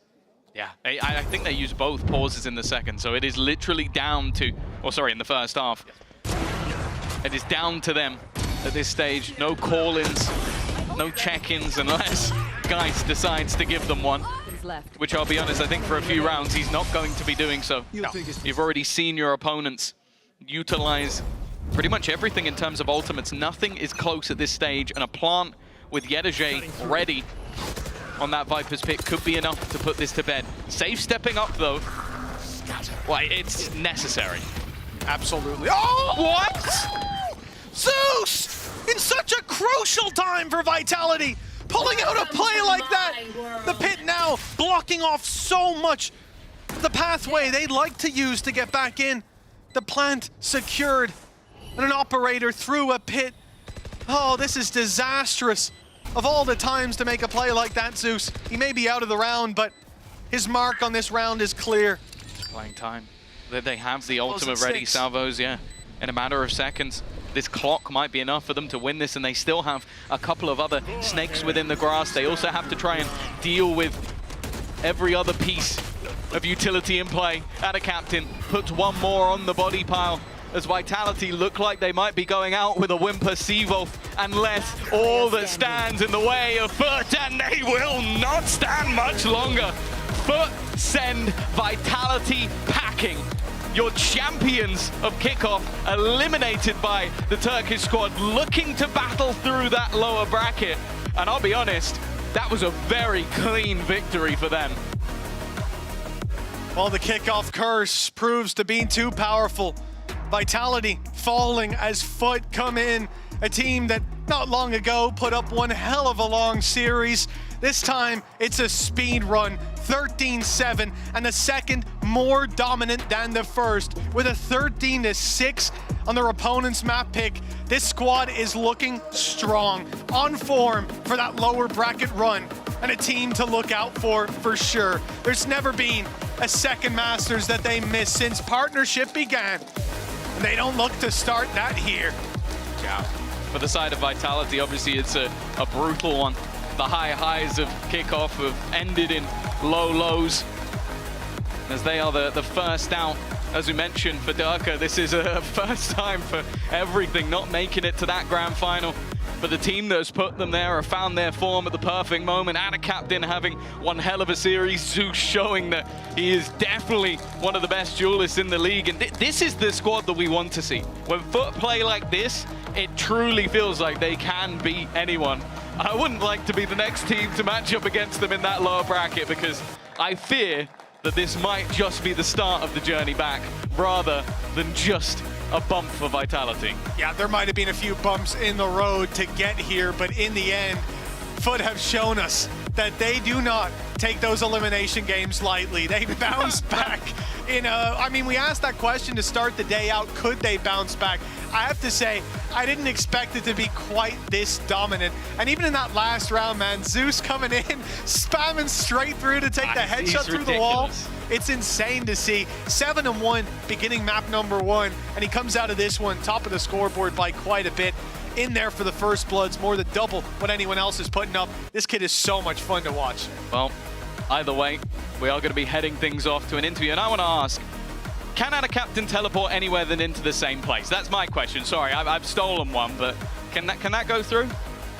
Yeah, I think they use both pauses in the second, so it is literally down to, or sorry, in the first half. It is down to them at this stage. No call-ins, no check-ins, unless Geist decides to give them one. Which, I'll be honest, I think for a few rounds, he's not going to be doing so. No. You've already seen your opponents utilize pretty much everything in terms of ultimates. Nothing is close at this stage, and a plant with Yedege ready on that Viper's pick could be enough to put this to bed. Safe stepping up, though. Well, it's necessary. Absolutely. Oh! What? Zeus! In such a crucial time for Vitality! Pulling out a play like that! The pit now blocking off so much the pathway they'd like to use to get back in. The plant secured. And an operator through a pit. Oh, this is disastrous. Of all the times to make a play like that, Zeus, he may be out of the round, but his mark on this round is clear. Playing time. They have the ultimate ready, Salvos, yeah. In a matter of seconds, this clock might be enough for them to win this, and they still have a couple of other snakes within the grass. They also have to try and deal with every other piece of utility in play. Ada Captain puts one more on the body pile, as Vitality look like they might be going out with a whimper Sivov, unless all that stands in the way of Foot, and they will not stand much longer. Foot send Vitality packing. Your champions of kickoff eliminated by the Turkish squad, looking to battle through that lower bracket. And I'll be honest, that was a very clean victory for them. Well, the kickoff curse proves to be too powerful. Vitality falling as Foot come in, a team that not long ago put up one hell of a long series. This time, it's a speed run, 13-7, and the second more dominant than the first. With a 13-6 on their opponent's map pick, this squad is looking strong, on form for that lower bracket run, and a team to look out for sure. There's never been a second Masters that they missed since partnership began. And they don't look to start that here. Yeah. For the side of Vitality, obviously it's a brutal one. The high highs of kickoff have ended in low lows, as they are the first out. As we mentioned, for Durka, this is a first time for everything, not making it to that grand final. But the team that has put them there have found their form at the perfect moment. And a captain having one hell of a series, Zeus showing that he is definitely one of the best duelists in the league. And this is the squad that we want to see. When Foot play like this, it truly feels like they can beat anyone. I wouldn't like to be the next team to match up against them in that lower bracket, because I fear that this might just be the start of the journey back rather than just a bump for Vitality. Yeah, there might have been a few bumps in the road to get here, but in the end, Foot have shown us that they do not take those elimination games lightly. They bounce back in a... I mean, we asked that question to start the day out, could they bounce back? I have to say, I didn't expect it to be quite this dominant. And even in that last round, man, Zeus coming in, spamming straight through to take the headshot through the wall. It's insane to see. 7-1 beginning map number 1, and he comes out of this one top of the scoreboard by quite a bit. In there for the first bloods, more than double what anyone else is putting up. This kid is so much fun to watch. Well, either way, we are going to be heading things off to an interview, and I want to ask, can a captain teleport anywhere than into the same place? That's my question. Sorry, I've stolen one, but can that go through?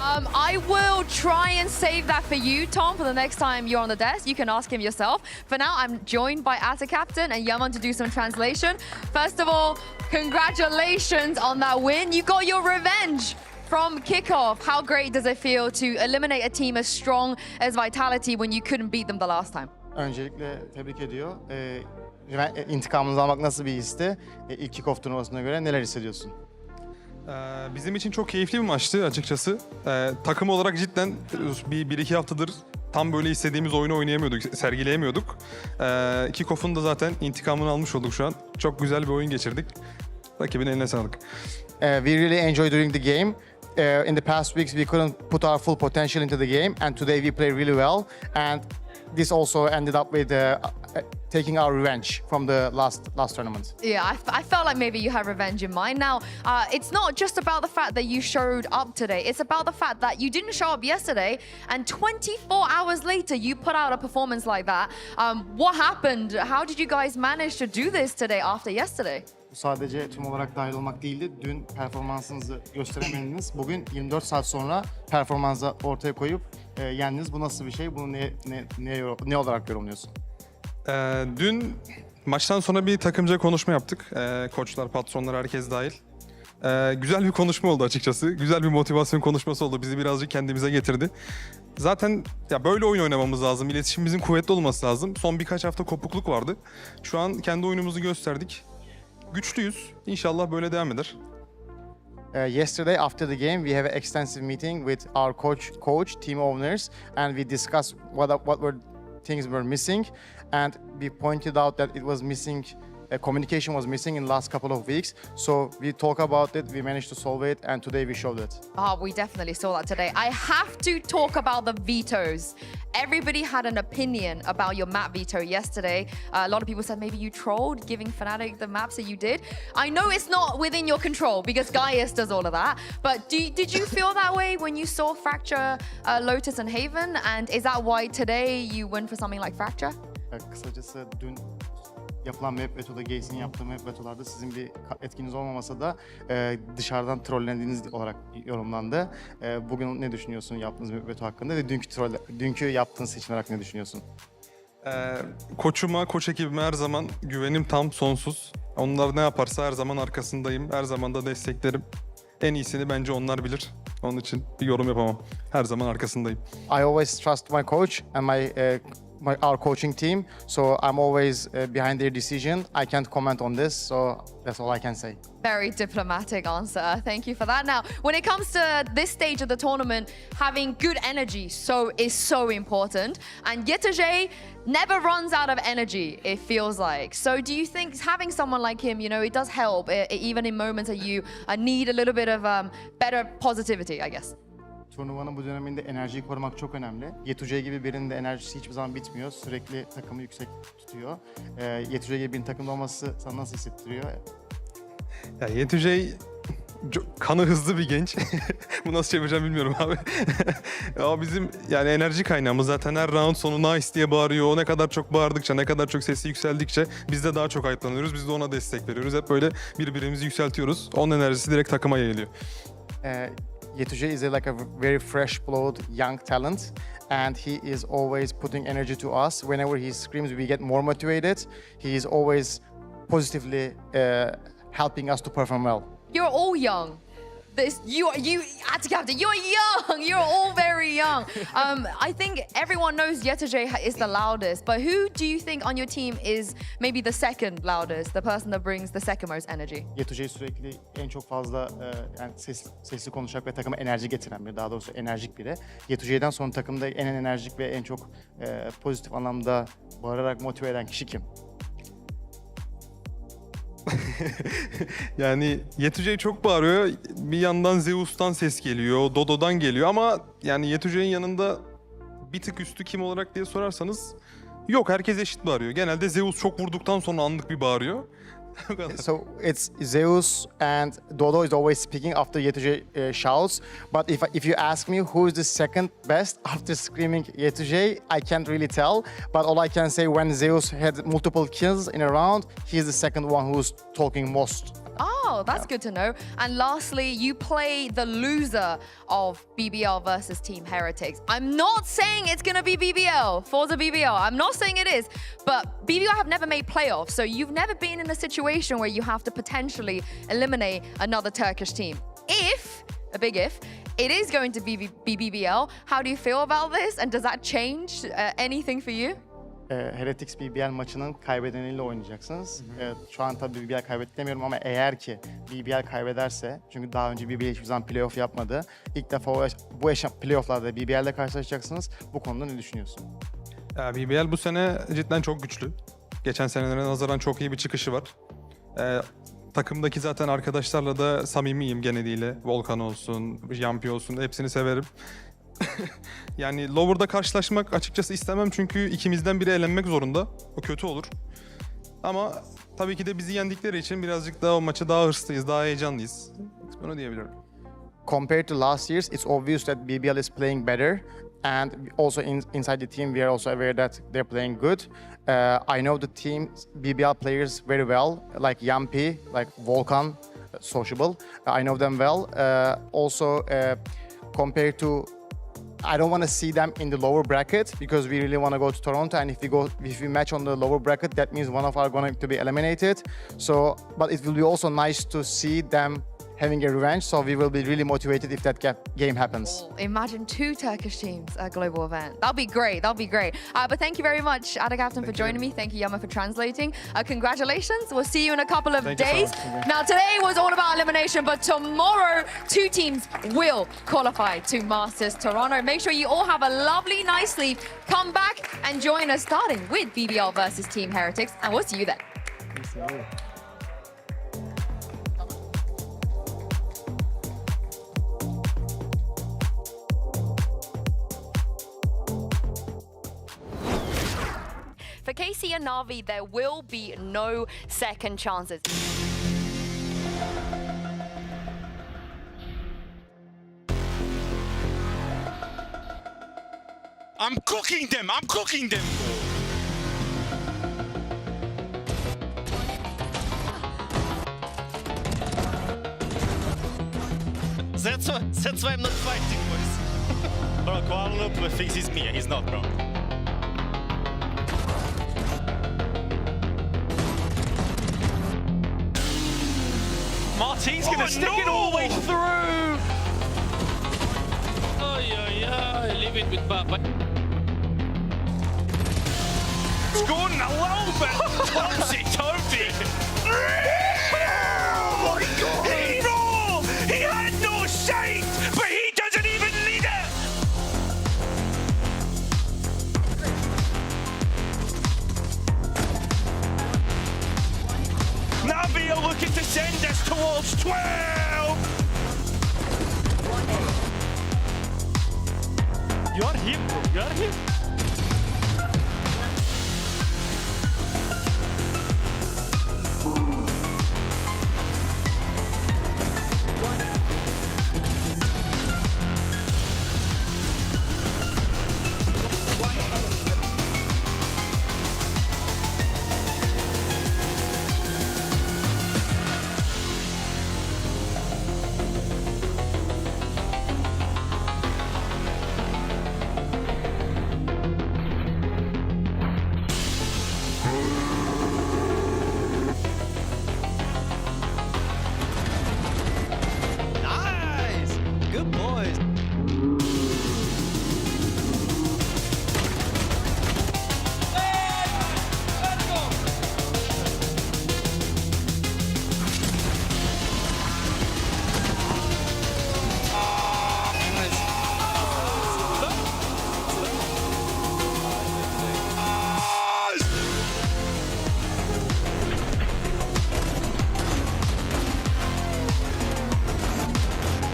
I will try and save that for you, Tom, for the next time you're on the desk. You can ask him yourself. For now, I'm joined by Ata Captain and Yaman to do some translation. First of all, congratulations on that win. You got your revenge from kickoff. How great does it feel to eliminate a team as strong as Vitality when you couldn't beat them the last time? Öncelikle tebrik ediyor. İntikamınızı almak nasıl bir histi? İlk kickoff turnuvasına göre neler hissediyorsun? Bizim için çok keyifli bir maçtı açıkçası. Takım olarak cidden bir iki haftadır tam böyle istediğimiz oyunu oynayamıyorduk, sergileyemiyorduk. Kickoff'un da zaten intikamını almış olduk şu an. Çok güzel bir oyun geçirdik. Rakibin eline sağlık. We really enjoyed during the game. In the past weeks we couldn't put our full potential into the game, and today we played really well. And this also ended up with taking our revenge from the last tournament. Yeah, I felt like maybe you had revenge in mind. Now, it's not just about the fact that you showed up today. It's about the fact that you didn't show up yesterday, and 24 hours later, you put out a performance like that. What happened? How did you guys manage to do this today after yesterday? Bu sadece tüm olarak dahil olmak değildi. Dün performansınızı gösteremediniz. Bugün 24 saat sonra performansı ortaya koyup yendiniz. Bu nasıl bir şey? Bunu ne olarak yorumluyorsun? Dün maçtan sonra bir takımca konuşma yaptık. Koçlar, patronlar, herkes dahil. Güzel bir konuşma oldu açıkçası. Güzel bir motivasyon konuşması oldu. Bizi birazcık kendimize getirdi. Zaten ya böyle oyun oynamamız lazım. İletişimimizin kuvvetli olması lazım. Son birkaç hafta kopukluk vardı. Şu an kendi oyunumuzu gösterdik. Güçlüyüz. İnşallah böyle devam eder. Yesterday after the game we have an extensive meeting with our coach, team owners, and we discussed what were things were missing, and we pointed out that it was missing. Communication was missing in the last couple of weeks, so we talk about it, we managed to solve it, and today we showed it. Oh, we definitely saw that today. I have to talk about the vetoes. Everybody had an opinion about your map veto yesterday. A lot of people said maybe you trolled giving Fnatic the maps that you did. I know it's not within your control because Gaius does all of that, but did you feel that way when you saw Fracture, Lotus and Haven? And is that why today you went for something like Fracture? Kısacası dün yapılan map vetoda, Gaze'in yaptığı map vetolarda sizin bir etkiniz olmamasa da dışarıdan trollendiğiniz olarak yorumlandı. Bugün ne düşünüyorsun yaptığınız map veto hakkında ve dünkü yaptığın seçimler hakkında ne düşünüyorsun? Koçuma, koç ekibime her zaman güvenim tam, sonsuz. Onlar ne yaparsa her zaman arkasındayım. Her zaman da desteklerim. En iyisini bence onlar bilir. Onun için bir yorum yapamam. Her zaman arkasındayım. I always trust my coach and my our coaching team, so I'm always behind their decision. I can't comment on this, so that's all I can say. Very diplomatic answer. Thank you for that. Now, when it comes to this stage of the tournament, having good energy is so important. And Yetuje never runs out of energy, it feels like. So do you think having someone like him, you know, it does help, even in moments that you need a little bit of better positivity, I guess? Turnuvanın bu döneminde enerjiyi korumak çok önemli. Yetuje gibi birinin de enerjisi hiçbir zaman bitmiyor. Sürekli takımı yüksek tutuyor. Yetuje gibi birinin takımda olması sana nasıl hissettiriyor? Ya Yetuje kanı hızlı bir genç. Bu nasıl çevireceğim bilmiyorum abi. Ama bizim yani enerji kaynağımız zaten her round sonu nice diye bağırıyor. O ne kadar çok bağırdıkça, ne kadar çok sesi yükseldikçe biz de daha çok hype'lanıyoruz. Biz de ona destek veriyoruz. Hep böyle birbirimizi yükseltiyoruz. Onun enerjisi direkt takıma yayılıyor. Yetuje is like a very fresh-blood young talent, and he is always putting energy to us. Whenever he screams, we get more motivated. He is always positively helping us to perform well. You're all young. You at the captain, you're young. You're all very young. I think everyone knows Yetuje is the loudest, but who do you think on your team is maybe the second loudest, the person that brings the second most energy? Yetuje'yi sürekli en çok fazla yani sesli konuşacak ve takıma enerji getiren biri, daha doğrusu enerjik biri. Yetuje'den sonra takımda en enerjik ve en çok pozitif anlamda bağırarak motive eden kişi kim? Yani Yetuje çok bağırıyor. Bir yandan Zeus'tan ses geliyor, Dodo'dan geliyor ama yani Yetuje'nin yanında bir tık üstü kim olarak diye sorarsanız yok, herkes eşit bağırıyor. Genelde Zeus çok vurduktan sonra anlık bir bağırıyor. So it's Zeus and Dodo is always speaking after Yetuje shouts. But if you ask me who is the second best after screaming Yetuje, I can't really tell. But all I can say, when Zeus had multiple kills in a round, he's the second one who's talking most. Oh, that's good to know. And lastly, you play the loser of BBL versus Team Heretics. I'm not saying it's going to be BBL, Forza BBL. I'm not saying it is, but BBL have never made playoffs, so you've never been in a situation where you have to potentially eliminate another Turkish team. If, a big if, it is going to be BBL, how do you feel about this? And does that change anything for you? Heretics BBL maçının kaybedeniyle oynayacaksınız. Şu an tabii BBL kaybetti demiyorum ama eğer ki BBL kaybederse, çünkü daha önce BBL hiçbir zaman playoff yapmadı. İlk defa bu playoff'larda BBL'le karşılaşacaksınız. Bu konuda ne düşünüyorsun? Ya BBL bu sene cidden çok güçlü. Geçen senelere nazaran çok iyi bir çıkışı var. Takımdaki zaten arkadaşlarla da samimiyim geneliyle. Volkan olsun, Yampi olsun, hepsini severim. Yani lower'da karşılaşmak açıkçası istemem çünkü ikimizden biri elenmek zorunda. O kötü olur. Ama tabii ki de bizi yendikleri için birazcık daha o maçı daha hırslıyız, daha heyecanlıyız. Bunu diyebilirim. Compared to last year's, it's obvious that BBL is playing better. And also inside the team, we are also aware that they're playing good. I know the team's BBL players very well, like Yampi, like Volkan, sociable. I know them well. Also, compared to, I don't want to see them in the lower bracket because we really want to go to Toronto, and if we match on the lower bracket, that means one of our going to be eliminated. So, but it will be also nice to see them having a revenge, so we will be really motivated if that game happens. Oh, imagine 2 Turkish teams at a global event. That'll be great, that'll be great. But thank you very much, Ada Captain, for joining me. Thank you, Yama, for translating. Congratulations, we'll see you in a couple of days. Now, today was all about elimination, but tomorrow, 2 teams will qualify to Masters Toronto. Make sure you all have a lovely, nice sleep. Come back and join us, starting with BBL versus Team Heretics, and we'll see you then. For KC and Na'Vi, there will be no second chances. I'm cooking them! I'm cooking them! That's why I'm not fighting, boys. Bro, Kuala Lumpur thinks he's me, he's not, bro. Martin's gonna stick it all the way through! Oh, yeah, leave it with Papa. James Gordon alone, but topsy-turvy. Oh my God! He had no sight, but he doesn't even need it. Navi are looking to send us towards 12. You are him, bro. You are him. Nice! Good boys.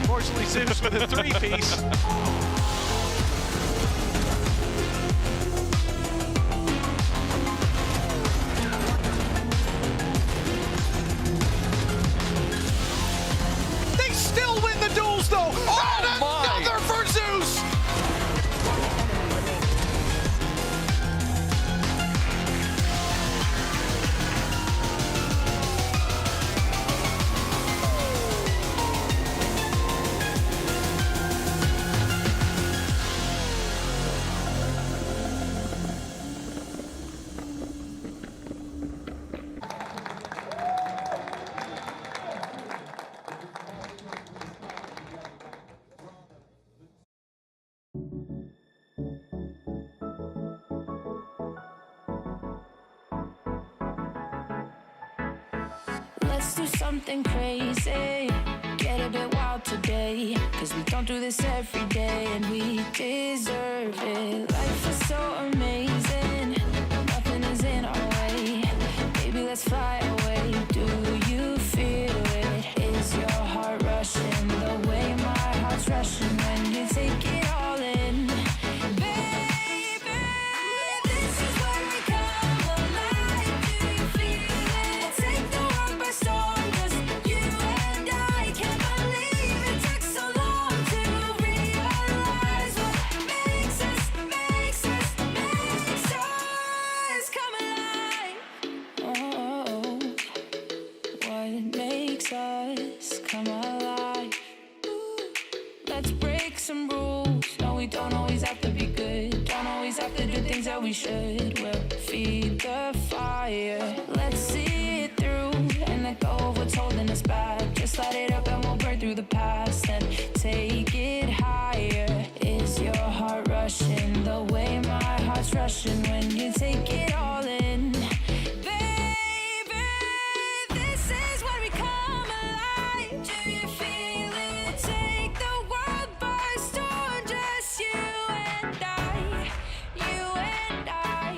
Fortunately, Zeus with a three-piece. They still win the duels though! Oh, and another for Zeus! Let's do something crazy, get a bit wild today, cause we don't do this every day and we deserve it. Life is so amazing, nothing is in our way. Baby, let's fly away. Do you feel it? Is your heart rushing the way my heart's rushing when you take it all in? Baby, this is where we come alive. Do you feel it? Take the world by storm, just you and I. Can't believe it took so long to realize what makes us come alive. Oh, what makes us come alive? Let's break some rules. No, we don't always have to be good. Don't always have to do things that we should. We'll feed the fire. Let's see it through and let go of what's holding us back. Just light it up and we'll burn through the past and take it higher. Is your heart rushing the way my heart's rushing when you take it all in? Baby, this is where we come alive. Do you feel it? Take the world by storm, just you and I. You and I.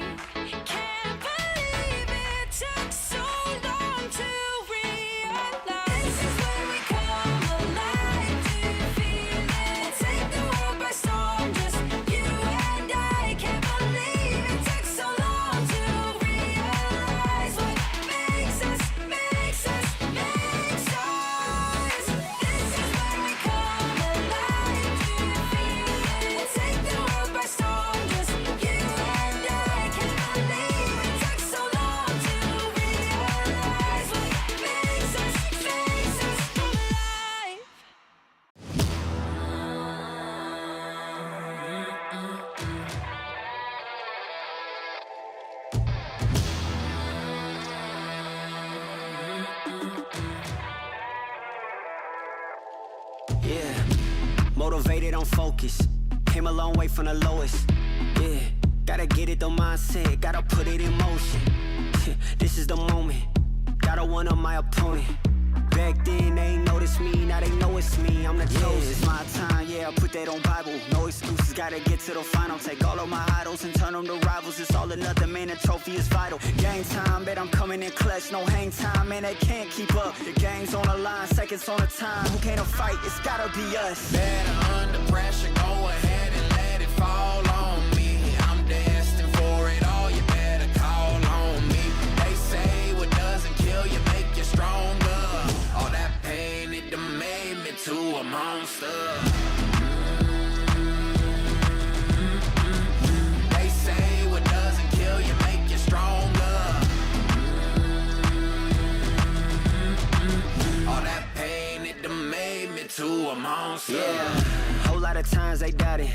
Can't believe it took so long to realize. This is where we come alive. Do you feel it? Take the world by storm, just you and I. Can't believe it took so long to realize what makes us. This is where we come alive. Do you feel it? Take the world by storm, just you and I. Can't believe it took so long to realize what makes us come alive. Yeah, motivated, I'm focused. Came a long way from the lowest. Yeah, Gotta get it, the mindset, gotta put it in motion. This is the moment, gotta one-up my opponent. Back then they ain't noticed me, now they know it's me, I'm the chosen. It's my time, yeah, I put that on Bible. No excuses, gotta get to the final. Take all of my idols and turn them to rivals. It's all or nothing, man, the trophy is vital. Game time, bet I'm coming in clutch. No hang time, man, they can't keep up. The game's on the line, seconds on the time. Who can't fight? It's gotta be us. Better under pressure, go ahead and let it fall on me. I'm destined for it all, you better call on me. They say what doesn't kill you make you stronger. All that pain, it done made me to a monster. They say what doesn't kill you make you stronger. All that pain, it done made me to a monster. Yeah, whole lot of times they doubted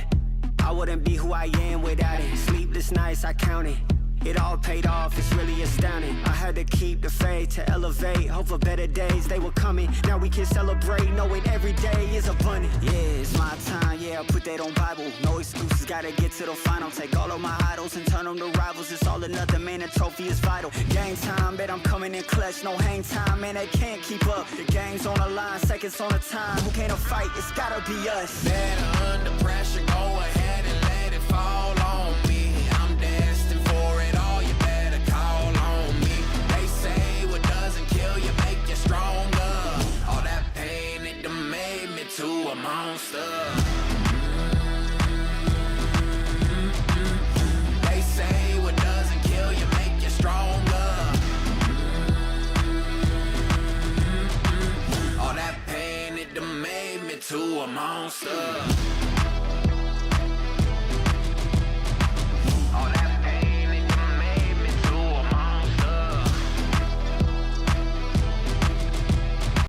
I wouldn't be who I am without it. Sleepless nights, I counted. It all paid off, it's really astounding. I had to keep the faith to elevate. Hope for better days, they were coming. Now we can celebrate, knowing every day is abundant. Yeah, it's my time, yeah, I put that on Bible. No excuses, gotta get to the final. Take all of my idols and turn them to rivals. It's all or nothing, man, the trophy is vital. Game time, bet I'm coming in clutch. No hang time, man, they can't keep up. The game's on the line, seconds on the time. Who can't fight? It's gotta be us. Better under pressure, go ahead and let it fall on me. I'm destined for it all, you better call on me. They say what doesn't kill you make you stronger. All that pain, it done made me to a monster. They say what doesn't kill you make you stronger. All that pain, it done made me to a monster.